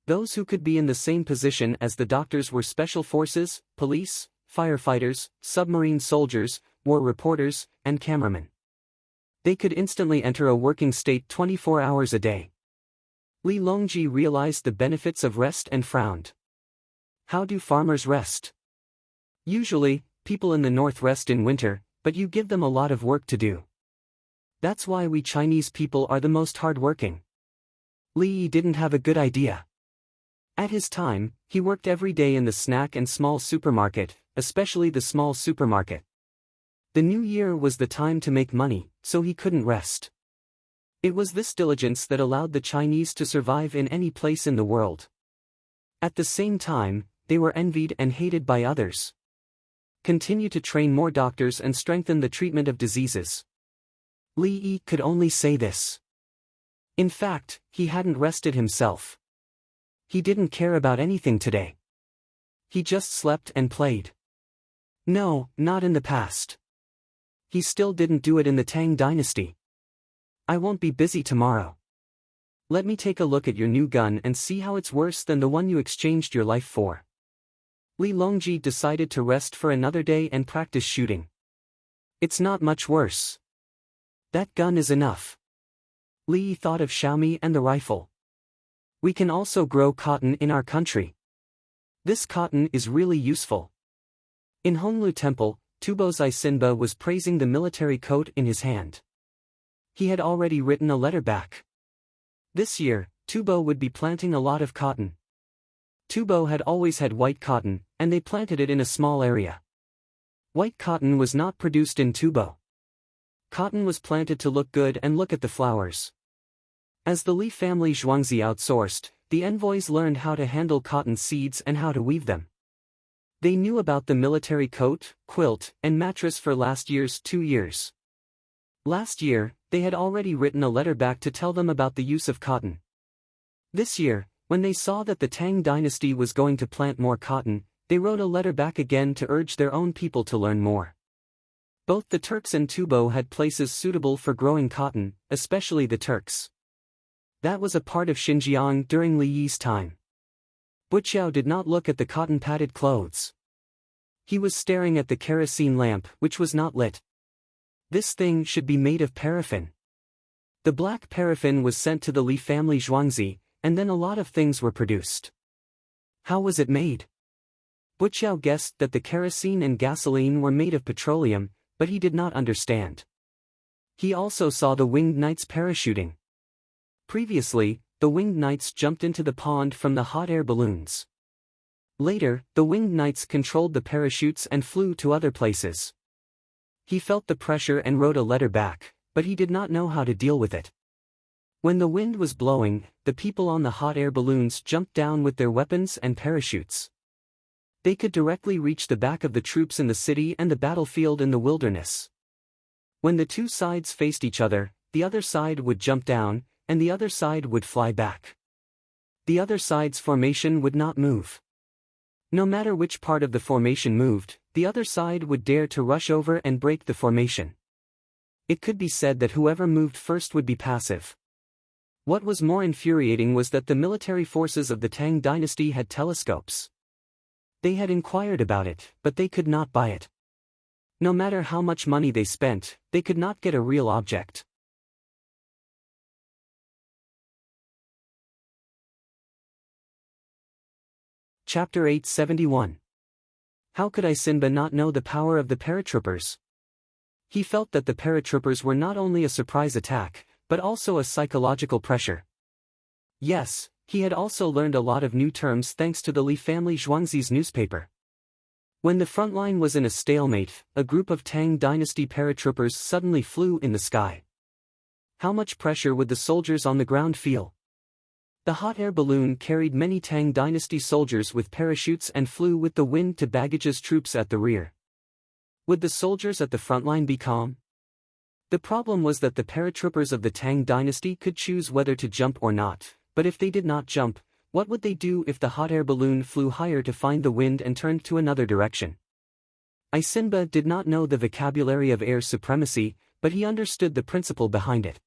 Those who could be in the same position as the doctors were special forces, police, firefighters, submarine soldiers, war reporters, and cameramen. They could instantly enter a working state 24 hours a day. Li Longji realized the benefits of rest and frowned. How do farmers rest? Usually, people in the north rest in winter, but you give them a lot of work to do. That's why we Chinese people are the most hardworking. Li Yi didn't have a good idea. At his time, he worked every day in the snack and small supermarket, especially the small supermarket. The new year was the time to make money, so he couldn't rest. It was this diligence that allowed the Chinese to survive in any place in the world. At the same time, they were envied and hated by others. Continue to train more doctors and strengthen the treatment of diseases. Li Yi could only say this. In fact, he hadn't rested himself. He didn't care about anything today. He just slept and played. No, not in the past. He still didn't do it in the Tang dynasty. I won't be busy tomorrow. Let me take a look at your new gun and see how it's worse than the one you exchanged your life for. Li Longji decided to rest for another day and practice shooting. It's not much worse. That gun is enough. Li thought of Xiaomi and the rifle. We can also grow cotton in our country. This cotton is really useful. In Honglu Temple, Tubo Sinba was praising the military coat in his hand. He had already written a letter back. This year, Tubo would be planting a lot of cotton. Tubo had always had white cotton, and they planted it in a small area. White cotton was not produced in Tubo. Cotton was planted to look good and look at the flowers. As the Li family Zhuangzi outsourced, the envoys learned how to handle cotton seeds and how to weave them. They knew about the military coat, quilt, and mattress for last year's 2 years. Last year, they had already written a letter back to tell them about the use of cotton. This year, when they saw that the Tang dynasty was going to plant more cotton, they wrote a letter back again to urge their own people to learn more. Both the Turks and Tubo had places suitable for growing cotton, especially the Turks. That was a part of Xinjiang during Li Yi's time. Buqiao did not look at the cotton-padded clothes. He was staring at the kerosene lamp, which was not lit. This thing should be made of paraffin. The black paraffin was sent to the Li family Zhuangzi, and then a lot of things were produced. How was it made? Buqiao guessed that the kerosene and gasoline were made of petroleum, but he did not understand. He also saw the winged knights parachuting. Previously, the winged knights jumped into the pond from the hot air balloons. Later, the winged knights controlled the parachutes and flew to other places. He felt the pressure and wrote a letter back, but he did not know how to deal with it. When the wind was blowing, the people on the hot air balloons jumped down with their weapons and parachutes. They could directly reach the back of the troops in the city and the battlefield in the wilderness. When the two sides faced each other, the other side would jump down, and the other side would fly back. The other side's formation would not move. No matter which part of the formation moved, the other side would dare to rush over and break the formation. It could be said that whoever moved first would be passive. What was more infuriating was that the military forces of the Tang dynasty had telescopes. They had inquired about it, but they could not buy it. No matter how much money they spent, they could not get a real object. Chapter 871. How could Isinba not know the power of the paratroopers? He felt that the paratroopers were not only a surprise attack, but also a psychological pressure. Yes, he had also learned a lot of new terms thanks to the Li family Zhuangzi's newspaper. When the front line was in a stalemate, a group of Tang dynasty paratroopers suddenly flew in the sky. How much pressure would the soldiers on the ground feel? The hot air balloon carried many Tang dynasty soldiers with parachutes and flew with the wind to baggage's troops at the rear. Would the soldiers at the front line be calm? The problem was that the paratroopers of the Tang dynasty could choose whether to jump or not, but if they did not jump, what would they do if the hot air balloon flew higher to find the wind and turned to another direction? Isinba did not know the vocabulary of air supremacy, but he understood the principle behind it.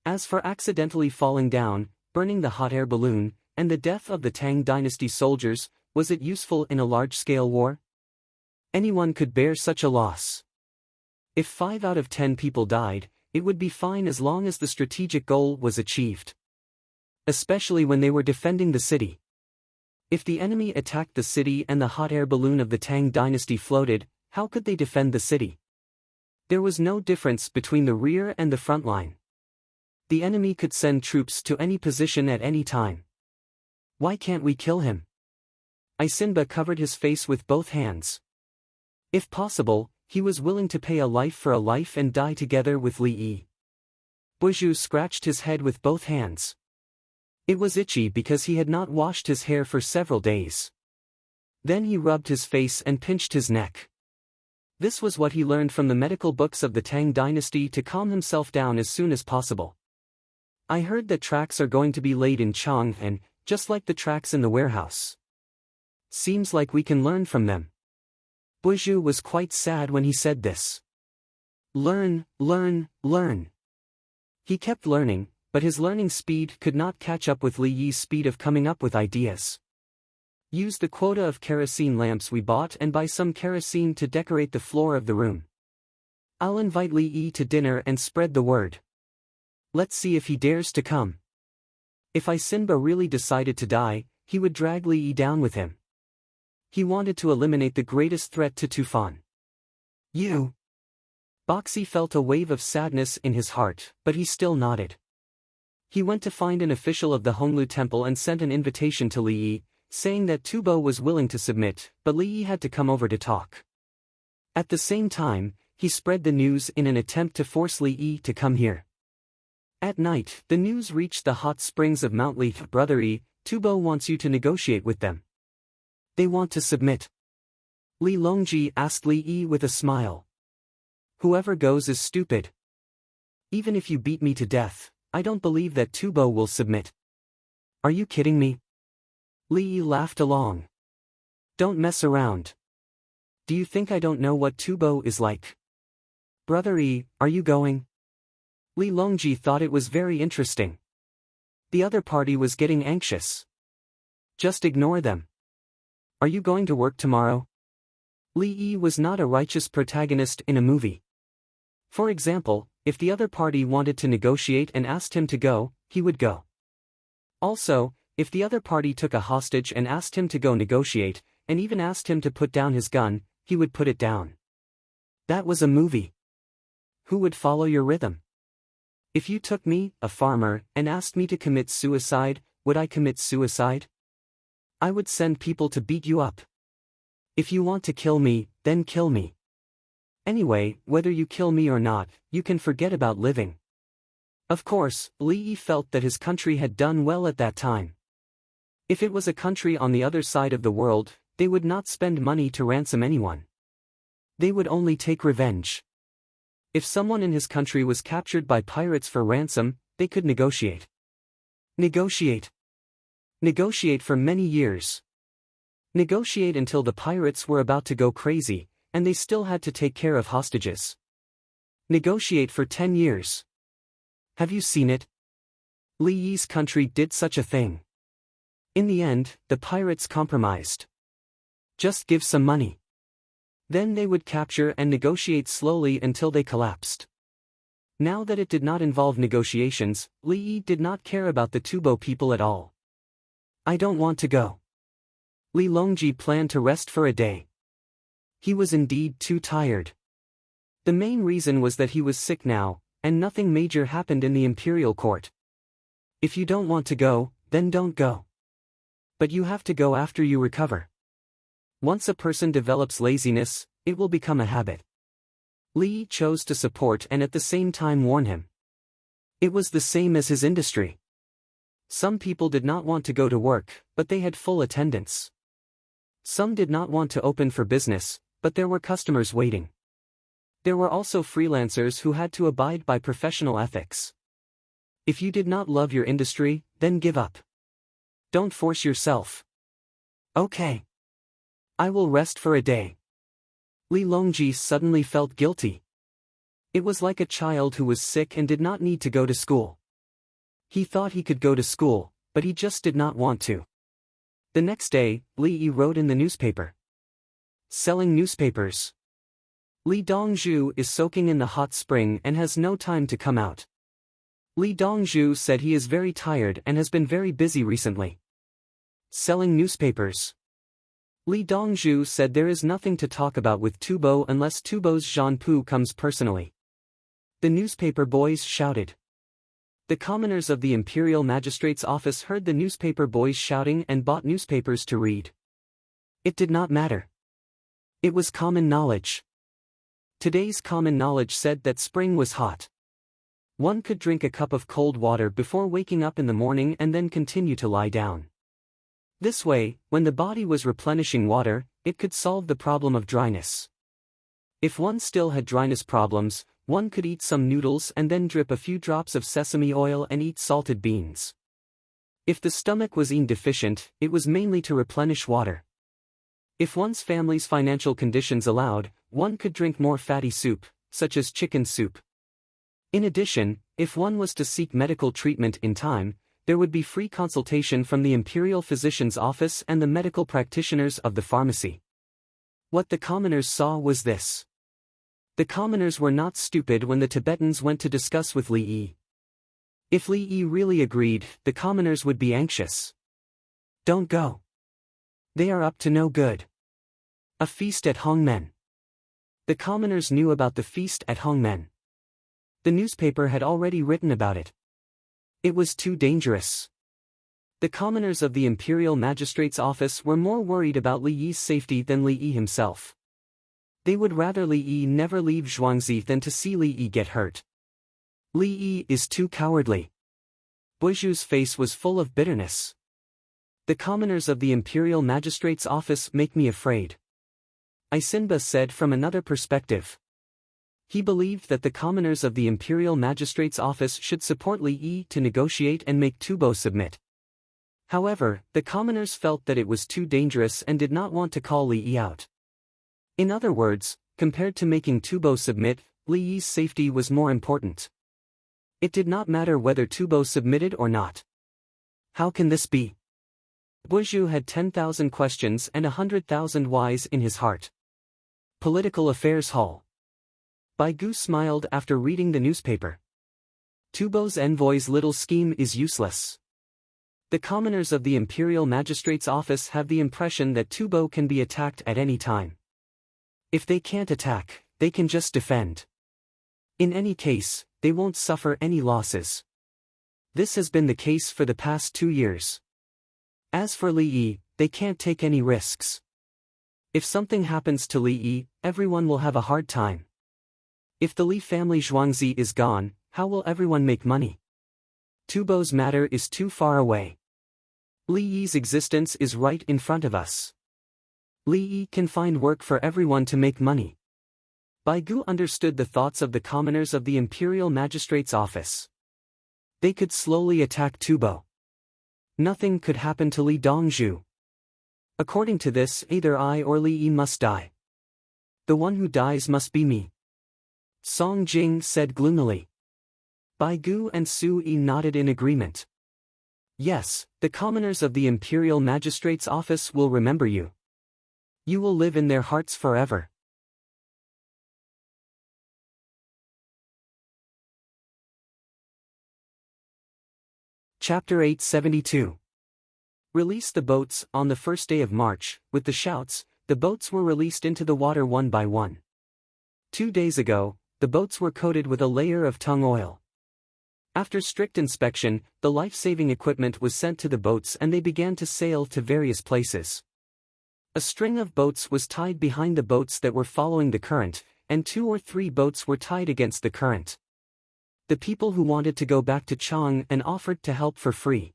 As for accidentally falling down, burning the hot air balloon, and the death of the Tang dynasty soldiers, was it useful in a large-scale war? Anyone could bear such a loss. If 5 out of 10 people died, it would be fine as long as the strategic goal was achieved. Especially when they were defending the city. If the enemy attacked the city and the hot air balloon of the Tang dynasty floated, how could they defend the city? There was no difference between the rear and the front line. The enemy could send troops to any position at any time. Why can't we kill him? Isinba covered his face with both hands. If possible, he was willing to pay a life for a life and die together with Li Yi. Buju scratched his head with both hands. It was itchy because he had not washed his hair for several days. Then he rubbed his face and pinched his neck. This was what he learned from the medical books of the Tang dynasty to calm himself down as soon as possible. I heard that tracks are going to be laid in Chang'an, just like the tracks in the warehouse. Seems like we can learn from them. Buju was quite sad when he said this. Learn, learn, learn. He kept learning, but his learning speed could not catch up with Li Yi's speed of coming up with ideas. Use the quota of kerosene lamps we bought and buy some kerosene to decorate the floor of the room. I'll invite Li Yi to dinner and spread the word. Let's see if he dares to come. If Isinba really decided to die, he would drag Li Yi down with him. He wanted to eliminate the greatest threat to Tufan. You. Boxy felt a wave of sadness in his heart, but he still nodded. He went to find an official of the Honglu temple and sent an invitation to Li Yi, saying that Tubo was willing to submit, but Li Yi had to come over to talk. At the same time, he spread the news in an attempt to force Li Yi to come here. At night, the news reached the hot springs of Mount Li. Brother Yi, Tubo wants you to negotiate with them. They want to submit. Li Longji asked Li Yi with a smile. Whoever goes is stupid. Even if you beat me to death, I don't believe that Tubo will submit. Are you kidding me? Li Yi laughed along. Don't mess around. Do you think I don't know what Tubo is like? Brother Yi, are you going? Li Longji thought it was very interesting. The other party was getting anxious. Just ignore them. Are you going to work tomorrow? Li Yi was not a righteous protagonist in a movie. For example, if the other party wanted to negotiate and asked him to go, he would go. Also, if the other party took a hostage and asked him to go negotiate, and even asked him to put down his gun, he would put it down. That was a movie. who would follow your rhythm? If you took me, a farmer, and asked me to commit suicide, would I commit suicide? I would send people to beat you up. If you want to kill me, then kill me. Anyway, whether you kill me or not, you can forget about living. Of course, Li Yi felt that his country had done well at that time. If it was a country on the other side of the world, they would not spend money to ransom anyone. They would only take revenge. If someone in his country was captured by pirates for ransom, they could negotiate. Negotiate. Negotiate for many years. Negotiate until the pirates were about to go crazy, and they still had to take care of hostages. Negotiate for 10 years. Have you seen it? Li Yi's country did such a thing. In the end, the pirates compromised. Just give some money. Then they would capture and negotiate slowly until they collapsed. Now that it did not involve negotiations, Li Yi did not care about the Tubo people at all. I don't want to go. Li Longji planned to rest for a day. He was indeed too tired. The main reason was that he was sick now, and nothing major happened in the imperial court. If you don't want to go, then don't go. But you have to go after you recover. Once a person develops laziness, it will become a habit. Li chose to support and at the same time warn him. It was the same as his industry. Some people did not want to go to work, but they had full attendance. Some did not want to open for business, but there were customers waiting. There were also freelancers who had to abide by professional ethics. If you did not love your industry, then give up. Don't force yourself. Okay. I will rest for a day. Li Longji suddenly felt guilty. It was like a child who was sick and did not need to go to school. He thought he could go to school, but he just did not want to. The next day, Li Yi wrote in the newspaper. Selling newspapers. Li Dongzhu is soaking in the hot spring and has no time to come out. Li Dongzhu said he is very tired and has been very busy recently. Selling newspapers. Li Dongzhu said there is nothing to talk about with Tubo unless Tubo's Zhan Pu comes personally. The newspaper boys shouted. The commoners of the imperial magistrate's office heard the newspaper boys shouting and bought newspapers to read. It did not matter. It was common knowledge. Today's common knowledge said that spring was hot. One could drink a cup of cold water before waking up in the morning and then continue to lie down. This way, when the body was replenishing water, it could solve the problem of dryness. If one still had dryness problems, one could eat some noodles and then drip a few drops of sesame oil and eat salted beans. If the stomach was deficient, it was mainly to replenish water. If one's family's financial conditions allowed, one could drink more fatty soup, such as chicken soup. In addition, if one was to seek medical treatment in time, there would be free consultation from the imperial physician's office and the medical practitioners of the pharmacy. What the commoners saw was this. The commoners were not stupid when the Tibetans went to discuss with Li Yi. If Li Yi really agreed, the commoners would be anxious. Don't go. They are up to no good. A feast at Hongmen. The commoners knew about the feast at Hongmen. The newspaper had already written about it. It was too dangerous. The commoners of the imperial magistrate's office were more worried about Li Yi's safety than Li Yi himself. They would rather Li Yi never leave Zhuangzi than to see Li Yi get hurt. Li Yi is too cowardly. Buizhu's face was full of bitterness. The commoners of the imperial magistrate's office make me afraid. Isinba said from another perspective. He believed that the commoners of the imperial magistrate's office should support Li Yi to negotiate and make Tubo submit. However, the commoners felt that it was too dangerous and did not want to call Li Yi out. In other words, compared to making Tubo submit, Li Yi's safety was more important. It did not matter whether Tubo submitted or not. How can this be? Buizhu had 10,000 questions and 100,000 whys in his heart. Political Affairs Hall. Baigu smiled after reading the newspaper. Tubo's envoy's little scheme is useless. The commoners of the imperial magistrate's office have the impression that Tubo can be attacked at any time. If they can't attack, they can just defend. In any case, they won't suffer any losses. This has been the case for the past 2 years. As for Li Yi, they can't take any risks. If something happens to Li Yi, everyone will have a hard time. If the Li family Zhuangzi is gone, how will everyone make money? Tubo's matter is too far away. Li Yi's existence is right in front of us. Li Yi can find work for everyone to make money. Bai Gu understood the thoughts of the commoners of the imperial magistrate's office. They could slowly attack Tubo. Nothing could happen to Li Dongzhu. According to this, either I or Li Yi must die. The one who dies must be me. Song Jing said gloomily. Bai Gu and Su Yi nodded in agreement. Yes, the commoners of the imperial magistrate's office will remember you. You will live in their hearts forever. Chapter 872. Release the boats. On the first day of March, with the shouts, the boats were released into the water one by one. 2 days ago, the boats were coated with a layer of tung oil. After strict inspection, the life-saving equipment was sent to the boats and they began to sail to various places. A string of boats was tied behind the boats that were following the current, and 2 or 3 boats were tied against the current. The people who wanted to go back to Chang and offered to help for free.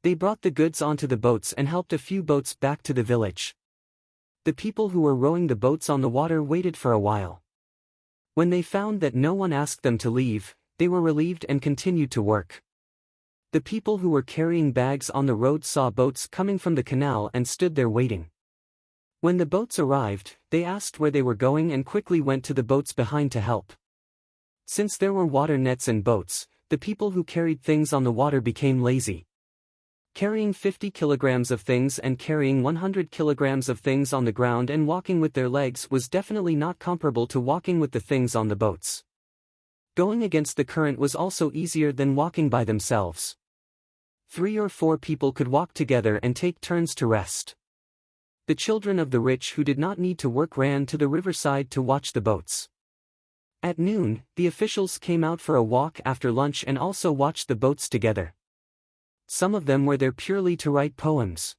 They brought the goods onto the boats and helped a few boats back to the village. The people who were rowing the boats on the water waited for a while. When they found that no one asked them to leave, they were relieved and continued to work. The people who were carrying bags on the road saw boats coming from the canal and stood there waiting. When the boats arrived, they asked where they were going and quickly went to the boats behind to help. Since there were water nets and boats, the people who carried things on the water became lazy. Carrying 50 kilograms of things and carrying 100 kilograms of things on the ground and walking with their legs was definitely not comparable to walking with the things on the boats. Going against the current was also easier than walking by themselves. 3 or 4 people could walk together and take turns to rest. The children of the rich who did not need to work ran to the riverside to watch the boats. At noon, the officials came out for a walk after lunch and also watched the boats together. Some of them were there purely to write poems.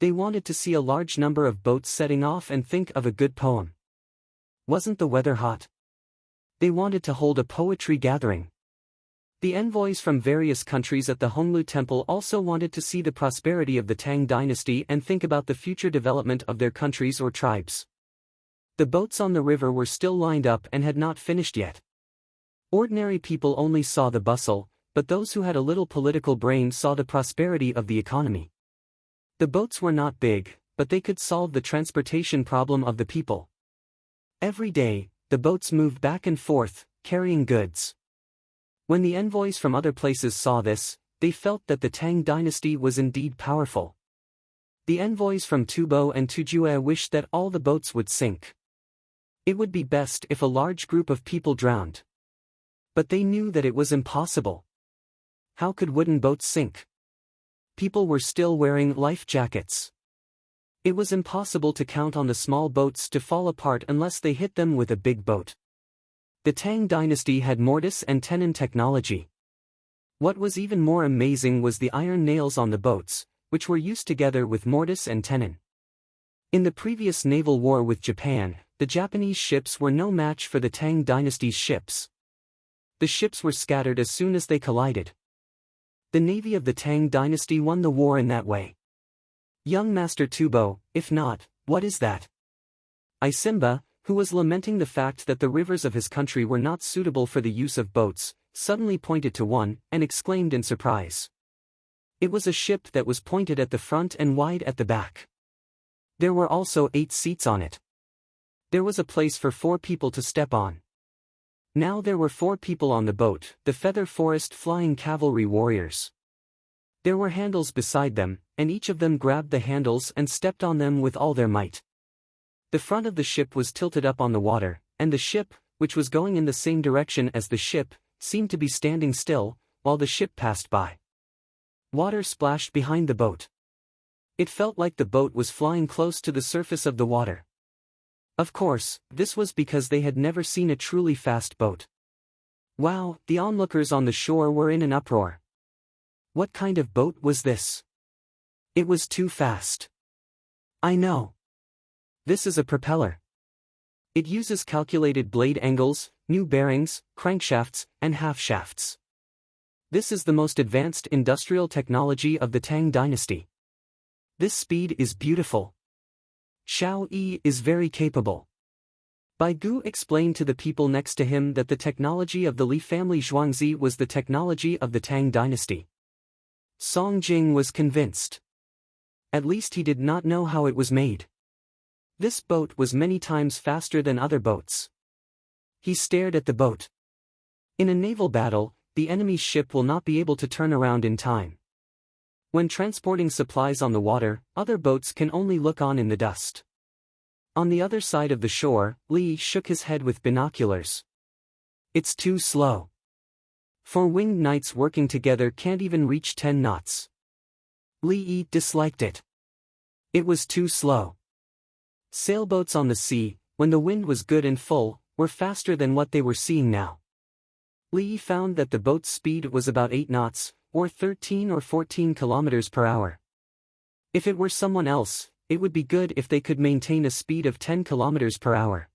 They wanted to see a large number of boats setting off and think of a good poem. Wasn't the weather hot? They wanted to hold a poetry gathering. The envoys from various countries at the Honglu Temple also wanted to see the prosperity of the Tang dynasty and think about the future development of their countries or tribes. The boats on the river were still lined up and had not finished yet. Ordinary people only saw the bustle, but those who had a little political brain saw the prosperity of the economy. The boats were not big, but they could solve the transportation problem of the people. Every day, the boats moved back and forth, carrying goods. When the envoys from other places saw this, they felt that the Tang dynasty was indeed powerful. The envoys from Tubo and Tujue wished that all the boats would sink. It would be best if a large group of people drowned. But they knew that it was impossible. How could wooden boats sink? People were still wearing life jackets. It was impossible to count on the small boats to fall apart unless they hit them with a big boat. The Tang dynasty had mortise and tenon technology. What was even more amazing was the iron nails on the boats, which were used together with mortise and tenon. In the previous naval war with Japan, the Japanese ships were no match for the Tang dynasty's ships. The ships were scattered as soon as they collided. The navy of the Tang dynasty won the war in that way. Young Master Tubo, if not, what is that? Isimba, who was lamenting the fact that the rivers of his country were not suitable for the use of boats, suddenly pointed to one, and exclaimed in surprise. It was a ship that was pointed at the front and wide at the back. There were also 8 seats on it. There was a place for 4 people to step on. Now there were 4 people on the boat, the Feather Forest Flying Cavalry Warriors. There were handles beside them, and each of them grabbed the handles and stepped on them with all their might. The front of the ship was tilted up on the water, and the ship, which was going in the same direction as the ship, seemed to be standing still, while the ship passed by. Water splashed behind the boat. It felt like the boat was flying close to the surface of the water. Of course, this was because they had never seen a truly fast boat. Wow, the onlookers on the shore were in an uproar. What kind of boat was this? It was too fast. I know. This is a propeller. It uses calculated blade angles, new bearings, crankshafts, and half-shafts. This is the most advanced industrial technology of the Tang dynasty. This speed is beautiful. Xiao Yi is very capable. Bai Gu explained to the people next to him that the technology of the Li family Zhuangzi was the technology of the Tang dynasty. Song Jing was convinced. At least he did not know how it was made. This boat was many times faster than other boats. He stared at the boat. In a naval battle, the enemy's ship will not be able to turn around in time. When transporting supplies on the water, other boats can only look on in the dust. On the other side of the shore, Li shook his head with binoculars. It's too slow. Four winged knights working together can't even reach 10 knots. Li disliked it. It was too slow. Sailboats on the sea, when the wind was good and full, were faster than what they were seeing now. Li found that the boat's speed was about 8 knots, or 13 or 14 kilometers per hour. If it were someone else, it would be good if they could maintain a speed of 10 kilometers per hour.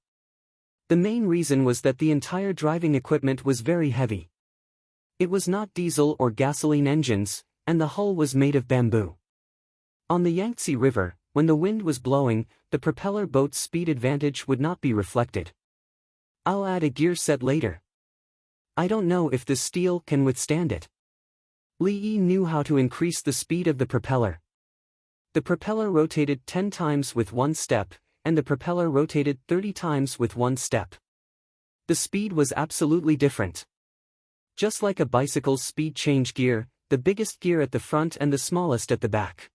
The main reason was that the entire driving equipment was very heavy. It was not diesel or gasoline engines, and the hull was made of bamboo. On the Yangtze River, when the wind was blowing, the propeller boat's speed advantage would not be reflected. I'll add a gear set later. I don't know if this steel can withstand it. Li knew how to increase the speed of the propeller. The propeller rotated 10 times with one step, and the propeller rotated 30 times with one step. The speed was absolutely different. Just like a bicycle's speed change gear, the biggest gear at the front and the smallest at the back.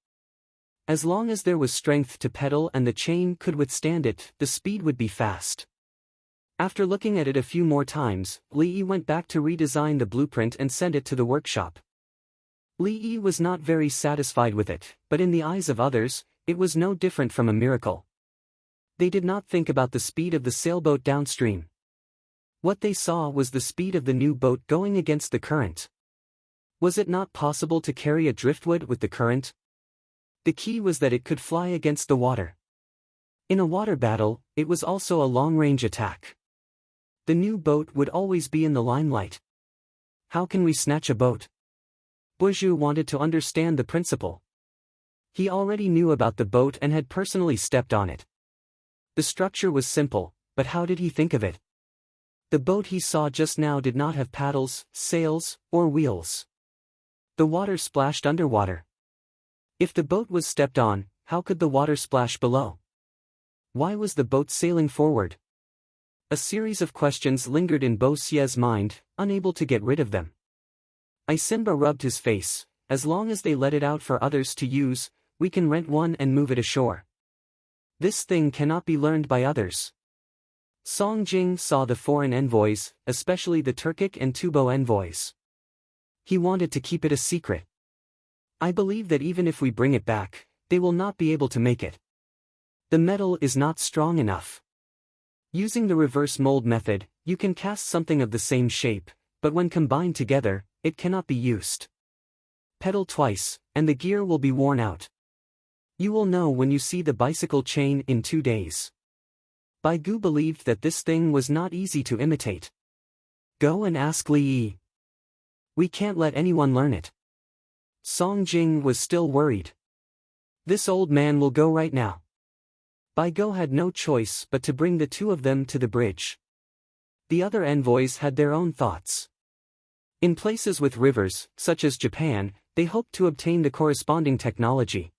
As long as there was strength to pedal and the chain could withstand it, the speed would be fast. After looking at it a few more times, Li went back to redesign the blueprint and send it to the workshop. Li was not very satisfied with it, but in the eyes of others, it was no different from a miracle. They did not think about the speed of the sailboat downstream. What they saw was the speed of the new boat going against the current. Was it not possible to carry a driftwood with the current? The key was that it could fly against the water. In a water battle, it was also a long-range attack. The new boat would always be in the limelight. How can we snatch a boat? Buju wanted to understand the principle. He already knew about the boat and had personally stepped on it. The structure was simple, but how did he think of it? The boat he saw just now did not have paddles, sails, or wheels. The water splashed underwater. If the boat was stepped on, how could the water splash below? Why was the boat sailing forward? A series of questions lingered in Bo Xie's mind, unable to get rid of them. Isimba rubbed his face. As long as they let it out for others to use, we can rent one and move it ashore. This thing cannot be learned by others. Song Jing saw the foreign envoys, especially the Turkic and Tubo envoys. He wanted to keep it a secret. I believe that even if we bring it back, they will not be able to make it. The metal is not strong enough. Using the reverse mold method, you can cast something of the same shape, but when combined together, it cannot be used. Pedal twice, and the gear will be worn out. You will know when you see the bicycle chain in 2 days. Bai Gu believed that this thing was not easy to imitate. Go and ask Li Yi. We can't let anyone learn it. Song Jing was still worried. This old man will go right now. Bai Gu had no choice but to bring the two of them to the bridge. The other envoys had their own thoughts. In places with rivers, such as Japan, they hoped to obtain the corresponding technology.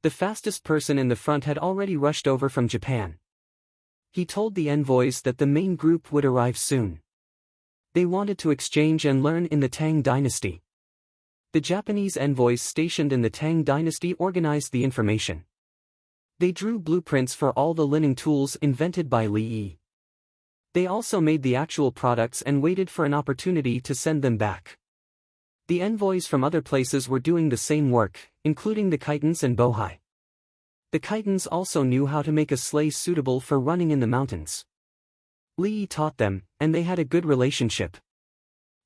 The fastest person in the front had already rushed over from Japan. He told the envoys that the main group would arrive soon. They wanted to exchange and learn in the Tang dynasty. The Japanese envoys stationed in the Tang dynasty organized the information. They drew blueprints for all the lining tools invented by Li Yi. They also made the actual products and waited for an opportunity to send them back. The envoys from other places were doing the same work, including the Khitans and Bohai. The Khitans also knew how to make a sleigh suitable for running in the mountains. Li Yi taught them, and they had a good relationship.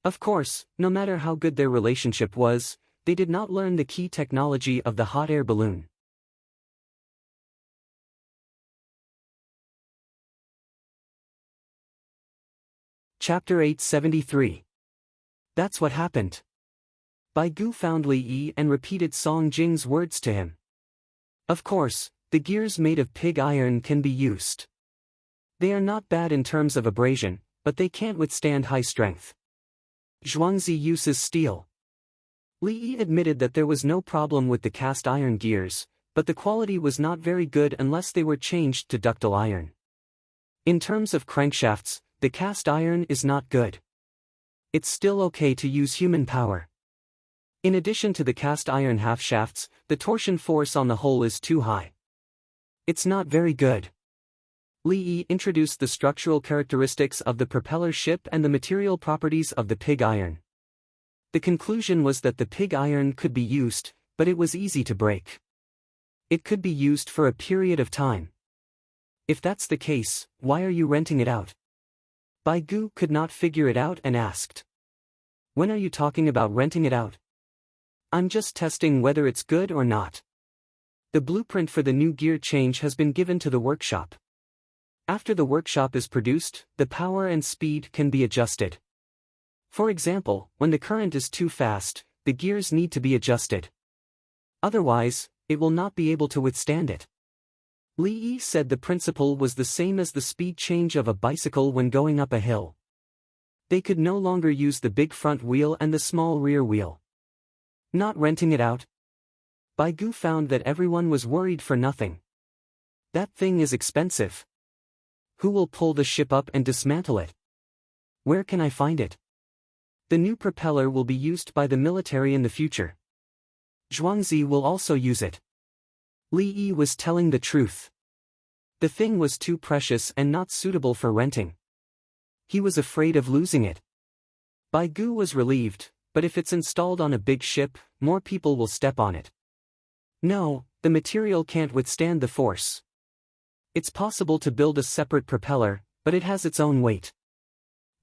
Of course, no matter how good their relationship was, they did not learn the key technology of the hot air balloon. Chapter 873. That's what happened. Bai Gu found Li Yi and repeated Song Jing's words to him. Of course, the gears made of pig iron can be used. They are not bad in terms of abrasion, but they can't withstand high strength. Zhuangzi uses steel. Li Yi admitted that there was no problem with the cast iron gears, but the quality was not very good unless they were changed to ductile iron. In terms of crankshafts, the cast iron is not good. It's still okay to use human power. In addition to the cast iron half shafts, the torsion force on the whole is too high. It's not very good. Li Yi introduced the structural characteristics of the propeller ship and the material properties of the pig iron. The conclusion was that the pig iron could be used, but it was easy to break. It could be used for a period of time. If that's the case, why are you renting it out? Bai Gu could not figure it out and asked. When are you talking about renting it out? I'm just testing whether it's good or not. The blueprint for the new gear change has been given to the workshop. After the workshop is produced, the power and speed can be adjusted. For example, when the current is too fast, the gears need to be adjusted. Otherwise, it will not be able to withstand it. Li Yi said the principle was the same as the speed change of a bicycle when going up a hill. They could no longer use the big front wheel and the small rear wheel. Not renting it out? Bai Gu found that everyone was worried for nothing. That thing is expensive. Who will pull the ship up and dismantle it? Where can I find it? The new propeller will be used by the military in the future. Zhuangzi will also use it. Li Yi was telling the truth. The thing was too precious and not suitable for renting. He was afraid of losing it. Bai Gu was relieved, but if it's installed on a big ship, more people will step on it. No, the material can't withstand the force. It's possible to build a separate propeller, but it has its own weight.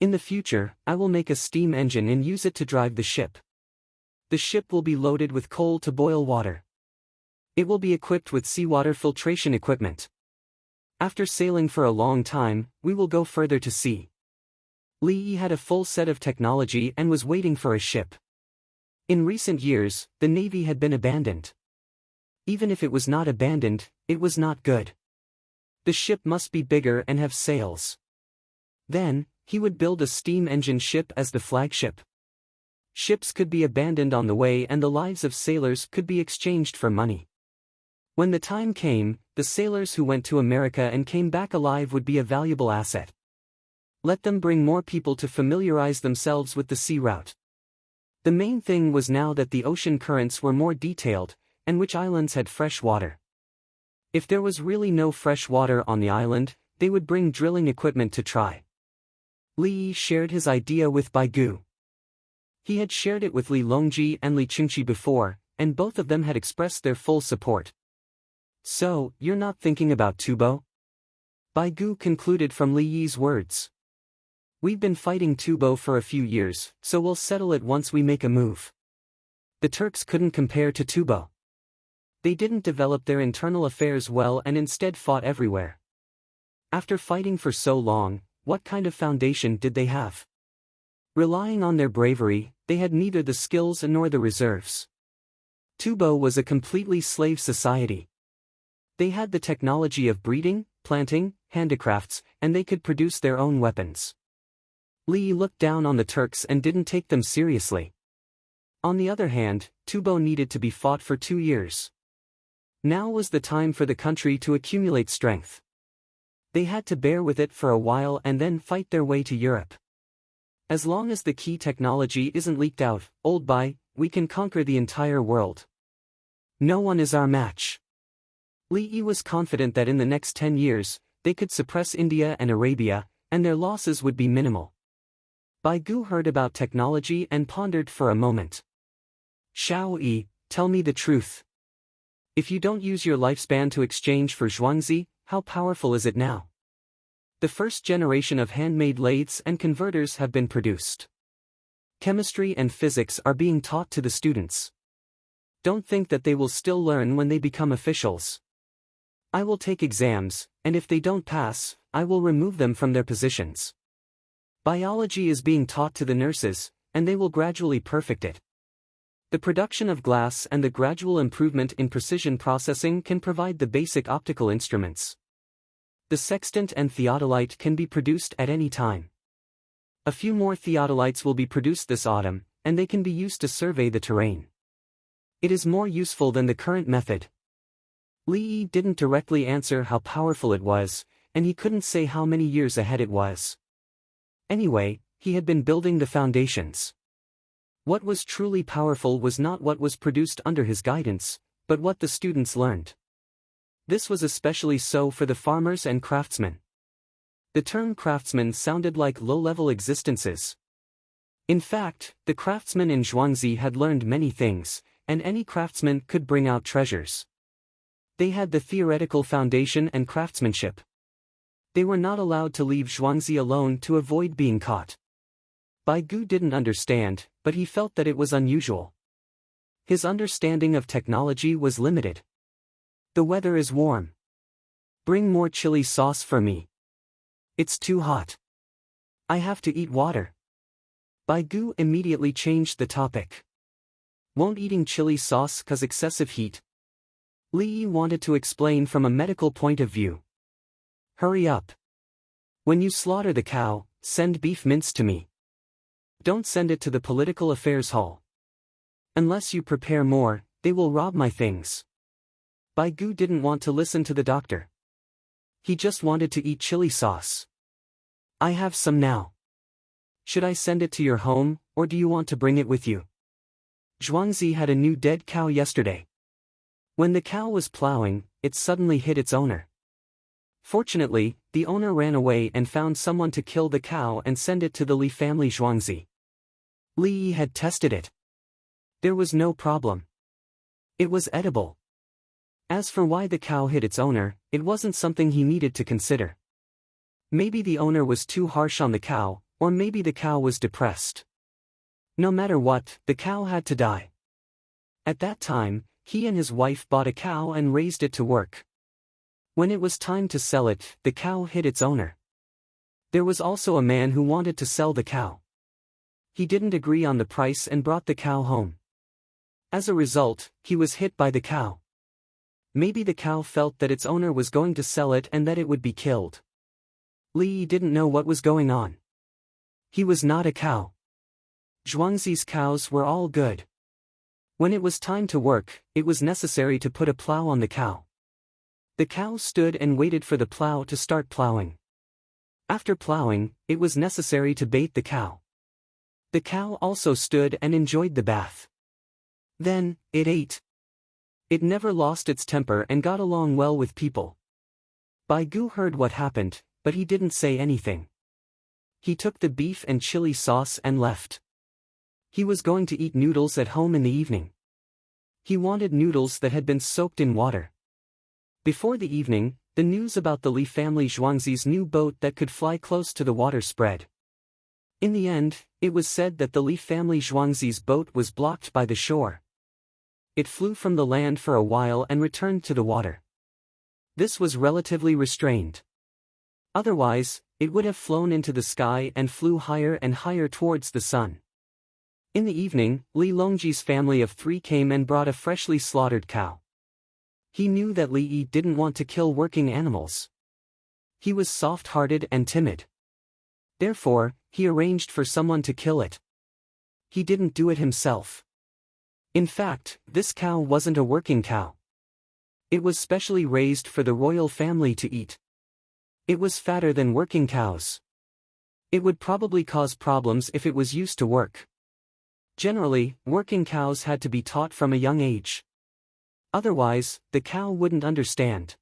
In the future, I will make a steam engine and use it to drive the ship. The ship will be loaded with coal to boil water. It will be equipped with seawater filtration equipment. After sailing for a long time, we will go further to sea. Li Yi had a full set of technology and was waiting for a ship. In recent years, the navy had been abandoned. Even if it was not abandoned, it was not good. The ship must be bigger and have sails. Then, he would build a steam engine ship as the flagship. Ships could be abandoned on the way and the lives of sailors could be exchanged for money. When the time came, the sailors who went to America and came back alive would be a valuable asset. Let them bring more people to familiarize themselves with the sea route. The main thing was now that the ocean currents were more detailed, and which islands had fresh water. If there was really no fresh water on the island, they would bring drilling equipment to try. Li Yi shared his idea with Bai Gu. He had shared it with Li Longji and Li Qingqi before, and both of them had expressed their full support. So, you're not thinking about Tubo? Bai Gu concluded from Li Yi's words. We've been fighting Tubo for a few years, so we'll settle it once we make a move. The Turks couldn't compare to Tubo. They didn't develop their internal affairs well and instead fought everywhere. After fighting for so long, what kind of foundation did they have? Relying on their bravery, they had neither the skills nor the reserves. Tubo was a completely slave society. They had the technology of breeding, planting, handicrafts, and they could produce their own weapons. Li looked down on the Turks and didn't take them seriously. On the other hand, Tubo needed to be fought for 2 years. Now was the time for the country to accumulate strength. They had to bear with it for a while and then fight their way to Europe. As long as the key technology isn't leaked out, old Bai, we can conquer the entire world. No one is our match. Li Yi was confident that in the next 10 years, they could suppress India and Arabia, and their losses would be minimal. Bai Gu heard about technology and pondered for a moment. Xiao Yi, tell me the truth. If you don't use your lifespan to exchange for Zhuangzi, how powerful is it now? The first generation of handmade lathes and converters have been produced. Chemistry and physics are being taught to the students. Don't think that they will still learn when they become officials. I will take exams, and if they don't pass, I will remove them from their positions. Biology is being taught to the nurses, and they will gradually perfect it. The production of glass and the gradual improvement in precision processing can provide the basic optical instruments. The sextant and theodolite can be produced at any time. A few more theodolites will be produced this autumn, and they can be used to survey the terrain. It is more useful than the current method. Li Yi didn't directly answer how powerful it was, and he couldn't say how many years ahead it was. Anyway, he had been building the foundations. What was truly powerful was not what was produced under his guidance, but what the students learned. This was especially so for the farmers and craftsmen. The term craftsman sounded like low-level existences. In fact, the craftsmen in Zhuangzi had learned many things, and any craftsman could bring out treasures. They had the theoretical foundation and craftsmanship. They were not allowed to leave Zhuangzi alone to avoid being caught. Bai Gu didn't understand, but he felt that it was unusual. His understanding of technology was limited. The weather is warm. Bring more chili sauce for me. It's too hot. I have to eat water. Bai Gu immediately changed the topic. Won't eating chili sauce cause excessive heat? Li Yi wanted to explain from a medical point of view. Hurry up. When you slaughter the cow, send beef mince to me. Don't send it to the political affairs hall. Unless you prepare more, they will rob my things. Bai Gu didn't want to listen to the doctor. He just wanted to eat chili sauce. I have some now. Should I send it to your home, or do you want to bring it with you? Zhuangzi had a new dead cow yesterday. When the cow was plowing, it suddenly hit its owner. Fortunately, the owner ran away and found someone to kill the cow and send it to the Li family Zhuangzi. Li Yi had tested it. There was no problem. It was edible. As for why the cow hit its owner, it wasn't something he needed to consider. Maybe the owner was too harsh on the cow, or maybe the cow was depressed. No matter what, the cow had to die. At that time, he and his wife bought a cow and raised it to work. When it was time to sell it, the cow hit its owner. There was also a man who wanted to sell the cow. He didn't agree on the price and brought the cow home. As a result, he was hit by the cow. Maybe the cow felt that its owner was going to sell it and that it would be killed. Li Yi didn't know what was going on. He was not a cow. Zhuangzi's cows were all good. When it was time to work, it was necessary to put a plow on the cow. The cow stood and waited for the plow to start plowing. After plowing, it was necessary to bait the cow. The cow also stood and enjoyed the bath. Then, it ate. It never lost its temper and got along well with people. Bai Gu heard what happened, but he didn't say anything. He took the beef and chili sauce and left. He was going to eat noodles at home in the evening. He wanted noodles that had been soaked in water. Before the evening, the news about the Li family Zhuangzi's new boat that could fly close to the water spread. In the end, it was said that the Li family Zhuangzi's boat was blocked by the shore. It flew from the land for a while and returned to the water. This was relatively restrained. Otherwise, it would have flown into the sky and flew higher and higher towards the sun. In the evening, Li Longji's family of 3 came and brought a freshly slaughtered cow. He knew that Li Yi didn't want to kill working animals. He was soft-hearted and timid. Therefore, he arranged for someone to kill it. He didn't do it himself. In fact, this cow wasn't a working cow. It was specially raised for the royal family to eat. It was fatter than working cows. It would probably cause problems if it was used to work. Generally, working cows had to be taught from a young age. Otherwise, the cow wouldn't understand.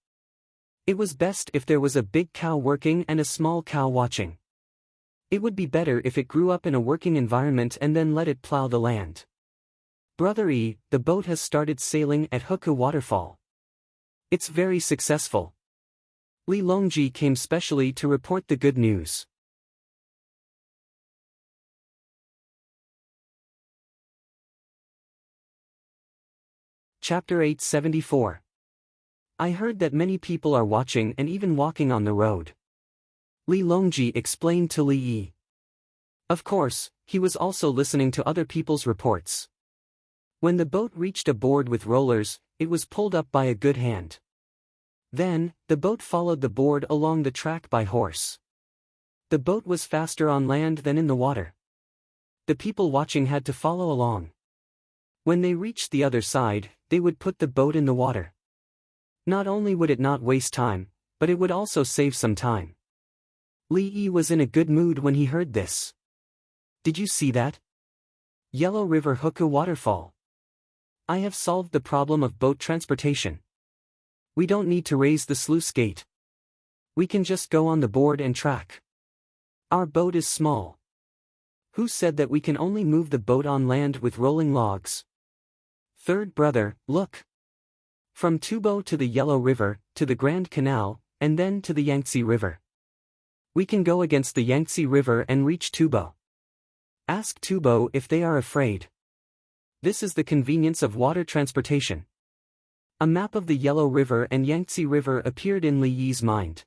It was best if there was a big cow working and a small cow watching. It would be better if it grew up in a working environment and then let it plow the land. Brother E, the boat has started sailing at Huku Waterfall. It's very successful. Li Longji came specially to report the good news. Chapter 874. I heard that many people are watching and even walking on the road. Li Longji explained to Li Yi. Of course, he was also listening to other people's reports. When the boat reached a board with rollers, it was pulled up by a good hand. Then, the boat followed the board along the track by horse. The boat was faster on land than in the water. The people watching had to follow along. When they reached the other side, they would put the boat in the water. Not only would it not waste time, but it would also save some time. Li Yi was in a good mood when he heard this. Did you see that? Yellow River Huku Waterfall. I have solved the problem of boat transportation. We don't need to raise the sluice gate. We can just go on the board and track. Our boat is small. Who said that we can only move the boat on land with rolling logs? Third brother, look. From Tubo to the Yellow River, to the Grand Canal, and then to the Yangtze River. We can go against the Yangtze River and reach Tubo. Ask Tubo if they are afraid. This is the convenience of water transportation. A map of the Yellow River and Yangtze River appeared in Li Yi's mind.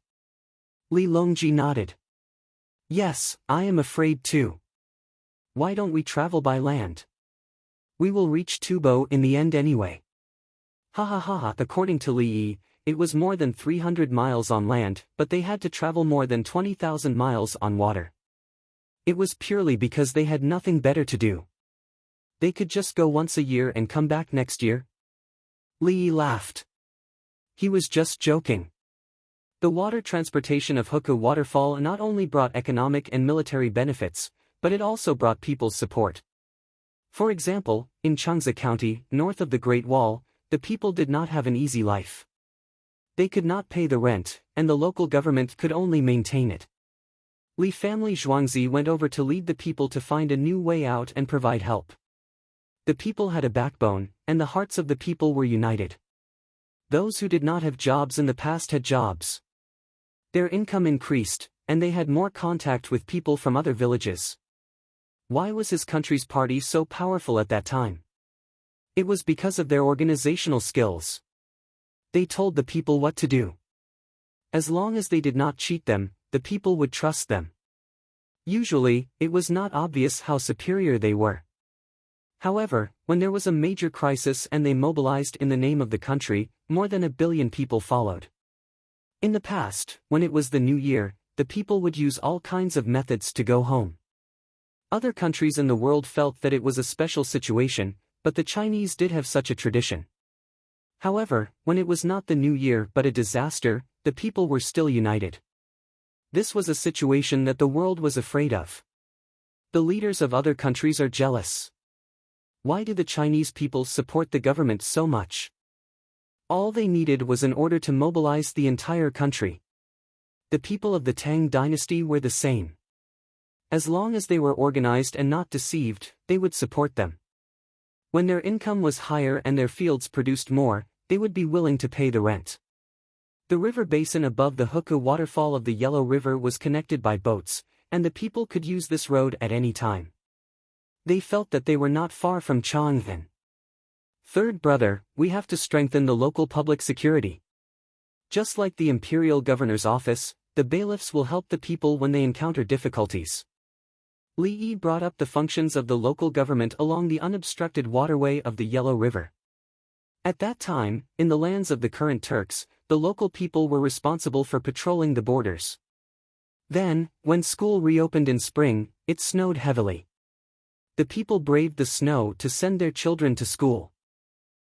Li Longji nodded. Yes, I am afraid too. Why don't we travel by land? We will reach Tubo in the end anyway. Ha ha ha ha. According to Li Yi, it was more than 300 miles on land, but they had to travel more than 20,000 miles on water. It was purely because they had nothing better to do. They could just go once a year and come back next year. Li Yi laughed. He was just joking. The water transportation of Huku Waterfall not only brought economic and military benefits, but it also brought people's support. For example, in Changsa County, north of the Great Wall, the people did not have an easy life. They could not pay the rent, and the local government could only maintain it. Li family Zhuangzi went over to lead the people to find a new way out and provide help. The people had a backbone, and the hearts of the people were united. Those who did not have jobs in the past had jobs. Their income increased, and they had more contact with people from other villages. Why was his country's party so powerful at that time? It was because of their organizational skills. They told the people what to do. As long as they did not cheat them, the people would trust them. Usually, it was not obvious how superior they were. However, when there was a major crisis and they mobilized in the name of the country, more than 1 billion people followed. In the past, when it was the new year, the people would use all kinds of methods to go home. Other countries in the world felt that it was a special situation, but the Chinese did have such a tradition. However, when it was not the new year but a disaster, the people were still united. This was a situation that the world was afraid of. The leaders of other countries are jealous. Why do the Chinese people support the government so much? All they needed was an order to mobilize the entire country. The people of the Tang dynasty were the same. As long as they were organized and not deceived, they would support them. When their income was higher and their fields produced more, they would be willing to pay the rent. The river basin above the Huku waterfall of the Yellow River was connected by boats, and the people could use this road at any time. They felt that they were not far from Chang'an. Third brother, we have to strengthen the local public security. Just like the imperial governor's office, the bailiffs will help the people when they encounter difficulties. Li Yi brought up the functions of the local government along the unobstructed waterway of the Yellow River. At that time, in the lands of the current Turks, the local people were responsible for patrolling the borders. Then, when school reopened in spring, it snowed heavily. The people braved the snow to send their children to school.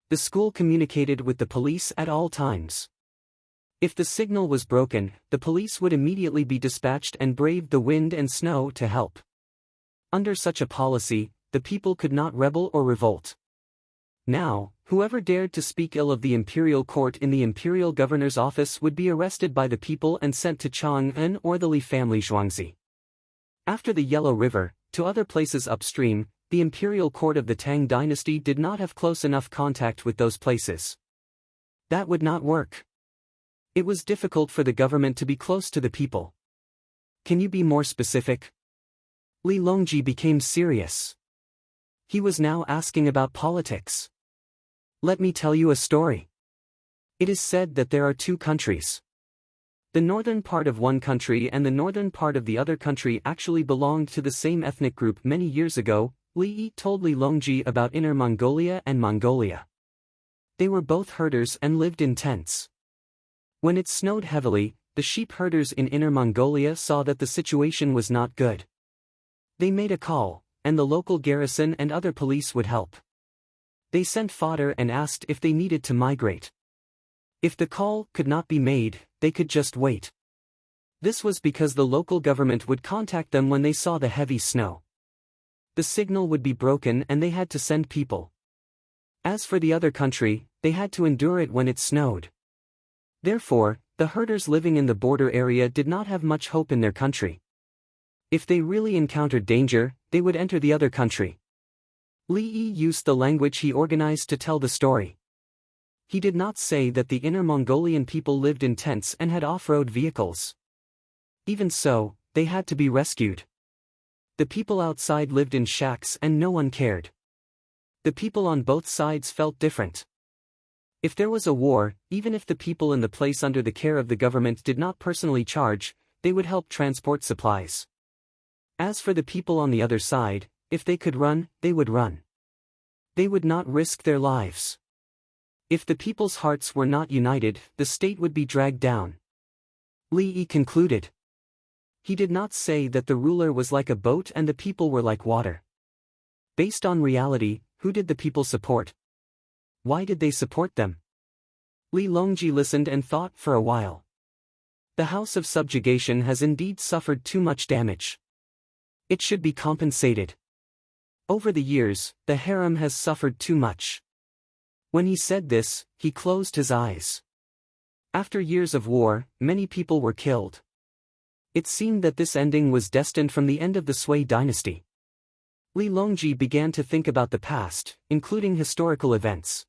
The school communicated with the police at all times. If the signal was broken, the police would immediately be dispatched and braved the wind and snow to help. Under such a policy, the people could not rebel or revolt. Now, whoever dared to speak ill of the imperial court in the imperial governor's office would be arrested by the people and sent to Chang'an or the Li family Zhuangzi. After the Yellow River, to other places upstream, the imperial court of the Tang dynasty did not have close enough contact with those places. That would not work. It was difficult for the government to be close to the people. Can you be more specific? Li Longji became serious. He was now asking about politics. Let me tell you a story. It is said that there are two countries. The northern part of one country and the northern part of the other country actually belonged to the same ethnic group many years ago. Li Yi told Li Longji about Inner Mongolia and Mongolia. They were both herders and lived in tents. When it snowed heavily, the sheep herders in Inner Mongolia saw that the situation was not good. They made a call, and the local garrison and other police would help. They sent fodder and asked if they needed to migrate. If the call could not be made, they could just wait. This was because the local government would contact them when they saw the heavy snow. The signal would be broken and they had to send people. As for the other country, they had to endure it when it snowed. Therefore, the herders living in the border area did not have much hope in their country. If they really encountered danger, they would enter the other country. Li Yi used the language he organized to tell the story. He did not say that the Inner Mongolian people lived in tents and had off-road vehicles. Even so, they had to be rescued. The people outside lived in shacks and no one cared. The people on both sides felt different. If there was a war, even if the people in the place under the care of the government did not personally charge, they would help transport supplies. As for the people on the other side, if they could run, they would run. They would not risk their lives. If the people's hearts were not united, the state would be dragged down. Li Yi concluded. He did not say that the ruler was like a boat and the people were like water. Based on reality, who did the people support? Why did they support them? Li Longji listened and thought for a while. The house of subjugation has indeed suffered too much damage. It should be compensated. Over the years, the harem has suffered too much. When he said this, he closed his eyes. After years of war, many people were killed. It seemed that this ending was destined from the end of the Sui dynasty. Li Longji began to think about the past, including historical events.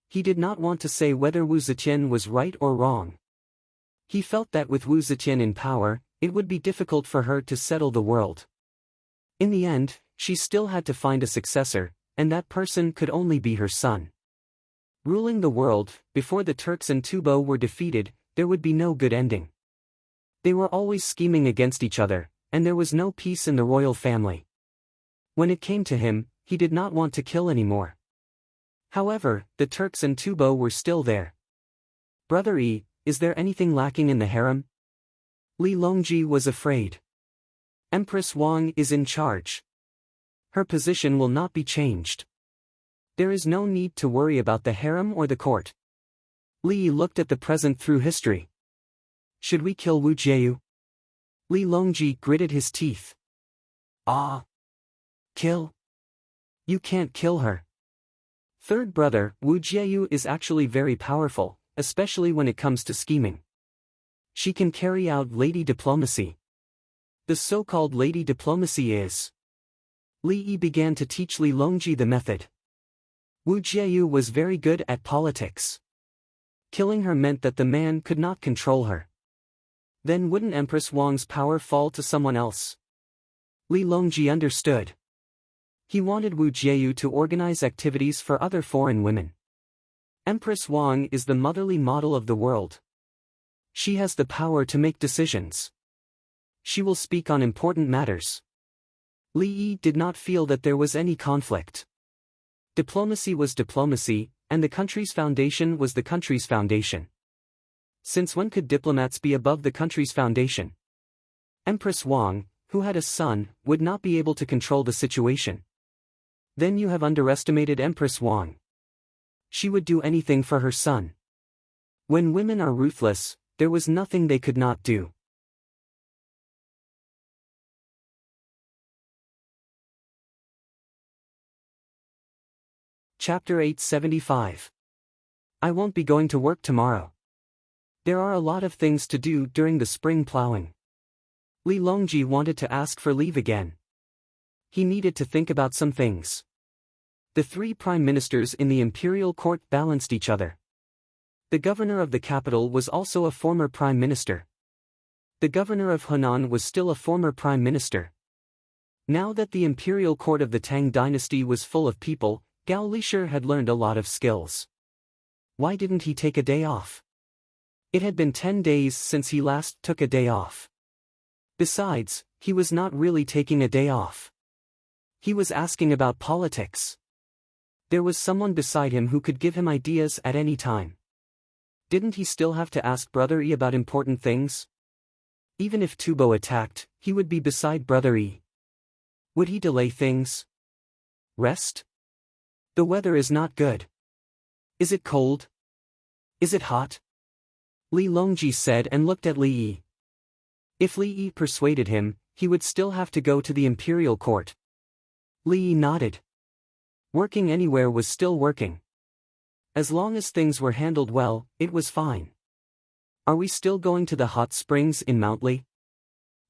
He did not want to say whether Wu Zetian was right or wrong. He felt that with Wu Zetian in power, it would be difficult for her to settle the world. In the end, she still had to find a successor, and that person could only be her son. Ruling the world, before the Turks and Tubo were defeated, there would be no good ending. They were always scheming against each other, and there was no peace in the royal family. When it came to him, he did not want to kill anymore. However, the Turks and Tubo were still there. Brother Yi, is there anything lacking in the harem? Li Longji was afraid. Empress Wang is in charge. Her position will not be changed. There is no need to worry about the harem or the court. Li Yi looked at the present through history. Should we kill Wu Jieyu? Li Longji gritted his teeth. Ah! Kill? You can't kill her. Third brother, Wu Jieyu is actually very powerful, especially when it comes to scheming. She can carry out lady diplomacy. The so-called lady diplomacy is. Li Yi began to teach Li Longji the method. Wu Jieyu was very good at politics. Killing her meant that the man could not control her. Then wouldn't Empress Wang's power fall to someone else? Li Longji understood. He wanted Wu Jieyu to organize activities for other foreign women. Empress Wang is the motherly model of the world. She has the power to make decisions. She will speak on important matters. Li Yi did not feel that there was any conflict. Diplomacy was diplomacy, and the country's foundation was the country's foundation. Since when could diplomats be above the country's foundation? Empress Wang, who had a son, would not be able to control the situation. Then you have underestimated Empress Wang. She would do anything for her son. When women are ruthless, there was nothing they could not do. Chapter 875. I won't be going to work tomorrow. There are a lot of things to do during the spring plowing. Li Longji wanted to ask for leave again. He needed to think about some things. The three prime ministers in the imperial court balanced each other. The governor of the capital was also a former prime minister. The governor of Hunan was still a former prime minister. Now that the imperial court of the Tang dynasty was full of people, Gao Lisher had learned a lot of skills. Why didn't he take a day off? It had been 10 days since he last took a day off. Besides, he was not really taking a day off. He was asking about politics. There was someone beside him who could give him ideas at any time. Didn't he still have to ask Brother Yi about important things? Even if Tubo attacked, he would be beside Brother Yi. Would he delay things? Rest? The weather is not good. Is it cold? Is it hot? Li Longji said and looked at Li Yi. If Li Yi persuaded him, he would still have to go to the imperial court. Li Yi nodded. Working anywhere was still working. As long as things were handled well, it was fine. Are we still going to the hot springs in Mount Li?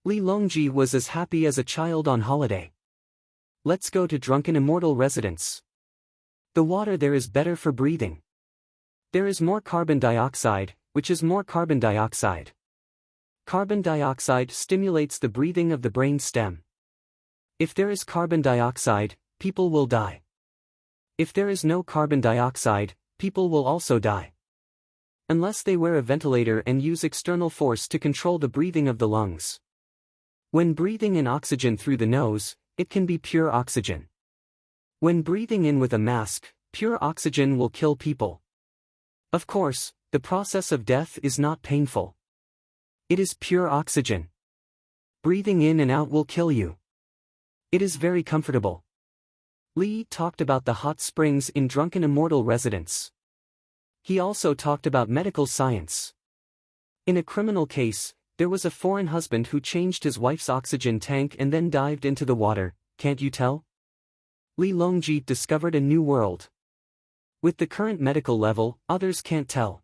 Li Longji was as happy as a child on holiday. Let's go to Drunken Immortal Residence. The water there is better for breathing. There is more carbon dioxide, which is more carbon dioxide. Carbon dioxide stimulates the breathing of the brain stem. If there is carbon dioxide, people will die. If there is no carbon dioxide, people will also die. Unless they wear a ventilator and use external force to control the breathing of the lungs. When breathing in oxygen through the nose, it can be pure oxygen. When breathing in with a mask, pure oxygen will kill people. Of course, the process of death is not painful. It is pure oxygen. Breathing in and out will kill you. It is very comfortable. Li talked about the hot springs in Drunken Immortal Residence. He also talked about medical science. In a criminal case, there was a foreign husband who changed his wife's oxygen tank and then dived into the water, can't you tell? Li Longji discovered a new world. With the current medical level, others can't tell.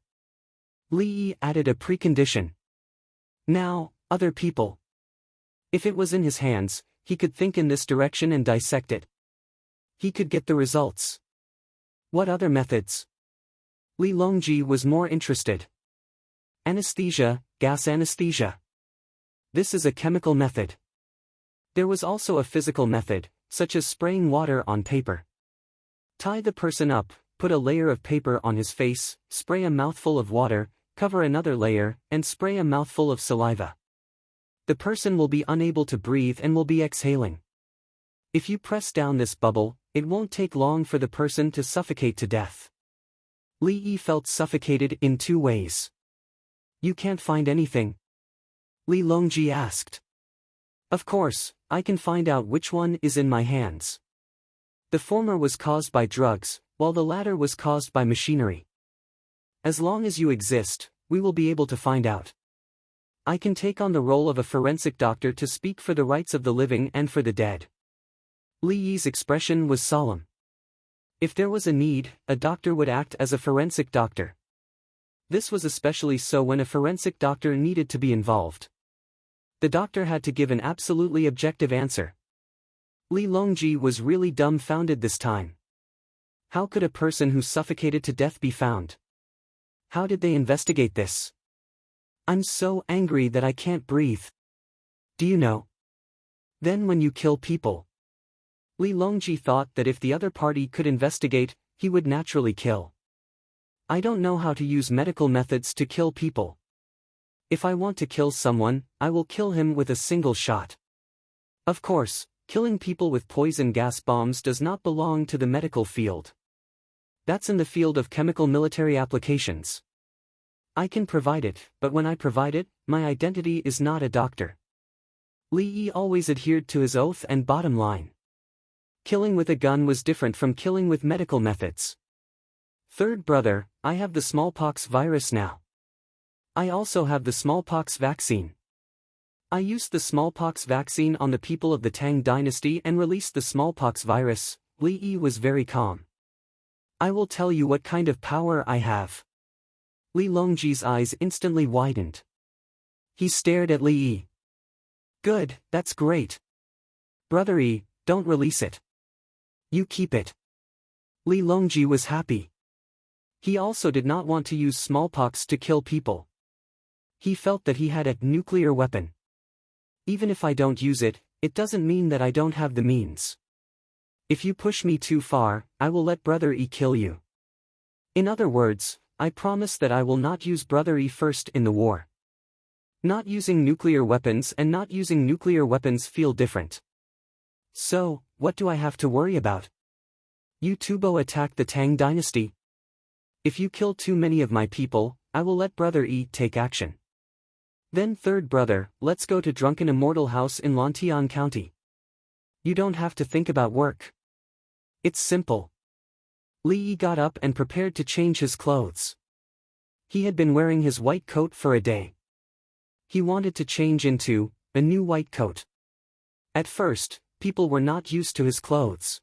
Li Yi added a precondition. Now, other people. If it was in his hands, he could think in this direction and dissect it. He could get the results. What other methods? Li Longji was more interested. Anesthesia, gas anesthesia. This is a chemical method. There was also a physical method, such as spraying water on paper. Tie the person up, put a layer of paper on his face, spray a mouthful of water, cover another layer, and spray a mouthful of saliva. The person will be unable to breathe and will be exhaling. If you press down this bubble, it won't take long for the person to suffocate to death. Li Yi felt suffocated in 2 ways. You can't find anything? Li Longji asked. Of course, I can find out which one is in my hands. The former was caused by drugs, while the latter was caused by machinery. As long as you exist, we will be able to find out. I can take on the role of a forensic doctor to speak for the rights of the living and for the dead. Li Yi's expression was solemn. If there was a need, a doctor would act as a forensic doctor. This was especially so when a forensic doctor needed to be involved. The doctor had to give an absolutely objective answer. Li Longji was really dumbfounded this time. How could a person who suffocated to death be found? How did they investigate this? I'm so angry that I can't breathe. Do you know? Then when you kill people. Li Longji thought that if the other party could investigate, he would naturally kill. I don't know how to use medical methods to kill people. If I want to kill someone, I will kill him with a single shot. Of course, killing people with poison gas bombs does not belong to the medical field. That's in the field of chemical military applications. I can provide it, but when I provide it, my identity is not a doctor. Li Yi always adhered to his oath and bottom line. Killing with a gun was different from killing with medical methods. Third brother, I have the smallpox virus now. I also have the smallpox vaccine. I used the smallpox vaccine on the people of the Tang dynasty and released the smallpox virus. Li Yi was very calm. I will tell you what kind of power I have. Li Longji's eyes instantly widened. He stared at Li Yi. Good, that's great. Brother Yi, don't release it. You keep it. Li Longji was happy. He also did not want to use smallpox to kill people. He felt that he had a nuclear weapon. Even if I don't use it, it doesn't mean that I don't have the means. If you push me too far, I will let Brother E kill you. In other words, I promise that I will not use Brother E first in the war. Not using nuclear weapons and not using nuclear weapons feel different. So, what do I have to worry about? You Tubo attacked the Tang dynasty. If you kill too many of my people, I will let Brother E take action. Then third brother, let's go to Drunken Immortal House in Lantian County. You don't have to think about work. It's simple. Li Yi got up and prepared to change his clothes. He had been wearing his white coat for a day. He wanted to change into a new white coat. At first, people were not used to his clothes.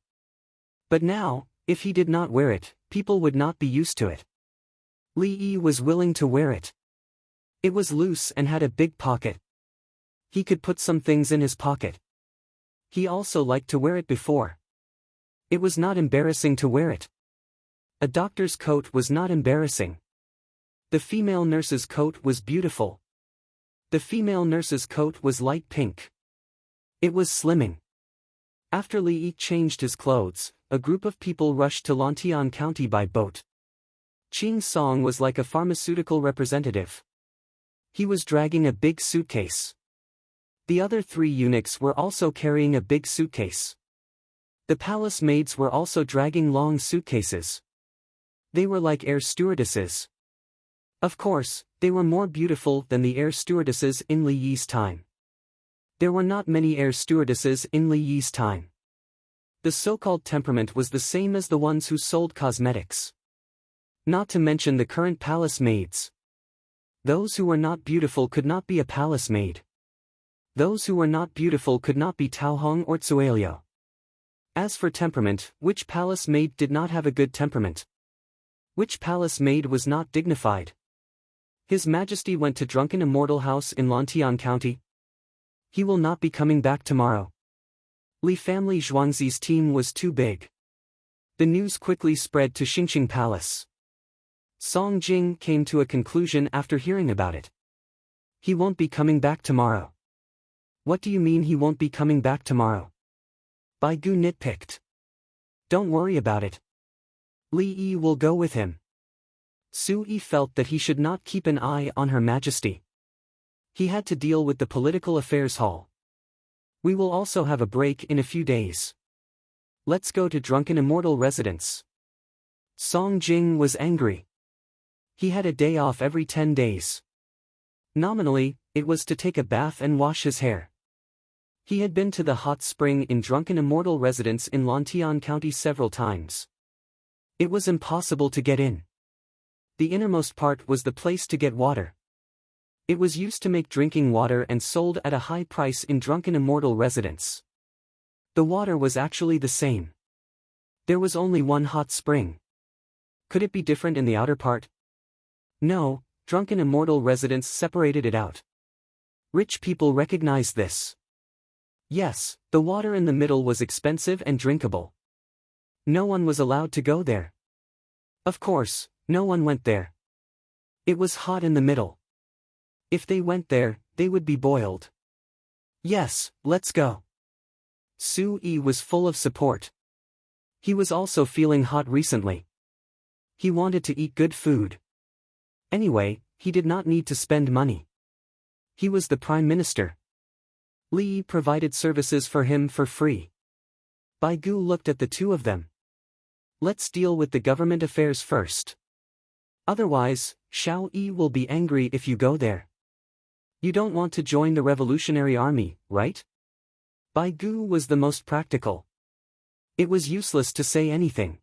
But now, if he did not wear it, people would not be used to it. Li Yi was willing to wear it. It was loose and had a big pocket. He could put some things in his pocket. He also liked to wear it before. It was not embarrassing to wear it. A doctor's coat was not embarrassing. The female nurse's coat was beautiful. The female nurse's coat was light pink. It was slimming. After Li Yi changed his clothes, a group of people rushed to Lantian County by boat. Qing Song was like a pharmaceutical representative. He was dragging a big suitcase. The other 3 eunuchs were also carrying a big suitcase. The palace maids were also dragging long suitcases. They were like air stewardesses. Of course, they were more beautiful than the air stewardesses in Li Yi's time. There were not many air stewardesses in Li Yi's time. The so-called temperament was the same as the ones who sold cosmetics. Not to mention the current palace maids. Those who were not beautiful could not be a palace maid. Those who were not beautiful could not be Taohong or Tsuelio. As for temperament, which palace maid did not have a good temperament? Which palace maid was not dignified? His Majesty went to Drunken Immortal House in Lantian County. He will not be coming back tomorrow. Li family Zhuangzi's team was too big. The news quickly spread to Xingqing Palace. Song Jing came to a conclusion after hearing about it. He won't be coming back tomorrow. What do you mean he won't be coming back tomorrow? Bai Gu nitpicked. Don't worry about it. Li Yi will go with him. Su Yi felt that he should not keep an eye on Her Majesty. He had to deal with the Political Affairs Hall. We will also have a break in a few days. Let's go to Drunken Immortal Residence. Song Jing was angry. He had a day off every 10 days. Nominally, it was to take a bath and wash his hair. He had been to the hot spring in Drunken Immortal Residence in Lantian County several times. It was impossible to get in. The innermost part was the place to get water. It was used to make drinking water and sold at a high price in Drunken Immortal Residence. The water was actually the same. There was only one hot spring. Could it be different in the outer part? No, Drunken Immortal Residence separated it out. Rich people recognized this. Yes, the water in the middle was expensive and drinkable. No one was allowed to go there. Of course, no one went there. It was hot in the middle. If they went there, they would be boiled. Yes, let's go. Su Yi was full of support. He was also feeling hot recently. He wanted to eat good food. Anyway, he did not need to spend money. He was the Prime Minister. Li Yi provided services for him for free. Bai Gu looked at the two of them. Let's deal with the government affairs first. Otherwise, Xiao Yi will be angry if you go there. You don't want to join the Revolutionary Army, right? Bai Gu was the most practical. It was useless to say anything.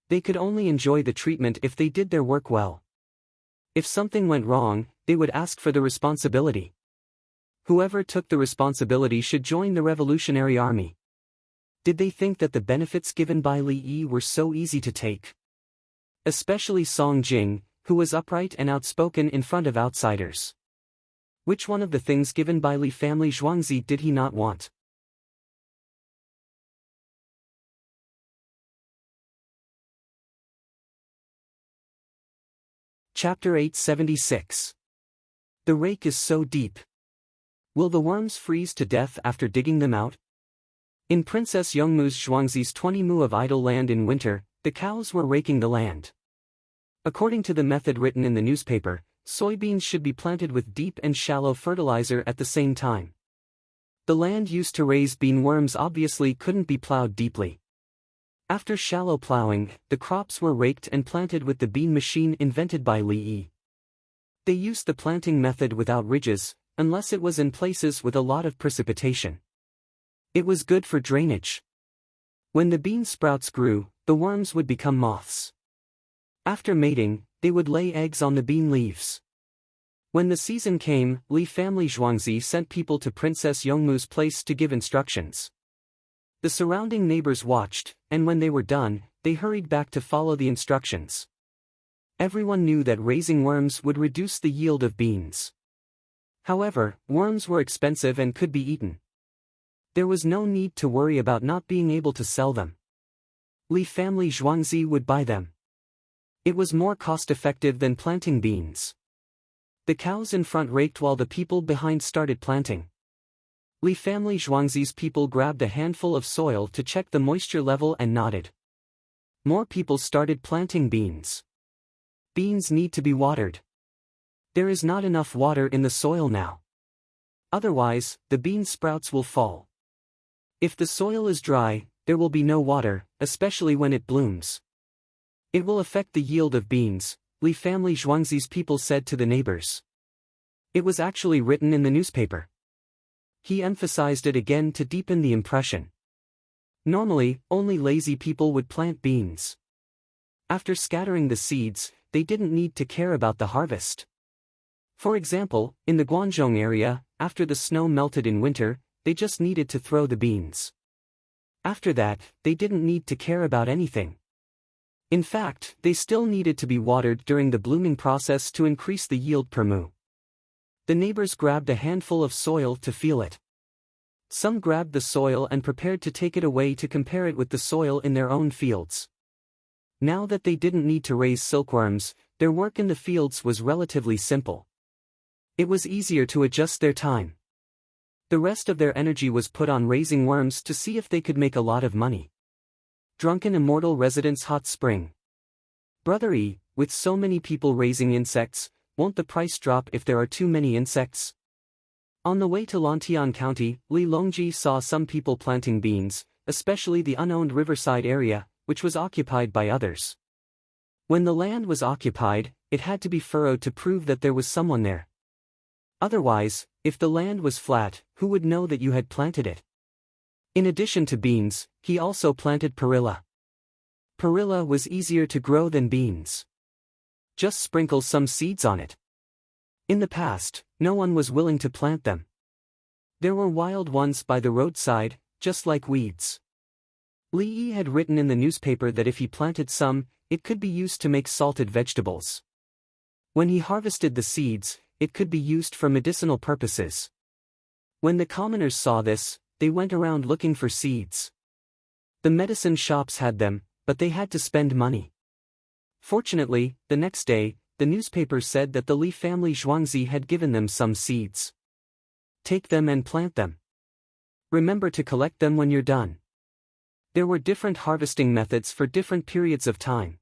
They could only enjoy the treatment if they did their work well. If something went wrong, they would ask for the responsibility. Whoever took the responsibility should join the Revolutionary Army. Did they think that the benefits given by Li Yi were so easy to take? Especially Song Jing, who was upright and outspoken in front of outsiders. Which one of the things given by Li family Zhuangzi did he not want? Chapter 876. The rake is so deep. Will the worms freeze to death after digging them out? In Princess Yongmu's Zhuangzi's 20 mu of idle land in winter, the cows were raking the land. According to the method written in the newspaper, soybeans should be planted with deep and shallow fertilizer at the same time. The land used to raise bean worms obviously couldn't be plowed deeply. After shallow plowing, the crops were raked and planted with the bean machine invented by Li Yi. They used the planting method without ridges, unless it was in places with a lot of precipitation. It was good for drainage. When the bean sprouts grew, the worms would become moths. After mating, they would lay eggs on the bean leaves. When the season came, Li family Zhuangzi sent people to Princess Yongmu's place to give instructions. The surrounding neighbors watched, and when they were done, they hurried back to follow the instructions. Everyone knew that raising worms would reduce the yield of beans. However, worms were expensive and could be eaten. There was no need to worry about not being able to sell them. Li family Zhuangzi would buy them. It was more cost-effective than planting beans. The cows in front raked while the people behind started planting. Li family Zhuangzi's people grabbed a handful of soil to check the moisture level and nodded. More people started planting beans. Beans need to be watered. There is not enough water in the soil now. Otherwise, the bean sprouts will fall. If the soil is dry, there will be no water, especially when it blooms. It will affect the yield of beans, Li family Zhuangzi's people said to the neighbors. It was actually written in the newspaper. He emphasized it again to deepen the impression. Normally, only lazy people would plant beans. After scattering the seeds, they didn't need to care about the harvest. For example, in the Guangzhou area, after the snow melted in winter, they just needed to throw the beans. After that, they didn't need to care about anything. In fact, they still needed to be watered during the blooming process to increase the yield per mu. The neighbors grabbed a handful of soil to feel it. Some grabbed the soil and prepared to take it away to compare it with the soil in their own fields. Now that they didn't need to raise silkworms, their work in the fields was relatively simple. It was easier to adjust their time. The rest of their energy was put on raising worms to see if they could make a lot of money. Drunken Immortal Residence Hot Spring. Brother E, with so many people raising insects, won't the price drop if there are too many insects? On the way to Lantian County, Li Longji saw some people planting beans, especially the unowned riverside area, which was occupied by others. When the land was occupied, it had to be furrowed to prove that there was someone there. Otherwise, if the land was flat, who would know that you had planted it? In addition to beans, he also planted perilla. Perilla was easier to grow than beans. Just sprinkle some seeds on it. In the past, no one was willing to plant them. There were wild ones by the roadside, just like weeds. Li Yi had written in the newspaper that if he planted some, it could be used to make salted vegetables. When he harvested the seeds, it could be used for medicinal purposes. When the commoners saw this, they went around looking for seeds. The medicine shops had them, but they had to spend money. Fortunately, the next day, the newspaper said that the Li family Zhuangzi had given them some seeds. Take them and plant them. Remember to collect them when you're done. There were different harvesting methods for different periods of time.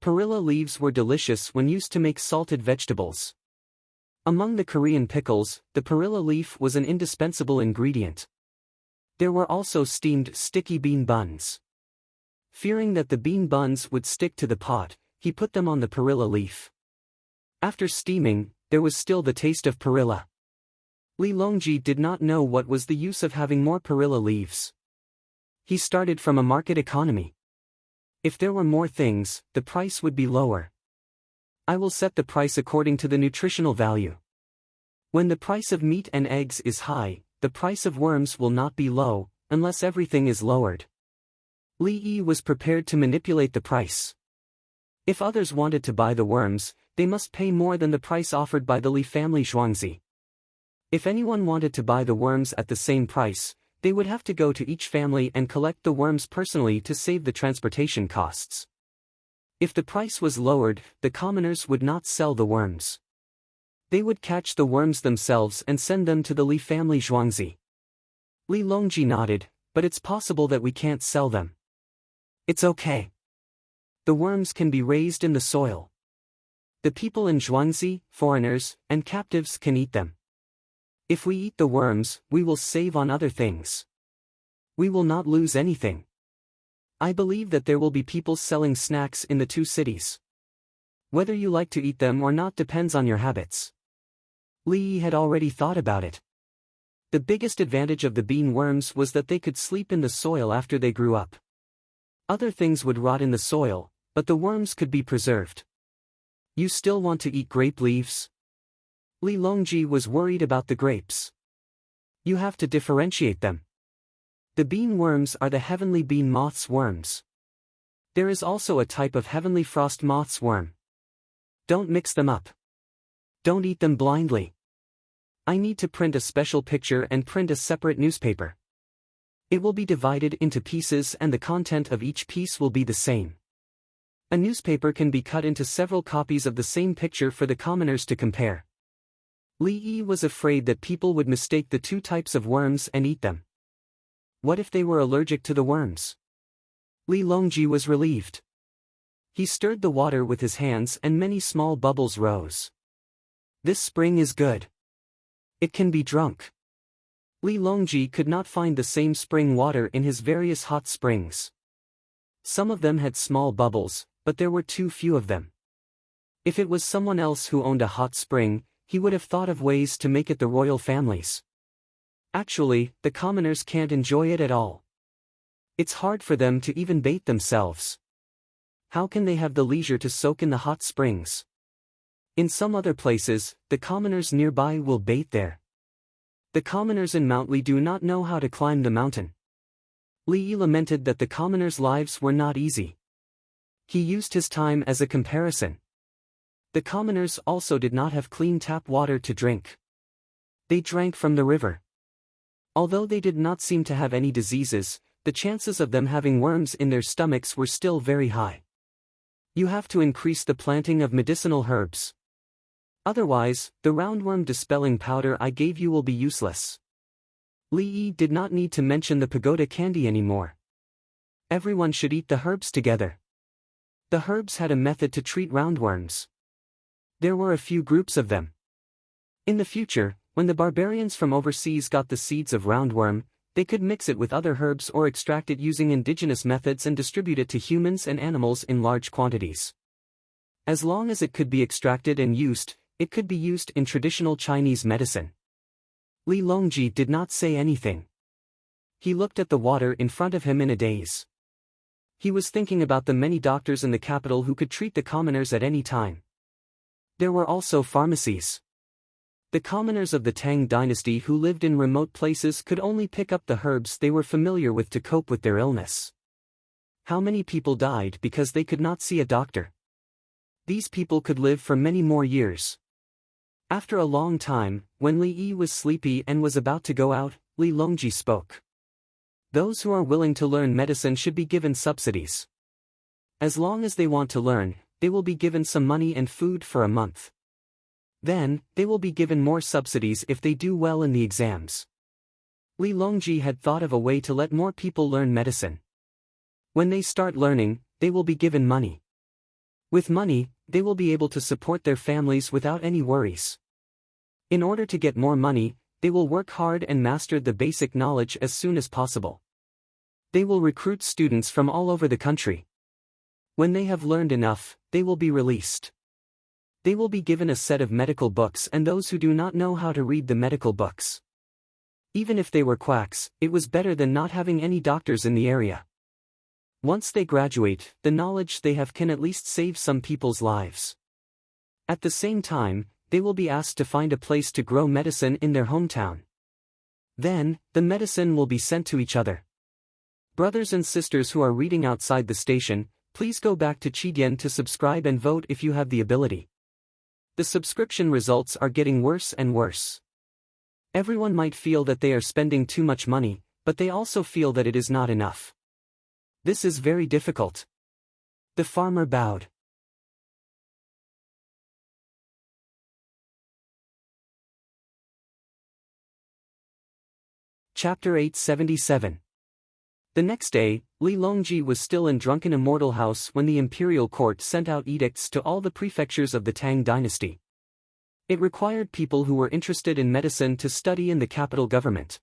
Perilla leaves were delicious when used to make salted vegetables. Among the Korean pickles, the perilla leaf was an indispensable ingredient. There were also steamed sticky bean buns. Fearing that the bean buns would stick to the pot, he put them on the perilla leaf. After steaming, there was still the taste of perilla. Li Longji did not know what was the use of having more perilla leaves. He started from a market economy. If there were more things, the price would be lower. I will set the price according to the nutritional value. When the price of meat and eggs is high, the price of worms will not be low, unless everything is lowered. Li Yi was prepared to manipulate the price. If others wanted to buy the worms, they must pay more than the price offered by the Li family Zhuangzi. If anyone wanted to buy the worms at the same price, they would have to go to each family and collect the worms personally to save the transportation costs. If the price was lowered, the commoners would not sell the worms. They would catch the worms themselves and send them to the Li family Zhuangzi. Li Longji nodded, but it's possible that we can't sell them. It's okay. The worms can be raised in the soil. The people in Zhuangzi, foreigners, and captives can eat them. If we eat the worms, we will save on other things. We will not lose anything. I believe that there will be people selling snacks in the two cities. Whether you like to eat them or not depends on your habits. Li Yi had already thought about it. The biggest advantage of the bean worms was that they could sleep in the soil after they grew up. Other things would rot in the soil, but the worms could be preserved. You still want to eat grape leaves? Li Longji was worried about the grapes. You have to differentiate them. The bean worms are the heavenly bean moth's worms. There is also a type of heavenly frost moth's worm. Don't mix them up. Don't eat them blindly. I need to print a special picture and print a separate newspaper. It will be divided into pieces and the content of each piece will be the same. A newspaper can be cut into several copies of the same picture for the commoners to compare. Li Yi was afraid that people would mistake the two types of worms and eat them. What if they were allergic to the worms? Li Longji was relieved. He stirred the water with his hands and many small bubbles rose. This spring is good. It can be drunk. Li Longji could not find the same spring water in his various hot springs. Some of them had small bubbles, but there were too few of them. If it was someone else who owned a hot spring, he would have thought of ways to make it the royal family's. Actually, the commoners can't enjoy it at all. It's hard for them to even bathe themselves. How can they have the leisure to soak in the hot springs? In some other places, the commoners nearby will bathe there. The commoners in Mount Li do not know how to climb the mountain. Li Yi lamented that the commoners' lives were not easy. He used his time as a comparison. The commoners also did not have clean tap water to drink. They drank from the river. Although they did not seem to have any diseases, the chances of them having worms in their stomachs were still very high. You have to increase the planting of medicinal herbs. Otherwise, the roundworm dispelling powder I gave you will be useless. Li Yi did not need to mention the pagoda candy anymore. Everyone should eat the herbs together. The herbs had a method to treat roundworms. There were a few groups of them. In the future, when the barbarians from overseas got the seeds of roundworm, they could mix it with other herbs or extract it using indigenous methods and distribute it to humans and animals in large quantities. As long as it could be extracted and used, it could be used in traditional Chinese medicine. Li Longji did not say anything. He looked at the water in front of him in a daze. He was thinking about the many doctors in the capital who could treat the commoners at any time. There were also pharmacies. The commoners of the Tang dynasty who lived in remote places could only pick up the herbs they were familiar with to cope with their illness. How many people died because they could not see a doctor? These people could live for many more years. After a long time, when Li Yi was sleepy and was about to go out, Li Longji spoke. Those who are willing to learn medicine should be given subsidies. As long as they want to learn, they will be given some money and food for a month. Then, they will be given more subsidies if they do well in the exams. Li Longji had thought of a way to let more people learn medicine. When they start learning, they will be given money. With money, they will be able to support their families without any worries. In order to get more money, they will work hard and master the basic knowledge as soon as possible. They will recruit students from all over the country. When they have learned enough, they will be released. They will be given a set of medical books and those who do not know how to read the medical books. Even if they were quacks, it was better than not having any doctors in the area. Once they graduate, the knowledge they have can at least save some people's lives. At the same time, they will be asked to find a place to grow medicine in their hometown. Then, the medicine will be sent to each other. Brothers and sisters who are reading outside the station, please go back to Chidian to subscribe and vote if you have the ability. The subscription results are getting worse and worse. Everyone might feel that they are spending too much money, but they also feel that it is not enough. This is very difficult. The farmer bowed. Chapter 877. The next day, Li Longji was still in drunken immortal house when the imperial court sent out edicts to all the prefectures of the Tang dynasty. It required people who were interested in medicine to study in the capital government.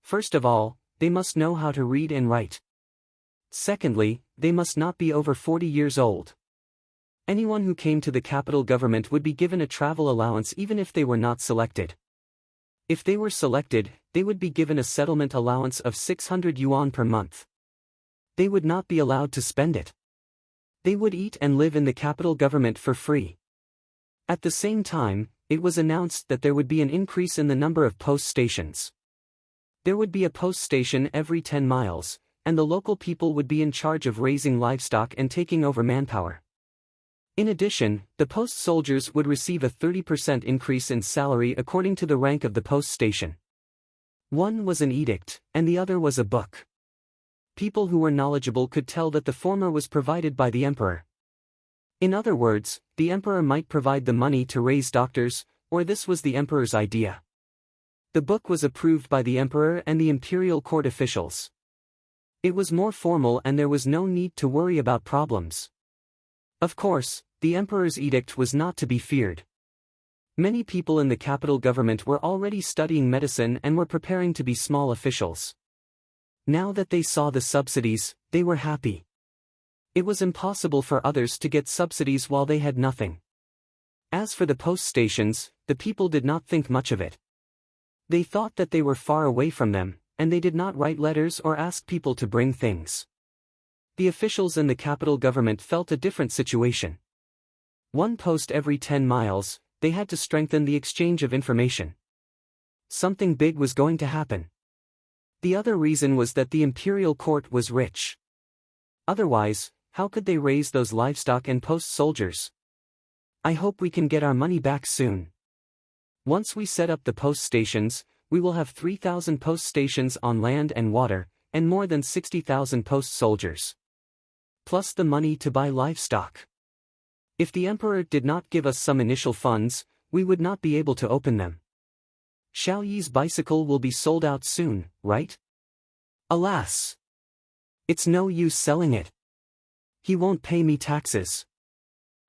First of all, they must know how to read and write. Secondly, they must not be over 40 years old. Anyone who came to the capital government would be given a travel allowance even if they were not selected. If they were selected, they would be given a settlement allowance of 600 yuan per month. They would not be allowed to spend it. They would eat and live in the capital government for free. At the same time, it was announced that there would be an increase in the number of post stations. There would be a post station every 10 miles, and the local people would be in charge of raising livestock and taking over manpower. In addition, the post soldiers would receive a 30% increase in salary according to the rank of the post station. One was an edict, and the other was a book. People who were knowledgeable could tell that the former was provided by the emperor. In other words, the emperor might provide the money to raise doctors, or this was the emperor's idea. The book was approved by the emperor and the imperial court officials. It was more formal and there was no need to worry about problems. Of course, the emperor's edict was not to be feared. Many people in the capital government were already studying medicine and were preparing to be small officials. Now that they saw the subsidies, they were happy. It was impossible for others to get subsidies while they had nothing. As for the post stations, the people did not think much of it. They thought that they were far away from them, and they did not write letters or ask people to bring things. The officials in the capital government felt a different situation. One post every 10 miles, they had to strengthen the exchange of information. Something big was going to happen. The other reason was that the imperial court was rich. Otherwise, how could they raise those livestock and post soldiers? I hope we can get our money back soon. Once we set up the post stations, we will have 3,000 post stations on land and water, and more than 60,000 post soldiers. Plus the money to buy livestock. If the emperor did not give us some initial funds, we would not be able to open them. Xiao Yi's bicycle will be sold out soon, right? Alas! It's no use selling it. He won't pay me taxes.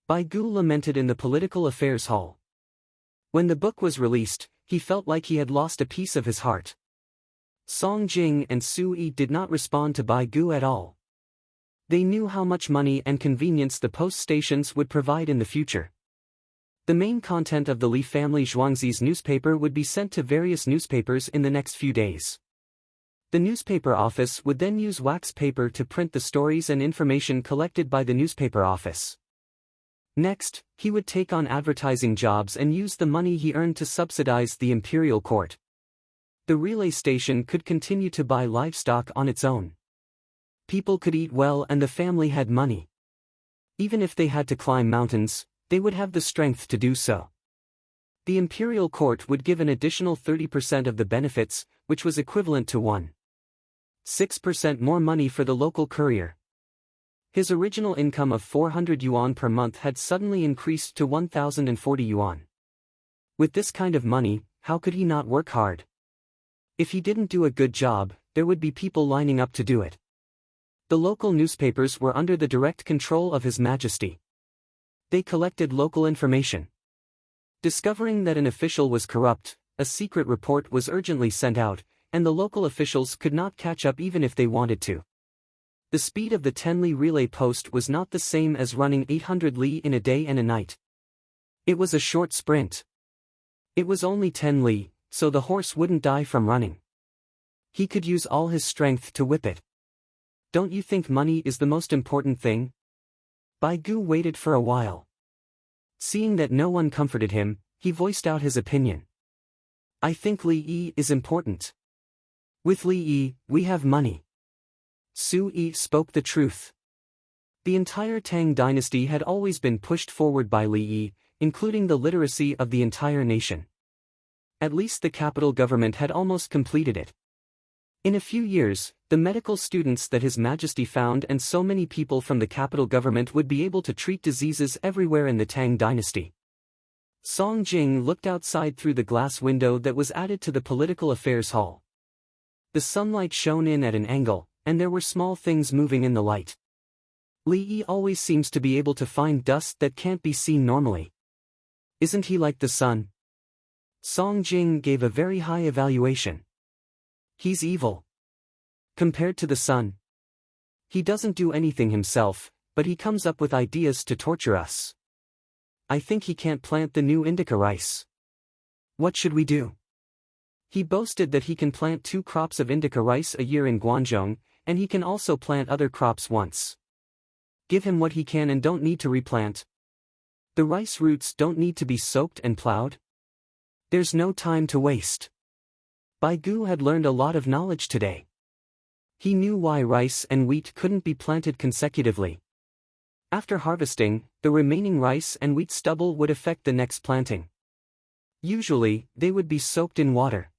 Bai Gu lamented in the political affairs hall. When the book was released, he felt like he had lost a piece of his heart. Song Jing and Su Yi did not respond to Bai Gu at all. They knew how much money and convenience the post stations would provide in the future. The main content of the Li family Zhuangzi's newspaper would be sent to various newspapers in the next few days. The newspaper office would then use wax paper to print the stories and information collected by the newspaper office. Next, he would take on advertising jobs and use the money he earned to subsidize the imperial court. The relay station could continue to buy livestock on its own. People could eat well and the family had money. Even if they had to climb mountains, they would have the strength to do so. The imperial court would give an additional 30% of the benefits, which was equivalent to 1.6% more money for the local courier. His original income of 400 yuan per month had suddenly increased to 1,040 yuan. With this kind of money, how could he not work hard? If he didn't do a good job, there would be people lining up to do it. The local newspapers were under the direct control of His Majesty. They collected local information. Discovering that an official was corrupt, a secret report was urgently sent out, and the local officials could not catch up even if they wanted to. The speed of the 10 li relay post was not the same as running 800 li in a day and a night. It was a short sprint. It was only 10 li, so the horse wouldn't die from running. He could use all his strength to whip it. Don't you think money is the most important thing? Bai Gu waited for a while. Seeing that no one comforted him, he voiced out his opinion. I think Li Yi is important. With Li Yi, we have money. Su Yi spoke the truth. The entire Tang dynasty had always been pushed forward by Li Yi, including the literacy of the entire nation. At least the capital government had almost completed it. In a few years, the medical students that His Majesty found and so many people from the capital government would be able to treat diseases everywhere in the Tang dynasty. Song Jing looked outside through the glass window that was added to the political affairs hall. The sunlight shone in at an angle, and there were small things moving in the light. Li Yi always seems to be able to find dust that can't be seen normally. Isn't he like the sun? Song Jing gave a very high evaluation. He's evil. Compared to the sun. He doesn't do anything himself, but he comes up with ideas to torture us. I think he can't plant the new indica rice. What should we do? He boasted that he can plant 2 crops of indica rice a year in Guangzhou, and he can also plant other crops once. Give him what he can and don't need to replant. The rice roots don't need to be soaked and plowed. There's no time to waste. Bai Gu had learned a lot of knowledge today. He knew why rice and wheat couldn't be planted consecutively. After harvesting, the remaining rice and wheat stubble would affect the next planting. Usually, they would be soaked in water.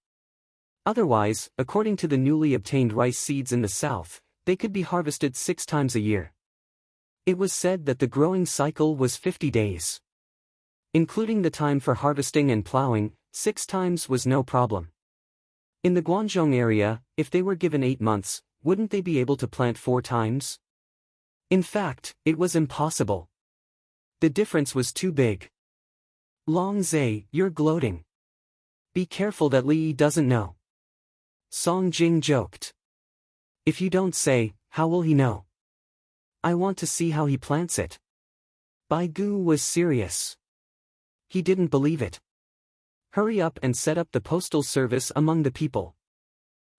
Otherwise, according to the newly obtained rice seeds in the south, they could be harvested 6 times a year. It was said that the growing cycle was 50 days. Including the time for harvesting and plowing, 6 times was no problem. In the Guangzhou area, if they were given 8 months, wouldn't they be able to plant 4 times? In fact, it was impossible. The difference was too big. Long Zai, you're gloating. Be careful that Li Yi doesn't know. Song Jing joked. If you don't say, how will he know? I want to see how he plants it. Bai Gu was serious. He didn't believe it. Hurry up and set up the postal service among the people.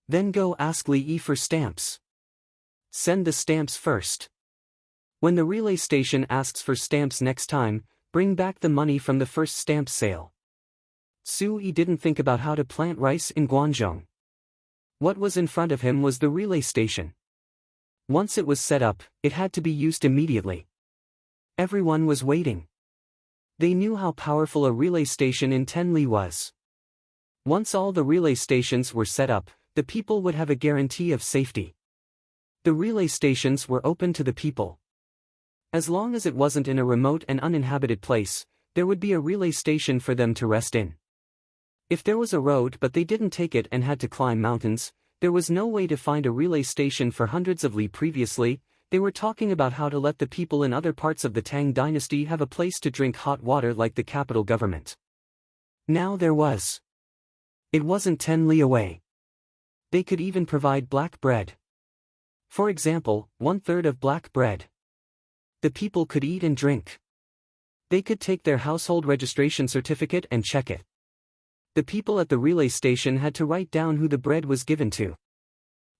Then go ask Li Yi for stamps. Send the stamps first. When the relay station asks for stamps next time, bring back the money from the first stamp sale. Su Yi didn't think about how to plant rice in Guangzhou. What was in front of him was the relay station. Once it was set up, it had to be used immediately. Everyone was waiting. They knew how powerful a relay station in Tenli was. Once all the relay stations were set up, the people would have a guarantee of safety. The relay stations were open to the people. As long as it wasn't in a remote and uninhabited place, there would be a relay station for them to rest in. If there was a road but they didn't take it and had to climb mountains, there was no way to find a relay station for hundreds of li previously. They were talking about how to let the people in other parts of the Tang dynasty have a place to drink hot water like the capital government. Now there was. It wasn't 10 li away. They could even provide black bread. For example, 1/3 of black bread. The people could eat and drink. They could take their household registration certificate and check it. The people at the relay station had to write down who the bread was given to.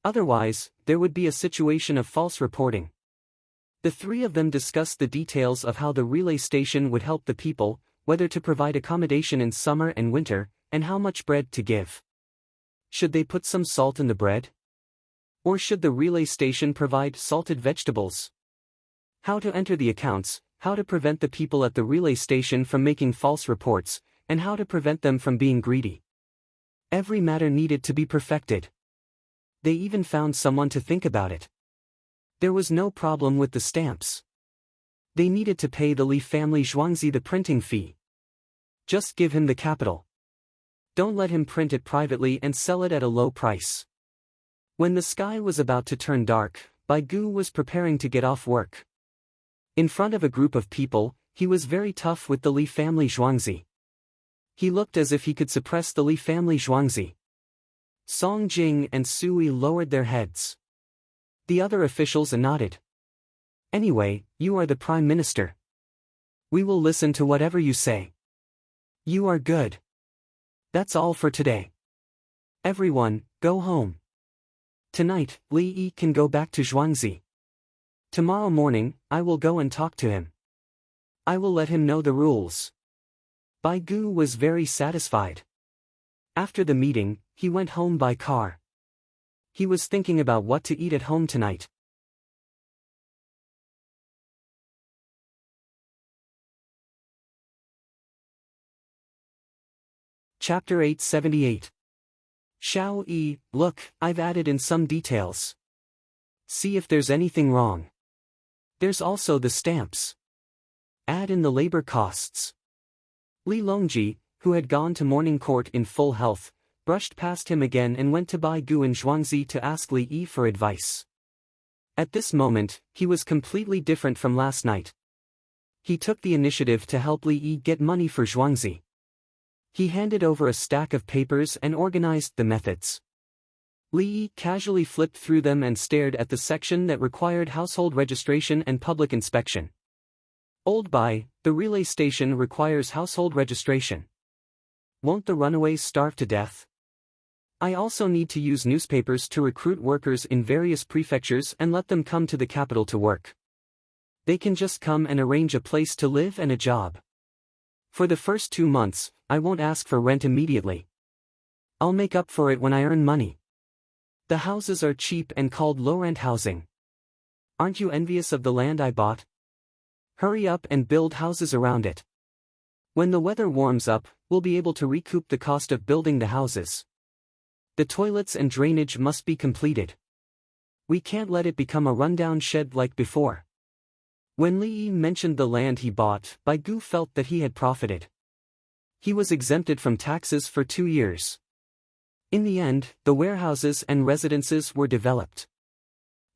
Otherwise, there would be a situation of false reporting. The 3 of them discussed the details of how the relay station would help the people, whether to provide accommodation in summer and winter, and how much bread to give. Should they put some salt in the bread? Or should the relay station provide salted vegetables? How to enter the accounts, how to prevent the people at the relay station from making false reports, and how to prevent them from being greedy. Every matter needed to be perfected. They even found someone to think about it. There was no problem with the stamps. They needed to pay the Li family Zhuangzi the printing fee. Just give him the capital. Don't let him print it privately and sell it at a low price. When the sky was about to turn dark, Bai Gu was preparing to get off work. In front of a group of people, he was very tough with the Li family Zhuangzi. He looked as if he could suppress the Li family Zhuangzi. Song Jing and Sui lowered their heads. The other officials nodded. Anyway, you are the Prime Minister. We will listen to whatever you say. You are good. That's all for today. Everyone, go home. Tonight, Li Yi can go back to Zhuangzi. Tomorrow morning, I will go and talk to him. I will let him know the rules. Bai Gu was very satisfied. After the meeting, he went home by car. He was thinking about what to eat at home tonight. Chapter 878. Xiao Yi, look, I've added in some details. See if there's anything wrong. There's also the stamps. Add in the labor costs. Li Longji, who had gone to morning court in full health, brushed past him again and went to Bai Gu and Zhuangzi to ask Li Yi for advice. At this moment, he was completely different from last night. He took the initiative to help Li Yi get money for Zhuangzi. He handed over a stack of papers and organized the methods. Li Yi casually flipped through them and stared at the section that required household registration and public inspection. Old Bai, the relay station requires household registration. Won't the runaways starve to death? I also need to use newspapers to recruit workers in various prefectures and let them come to the capital to work. They can just come and arrange a place to live and a job. For the first 2 months, I won't ask for rent immediately. I'll make up for it when I earn money. The houses are cheap and called low-rent housing. Aren't you envious of the land I bought? Hurry up and build houses around it. When the weather warms up, we'll be able to recoup the cost of building the houses. The toilets and drainage must be completed. We can't let it become a rundown shed like before. When Li Yi mentioned the land he bought, Bai Gu felt that he had profited. He was exempted from taxes for 2 years. In the end, the warehouses and residences were developed.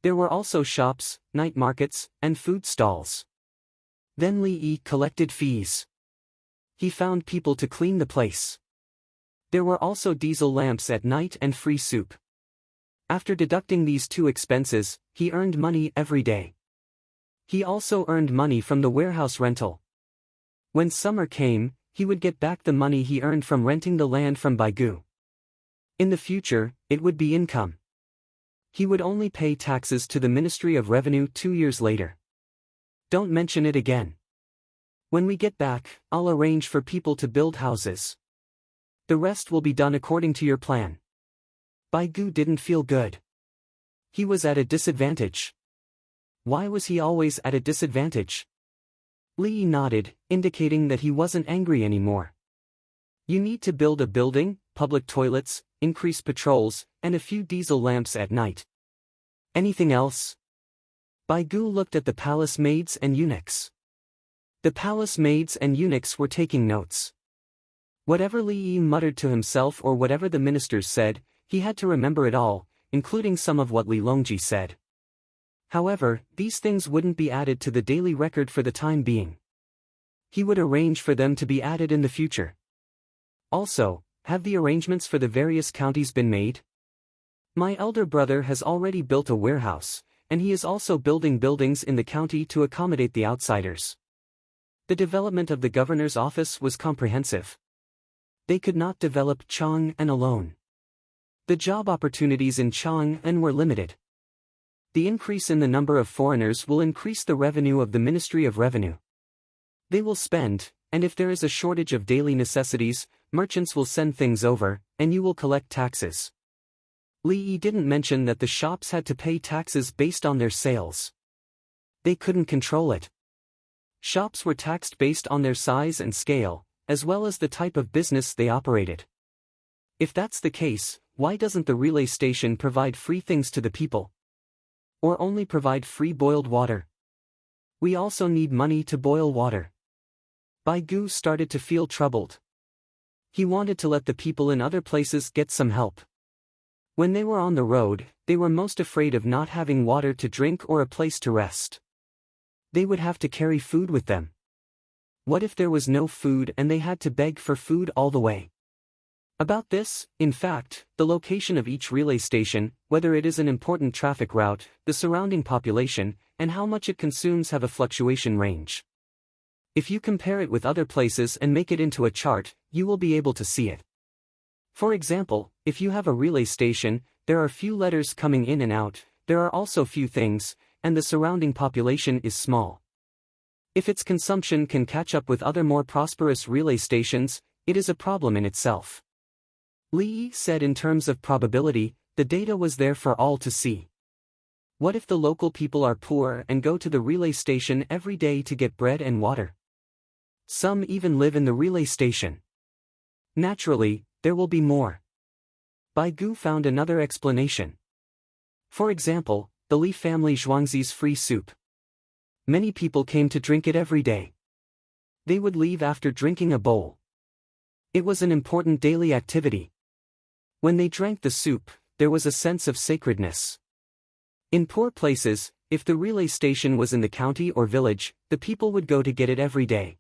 There were also shops, night markets, and food stalls. Then Li Yi collected fees. He found people to clean the place. There were also diesel lamps at night and free soup. After deducting these 2 expenses, he earned money every day. He also earned money from the warehouse rental. When summer came, he would get back the money he earned from renting the land from Bai Gu. In the future, it would be income. He would only pay taxes to the Ministry of Revenue 2 years later. Don't mention it again. When we get back, I'll arrange for people to build houses. The rest will be done according to your plan. Bai Gu didn't feel good. He was at a disadvantage. Why was he always at a disadvantage? Li Yi nodded, indicating that he wasn't angry anymore. You need to build a building, public toilets, increase patrols, and a few diesel lamps at night. Anything else? Bai Gu looked at the palace maids and eunuchs. The palace maids and eunuchs were taking notes. Whatever Li Yi muttered to himself or whatever the ministers said, he had to remember it all, including some of what Li Longji said. However, these things wouldn't be added to the daily record for the time being. He would arrange for them to be added in the future. Also, have the arrangements for the various counties been made? My elder brother has already built a warehouse, and he is also building buildings in the county to accommodate the outsiders. The development of the governor's office was comprehensive. They could not develop Chang'an alone. The job opportunities in Chang'an were limited. The increase in the number of foreigners will increase the revenue of the Ministry of Revenue. They will spend, and if there is a shortage of daily necessities, merchants will send things over, and you will collect taxes. Li Yi didn't mention that the shops had to pay taxes based on their sales. They couldn't control it. Shops were taxed based on their size and scale, as well as the type of business they operated. If that's the case, why doesn't the relay station provide free things to the people? Or only provide free boiled water? We also need money to boil water. Bai Gu started to feel troubled. He wanted to let the people in other places get some help. When they were on the road, they were most afraid of not having water to drink or a place to rest. They would have to carry food with them. What if there was no food and they had to beg for food all the way? About this, in fact, the location of each relay station, whether it is an important traffic route, the surrounding population, and how much it consumes have a fluctuation range. If you compare it with other places and make it into a chart, you will be able to see it. For example, if you have a relay station, there are few letters coming in and out, there are also few things, and the surrounding population is small. If its consumption can catch up with other more prosperous relay stations, it is a problem in itself. Li Yi said in terms of probability, the data was there for all to see. What if the local people are poor and go to the relay station every day to get bread and water? Some even live in the relay station. Naturally, there will be more. Bai Gu found another explanation. For example, the Li family Zhuangzi's free soup. Many people came to drink it every day. They would leave after drinking a bowl. It was an important daily activity. When they drank the soup, there was a sense of sacredness. In poor places, if the relay station was in the county or village, the people would go to get it every day.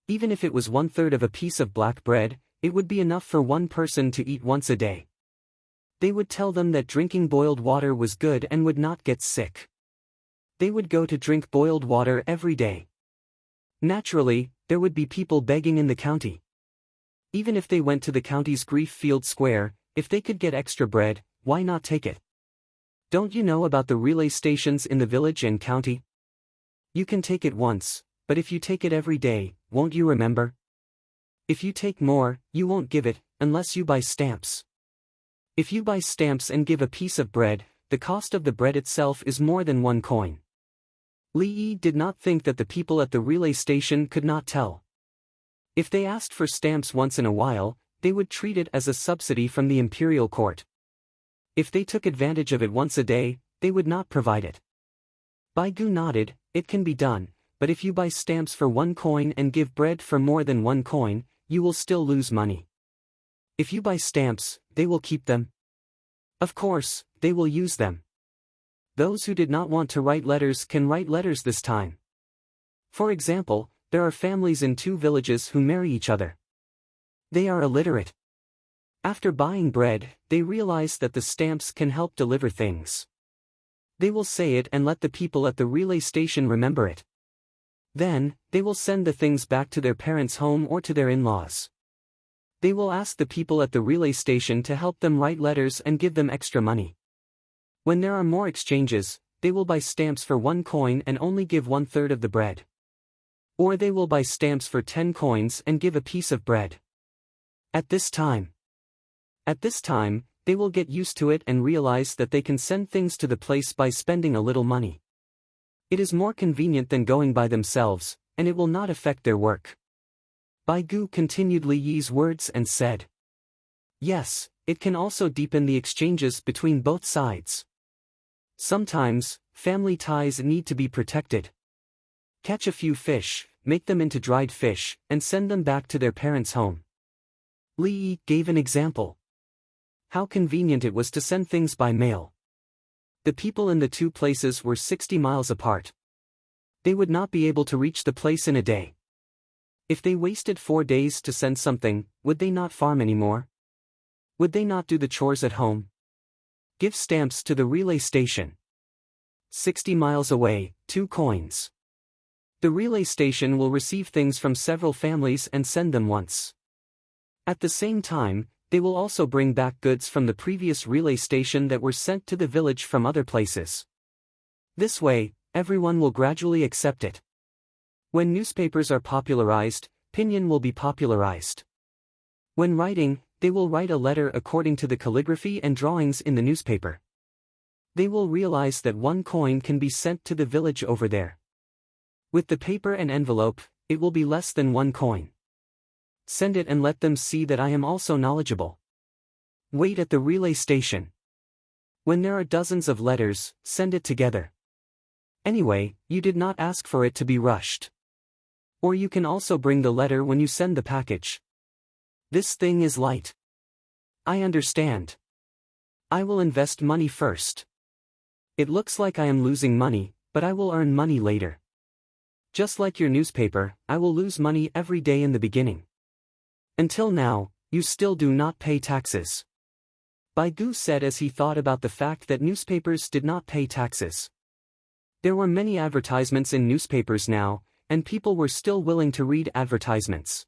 Even if it was 1/3 of a piece of black bread, it would be enough for one person to eat once a day. They would tell them that drinking boiled water was good and would not get sick. They would go to drink boiled water every day. Naturally, there would be people begging in the county. Even if they went to the county's grief field square, if they could get extra bread, why not take it? Don't you know about the relay stations in the village and county? You can take it once, but if you take it every day, won't you remember? If you take more, you won't give it, unless you buy stamps. If you buy stamps and give a piece of bread, the cost of the bread itself is more than 1 coin. Li Yi did not think that the people at the relay station could not tell. If they asked for stamps once in a while, they would treat it as a subsidy from the imperial court. If they took advantage of it once a day, they would not provide it. Bai Gu nodded. It can be done, but if you buy stamps for 1 coin and give bread for more than 1 coin, you will still lose money. If you buy stamps, they will keep them. Of course, they will use them. Those who did not want to write letters can write letters this time. For example, there are families in 2 villages who marry each other. They are illiterate. After buying bread, they realize that the stamps can help deliver things. They will say it and let the people at the relay station remember it. Then, they will send the things back to their parents' home or to their in-laws. They will ask the people at the relay station to help them write letters and give them extra money. When there are more exchanges, they will buy stamps for 1 coin and only give 1/3 of the bread. Or they will buy stamps for 10 coins and give a piece of bread. At this time, they will get used to it and realize that they can send things to the place by spending a little money. It is more convenient than going by themselves, and it will not affect their work. Bai Gu continued Li Yi's words and said, "Yes, it can also deepen the exchanges between both sides. Sometimes, family ties need to be protected. Catch a few fish, make them into dried fish, and send them back to their parents' home." Li Yi gave an example. How convenient it was to send things by mail. The people in the 2 places were 60 miles apart. They would not be able to reach the place in a day. If they wasted 4 days to send something, would they not farm anymore? Would they not do the chores at home? Give stamps to the relay station. 60 miles away, 2 coins. The relay station will receive things from several families and send them once. At the same time, they will also bring back goods from the previous relay station that were sent to the village from other places. This way, everyone will gradually accept it. When newspapers are popularized, pinyin will be popularized. When writing, they will write a letter according to the calligraphy and drawings in the newspaper. They will realize that 1 coin can be sent to the village over there. With the paper and envelope, it will be less than 1 coin. Send it and let them see that I am also knowledgeable. Wait at the relay station. When there are dozens of letters, send it together. Anyway, you did not ask for it to be rushed. Or you can also bring the letter when you send the package. This thing is light. I understand. I will invest money first. It looks like I am losing money, but I will earn money later. Just like your newspaper, I will lose money every day in the beginning. Until now, you still do not pay taxes. Bai Gu said as he thought about the fact that newspapers did not pay taxes. There were many advertisements in newspapers now, and people were still willing to read advertisements.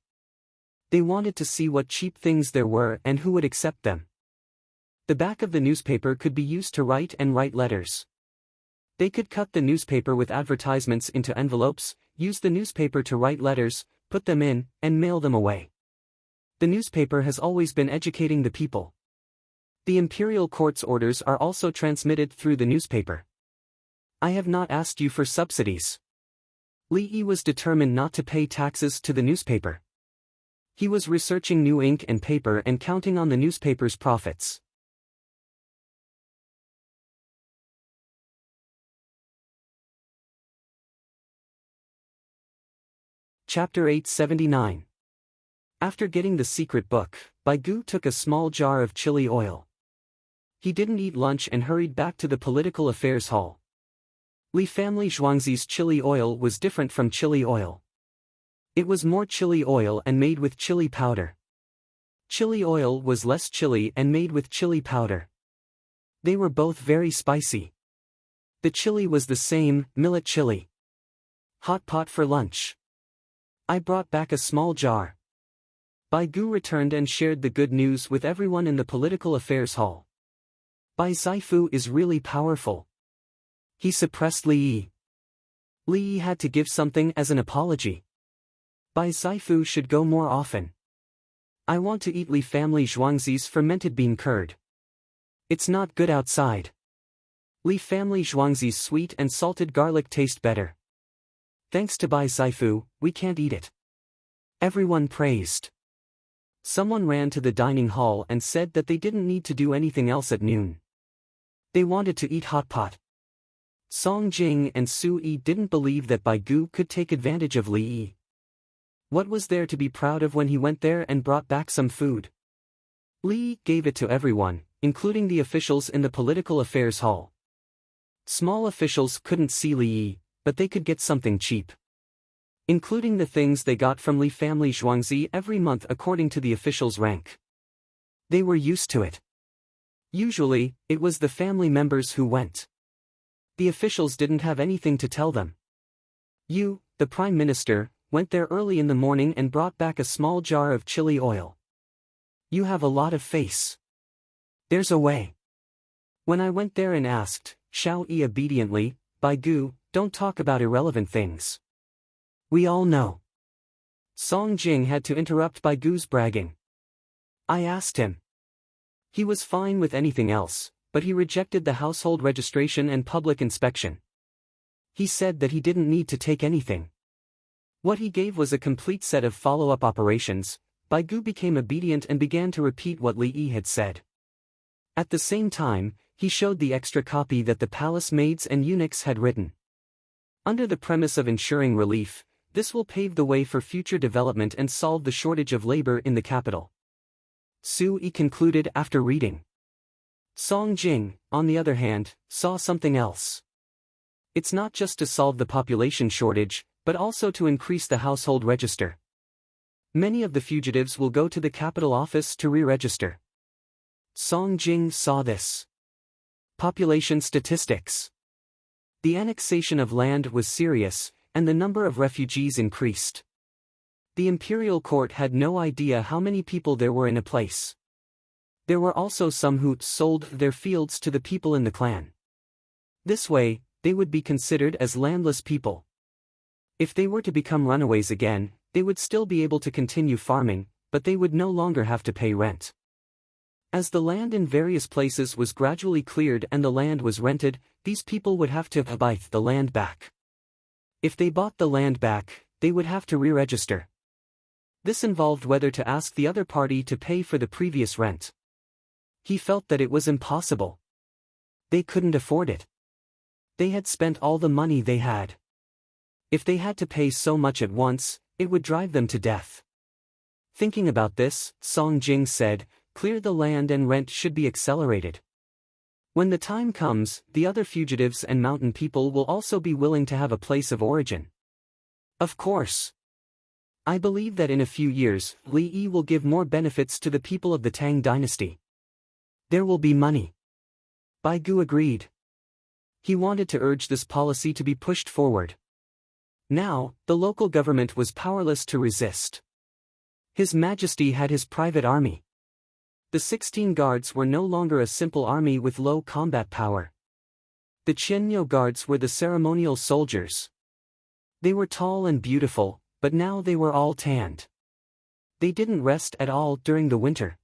They wanted to see what cheap things there were and who would accept them. The back of the newspaper could be used to write letters. They could cut the newspaper with advertisements into envelopes, use the newspaper to write letters, put them in, and mail them away. The newspaper has always been educating the people. The imperial court's orders are also transmitted through the newspaper. I have not asked you for subsidies. Li Yi was determined not to pay taxes to the newspaper. He was researching new ink and paper and counting on the newspaper's profits. Chapter 879. After getting the secret book, Baigu took a small jar of chili oil. He didn't eat lunch and hurried back to the political affairs hall. Li family Zhuangzi's chili oil was different from chili oil. It was more chili oil and made with chili powder. Chili oil was less chili and made with chili powder. They were both very spicy. The chili was the same, millet chili. Hot pot for lunch. I brought back a small jar. Baigu returned and shared the good news with everyone in the political affairs hall. Bai Zaifu is really powerful. He suppressed Li Yi. Li Yi had to give something as an apology. Bai Zaifu should go more often. I want to eat Li family Zhuangzi's fermented bean curd. It's not good outside. Li family Zhuangzi's sweet and salted garlic taste better. Thanks to Bai Zaifu, we can't eat it. Everyone praised. Someone ran to the dining hall and said that they didn't need to do anything else at noon. They wanted to eat hot pot. Song Jing and Su Yi didn't believe that Baigu could take advantage of Li Yi. What was there to be proud of when he went there and brought back some food? Li Yi gave it to everyone, including the officials in the political affairs hall. Small officials couldn't see Li Yi, but they could get something cheap. Including the things they got from Li family Zhuangzi every month according to the officials' rank. They were used to it. Usually, it was the family members who went. The officials didn't have anything to tell them. You, the Prime Minister, went there early in the morning and brought back a small jar of chili oil. You have a lot of face. There's a way. When I went there and asked, Xiao Yi obediently, Baigu, don't talk about irrelevant things. We all know. Song Jing had to interrupt Baigu's bragging. I asked him. He was fine with anything else, but he rejected the household registration and public inspection. He said that he didn't need to take anything. What he gave was a complete set of follow-up operations. Baigu became obedient and began to repeat what Li Yi had said. At the same time, he showed the extra copy that the palace maids and eunuchs had written. Under the premise of ensuring relief, this will pave the way for future development and solve the shortage of labor in the capital. Su Yi concluded after reading. Song Jing, on the other hand, saw something else. It's not just to solve the population shortage, but also to increase the household register. Many of the fugitives will go to the capital office to re-register. Song Jing saw this. Population statistics. The annexation of land was serious, and the number of refugees increased. The imperial court had no idea how many people there were in a place. There were also some who sold their fields to the people in the clan. This way, they would be considered as landless people. If they were to become runaways again, they would still be able to continue farming, but they would no longer have to pay rent. As the land in various places was gradually cleared and the land was rented, these people would have to buy the land back. If they bought the land back, they would have to re-register. This involved whether to ask the other party to pay for the previous rent. He felt that it was impossible. They couldn't afford it. They had spent all the money they had. If they had to pay so much at once, it would drive them to death. Thinking about this, Song Jing said, clear the land and rent should be accelerated. When the time comes, the other fugitives and mountain people will also be willing to have a place of origin. Of course. I believe that in a few years, Li Yi will give more benefits to the people of the Tang dynasty. There will be money. Baigu agreed. He wanted to urge this policy to be pushed forward. Now, the local government was powerless to resist. His Majesty had his private army. The 16 guards were no longer a simple army with low combat power. The Qianyo guards were the ceremonial soldiers. They were tall and beautiful, but now they were all tanned. They didn't rest at all during the winter.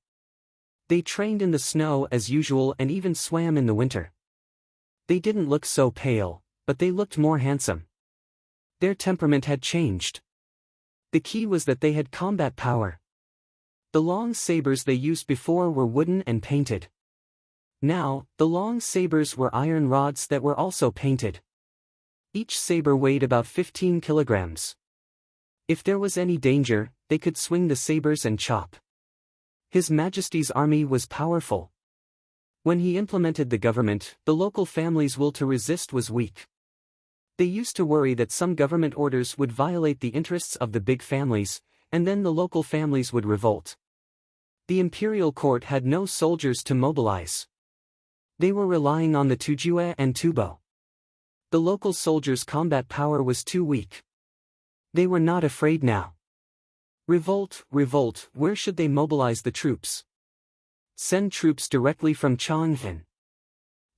They trained in the snow as usual and even swam in the winter. They didn't look so pale, but they looked more handsome. Their temperament had changed. The key was that they had combat power. The long sabers they used before were wooden and painted. Now, the long sabers were iron rods that were also painted. Each saber weighed about 15 kilograms. If there was any danger, they could swing the sabers and chop. His Majesty's army was powerful. When he implemented the government, the local families' will to resist was weak. They used to worry that some government orders would violate the interests of the big families, and then the local families would revolt. The imperial court had no soldiers to mobilize. They were relying on the Tujue and Tubo. The local soldiers' combat power was too weak. They were not afraid now. Revolt, revolt, where should they mobilize the troops? Send troops directly from Chang'an.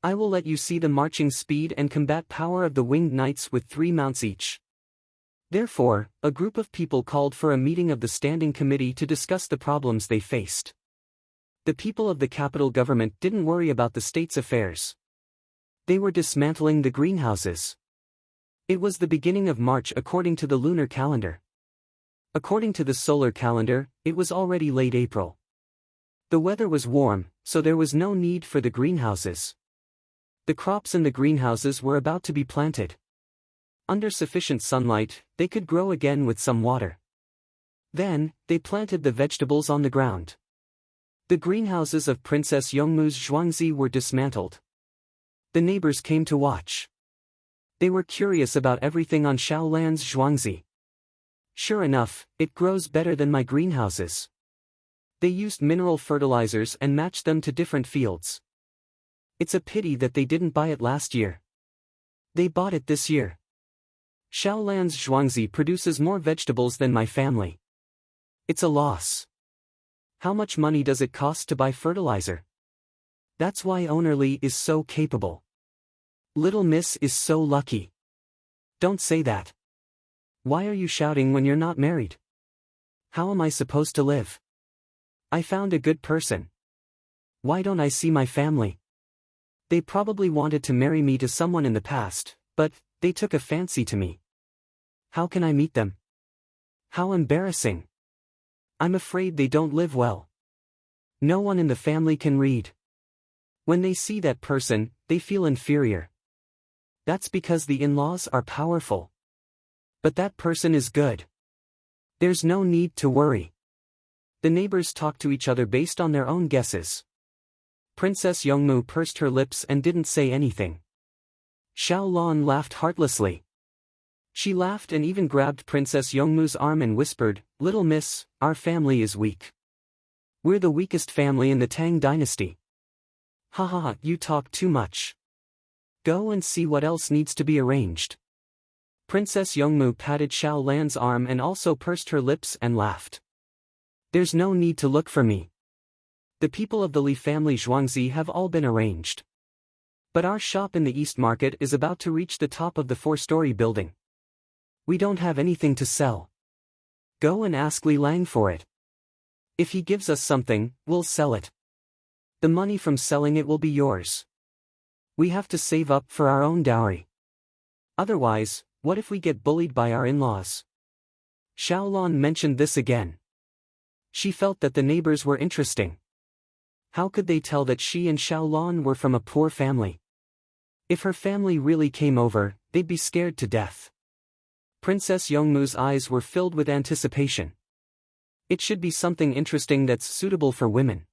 I will let you see the marching speed and combat power of the winged knights with 3 mounts each. Therefore, a group of people called for a meeting of the standing committee to discuss the problems they faced. The people of the capital government didn't worry about the state's affairs. They were dismantling the greenhouses. It was the beginning of March according to the lunar calendar. According to the solar calendar, it was already late April. The weather was warm, so there was no need for the greenhouses. The crops in the greenhouses were about to be planted. Under sufficient sunlight, they could grow again with some water. Then, they planted the vegetables on the ground. The greenhouses of Princess Yongmu's Zhuangzi were dismantled. The neighbors came to watch. They were curious about everything on Xiaolan's Zhuangzi. Sure enough, it grows better than my greenhouses. They used mineral fertilizers and matched them to different fields. It's a pity that they didn't buy it last year. They bought it this year. Xiaolan's Zhuangzi produces more vegetables than my family. It's a loss. How much money does it cost to buy fertilizer? That's why owner Li is so capable. Little Miss is so lucky. Don't say that. Why are you shouting when you're not married? How am I supposed to live? I found a good person. Why don't I see my family? They probably wanted to marry me to someone in the past, but they took a fancy to me. How can I meet them? How embarrassing. I'm afraid they don't live well. No one in the family can read. When they see that person, they feel inferior. That's because the in-laws are powerful. But that person is good. There's no need to worry. The neighbors talked to each other based on their own guesses. Princess Yongmu pursed her lips and didn't say anything. Xiao Lan laughed heartlessly. She laughed and even grabbed Princess Yongmu's arm and whispered, "Little miss, our family is weak. We're the weakest family in the Tang dynasty." "Ha ha ha, you talk too much. Go and see what else needs to be arranged." Princess Yongmu patted Xiao Lan's arm and also pursed her lips and laughed. "There's no need to look for me. The people of the Li family Zhuangzi have all been arranged. But our shop in the East Market is about to reach the top of the 4-story building. We don't have anything to sell. Go and ask Li Lang for it. If he gives us something, we'll sell it. The money from selling it will be yours. We have to save up for our own dowry. Otherwise, what if we get bullied by our in-laws?" Xiao Lan mentioned this again. She felt that the neighbors were interesting. How could they tell that she and Xiao Lan were from a poor family? If her family really came over, they'd be scared to death. Princess Yongmu's eyes were filled with anticipation. It should be something interesting that's suitable for women.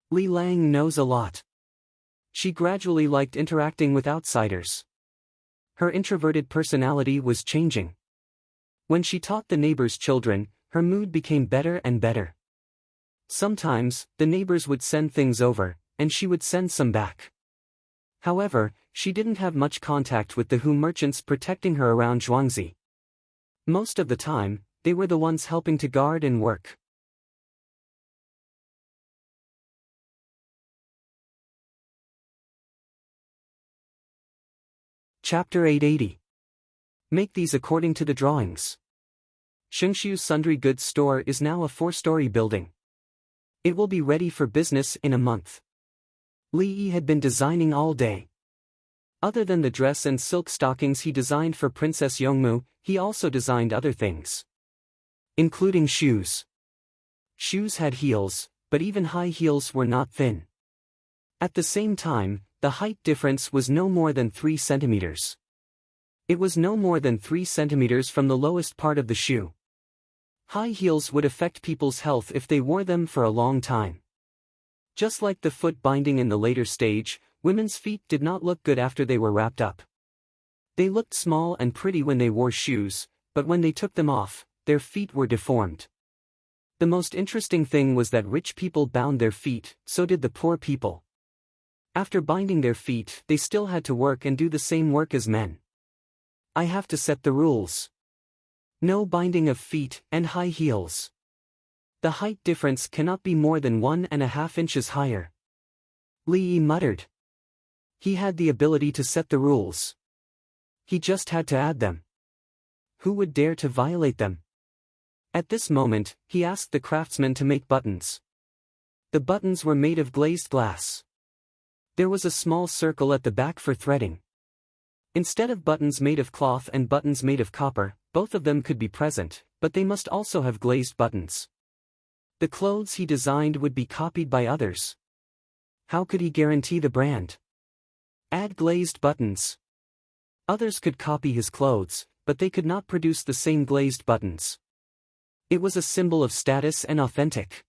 Li Lang knows a lot. She gradually liked interacting with outsiders. Her introverted personality was changing. When she taught the neighbors' children, her mood became better and better. Sometimes, the neighbors would send things over, and she would send some back. However, she didn't have much contact with the Hu merchants protecting her around Zhuangzi. Most of the time, they were the ones helping to guard and work. Chapter 880. Make these according to the drawings. Shengshu's sundry goods store is now a 4-story building. It will be ready for business in a month. Li Yi had been designing all day. Other than the dress and silk stockings he designed for Princess Yongmu, he also designed other things, including shoes. Shoes had heels, but even high heels were not thin. At the same time, the height difference was no more than 3 centimeters. It was no more than 3 centimeters from the lowest part of the shoe. High heels would affect people's health if they wore them for a long time. Just like the foot binding in the later stage, women's feet did not look good after they were wrapped up. They looked small and pretty when they wore shoes, but when they took them off, their feet were deformed. The most interesting thing was that rich people bound their feet, so did the poor people. After binding their feet, they still had to work and do the same work as men. I have to set the rules. No binding of feet and high heels. The height difference cannot be more than 1.5 inches higher. Lee muttered. He had the ability to set the rules. He just had to add them. Who would dare to violate them? At this moment, he asked the craftsman to make buttons. The buttons were made of glazed glass. There was a small circle at the back for threading. Instead of buttons made of cloth and buttons made of copper, both of them could be present, but they must also have glazed buttons. The clothes he designed would be copied by others. How could he guarantee the brand? Add glazed buttons. Others could copy his clothes, but they could not produce the same glazed buttons. It was a symbol of status and authentic.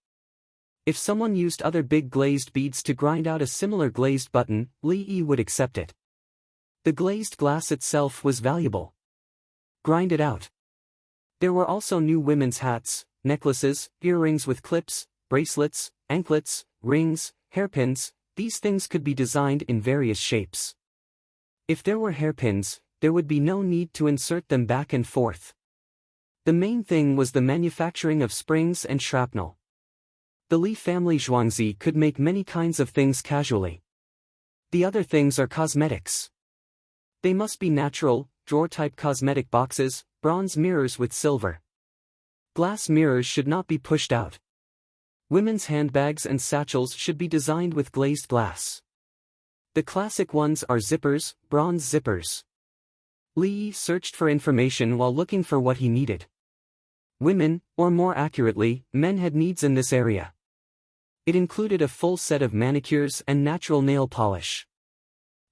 If someone used other big glazed beads to grind out a similar glazed button, Lee would accept it. The glazed glass itself was valuable. Grind it out. There were also new women's hats, necklaces, earrings with clips, bracelets, anklets, rings, hairpins. These things could be designed in various shapes. If there were hairpins, there would be no need to insert them back and forth. The main thing was the manufacturing of springs and shrapnel. The Li family Zhuangzi could make many kinds of things casually. The other things are cosmetics. They must be natural, drawer-type cosmetic boxes, bronze mirrors with silver. Glass mirrors should not be pushed out. Women's handbags and satchels should be designed with glazed glass. The classic ones are zippers, bronze zippers. Li searched for information while looking for what he needed. Women, or more accurately, men had needs in this area. It included a full set of manicures and natural nail polish.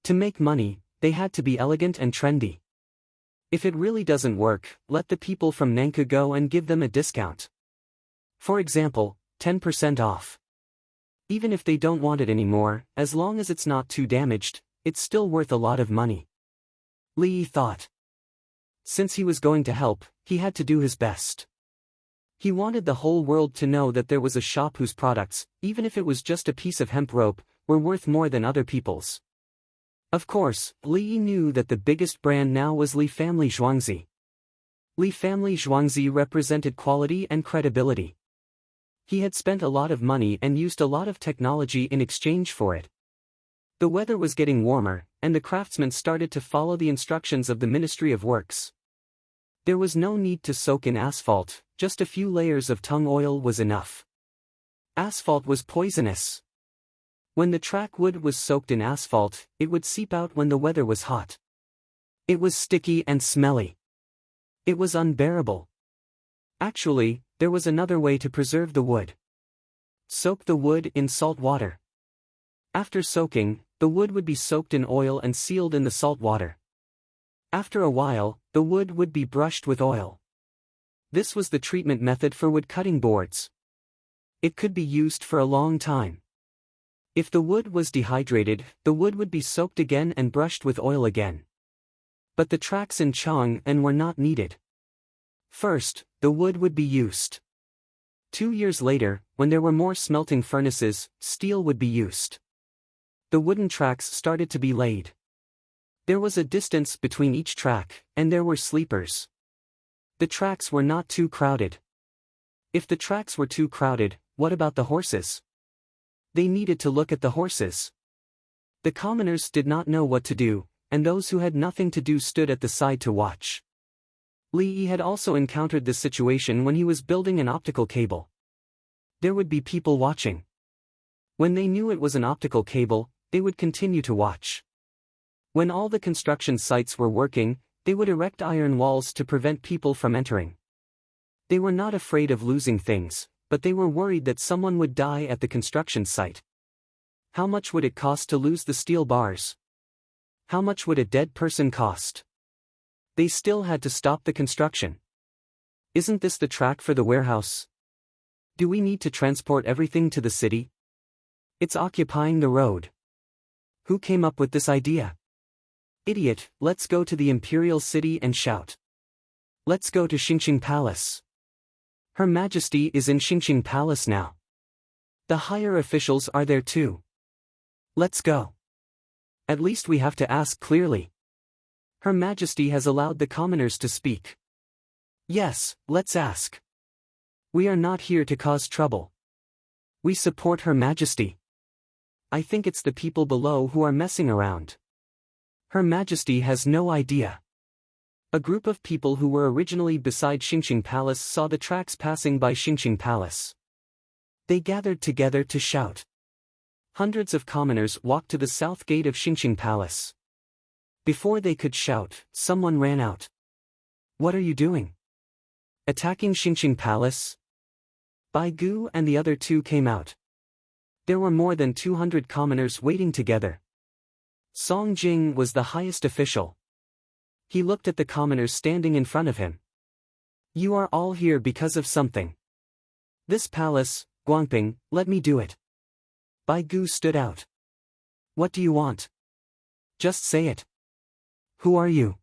To make money, they had to be elegant and trendy. If it really doesn't work, let the people from Nanka go and give them a discount. For example, 10% off. Even if they don't want it anymore, as long as it's not too damaged, it's still worth a lot of money. Li thought. Since he was going to help, he had to do his best. He wanted the whole world to know that there was a shop whose products, even if it was just a piece of hemp rope, were worth more than other people's. Of course, Li knew that the biggest brand now was Li family Zhuangzi. Li family Zhuangzi represented quality and credibility. He had spent a lot of money and used a lot of technology in exchange for it. The weather was getting warmer, and the craftsmen started to follow the instructions of the Ministry of Works. There was no need to soak in asphalt, just a few layers of tung oil was enough. Asphalt was poisonous. When the track wood was soaked in asphalt, it would seep out when the weather was hot. It was sticky and smelly. It was unbearable. Actually, there was another way to preserve the wood. Soak the wood in salt water. After soaking, the wood would be soaked in oil and sealed in the salt water. After a while, the wood would be brushed with oil. This was the treatment method for wood cutting boards. It could be used for a long time. If the wood was dehydrated, the wood would be soaked again and brushed with oil again. But the tracks in Chang'an were not needed. First, the wood would be used. 2 years later, when there were more smelting furnaces, steel would be used. The wooden tracks started to be laid. There was a distance between each track, and there were sleepers. The tracks were not too crowded. If the tracks were too crowded, what about the horses? They needed to look at the horses. The commoners did not know what to do, and those who had nothing to do stood at the side to watch. Li had also encountered this situation when he was building an optical cable. There would be people watching. When they knew it was an optical cable, they would continue to watch. When all the construction sites were working, they would erect iron walls to prevent people from entering. They were not afraid of losing things, but they were worried that someone would die at the construction site. How much would it cost to lose the steel bars? How much would a dead person cost? They still had to stop the construction. Isn't this the track for the warehouse? Do we need to transport everything to the city? It's occupying the road. Who came up with this idea? Idiot, let's go to the imperial city and shout. Let's go to Xingqing Palace. Her Majesty is in Xingqing Palace now. The higher officials are there too. Let's go. At least we have to ask clearly. Her Majesty has allowed the commoners to speak. Yes, let's ask. We are not here to cause trouble. We support Her Majesty. I think it's the people below who are messing around. Her Majesty has no idea. A group of people who were originally beside Xingqing Palace saw the tracks passing by Xingqing Palace. They gathered together to shout. Hundreds of commoners walked to the south gate of Xingqing Palace. Before they could shout, someone ran out. What are you doing? Attacking Xingqing Palace? Bai Gu and the other two came out. There were more than 200 commoners waiting together. Song Jing was the highest official. He looked at the commoners standing in front of him. You are all here because of something. This palace, Guangping, let me do it. Bai Gu stood out. What do you want? Just say it. Who are you?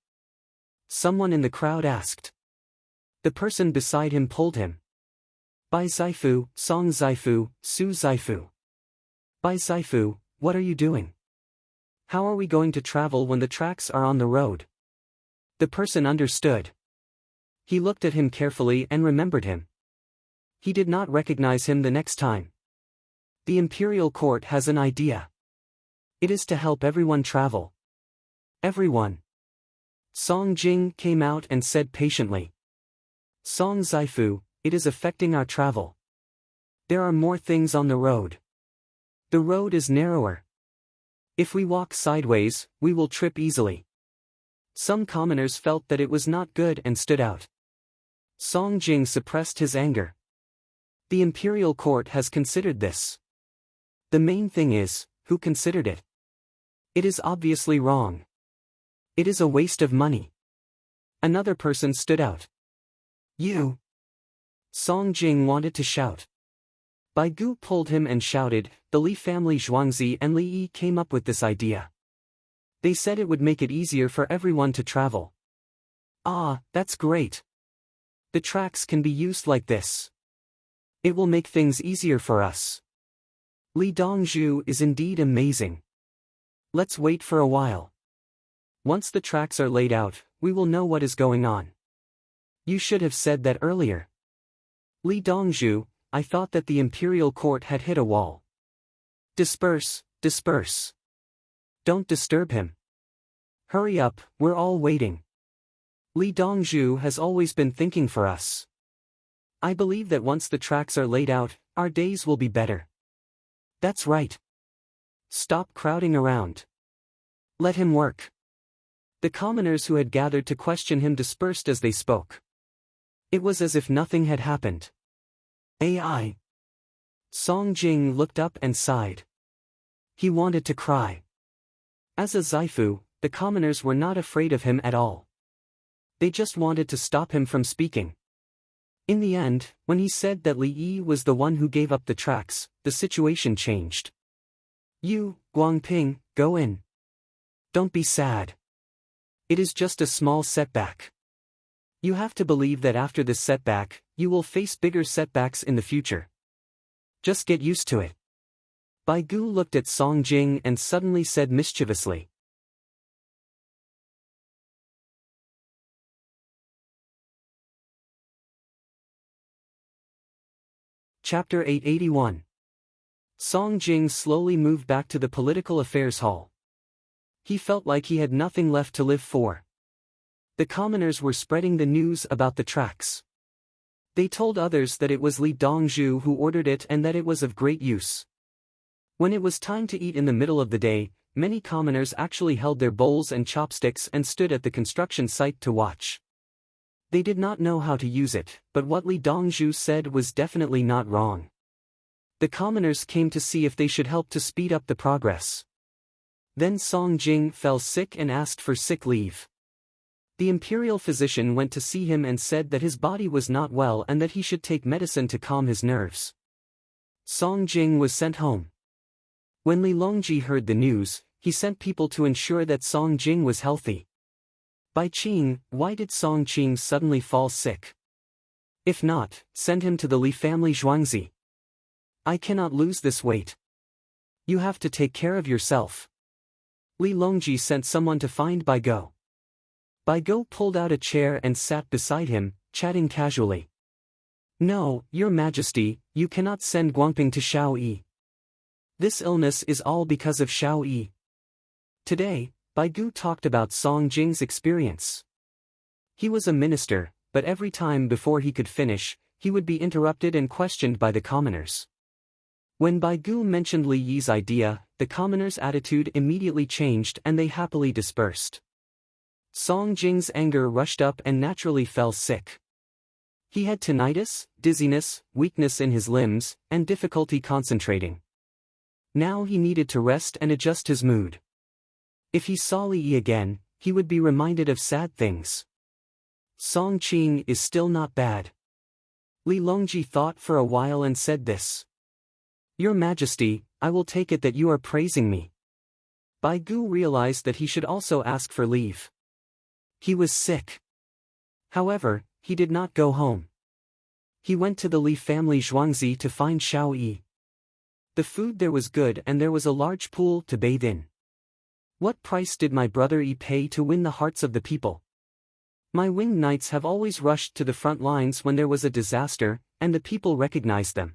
Someone in the crowd asked. The person beside him pulled him. Bai Zaifu, Song Zaifu, Su Zaifu. Bai Zaifu, what are you doing? How are we going to travel when the tracks are on the road? The person understood. He looked at him carefully and remembered him. He did not recognize him the next time. The imperial court has an idea. It is to help everyone travel. Everyone. Song Jing came out and said patiently. Song Zaifu, it is affecting our travel. There are more things on the road. The road is narrower. If we walk sideways, we will trip easily. Some commoners felt that it was not good and stood out. Song Jing suppressed his anger. The imperial court has considered this. The main thing is, who considered it? It is obviously wrong. It is a waste of money. Another person stood out. You. Song Jing wanted to shout. Bai Gu pulled him and shouted. The Li family Zhuangzi and Li Yi came up with this idea. They said it would make it easier for everyone to travel. Ah, that's great. The tracks can be used like this. It will make things easier for us. Li Dongzhu is indeed amazing. Let's wait for a while. Once the tracks are laid out, we will know what is going on. You should have said that earlier. Li Dongzhu, I thought that the imperial court had hit a wall. Disperse, disperse. Don't disturb him. Hurry up, we're all waiting. Li Dongzhu has always been thinking for us. I believe that once the tracks are laid out, our days will be better. That's right. Stop crowding around. Let him work. The commoners who had gathered to question him dispersed as they spoke. It was as if nothing had happened. AI. Song Jing looked up and sighed. He wanted to cry. As a Zaifu, the commoners were not afraid of him at all. They just wanted to stop him from speaking. In the end, when he said that Li Yi was the one who gave up the tracks, the situation changed. You, Guangping, go in. Don't be sad. It is just a small setback. You have to believe that after this setback, you will face bigger setbacks in the future. Just get used to it. Bai Gu looked at Song Jing and suddenly said mischievously. Chapter 881. Song Jing slowly moved back to the political affairs hall. He felt like he had nothing left to live for. The commoners were spreading the news about the tracks. They told others that it was Li Dongzhu who ordered it and that it was of great use. When it was time to eat in the middle of the day, many commoners actually held their bowls and chopsticks and stood at the construction site to watch. They did not know how to use it, but what Li Dongzhu said was definitely not wrong. The commoners came to see if they should help to speed up the progress. Then Song Jing fell sick and asked for sick leave. The imperial physician went to see him and said that his body was not well and that he should take medicine to calm his nerves. Song Jing was sent home. When Li Longji heard the news, he sent people to ensure that Song Jing was healthy. Bai Qing, why did Song Jing suddenly fall sick? If not, send him to the Li family Zhuangzi. I cannot lose this weight. You have to take care of yourself. Li Longji sent someone to find Bai Go. Bai Go pulled out a chair and sat beside him, chatting casually. No, Your Majesty, you cannot send Guangping to Shaoyi. This illness is all because of Shaoyi. Today, Bai Gu talked about Song Jing's experience. He was a minister, but every time before he could finish, he would be interrupted and questioned by the commoners. When Bai Gu mentioned Li Yi's idea, the commoners' attitude immediately changed and they happily dispersed. Song Jing's anger rushed up and naturally fell sick. He had tinnitus, dizziness, weakness in his limbs, and difficulty concentrating. Now he needed to rest and adjust his mood. If he saw Li Yi again, he would be reminded of sad things. Song Qing is still not bad. Li Longji thought for a while and said this. Your Majesty, I will take it that you are praising me. Bai Gu realized that he should also ask for leave. He was sick. However, he did not go home. He went to the Li family Zhuangzi to find Shaoyi. The food there was good and there was a large pool to bathe in. What price did my brother Yi pay to win the hearts of the people? My winged knights have always rushed to the front lines when there was a disaster, and the people recognized them.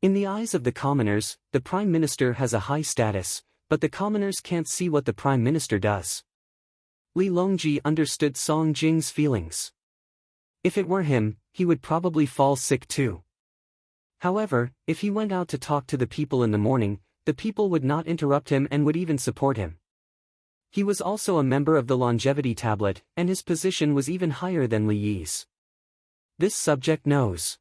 In the eyes of the commoners, the Prime Minister has a high status, but the commoners can't see what the Prime Minister does. Li Longji understood Song Jing's feelings. If it were him, he would probably fall sick too. However, if he went out to talk to the people in the morning, the people would not interrupt him and would even support him. He was also a member of the longevity tablet, and his position was even higher than Li Yi's. This subject knows.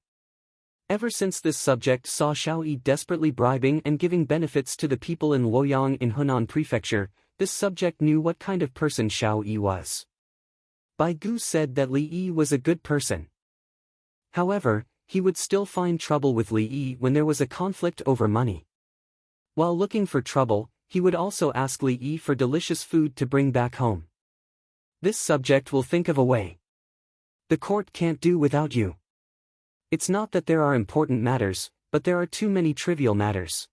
Ever since this subject saw Shaoyi desperately bribing and giving benefits to the people in Luoyang in Hunan Prefecture, this subject knew what kind of person Shaoyi was. Bai Gu said that Li Yi was a good person. However, he would still find trouble with Li Yi when there was a conflict over money. While looking for trouble, he would also ask Li Yi for delicious food to bring back home. This subject will think of a way. The court can't do without you. It's not that there are important matters, but there are too many trivial matters.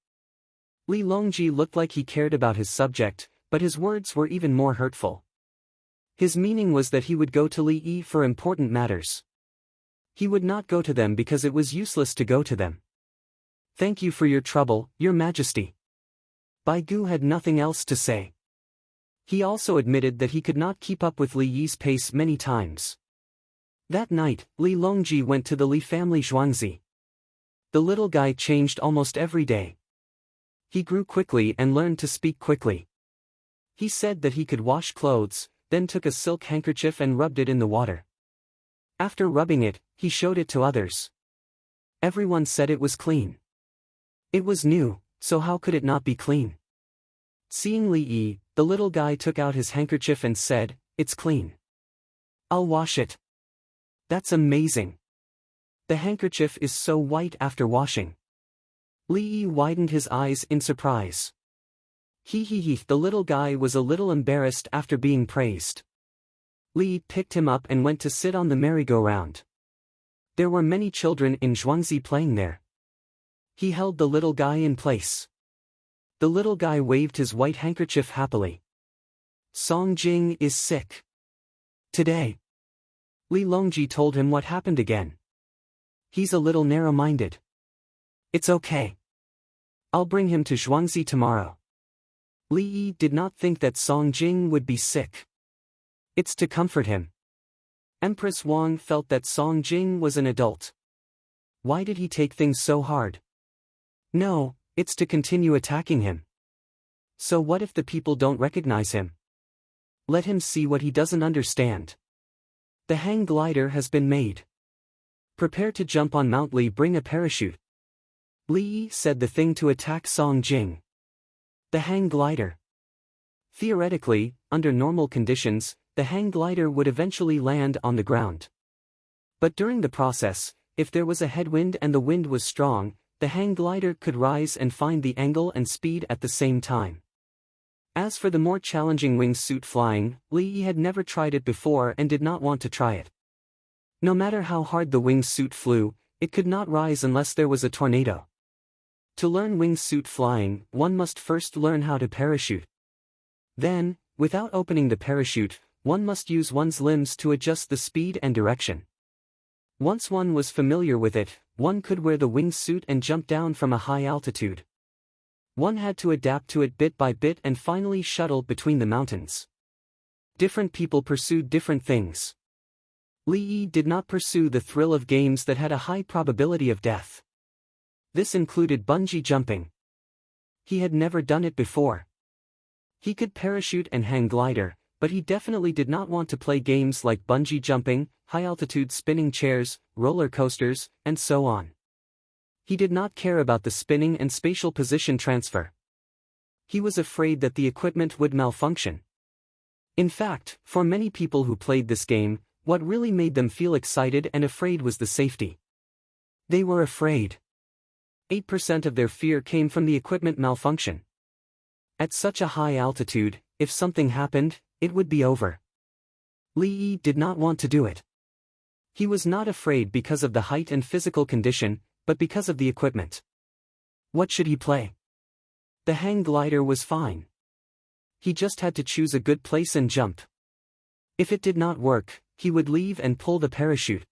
Li Longji looked like he cared about his subject, but his words were even more hurtful. His meaning was that he would go to Li Yi for important matters. He would not go to them because it was useless to go to them. Thank you for your trouble, Your Majesty. Bai Gu had nothing else to say. He also admitted that he could not keep up with Li Yi's pace many times. That night, Li Longji went to the Li family Zhuangzi. The little guy changed almost every day. He grew quickly and learned to speak quickly. He said that he could wash clothes, then took a silk handkerchief and rubbed it in the water. After rubbing it, he showed it to others. Everyone said it was clean. It was new, so how could it not be clean? Seeing Li Yi, the little guy took out his handkerchief and said, "It's clean. I'll wash it." That's amazing. The handkerchief is so white after washing. Li Yi widened his eyes in surprise. He, the little guy was a little embarrassed after being praised. Li picked him up and went to sit on the merry-go-round. There were many children in Zhuangzi playing there. He held the little guy in place. The little guy waved his white handkerchief happily. Song Jing is sick today. Li Longji told him what happened again. He's a little narrow-minded. It's okay. I'll bring him to Zhuangzi tomorrow. Li Yi did not think that Song Jing would be sick. It's to comfort him. Empress Wang felt that Song Jing was an adult. Why did he take things so hard? No, it's to continue attacking him. So what if the people don't recognize him? Let him see what he doesn't understand. The hang glider has been made. Prepare to jump on Mount Li. Bring a parachute. Li said the thing to attack Song Jing. The hang glider. Theoretically, under normal conditions, the hang glider would eventually land on the ground. But during the process, if there was a headwind and the wind was strong, the hang glider could rise and find the angle and speed at the same time. As for the more challenging wingsuit flying, Li had never tried it before and did not want to try it. No matter how hard the wingsuit flew, it could not rise unless there was a tornado. To learn wingsuit flying, one must first learn how to parachute. Then, without opening the parachute, one must use one's limbs to adjust the speed and direction. Once one was familiar with it, one could wear the wingsuit and jump down from a high altitude. One had to adapt to it bit by bit and finally shuttle between the mountains. Different people pursued different things. Li did not pursue the thrill of games that had a high probability of death. This included bungee jumping. He had never done it before. He could parachute and hang glider, but he definitely did not want to play games like bungee jumping, high-altitude spinning chairs, roller coasters, and so on. He did not care about the spinning and spatial position transfer. He was afraid that the equipment would malfunction. In fact, for many people who played this game, what really made them feel excited and afraid was the safety. They were afraid. 8% of their fear came from the equipment malfunction. At such a high altitude, if something happened, it would be over. Li did not want to do it. He was not afraid because of the height and physical condition, but because of the equipment. What should he play? The hang glider was fine. He just had to choose a good place and jump. If it did not work, he would leave and pull the parachute.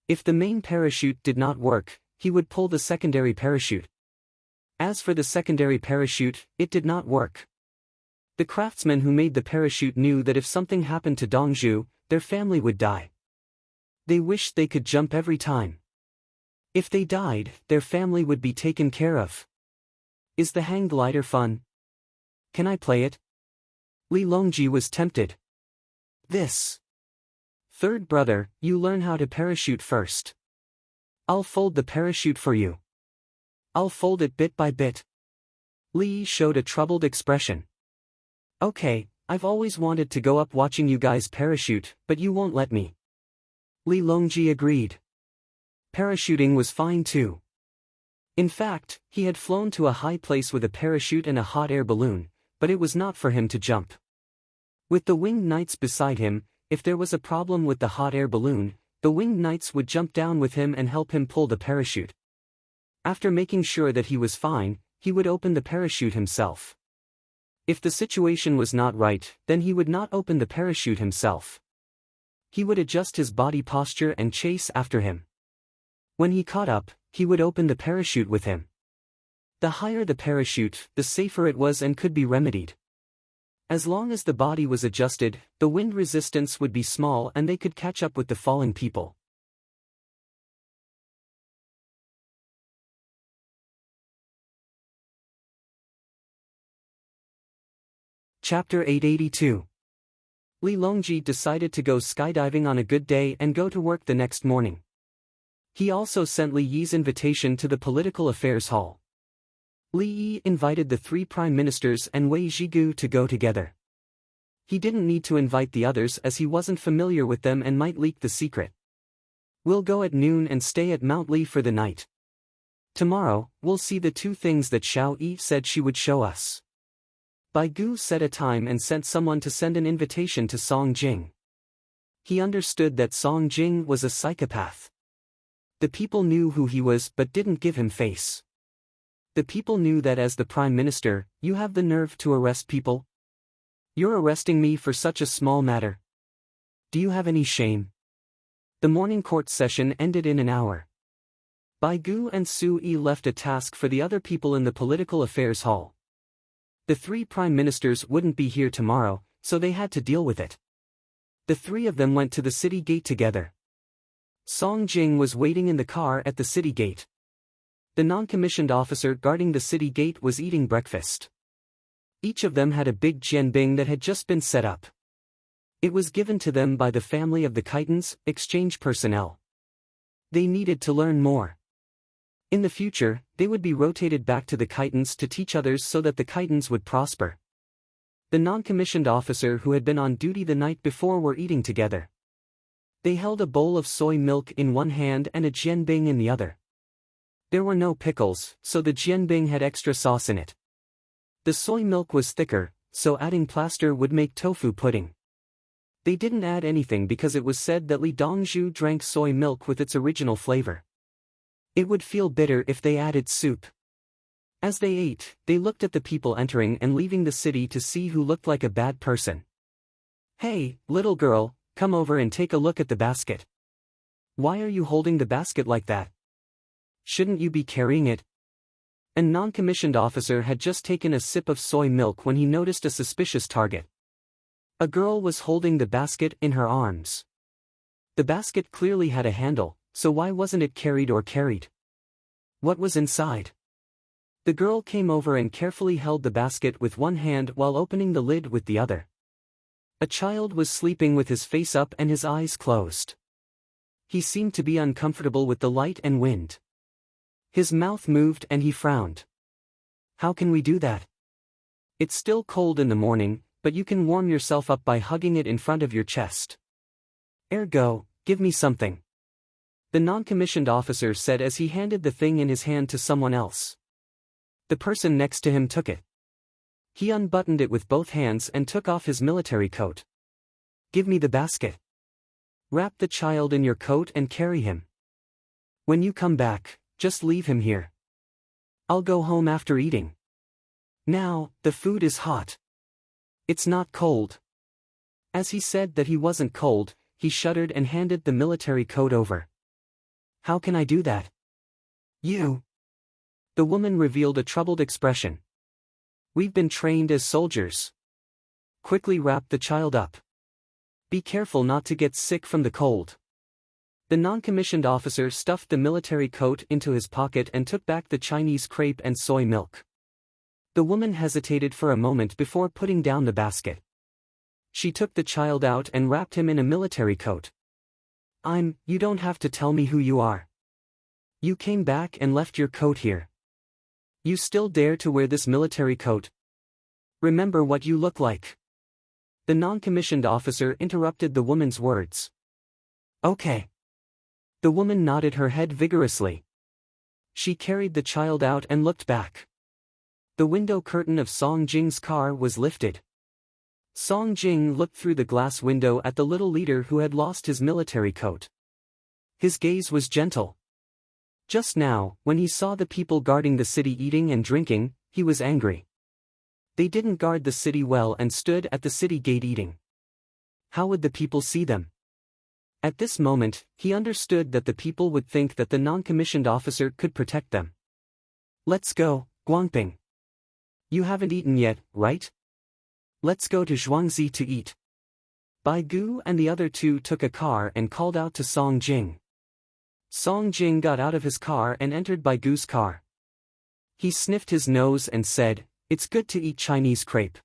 If the main parachute did not work, he would pull the secondary parachute. As for the secondary parachute, it did not work. The craftsmen who made the parachute knew that if something happened to Dongzhu, their family would die. They wished they could jump every time. If they died, their family would be taken care of. Is the hang glider fun? Can I play it? Li Longji was tempted. This. Third brother, you learn how to parachute first. I'll fold the parachute for you. I'll fold it bit by bit. Li showed a troubled expression. Okay, I've always wanted to go up watching you guys parachute, but you won't let me. Li Longji agreed. Parachuting was fine too. In fact, he had flown to a high place with a parachute and a hot air balloon, but it was not for him to jump. With the winged knights beside him, if there was a problem with the hot air balloon, the winged knights would jump down with him and help him pull the parachute. After making sure that he was fine, he would open the parachute himself. If the situation was not right, then he would not open the parachute himself. He would adjust his body posture and chase after him. When he caught up, he would open the parachute with him. The higher the parachute, the safer it was and could be remedied. As long as the body was adjusted, the wind resistance would be small and they could catch up with the falling people. Chapter 882. Li Longji decided to go skydiving on a good day and go to work the next morning. He also sent Li Yi's invitation to the Political Affairs Hall. Li Yi invited the 3 prime ministers and Wei Zhigu to go together. He didn't need to invite the others as he wasn't familiar with them and might leak the secret. We'll go at noon and stay at Mount Li for the night. Tomorrow, we'll see the 2 things that Xiao Yi said she would show us. Bai Gu set a time and sent someone to send an invitation to Song Jing. He understood that Song Jing was a psychopath. The people knew who he was but didn't give him face. The people knew that as the Prime Minister, you have the nerve to arrest people? You're arresting me for such a small matter. Do you have any shame? The morning court session ended in an hour. Bai Gu and Su Yi left a task for the other people in the Political Affairs Hall. The 3 prime ministers wouldn't be here tomorrow, so they had to deal with it. The 3 of them went to the city gate together. Song Jing was waiting in the car at the city gate. The non-commissioned officer guarding the city gate was eating breakfast. Each of them had a big jianbing that had just been set up. It was given to them by the family of the Khitans, exchange personnel. They needed to learn more. In the future, they would be rotated back to the Khitans to teach others so that the Khitans would prosper. The non-commissioned officer who had been on duty the night before were eating together. They held a bowl of soy milk in one hand and a jianbing in the other. There were no pickles, so the jianbing had extra sauce in it. The soy milk was thicker, so adding plaster would make tofu pudding. They didn't add anything because it was said that Li Dongzhu drank soy milk with its original flavor. It would feel bitter if they added soup. As they ate, they looked at the people entering and leaving the city to see who looked like a bad person. "Hey, little girl, come over and take a look at the basket. Why are you holding the basket like that? Shouldn't you be carrying it?" A non-commissioned officer had just taken a sip of soy milk when he noticed a suspicious target. A girl was holding the basket in her arms. The basket clearly had a handle, so why wasn't it carried or carried? What was inside? The girl came over and carefully held the basket with one hand while opening the lid with the other. A child was sleeping with his face up and his eyes closed. He seemed to be uncomfortable with the light and wind. His mouth moved and he frowned. "How can we do that? It's still cold in the morning, but you can warm yourself up by hugging it in front of your chest. Ergo, give me something," the non-commissioned officer said as he handed the thing in his hand to someone else. The person next to him took it. He unbuttoned it with both hands and took off his military coat. "Give me the basket. Wrap the child in your coat and carry him. When you come back, just leave him here. I'll go home after eating. Now, the food is hot. It's not cold." As he said that he wasn't cold, he shuddered and handed the military coat over. "How can I do that? You." The woman revealed a troubled expression. "We've been trained as soldiers. Quickly wrap the child up. Be careful not to get sick from the cold." The non-commissioned officer stuffed the military coat into his pocket and took back the Chinese crepe and soy milk. The woman hesitated for a moment before putting down the basket. She took the child out and wrapped him in a military coat. You don't have to tell me who you are. You came back and left your coat here. You still dare to wear this military coat? Remember what you look like." The non-commissioned officer interrupted the woman's words. "Okay." The woman nodded her head vigorously. She carried the child out and looked back. The window curtain of Song Jing's car was lifted. Song Jing looked through the glass window at the little leader who had lost his military coat. His gaze was gentle. Just now, when he saw the people guarding the city eating and drinking, he was angry. They didn't guard the city well and stood at the city gate eating. How would the people see them? At this moment, he understood that the people would think that the non-commissioned officer could protect them. "Let's go, Guangping. You haven't eaten yet, right? Let's go to Zhuangzi to eat." Bai Gu and the other two took a car and called out to Song Jing. Song Jing got out of his car and entered Bai Gu's car. He sniffed his nose and said, "It's good to eat Chinese crepe."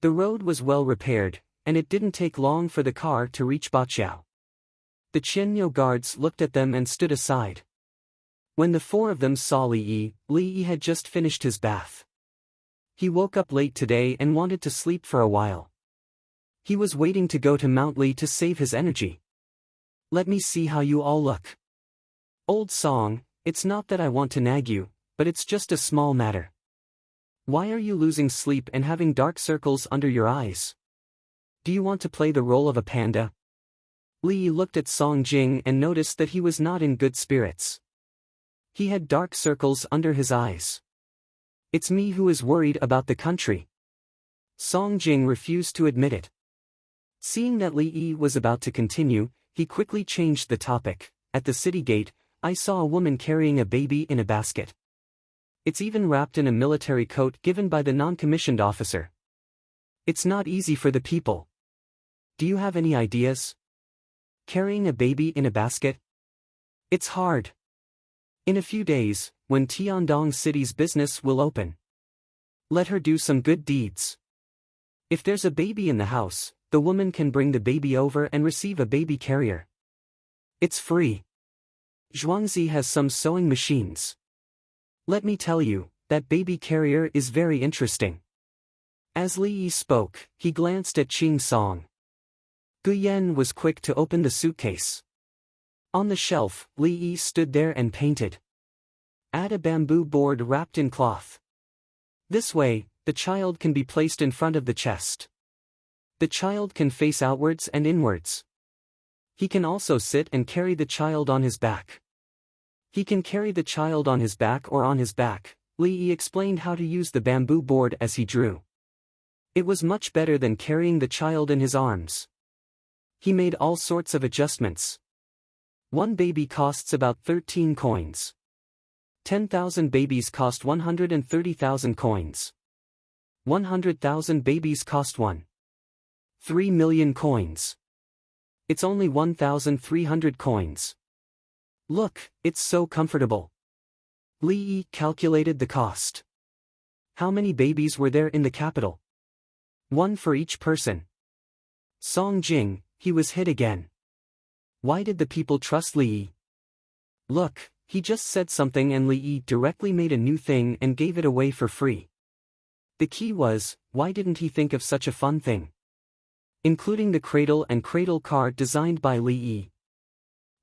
The road was well repaired, and it didn't take long for the car to reach Baqiao. The Qianyo guards looked at them and stood aside. When the four of them saw Li Yi had just finished his bath. He woke up late today and wanted to sleep for a while. He was waiting to go to Mount Li to save his energy. "Let me see how you all look. Old Song, it's not that I want to nag you, but it's just a small matter. Why are you losing sleep and having dark circles under your eyes? Do you want to play the role of a panda?" Li looked at Song Jing and noticed that he was not in good spirits. He had dark circles under his eyes. "It's me who is worried about the country." Song Jing refused to admit it. Seeing that Li Yi was about to continue, he quickly changed the topic. "At the city gate, I saw a woman carrying a baby in a basket. It's even wrapped in a military coat given by the non-commissioned officer. It's not easy for the people. Do you have any ideas? Carrying a baby in a basket? It's hard. In a few days, when Tiandong City's business will open. Let her do some good deeds. If there's a baby in the house, the woman can bring the baby over and receive a baby carrier. It's free. Zhuangzi has some sewing machines. Let me tell you, that baby carrier is very interesting. As Li Yi spoke, he glanced at Qing Song. Guyen was quick to open the suitcase. On the shelf, Li Yi stood there and painted. Add a bamboo board wrapped in cloth. This way, the child can be placed in front of the chest. The child can face outwards and inwards. He can also sit and carry the child on his back. He can carry the child on his back or on his back. Li Yi explained how to use the bamboo board as he drew. It was much better than carrying the child in his arms. He made all sorts of adjustments. One baby costs about 13 coins. 10,000 babies cost 130,000 coins. 100,000 babies cost 3 million coins. It's only 1,300 coins. Look, it's so comfortable. Li Yi calculated the cost. How many babies were there in the capital? One for each person. Song Jing, he was hit again. Why did the people trust Li Yi? Look, he just said something and Li Yi directly made a new thing and gave it away for free. The key was, why didn't he think of such a fun thing? Including the cradle and cradle car designed by Li Yi.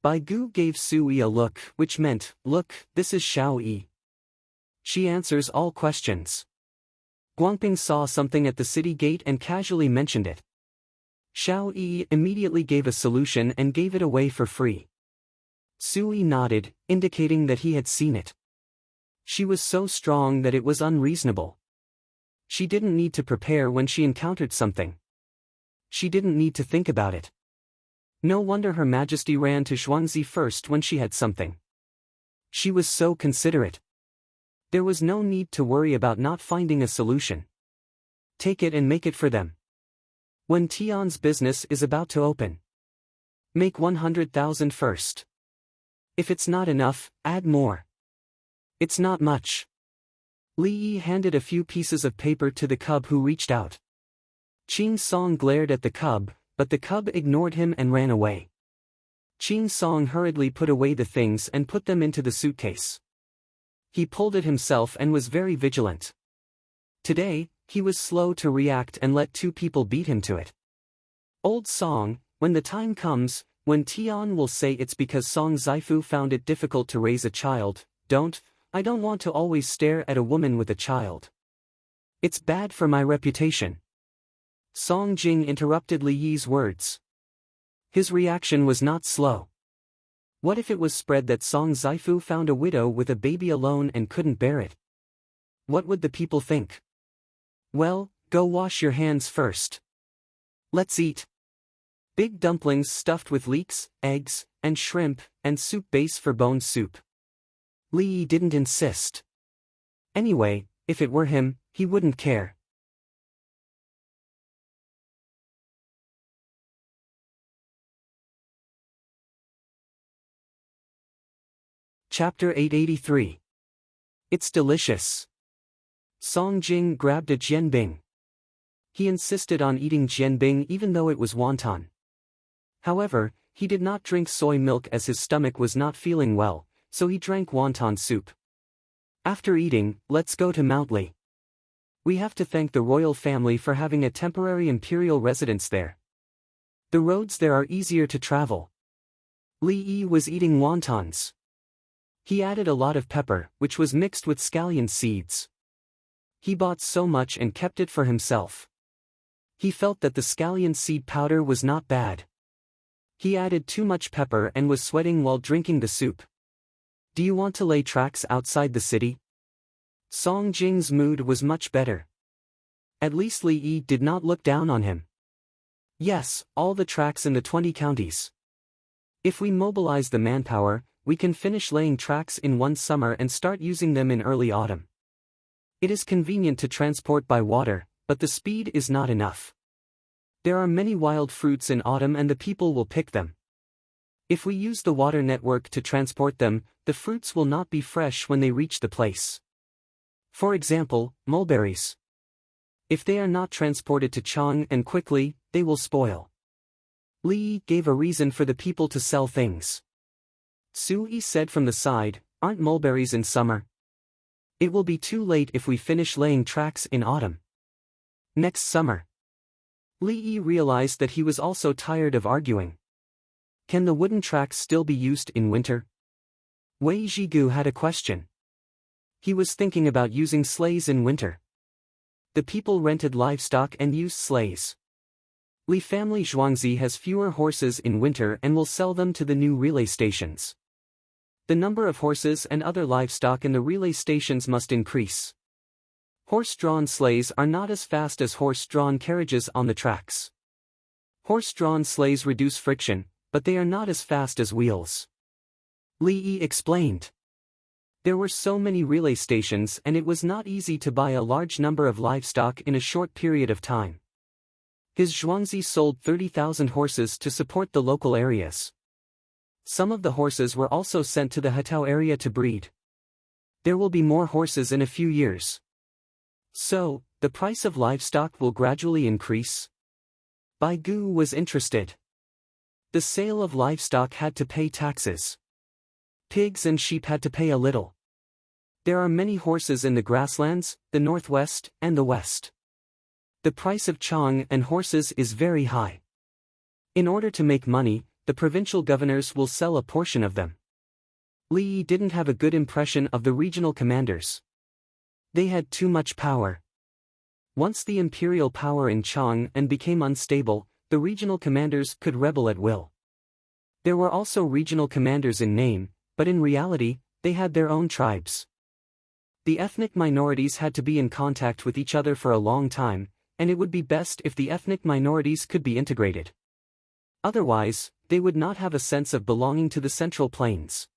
Bai Gu gave Su Yi a look, which meant, look, this is Xiao Yi. She answers all questions. Guangping saw something at the city gate and casually mentioned it. Xiao Yi immediately gave a solution and gave it away for free. Su Yi nodded, indicating that he had seen it. She was so strong that it was unreasonable. She didn't need to prepare when she encountered something. She didn't need to think about it. No wonder Her Majesty ran to Zhuangzi first when she had something. She was so considerate. There was no need to worry about not finding a solution. Take it and make it for them. When Tian's business is about to open, make 100,000 first. If it's not enough, add more. It's not much. Li Yi handed a few pieces of paper to the cub who reached out. Qing Song glared at the cub, but the cub ignored him and ran away. Qing Song hurriedly put away the things and put them into the suitcase. He pulled it himself and was very vigilant. Today, he was slow to react and let two people beat him to it. Old song, when the time comes, when Tian will say it's because Song Zaifu found it difficult to raise a child, I don't want to always stare at a woman with a child. It's bad for my reputation. Song Jing interrupted Li Yi's words. His reaction was not slow. What if it was spread that Song Zaifu found a widow with a baby alone and couldn't bear it? What would the people think? Well, go wash your hands first. Let's eat. Big dumplings stuffed with leeks, eggs, and shrimp, and soup base for bone soup. Li Yi didn't insist. Anyway, if it were him, he wouldn't care. Chapter 883. It's delicious. Song Jing grabbed a jianbing. He insisted on eating jianbing even though it was wonton. However, he did not drink soy milk as his stomach was not feeling well, so he drank wonton soup. After eating, let's go to Mount Li. We have to thank the royal family for having a temporary imperial residence there. The roads there are easier to travel. Li Yi was eating wontons. He added a lot of pepper, which was mixed with scallion seeds. He bought so much and kept it for himself. He felt that the scallion seed powder was not bad. He added too much pepper and was sweating while drinking the soup. Do you want to lay tracks outside the city? Song Jing's mood was much better. At least Li Yi did not look down on him. Yes, all the tracks in the 20 counties. If we mobilize the manpower, we can finish laying tracks in one summer and start using them in early autumn. It is convenient to transport by water, but the speed is not enough. There are many wild fruits in autumn and the people will pick them. If we use the water network to transport them, the fruits will not be fresh when they reach the place. For example, mulberries. If they are not transported to Chang and quickly, they will spoil. Li Yi gave a reason for the people to sell things. Su Yi said from the side, aren't mulberries in summer? It will be too late if we finish laying tracks in autumn. Next summer. Li Yi realized that he was also tired of arguing. Can the wooden tracks still be used in winter? Wei Zhigu had a question. He was thinking about using sleighs in winter. The people rented livestock and used sleighs. Li family Zhuangzi has fewer horses in winter and will sell them to the new relay stations. The number of horses and other livestock in the relay stations must increase. Horse-drawn sleighs are not as fast as horse-drawn carriages on the tracks. Horse-drawn sleighs reduce friction, but they are not as fast as wheels. Li Yi explained. There were so many relay stations and it was not easy to buy a large number of livestock in a short period of time. His Zhuangzi sold 30,000 horses to support the local areas. Some of the horses were also sent to the Hetao area to breed. There will be more horses in a few years. So, the price of livestock will gradually increase? Bai Gu was interested. The sale of livestock had to pay taxes. Pigs and sheep had to pay a little. There are many horses in the grasslands, the northwest, and the west. The price of chong and horses is very high. In order to make money, the provincial governors will sell a portion of them. Li Yi didn't have a good impression of the regional commanders. They had too much power. Once the imperial power in Chang'an became unstable, the regional commanders could rebel at will. There were also regional commanders in name, but in reality, they had their own tribes. The ethnic minorities had to be in contact with each other for a long time, and it would be best if the ethnic minorities could be integrated. Otherwise, they would not have a sense of belonging to the Central Plains.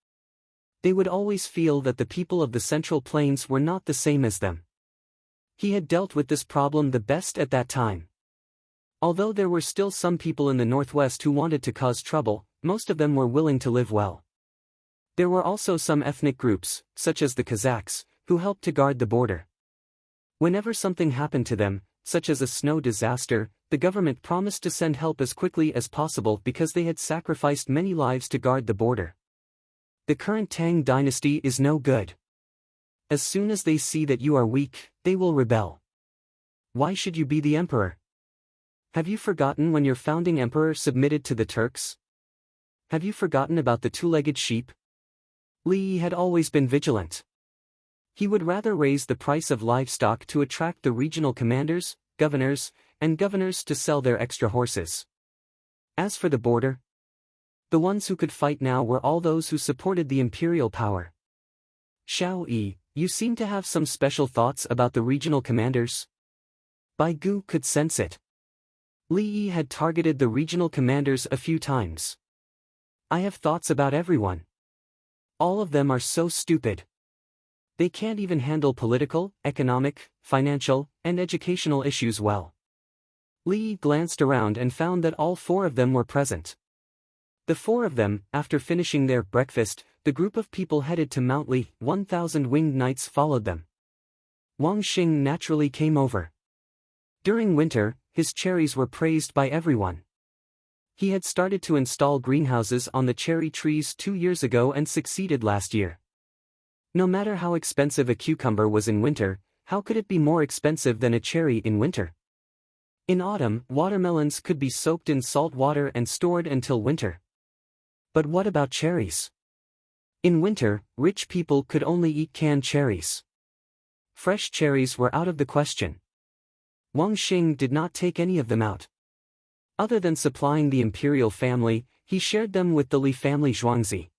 They would always feel that the people of the Central Plains were not the same as them. He had dealt with this problem the best at that time. Although there were still some people in the Northwest who wanted to cause trouble, most of them were willing to live well. There were also some ethnic groups, such as the Kazakhs, who helped to guard the border. Whenever something happened to them, such as a snow disaster, the government promised to send help as quickly as possible because they had sacrificed many lives to guard the border. The current Tang dynasty is no good. As soon as they see that you are weak, they will rebel. Why should you be the emperor? Have you forgotten when your founding emperor submitted to the Turks? Have you forgotten about the two-legged sheep? Li Yi had always been vigilant. He would rather raise the price of livestock to attract the regional commanders, governors, and governors to sell their extra horses. As for the border, the ones who could fight now were all those who supported the imperial power. Xiao Yi, you seem to have some special thoughts about the regional commanders. Bai Gu could sense it. Li Yi had targeted the regional commanders a few times. I have thoughts about everyone. All of them are so stupid. They can't even handle political, economic, financial, and educational issues well. Li Yi glanced around and found that all four of them were present. The four of them, after finishing their breakfast, the group of people headed to Mount Li. 1,000 winged knights followed them. Wang Xing naturally came over. During winter, his cherries were praised by everyone. He had started to install greenhouses on the cherry trees 2 years ago and succeeded last year. No matter how expensive a cucumber was in winter, how could it be more expensive than a cherry in winter? In autumn, watermelons could be soaked in salt water and stored until winter. But what about cherries? In winter, rich people could only eat canned cherries. Fresh cherries were out of the question. Wang Xing did not take any of them out. Other than supplying the imperial family, he shared them with the Li family Zhuangzi.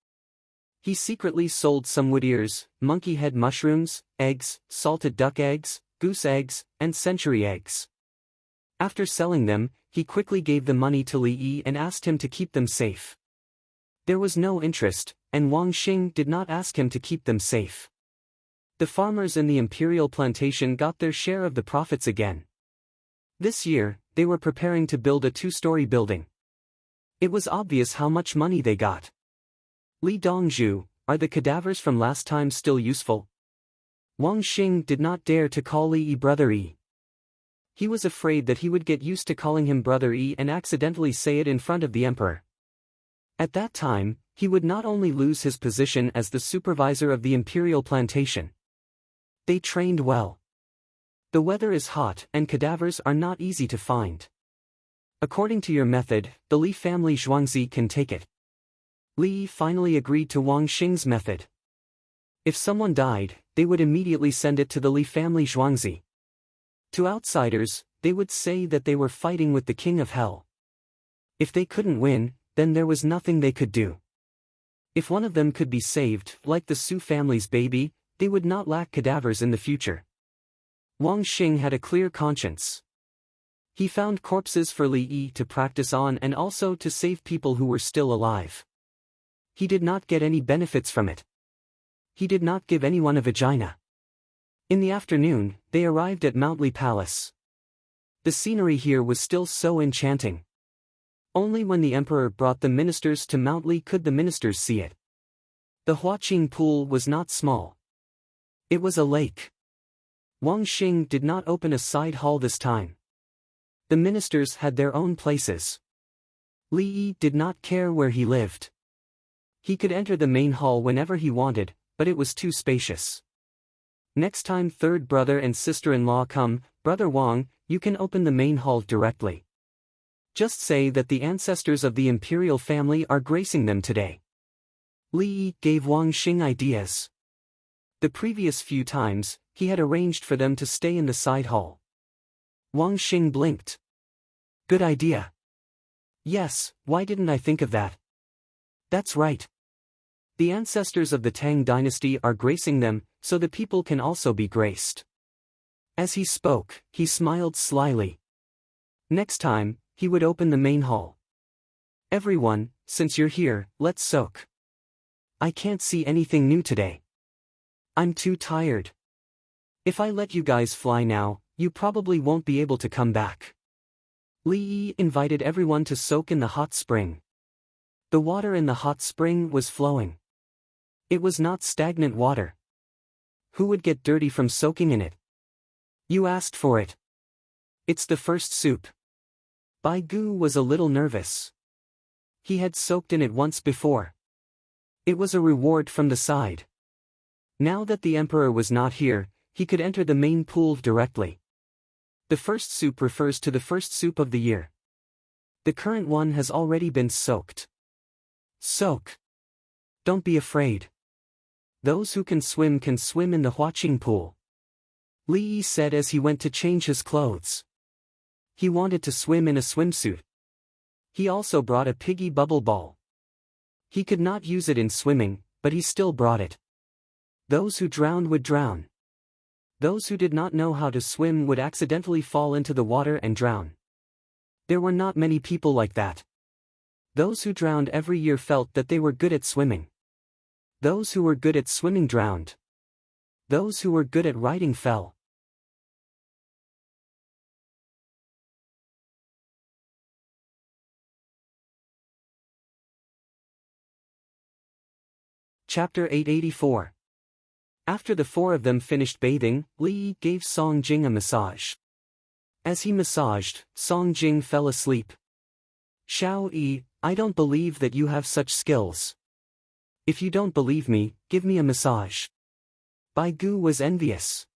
He secretly sold some wood ears, monkey head mushrooms, eggs, salted duck eggs, goose eggs, and century eggs. After selling them, he quickly gave the money to Li Yi and asked him to keep them safe. There was no interest, and Wang Xing did not ask him to keep them safe. The farmers in the imperial plantation got their share of the profits again. This year, they were preparing to build a 2-story building. It was obvious how much money they got. Li Dongzhu, are the cadavers from last time still useful? Wang Xing did not dare to call Li Yi brother Yi. He was afraid that he would get used to calling him Brother Yi and accidentally say it in front of the emperor. At that time, he would not only lose his position as the supervisor of the imperial plantation. They trained well. The weather is hot and cadavers are not easy to find. According to your method, the Li family Zhuangzi can take it. Li finally agreed to Wang Xing's method. If someone died, they would immediately send it to the Li family Zhuangzi. To outsiders, they would say that they were fighting with the king of hell. If they couldn't win, then there was nothing they could do. If one of them could be saved, like the Su family's baby, they would not lack cadavers in the future. Wang Xing had a clear conscience. He found corpses for Li Yi to practice on and also to save people who were still alive. He did not get any benefits from it. He did not give anyone a vagina. In the afternoon, they arrived at Mount Li Palace. The scenery here was still so enchanting. Only when the emperor brought the ministers to Mount Li could the ministers see it. The Huaqing pool was not small. It was a lake. Wang Xing did not open a side hall this time. The ministers had their own places. Li Yi did not care where he lived. He could enter the main hall whenever he wanted, but it was too spacious. Next time third brother and sister-in-law come, Brother Wang, you can open the main hall directly. Just say that the ancestors of the imperial family are gracing them today. Li Yi gave Wang Xing ideas. The previous few times, he had arranged for them to stay in the side hall. Wang Xing blinked. Good idea. Yes, why didn't I think of that? That's right. The ancestors of the Tang dynasty are gracing them, so the people can also be graced. As he spoke, he smiled slyly. Next time, he would open the main hall. Everyone, since you're here, let's soak. I can't see anything new today. I'm too tired. If I let you guys fly now, you probably won't be able to come back. Li Yi invited everyone to soak in the hot spring. The water in the hot spring was flowing. It was not stagnant water. Who would get dirty from soaking in it? You asked for it. It's the first soup. Bai Gu was a little nervous. He had soaked in it once before. It was a reward from the side. Now that the emperor was not here, he could enter the main pool directly. The first soup refers to the first soup of the year. The current one has already been soaked. Soak. Don't be afraid. Those who can swim in the Huaqing pool. Li Yi said as he went to change his clothes. He wanted to swim in a swimsuit. He also brought a piggy bubble ball. He could not use it in swimming, but he still brought it. Those who drowned would drown. Those who did not know how to swim would accidentally fall into the water and drown. There were not many people like that. Those who drowned every year felt that they were good at swimming. Those who were good at swimming drowned. Those who were good at riding fell. Chapter 884. After the four of them finished bathing, Li Yi gave Song Jing a massage. As he massaged, Song Jing fell asleep. Xiao Yi, I don't believe that you have such skills. If you don't believe me, give me a massage. Bai Gu was envious.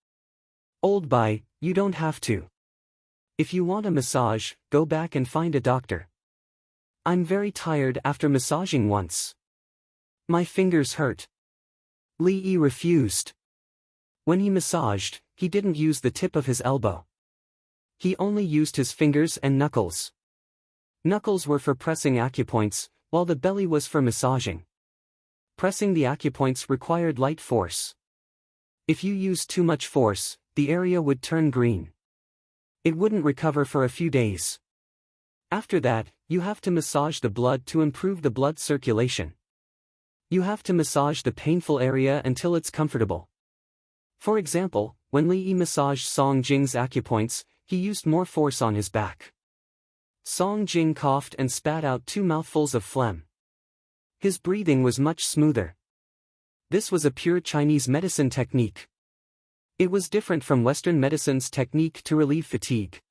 Old Bai, you don't have to. If you want a massage, go back and find a doctor. I'm very tired after massaging once. My fingers hurt. Li Yi refused. When he massaged, he didn't use the tip of his elbow. He only used his fingers and knuckles. Knuckles were for pressing acupoints, while the belly was for massaging. Pressing the acupoints required light force. If you used too much force, the area would turn green. It wouldn't recover for a few days. After that, you have to massage the blood to improve the blood circulation. You have to massage the painful area until it's comfortable. For example, when Li Yi massaged Song Jing's acupoints, he used more force on his back. Song Jing coughed and spat out 2 mouthfuls of phlegm. His breathing was much smoother. This was a pure Chinese medicine technique. It was different from Western medicine's technique to relieve fatigue.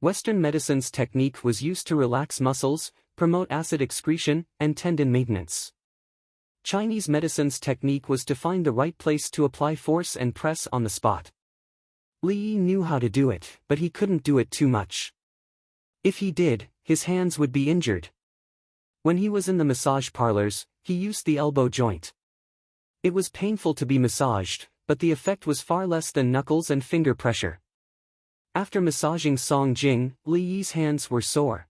Western medicine's technique was used to relax muscles, promote acid excretion, and tendon maintenance. Chinese medicine's technique was to find the right place to apply force and press on the spot. Li Yi knew how to do it, but he couldn't do it too much. If he did, his hands would be injured. When he was in the massage parlors, he used the elbow joint. It was painful to be massaged, but the effect was far less than knuckles and finger pressure. After massaging Song Jing, Li Yi's hands were sore.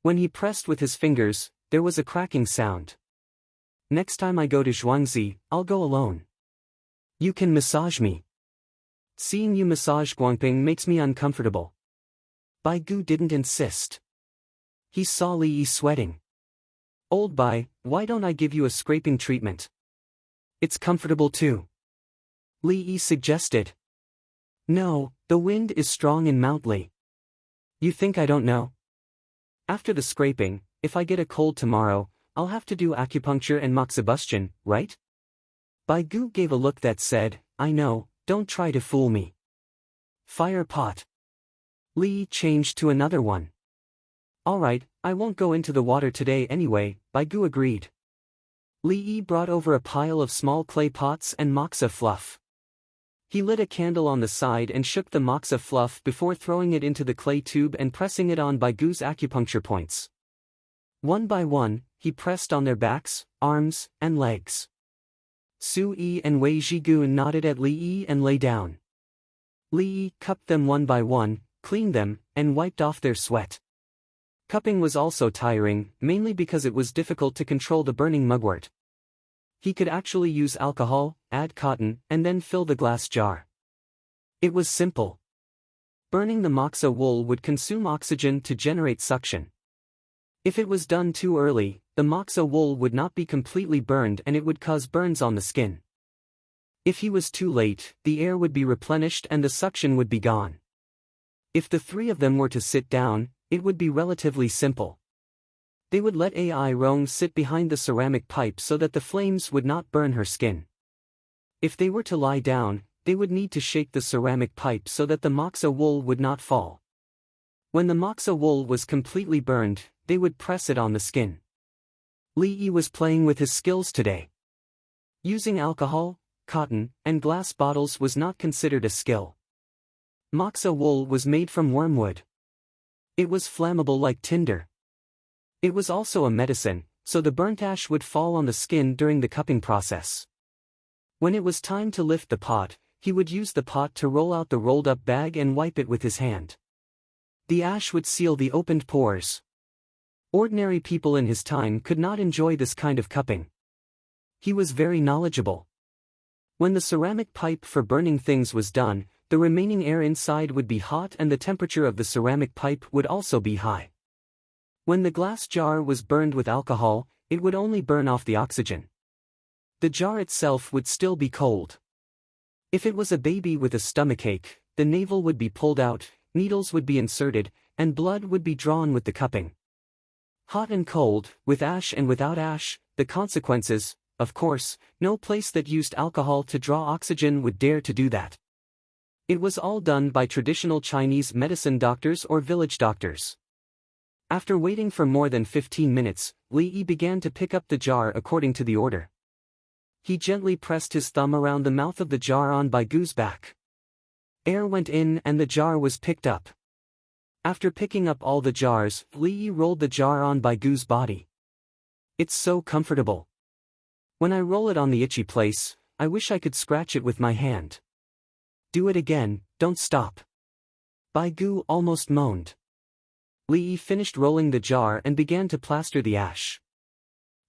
When he pressed with his fingers, there was a cracking sound. Next time I go to Zhuangzi, I'll go alone. You can massage me. Seeing you massage Guangping makes me uncomfortable. Bai Gu didn't insist. He saw Li Yi sweating. Old Bai, why don't I give you a scraping treatment? It's comfortable too. Li Yi suggested. No, the wind is strong in Mount Li. You think I don't know? After the scraping, if I get a cold tomorrow, I'll have to do acupuncture and moxibustion, right? Bai Gu gave a look that said, I know, don't try to fool me. Fire pot. Li Yi changed to another one. Alright, I won't go into the water today anyway, Bai Gu agreed. Li Yi brought over a pile of small clay pots and moxa fluff. He lit a candle on the side and shook the moxa fluff before throwing it into the clay tube and pressing it on Bai Gu's acupuncture points. One by one, he pressed on their backs, arms, and legs. Su Yi and Wei Zhigu nodded at Li Yi and lay down. Li Yi cupped them one by one, cleaned them, and wiped off their sweat. Cupping was also tiring, mainly because it was difficult to control the burning mugwort. He could actually use alcohol, add cotton, and then fill the glass jar. It was simple. Burning the moxa wool would consume oxygen to generate suction. If it was done too early, the moxa wool would not be completely burned and it would cause burns on the skin. If he was too late, the air would be replenished and the suction would be gone. If the three of them were to sit down, it would be relatively simple. They would let Ai Rong sit behind the ceramic pipe so that the flames would not burn her skin. If they were to lie down, they would need to shake the ceramic pipe so that the moxa wool would not fall. When the moxa wool was completely burned, they would press it on the skin. Li Yi was playing with his skills today. Using alcohol, cotton, and glass bottles was not considered a skill. Moxa wool was made from wormwood. It was flammable like tinder. It was also a medicine, so the burnt ash would fall on the skin during the cupping process. When it was time to lift the pot, he would use the pot to roll out the rolled-up bag and wipe it with his hand. The ash would seal the opened pores. Ordinary people in his time could not enjoy this kind of cupping. He was very knowledgeable. When the ceramic pipe for burning things was done, the remaining air inside would be hot and the temperature of the ceramic pipe would also be high. When the glass jar was burned with alcohol, it would only burn off the oxygen. The jar itself would still be cold. If it was a baby with a stomachache, the navel would be pulled out, needles would be inserted, and blood would be drawn with the cupping. Hot and cold, with ash and without ash, the consequences, of course, no place that used alcohol to draw oxygen would dare to do that. It was all done by traditional Chinese medicine doctors or village doctors. After waiting for more than 15 minutes, Li Yi began to pick up the jar according to the order. He gently pressed his thumb around the mouth of the jar on Bai Gu's back. Air went in and the jar was picked up. After picking up all the jars, Li Yi rolled the jar on Bai Gu's body. It's so comfortable. When I roll it on the itchy place, I wish I could scratch it with my hand. Do it again, don't stop. Bai Gu almost moaned. Li Yi finished rolling the jar and began to plaster the ash.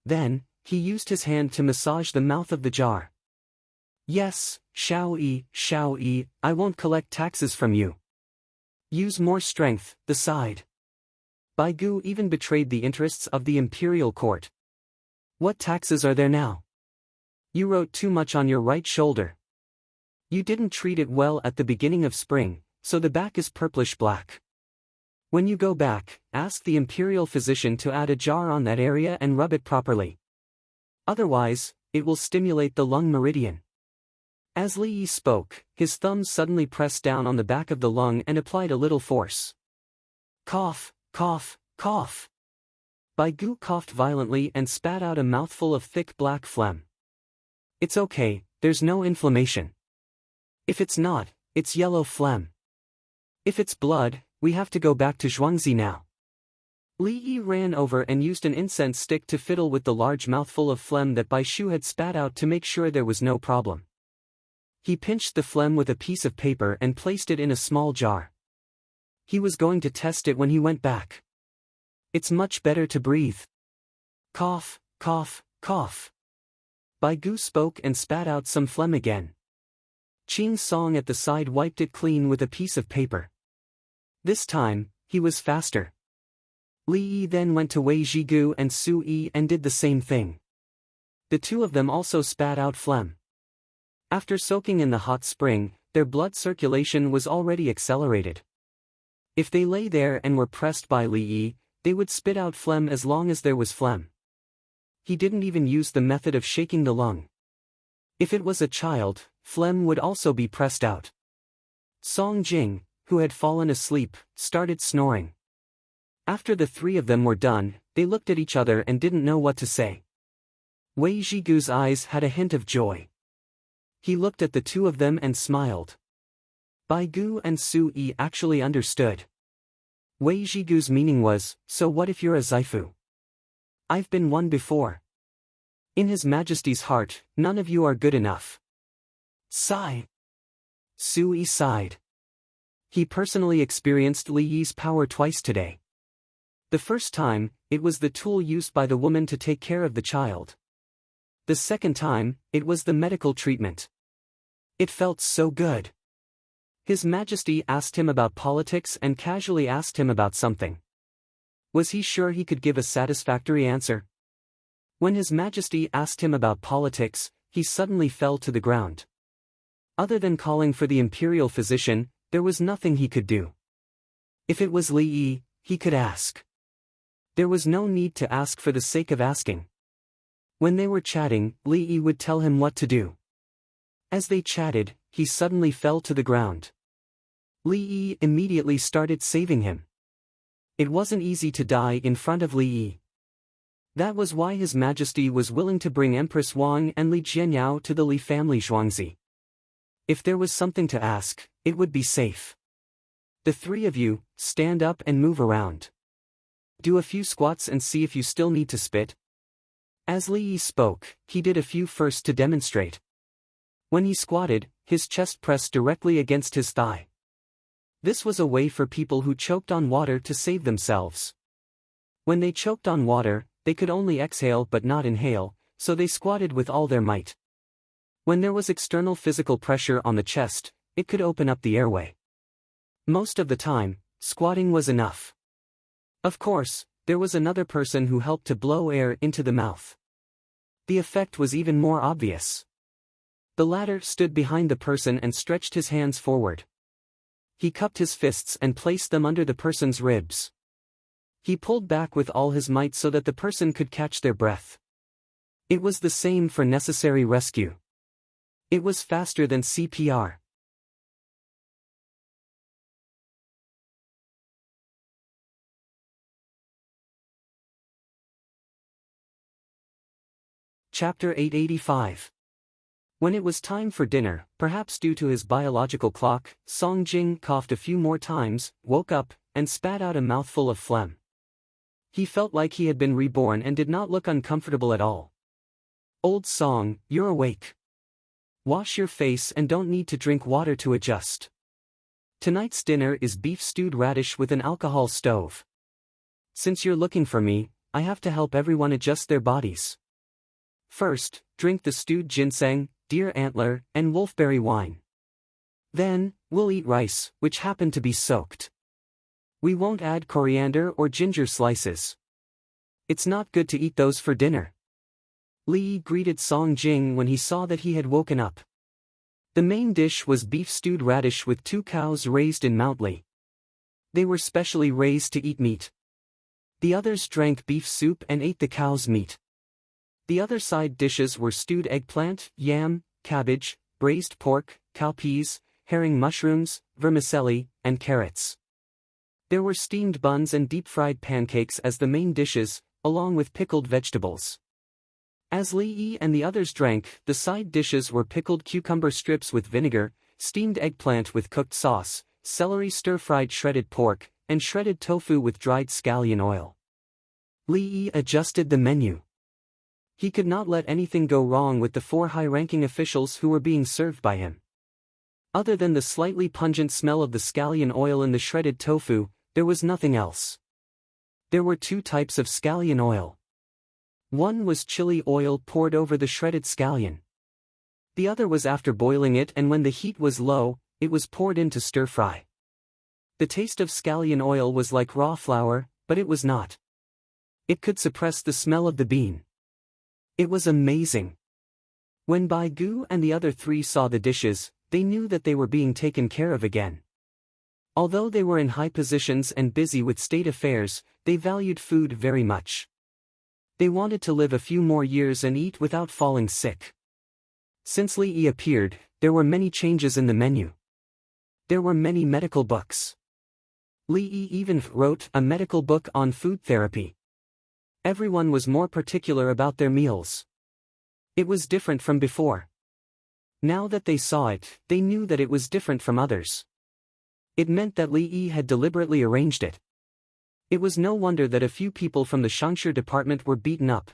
Then, he used his hand to massage the mouth of the jar. Yes, Xiao Yi, I won't collect taxes from you. Use more strength, the side. Bai Gu even betrayed the interests of the imperial court. What taxes are there now? You wrote too much on your right shoulder. You didn't treat it well at the beginning of spring, so the back is purplish black. When you go back, ask the imperial physician to add a jar on that area and rub it properly. Otherwise, it will stimulate the lung meridian. As Li Yi spoke, his thumb suddenly pressed down on the back of the lung and applied a little force. Cough, cough, cough. Bai Gu coughed violently and spat out a mouthful of thick black phlegm. It's okay, there's no inflammation. If it's not, it's yellow phlegm. If it's blood, we have to go back to Zhuangzi now. Li Yi ran over and used an incense stick to fiddle with the large mouthful of phlegm that Bai Shu had spat out to make sure there was no problem. He pinched the phlegm with a piece of paper and placed it in a small jar. He was going to test it when he went back. It's much better to breathe. Cough, cough, cough. Bai Gu spoke and spat out some phlegm again. Qing Song at the side wiped it clean with a piece of paper. This time, he was faster. Li Yi then went to Wei Zhigu and Su Yi and did the same thing. The two of them also spat out phlegm. After soaking in the hot spring, their blood circulation was already accelerated. If they lay there and were pressed by Li Yi, they would spit out phlegm as long as there was phlegm. He didn't even use the method of shaking the lung. If it was a child, phlegm would also be pressed out. Song Jing, who had fallen asleep, started snoring. After the three of them were done, they looked at each other and didn't know what to say. Wei Zhigu's eyes had a hint of joy. He looked at the two of them and smiled. Bai Gu and Su Yi actually understood. Wei Zhigu's meaning was, so what if you're a Zaifu? I've been one before. In His Majesty's heart, none of you are good enough. Sigh. Su Yi sighed. He personally experienced Li Yi's power twice today. The first time, it was the tool used by the woman to take care of the child. The second time, it was the medical treatment. It felt so good. His Majesty asked him about politics and casually asked him about something. Was he sure he could give a satisfactory answer? When His Majesty asked him about politics, he suddenly fell to the ground. Other than calling for the imperial physician, there was nothing he could do. If it was Li Yi, he could ask. There was no need to ask for the sake of asking. When they were chatting, Li Yi would tell him what to do. As they chatted, he suddenly fell to the ground. Li Yi immediately started saving him. It wasn't easy to die in front of Li Yi. That was why His Majesty was willing to bring Empress Wang and Li Jianyao to the Li family Zhuangzi. If there was something to ask, it would be safe. The three of you, stand up and move around. Do a few squats and see if you still need to spit. As Li Yi spoke, he did a few first to demonstrate. When he squatted, his chest pressed directly against his thigh. This was a way for people who choked on water to save themselves. When they choked on water, they could only exhale but not inhale, so they squatted with all their might. When there was external physical pressure on the chest, it could open up the airway. Most of the time, squatting was enough. Of course, there was another person who helped to blow air into the mouth. The effect was even more obvious. The latter stood behind the person and stretched his hands forward. He cupped his fists and placed them under the person's ribs. He pulled back with all his might so that the person could catch their breath. It was the same for necessary rescue. It was faster than CPR. Chapter 885. When it was time for dinner, perhaps due to his biological clock, Song Jing coughed a few more times, woke up, and spat out a mouthful of phlegm. He felt like he had been reborn and did not look uncomfortable at all. Old Song, you're awake. Wash your face and don't need to drink water to adjust. Tonight's dinner is beef stewed radish with an alcohol stove. Since you're looking for me, I have to help everyone adjust their bodies. First, drink the stewed ginseng, deer antler, and wolfberry wine. Then, we'll eat rice, which happen to be soaked. We won't add coriander or ginger slices. It's not good to eat those for dinner. Li Yi greeted Song Jing when he saw that he had woken up. The main dish was beef stewed radish with 2 cows raised in Mount Li. They were specially raised to eat meat. The others drank beef soup and ate the cow's meat. The other side dishes were stewed eggplant, yam, cabbage, braised pork, cowpeas, herring mushrooms, vermicelli, and carrots. There were steamed buns and deep-fried pancakes as the main dishes, along with pickled vegetables. As Li Yi and the others drank, the side dishes were pickled cucumber strips with vinegar, steamed eggplant with cooked sauce, celery stir-fried shredded pork, and shredded tofu with dried scallion oil. Li Yi adjusted the menu. He could not let anything go wrong with the 4 high-ranking officials who were being served by him. Other than the slightly pungent smell of the scallion oil in the shredded tofu, there was nothing else. There were 2 types of scallion oil. One was chili oil poured over the shredded scallion. The other was after boiling it, and when the heat was low, it was poured in to stir-fry. The taste of scallion oil was like raw flour, but it was not. It could suppress the smell of the bean. It was amazing. When Bai Gu and the other 3 saw the dishes, they knew that they were being taken care of again. Although they were in high positions and busy with state affairs, they valued food very much. They wanted to live a few more years and eat without falling sick. Since Li Yi appeared, there were many changes in the menu. There were many medical books. Li Yi even wrote a medical book on food therapy. Everyone was more particular about their meals. It was different from before. Now that they saw it, they knew that it was different from others. It meant that Li Yi had deliberately arranged it. It was no wonder that a few people from the Shangshi department were beaten up.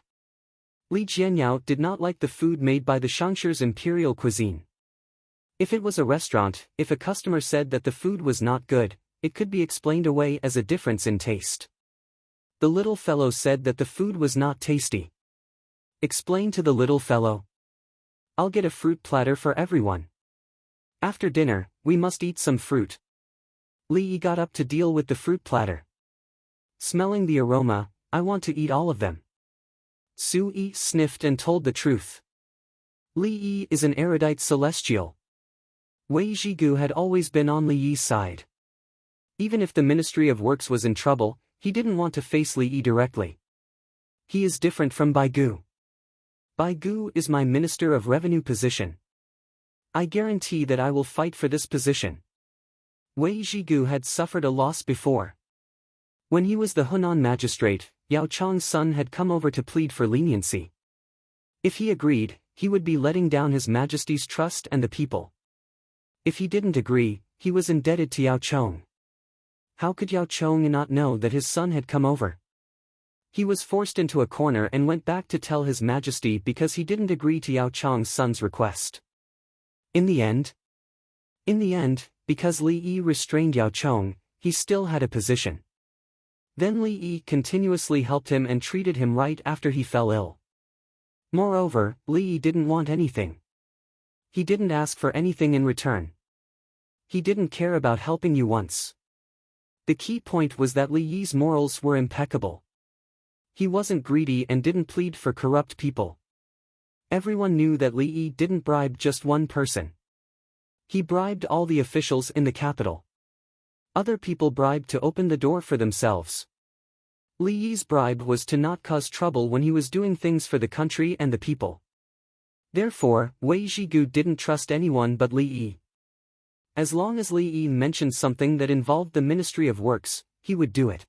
Li Jianyao did not like the food made by the Shangshi's imperial cuisine. If it was a restaurant, if a customer said that the food was not good, it could be explained away as a difference in taste. The little fellow said that the food was not tasty. Explain to the little fellow. I'll get a fruit platter for everyone. After dinner, we must eat some fruit. Li Yi got up to deal with the fruit platter. Smelling the aroma, I want to eat all of them. Su Yi sniffed and told the truth. Li Yi is an erudite celestial. Wei Zhigu had always been on Li Yi's side. Even if the Ministry of Works was in trouble, he didn't want to face Li Yi directly. He is different from Bai Gu. Bai Gu is my Minister of Revenue position. I guarantee that I will fight for this position. Wei Zhigu had suffered a loss before. When he was the Hunan magistrate, Yao Chang's son had come over to plead for leniency. If he agreed, he would be letting down His Majesty's trust and the people. If he didn't agree, he was indebted to Yao Chang. How could Yao Chang not know that his son had come over? He was forced into a corner and went back to tell His Majesty because he didn't agree to Yao Chang's son's request. In the end, because Li Yi restrained Yao Chang, he still had a position. Then Li Yi continuously helped him and treated him right after he fell ill. Moreover, Li Yi didn't want anything. He didn't ask for anything in return. He didn't care about helping you once. The key point was that Li Yi's morals were impeccable. He wasn't greedy and didn't plead for corrupt people. Everyone knew that Li Yi didn't bribe just one person. He bribed all the officials in the capital. Other people bribed to open the door for themselves. Li Yi's bribe was to not cause trouble when he was doing things for the country and the people. Therefore, Wei Zhigu didn't trust anyone but Li Yi. As long as Li Yi mentioned something that involved the Ministry of Works, he would do it.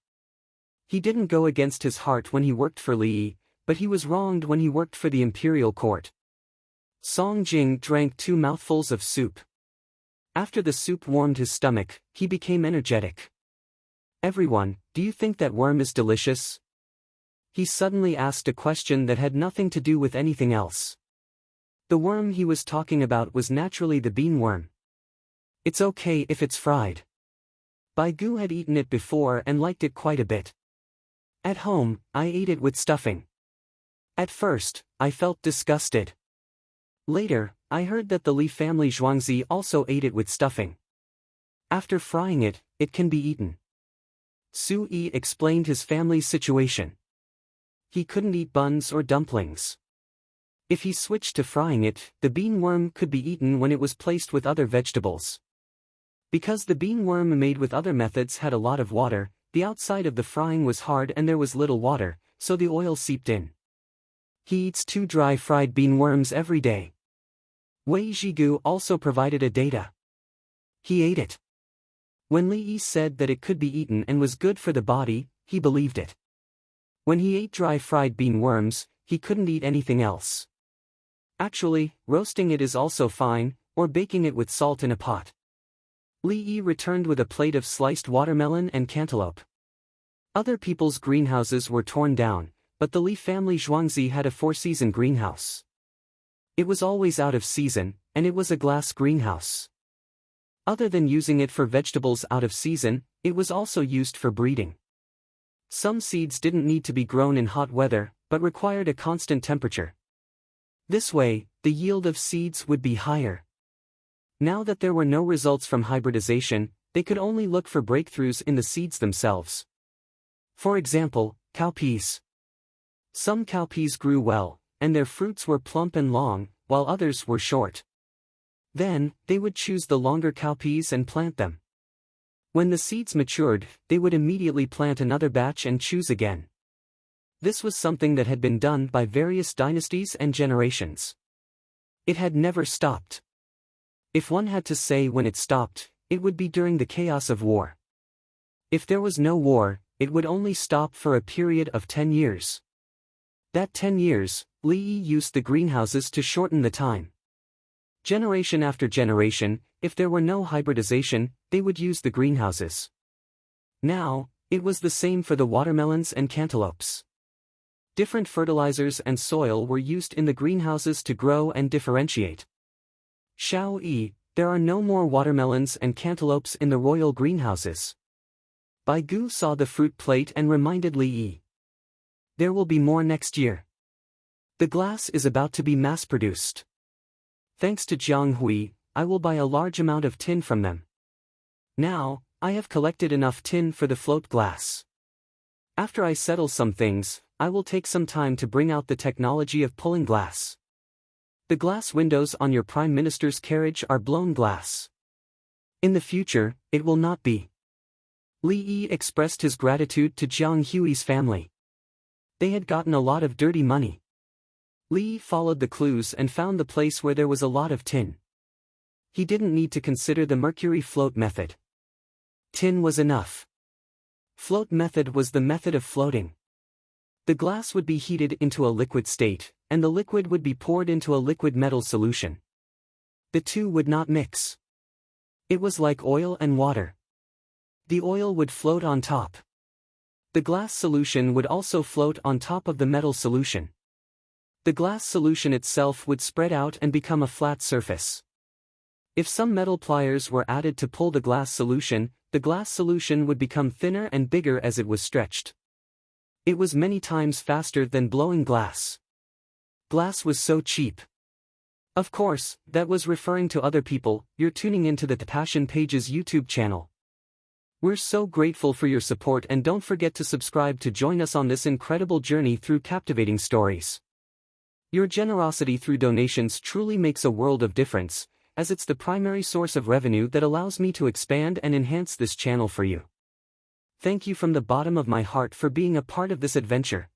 He didn't go against his heart when he worked for Li Yi, but he was wronged when he worked for the imperial court. Song Jing drank 2 mouthfuls of soup. After the soup warmed his stomach, he became energetic. Everyone, do you think that worm is delicious? He suddenly asked a question that had nothing to do with anything else. The worm he was talking about was naturally the bean worm. It's okay if it's fried. Bai Gu had eaten it before and liked it quite a bit. At home, I ate it with stuffing. At first, I felt disgusted. Later, I heard that the Li family Zhuangzi also ate it with stuffing. After frying it, it can be eaten. Su Yi explained his family's situation. He couldn't eat buns or dumplings. If he switched to frying it, the bean worm could be eaten when it was placed with other vegetables. Because the bean worm made with other methods had a lot of water, the outside of the frying was hard and there was little water, so the oil seeped in. He eats 2 dry fried bean worms every day. Wei Zhigu also provided a data. He ate it. When Li Yi said that it could be eaten and was good for the body, he believed it. When he ate dry fried bean worms, he couldn't eat anything else. Actually, roasting it is also fine, or baking it with salt in a pot. Li Yi returned with a plate of sliced watermelon and cantaloupe. Other people's greenhouses were torn down, but the Li family Zhuangzi had a 4-season greenhouse. It was always out of season, and it was a glass greenhouse. Other than using it for vegetables out of season, it was also used for breeding. Some seeds didn't need to be grown in hot weather, but required a constant temperature. This way, the yield of seeds would be higher. Now that there were no results from hybridization, they could only look for breakthroughs in the seeds themselves. For example, cowpeas. Some cowpeas grew well, and their fruits were plump and long, while others were short. Then, they would choose the longer cowpeas and plant them. When the seeds matured, they would immediately plant another batch and choose again. This was something that had been done by various dynasties and generations. It had never stopped. If one had to say when it stopped, it would be during the chaos of war. If there was no war, it would only stop for a period of 10 years. That 10 years, Li Yi used the greenhouses to shorten the time. Generation after generation, if there were no hybridization, they would use the greenhouses. Now, it was the same for the watermelons and cantaloupes. Different fertilizers and soil were used in the greenhouses to grow and differentiate. Xiao Yi, there are no more watermelons and cantaloupes in the royal greenhouses. Bai Gu saw the fruit plate and reminded Li Yi. There will be more next year. The glass is about to be mass-produced. Thanks to Jiang Hui, I will buy a large amount of tin from them. Now, I have collected enough tin for the float glass. After I settle some things, I will take some time to bring out the technology of pulling glass. The glass windows on your Prime Minister's carriage are blown glass. In the future, it will not be. Li Yi expressed his gratitude to Jiang Hui's family. They had gotten a lot of dirty money. Li followed the clues and found the place where there was a lot of tin. He didn't need to consider the mercury float method. Tin was enough. Float method was the method of floating. The glass would be heated into a liquid state, and the liquid would be poured into a liquid metal solution. The two would not mix. It was like oil and water. The oil would float on top. The glass solution would also float on top of the metal solution. The glass solution itself would spread out and become a flat surface. If some metal pliers were added to pull the glass solution would become thinner and bigger as it was stretched. It was many times faster than blowing glass. Glass was so cheap. Of course, that was referring to other people. You're tuning into the Passion Pages YouTube channel. We're so grateful for your support, and don't forget to subscribe to join us on this incredible journey through captivating stories. Your generosity through donations truly makes a world of difference, as it's the primary source of revenue that allows me to expand and enhance this channel for you. Thank you from the bottom of my heart for being a part of this adventure.